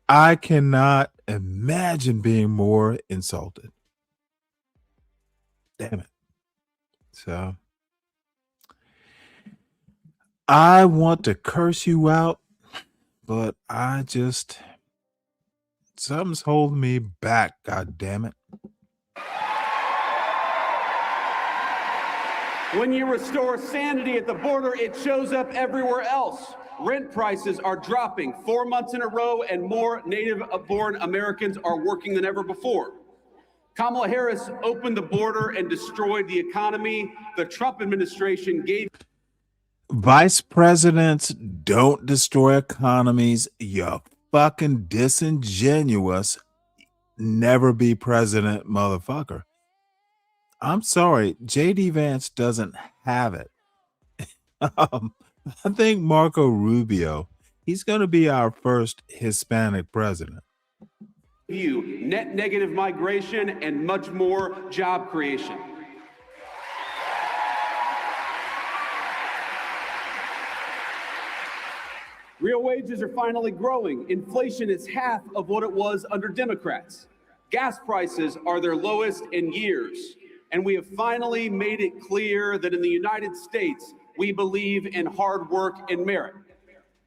I cannot imagine being more insulted. Damn it. So I want to curse you out, but something's holding me back, god damn it. When you restore sanity at the border, it shows up everywhere else. Rent prices are dropping 4 months in a row, and more native-born Americans are working than ever before. Kamala Harris opened the border and destroyed the economy. The Trump administration gave. Vice presidents don't destroy economies. You fucking disingenuous, never be president motherfucker. I'm sorry, JD Vance doesn't have it. I think Marco Rubio, he's going to be our first Hispanic president. Net negative migration and much more job creation. Real wages are finally growing. Inflation is half of what it was under Democrats. Gas prices are their lowest in years. And we have finally made it clear that in the United States, we believe in hard work and merit.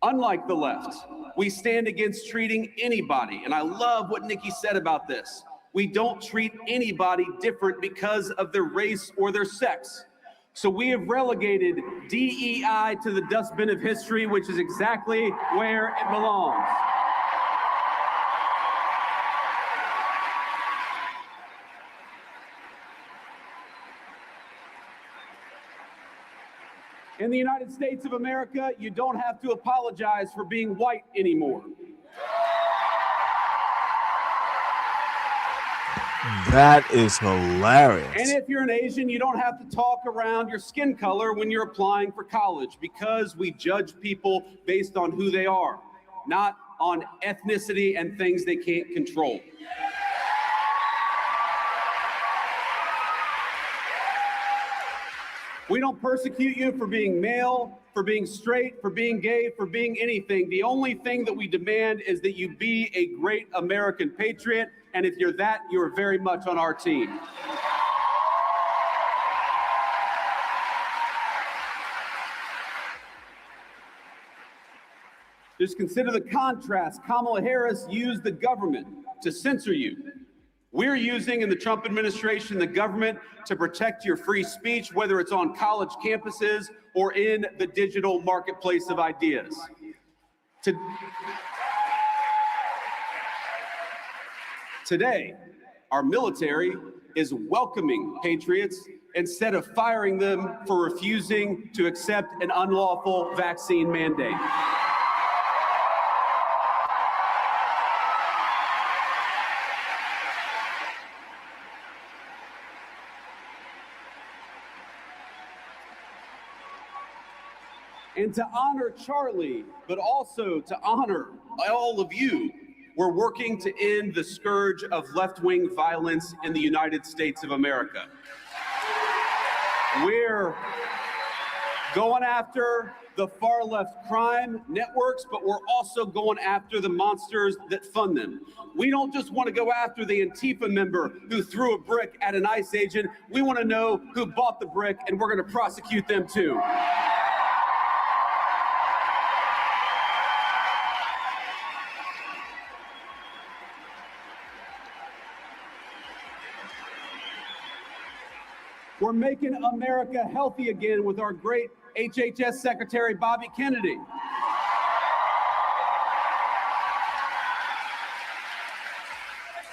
Unlike the left, we stand against treating anybody, and I love what Nikki said about this. We don't treat anybody different because of their race or their sex. So we have relegated DEI to the dustbin of history, which is exactly where it belongs. In the United States of America, you don't have to apologize for being white anymore. That is hilarious. And if you're an Asian, you don't have to talk around your skin color when you're applying for college, because we judge people based on who they are, not on ethnicity and things they can't control. We don't persecute you for being male, for being straight, for being gay, for being anything. The only thing that we demand is that you be a great American patriot. And if you're that, you're very much on our team. Just consider the contrast. Kamala Harris used the government to censor you. We're using in the Trump administration the government to protect your free speech, whether it's on college campuses or in the digital marketplace of ideas. Today, our military is welcoming patriots instead of firing them for refusing to accept an unlawful vaccine mandate. And to honor Charlie, but also to honor all of you, we're working to end the scourge of left-wing violence in the United States of America. We're going after the far-left crime networks, but we're also going after the monsters that fund them. We don't just want to go after the Antifa member who threw a brick at an ICE agent. We want to know who bought the brick, and we're going to prosecute them too. We're making America healthy again with our great HHS Secretary, Bobby Kennedy.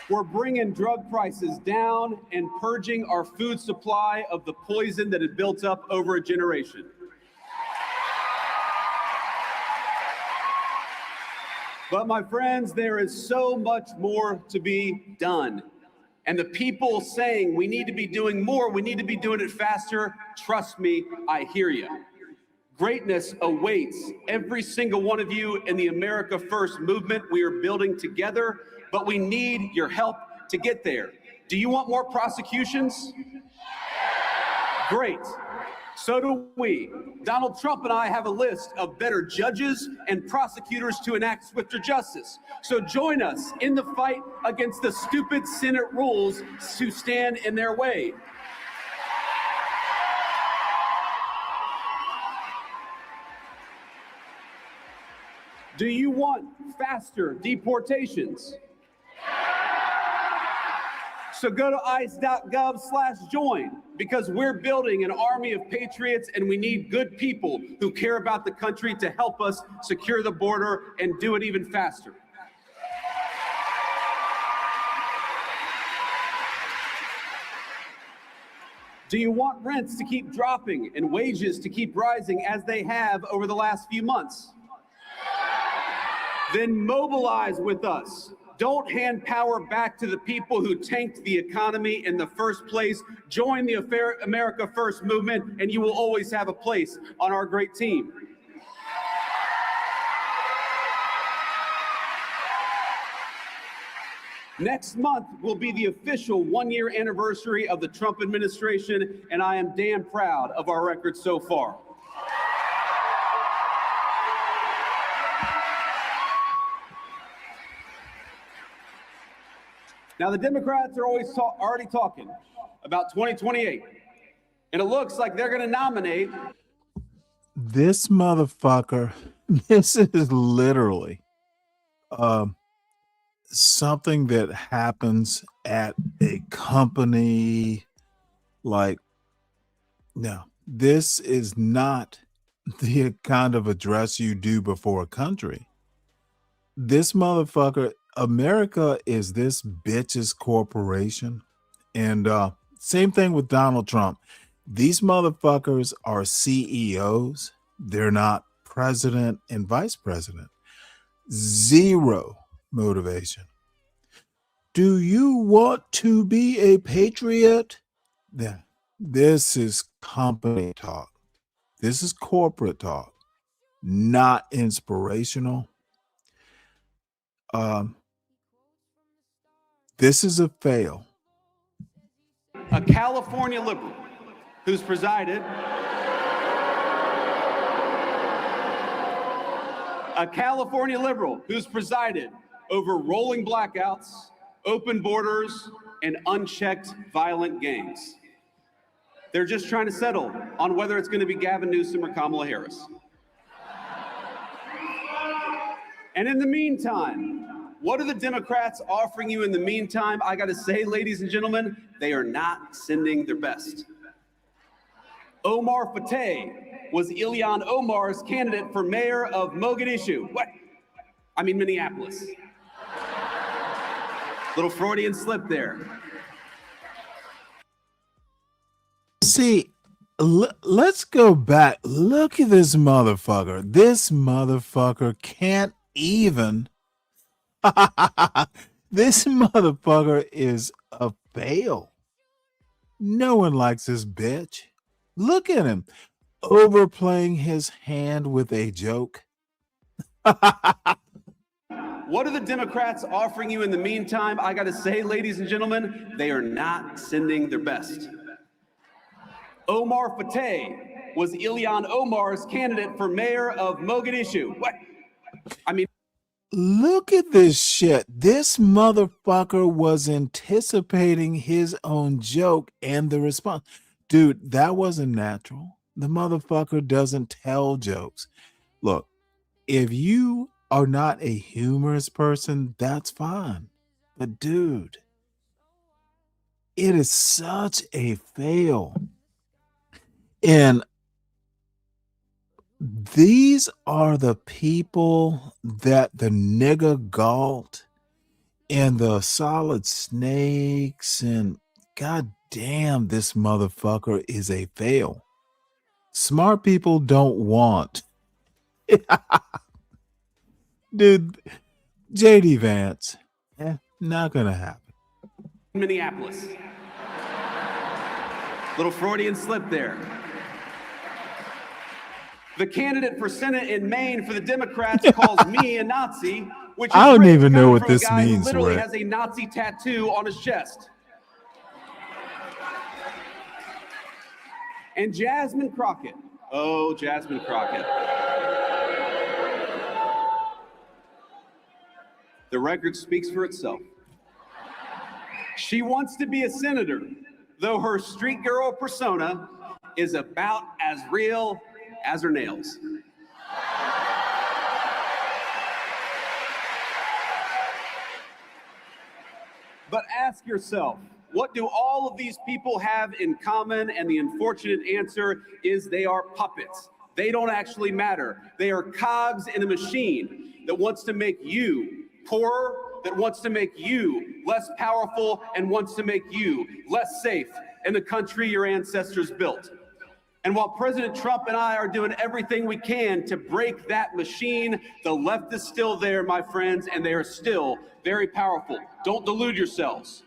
We're bringing drug prices down and purging our food supply of the poison that had built up over a generation. But my friends, there is so much more to be done. And the people saying we need to be doing more, we need to be doing it faster, trust me, I hear you. Greatness awaits every single one of you in the America First movement we are building together, but we need your help to get there. Do you want more prosecutions? Great. So do we. Donald Trump and I have a list of better judges and prosecutors to enact swifter justice. So join us in the fight against the stupid Senate rules to stand in their way. Do you want faster deportations? So go to ice.gov/join, because we're building an army of patriots and we need good people who care about the country to help us secure the border and do it even faster. Do you want rents to keep dropping and wages to keep rising as they have over the last few months? Then mobilize with us. Don't hand power back to the people who tanked the economy in the first place. Join the America First movement, and you will always have a place on our great team. Next month will be the official one-year anniversary of the Trump administration, and I am damn proud of our record so far. Now, the Democrats are already talking about 2028, and it looks like they're going to nominate This motherfucker. This is literally something that happens at a company. Like, no, this is not the kind of address you do before a country. This motherfucker, America is this bitch's corporation. And same thing with Donald Trump. These motherfuckers are CEOs. They're not president and vice president. Zero motivation. Do you want to be a patriot? Yeah. This is company talk. This is corporate talk, not inspirational. This is a fail. a California liberal who's presided over rolling blackouts, open borders, and unchecked violent gangs. They're just trying to settle on whether it's going to be Gavin Newsom or Kamala Harris. And in the meantime, what are the Democrats offering you in the meantime? I got to say, ladies and gentlemen, they are not sending their best. Omar Fateh was Ilhan Omar's candidate for mayor of Mogadishu. Minneapolis. Little Freudian slip there. See, let's go back. Look at this motherfucker. This motherfucker can't even. This motherfucker is a fail. No one likes this bitch. Look at him overplaying his hand with a joke. What are the Democrats offering you in the meantime? I got to say, ladies and gentlemen, they are not sending their best. Omar Fateh was Ilhan Omar's candidate for mayor of Mogadishu. Look at this shit. This motherfucker was anticipating his own joke and the response. Dude, that wasn't natural. The motherfucker doesn't tell jokes. Look, if you are not a humorous person, that's fine. But dude, it is such a fail. And these are the people that the nigga galt and the solid snakes, and god damn, this motherfucker is a fail. Smart people don't want. Dude, JD Vance, not gonna happen. Minneapolis. Little Freudian slip there. The candidate for Senate in Maine for the Democrats calls me a Nazi, which is I don't great even know coming what from a this guy who means, literally Rick. has a Nazi tattoo on his chest. And Jasmine Crockett. Oh, Jasmine Crockett. The record speaks for itself. She wants to be a senator, though her street girl persona is about as real as her nails. But ask yourself, what do all of these people have in common? And the unfortunate answer is they are puppets. They don't actually matter. They are cogs in a machine that wants to make you poorer, that wants to make you less powerful, and wants to make you less safe in the country your ancestors built. And while President Trump and I are doing everything we can to break that machine, the left is still there, my friends, and they are still very powerful. Don't delude yourselves.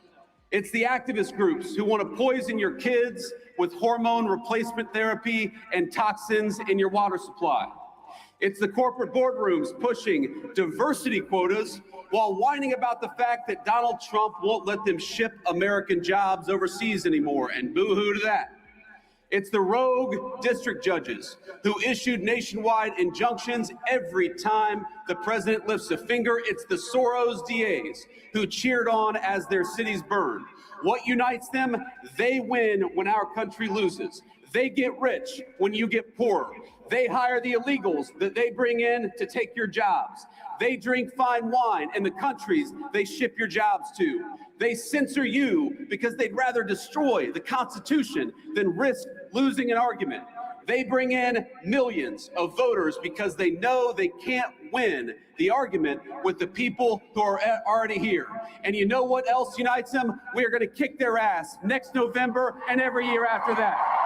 It's the activist groups who want to poison your kids with hormone replacement therapy and toxins in your water supply. It's the corporate boardrooms pushing diversity quotas while whining about the fact that Donald Trump won't let them ship American jobs overseas anymore, and boo-hoo to that. It's the rogue district judges who issued nationwide injunctions every time the president lifts a finger. It's the Soros DAs who cheered on as their cities burned. What unites them? They win when our country loses. They get rich when you get poorer. They hire the illegals that they bring in to take your jobs. They drink fine wine in the countries they ship your jobs to. They censor you because they'd rather destroy the Constitution than risk losing an argument. They bring in millions of voters because they know they can't win the argument with the people who are already here. And you know what else unites them? We are going to kick their ass next November and every year after that.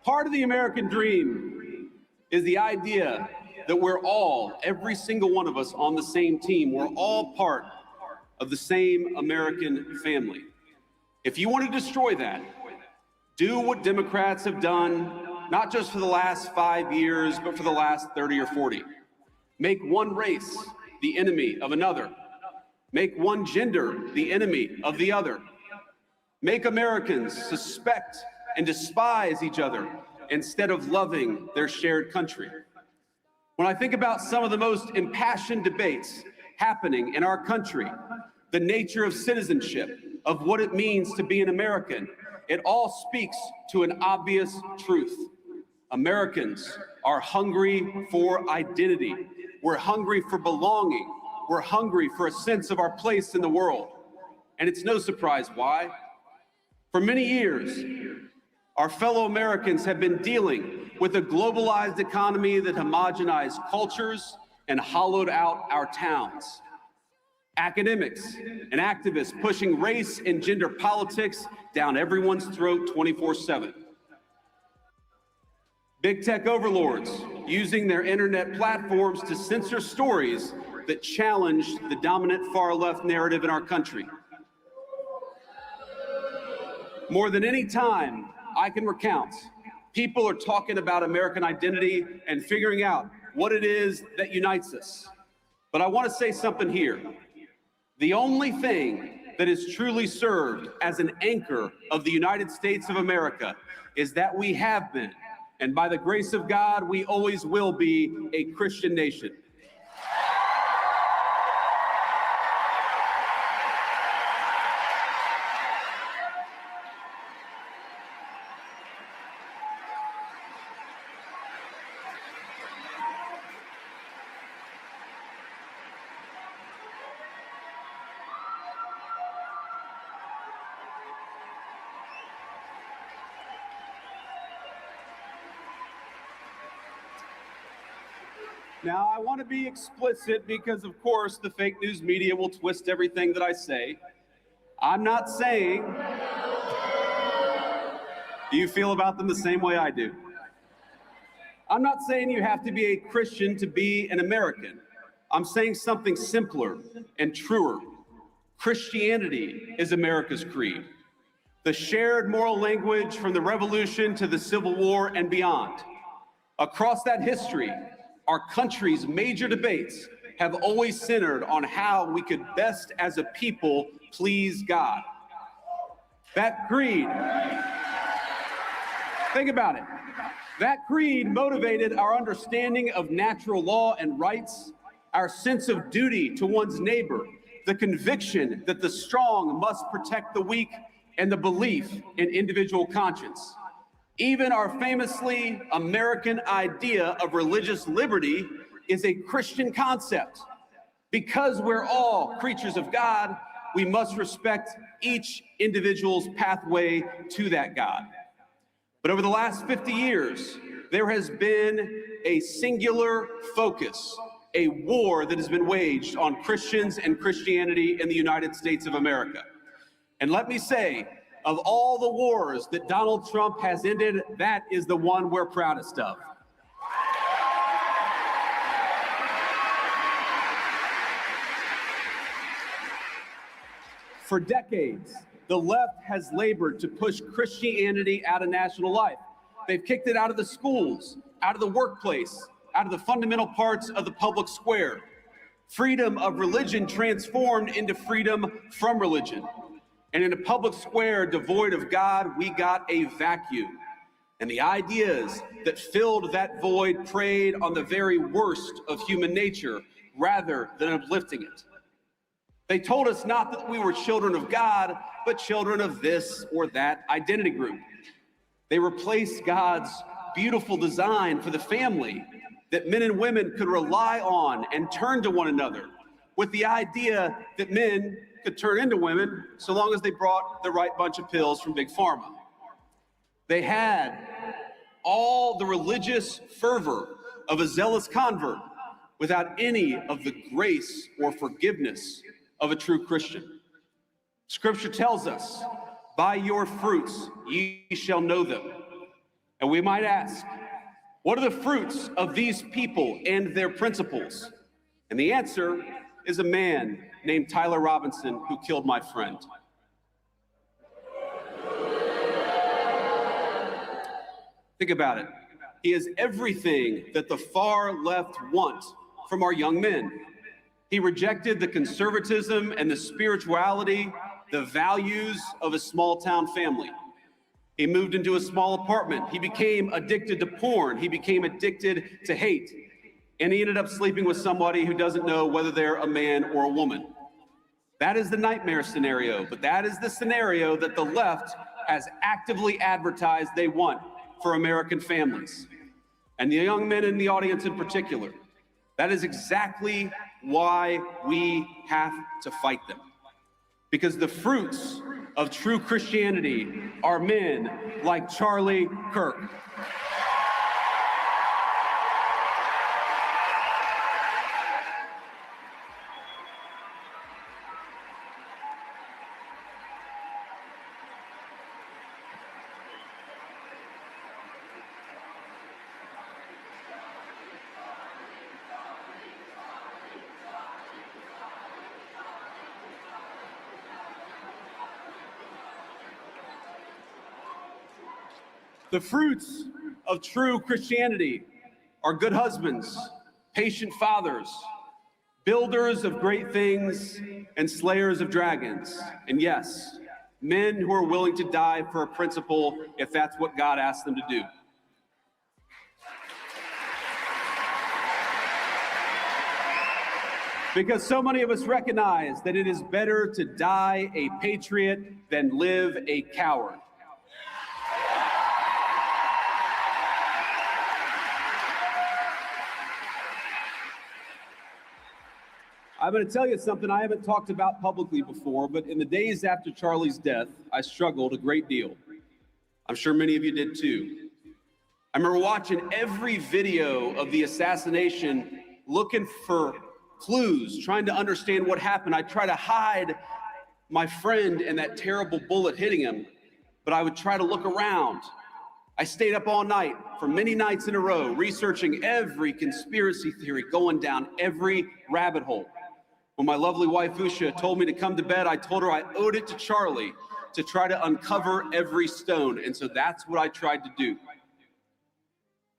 Part of the American dream is the idea that we're all, every single one of us, on the same team. We're all part of the same American family. If you want to destroy that, do what Democrats have done, not just for the last 5 years, but for the last 30 or 40. Make one race the enemy of another. Make one gender the enemy of the other. Make Americans suspect and despise each other instead of loving their shared country. When I think about some of the most impassioned debates happening in our country, the nature of citizenship, of what it means to be an American, it all speaks to an obvious truth. Americans are hungry for identity. We're hungry for belonging. We're hungry for a sense of our place in the world. And it's no surprise why. For many years, our fellow Americans have been dealing with a globalized economy that homogenized cultures and hollowed out our towns. Academics and activists pushing race and gender politics down everyone's throat 24/7. Big tech overlords using their internet platforms to censor stories that challenge the dominant far-left narrative in our country. More than any time I can recount, people are talking about American identity and figuring out what it is that unites us. But I want to say something here. The only thing that is truly served as an anchor of the United States of America is that we have been, and by the grace of God, we always will be, a Christian nation. Now, I want to be explicit because, of course, the fake news media will twist everything that I say. I'm not saying Do you feel about them the same way I do? I'm not saying you have to be a Christian to be an American. I'm saying something simpler and truer. Christianity is America's creed. The shared moral language from the Revolution to the Civil War and beyond. Across that history, our country's major debates have always centered on how we could best as a people please God. That creed, think about it. That creed motivated our understanding of natural law and rights, our sense of duty to one's neighbor, the conviction that the strong must protect the weak, and the belief in individual conscience. Even our famously American idea of religious liberty is a Christian concept. Because we're all creatures of God, we must respect each individual's pathway to that God. But over the last 50 years, there has been a singular focus, a war that has been waged on Christians and Christianity in the United States of America. And let me say, of all the wars that Donald Trump has ended, that is the one we're proudest of. For decades, the left has labored to push Christianity out of national life. They've kicked it out of the schools, out of the workplace, out of the fundamental parts of the public square. Freedom of religion transformed into freedom from religion. And in a public square devoid of God, we got a vacuum. And the ideas that filled that void preyed on the very worst of human nature rather than uplifting it. They told us not that we were children of God, but children of this or that identity group. They replaced God's beautiful design for the family that men and women could rely on and turn to one another with the idea that men could turn into women so long as they brought the right bunch of pills from Big Pharma. They had all the religious fervor of a zealous convert without any of the grace or forgiveness of a true Christian. Scripture tells us, by your fruits ye shall know them. And we might ask, what are the fruits of these people and their principles? And the answer is a man named Tyler Robinson who killed my friend. Think about it. He is everything that the far left want from our young men. He rejected the conservatism and the spirituality, the values of a small town family. He moved into a small apartment. He became addicted to porn. He became addicted to hate. And he ended up sleeping with somebody who doesn't know whether they're a man or a woman. That is the nightmare scenario, but that is the scenario that the left has actively advertised they want for American families. And the young men in the audience in particular, that is exactly why we have to fight them. Because the fruits of true Christianity are men like Charlie Kirk. The fruits of true Christianity are good husbands, patient fathers, builders of great things, and slayers of dragons. And yes, men who are willing to die for a principle if that's what God asks them to do. Because so many of us recognize that it is better to die a patriot than live a coward. I'm going to tell you something I haven't talked about publicly before, but in the days after Charlie's death, I struggled a great deal. I'm sure many of you did too. I remember watching every video of the assassination, looking for clues, trying to understand what happened. I try to hide my friend and that terrible bullet hitting him, but I would try to look around I stayed up all night for many nights in a row, researching every conspiracy theory, going down every rabbit hole. When my lovely wife, Usha, told me to come to bed, I told her I owed it to Charlie to try to uncover every stone. And so that's what I tried to do.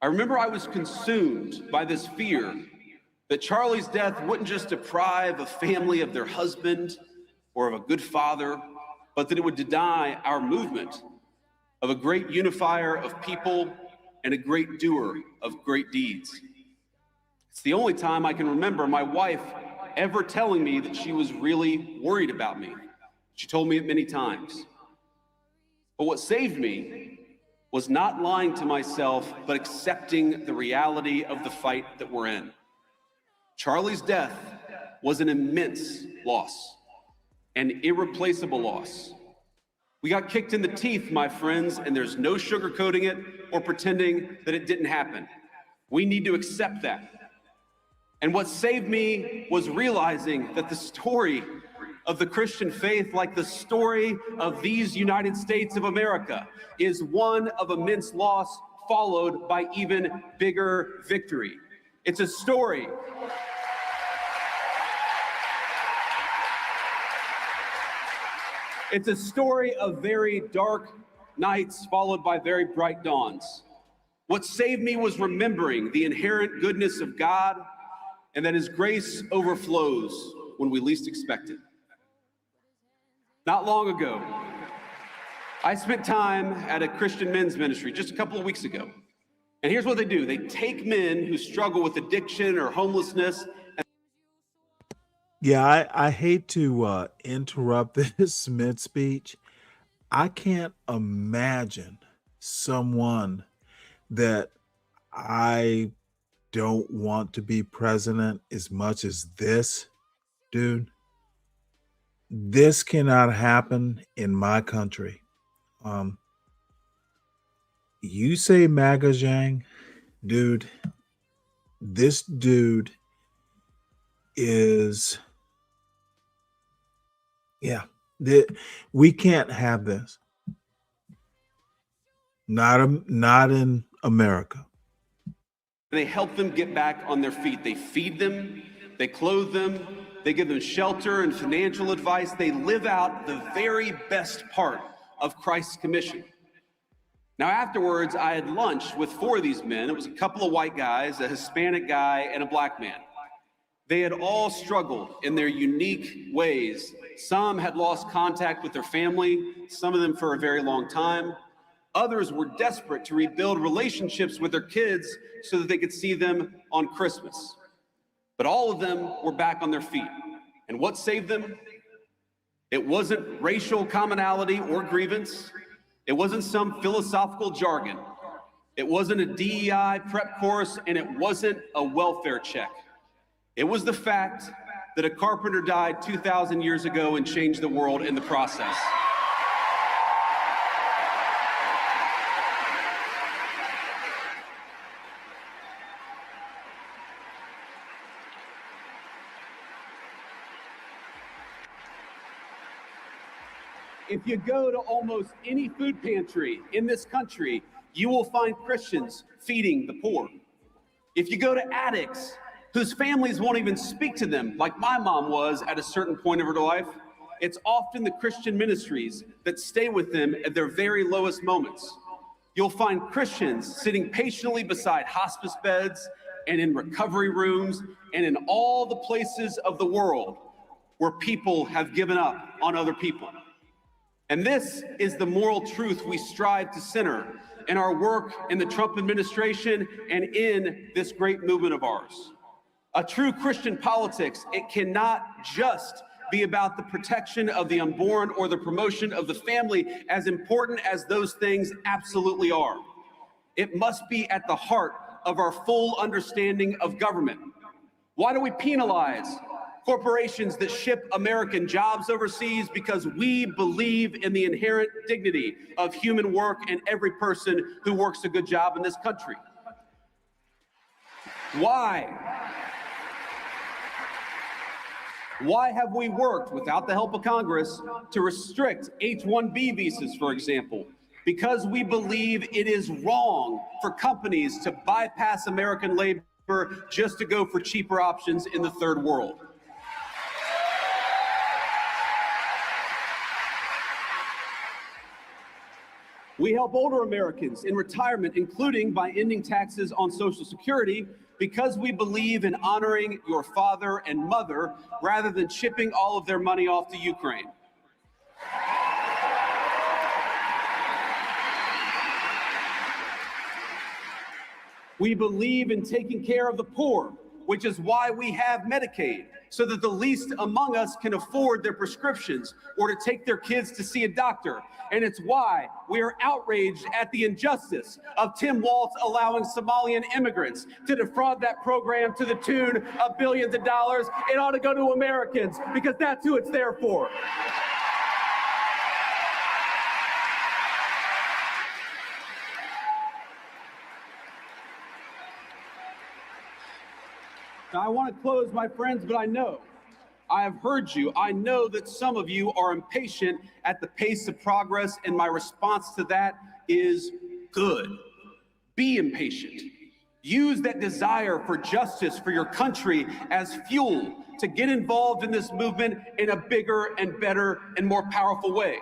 I remember I was consumed by this fear that Charlie's death wouldn't just deprive a family of their husband or of a good father, but that it would deny our movement of a great unifier of people and a great doer of great deeds. It's the only time I can remember my wife ever telling me that she was really worried about me. She told me it many times. But what saved me was not lying to myself, but accepting the reality of the fight that we're in. Charlie's death was an immense loss, an irreplaceable loss. We got kicked in the teeth, my friends, and there's no sugarcoating it or pretending that it didn't happen. We need to accept that. And what saved me was realizing that the story of the Christian faith, like the story of these United States of America, is one of immense loss followed by even bigger victory. It's a story. It's a story of very dark nights followed by very bright dawns. What saved me was remembering the inherent goodness of God and that His grace overflows when we least expect it. Not long ago, I spent time at a Christian men's ministry just a couple of weeks ago. And here's what they do. They take men who struggle with addiction or homelessness. Yeah, I hate to interrupt this mid speech. I can't imagine someone that I don't want to be president as much as this dude. This cannot happen in my country. You say MAGA, Zhang, dude, this dude is, yeah, we can't have this. Not in America. They help them get back on their feet. They feed them, they clothe them, they give them shelter and financial advice. They live out the very best part of Christ's commission. Now, afterwards, I had lunch with 4 of these men. It was a couple of white guys, a Hispanic guy, and a black man. They had all struggled in their unique ways. Some had lost contact with their family, some of them for a very long time. Others were desperate to rebuild relationships with their kids so that they could see them on Christmas. But all of them were back on their feet. And what saved them? It wasn't racial commonality or grievance. It wasn't some philosophical jargon. It wasn't a DEI prep course, and it wasn't a welfare check. It was the fact that a carpenter died 2,000 years ago and changed the world in the process. If you go to almost any food pantry in this country, you will find Christians feeding the poor. If you go to addicts whose families won't even speak to them, like my mom was at a certain point of her life, it's often the Christian ministries that stay with them at their very lowest moments. You'll find Christians sitting patiently beside hospice beds and in recovery rooms and in all the places of the world where people have given up on other people. And this is the moral truth we strive to center in our work in the Trump administration and in this great movement of ours. A true Christian politics, it cannot just be about the protection of the unborn or the promotion of the family, as important as those things absolutely are. It must be at the heart of our full understanding of government. Why do we penalize corporations that ship American jobs overseas? Because we believe in the inherent dignity of human work and every person who works a good job in this country. Why have we worked without the help of Congress to restrict H-1B visas, for example, because we believe it is wrong for companies to bypass American labor just to go for cheaper options in the third world. We help older Americans in retirement, including by ending taxes on Social Security, because we believe in honoring your father and mother rather than shipping all of their money off to Ukraine. We believe in taking care of the poor, which is why we have Medicaid, so that the least among us can afford their prescriptions or to take their kids to see a doctor. And it's why we are outraged at the injustice of Tim Walz allowing Somalian immigrants to defraud that program to the tune of billions of dollars. It ought to go to Americans, because that's who it's there for. Now, I want to close, my friends, but I have heard you. I know that some of you are impatient at the pace of progress, and my response to that is good. Be impatient. Use that desire for justice for your country as fuel to get involved in this movement in a bigger and better and more powerful way.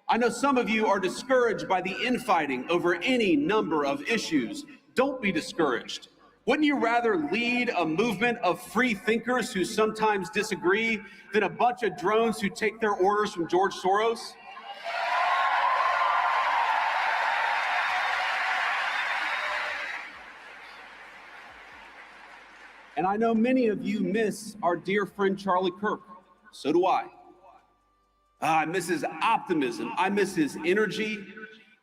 I know some of you are discouraged by the infighting over any number of issues. Don't be discouraged. Wouldn't you rather lead a movement of free thinkers who sometimes disagree than a bunch of drones who take their orders from George Soros? And I know many of you miss our dear friend Charlie Kirk. So do I. I miss his optimism. I miss his energy.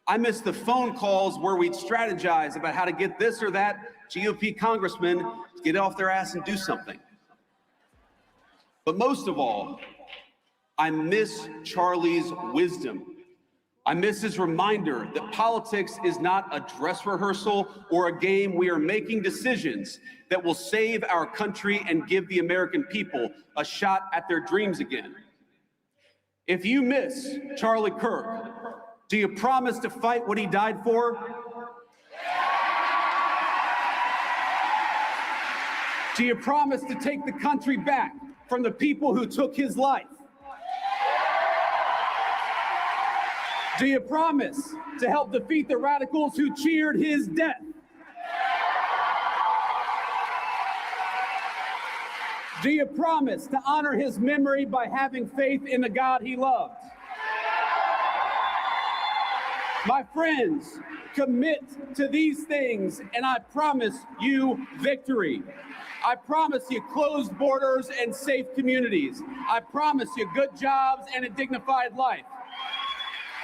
I miss the phone calls where we'd strategize about how to get this or that GOP congressman to get off their ass and do something. But most of all, I miss Charlie's wisdom. I miss his reminder that politics is not a dress rehearsal or a game. We are making decisions that will save our country and give the American people a shot at their dreams again. If you miss Charlie Kirk, do you promise to fight what he died for? Do you promise to take the country back from the people who took his life? Do you promise to help defeat the radicals who cheered his death? Do you promise to honor his memory by having faith in the God he loved? My friends, commit to these things, and I promise you victory. I promise you closed borders and safe communities. I promise you good jobs and a dignified life.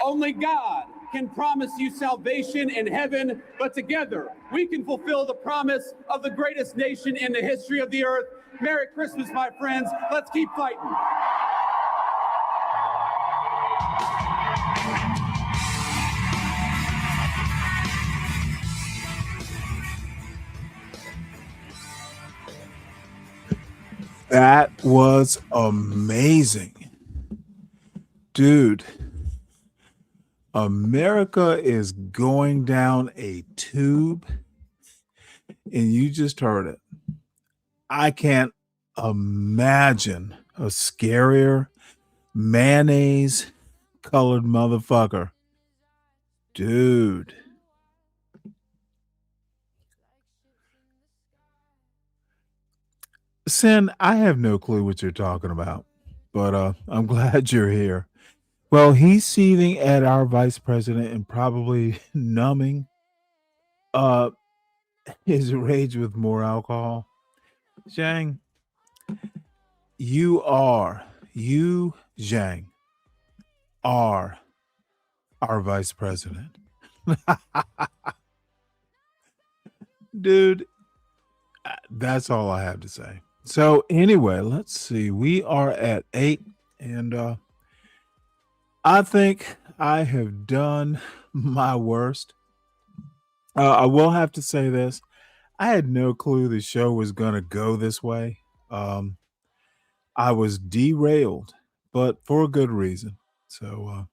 Only God can promise you salvation in heaven, but together we can fulfill the promise of the greatest nation in the history of the earth. Merry Christmas, my friends. Let's keep fighting. That was amazing. Dude, America is going down a tube, and you just heard it. I can't imagine a scarier mayonnaise colored motherfucker. Dude. Sin, I have no clue what you're talking about, but I'm glad you're here. Well, he's seething at our vice president and probably numbing uh his rage with more alcohol. Zhang, you, Zhang, are our vice president. Dude, that's all I have to say. So anyway, let's see. We are at 8, and I think I have done my worst. I will have to say this. I had no clue the show was going to go this way. I was derailed, but for a good reason. So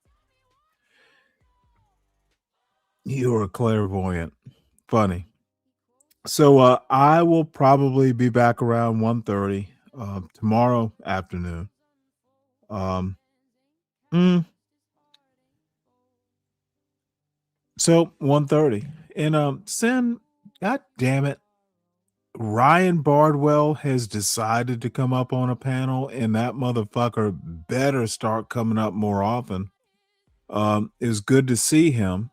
You're a clairvoyant. Funny. So I will probably be back around 1:30 tomorrow afternoon. So 1:30. And Sin, god damn it. Ryan Bardwell has decided to come up on a panel, and that motherfucker better start coming up more often. It was good to see him.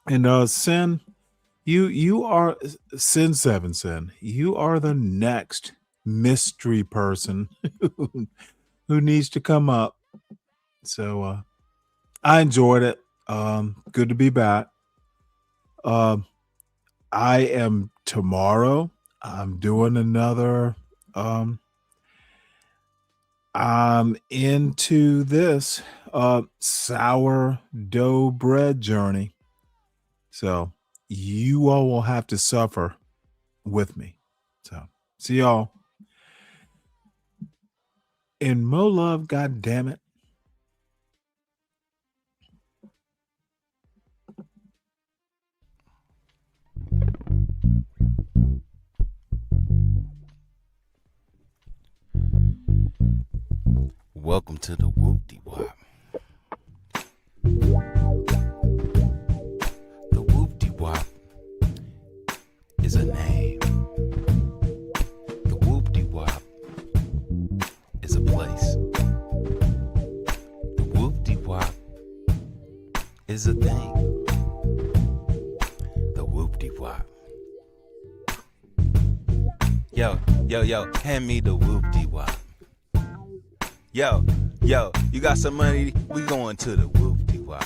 And Sin, you are Sin 7 Sin. You are the next mystery person who needs to come up. So I enjoyed it. Good to be back. I am tomorrow. I'm doing another. I'm into this sourdough bread journey. So you all will have to suffer with me. So see y'all. And Mo Love, god damn it. Welcome to the Whoop-De-Wop. The Whoop-De-Wop is a name. The Whoop-De-Wop is a place. The Whoop-De-Wop is a thing. The Whoop-De-Wop. Yo, hand me the Whoop-De-Wop. Yo, you got some money? We going to the Whoop-De-Wop.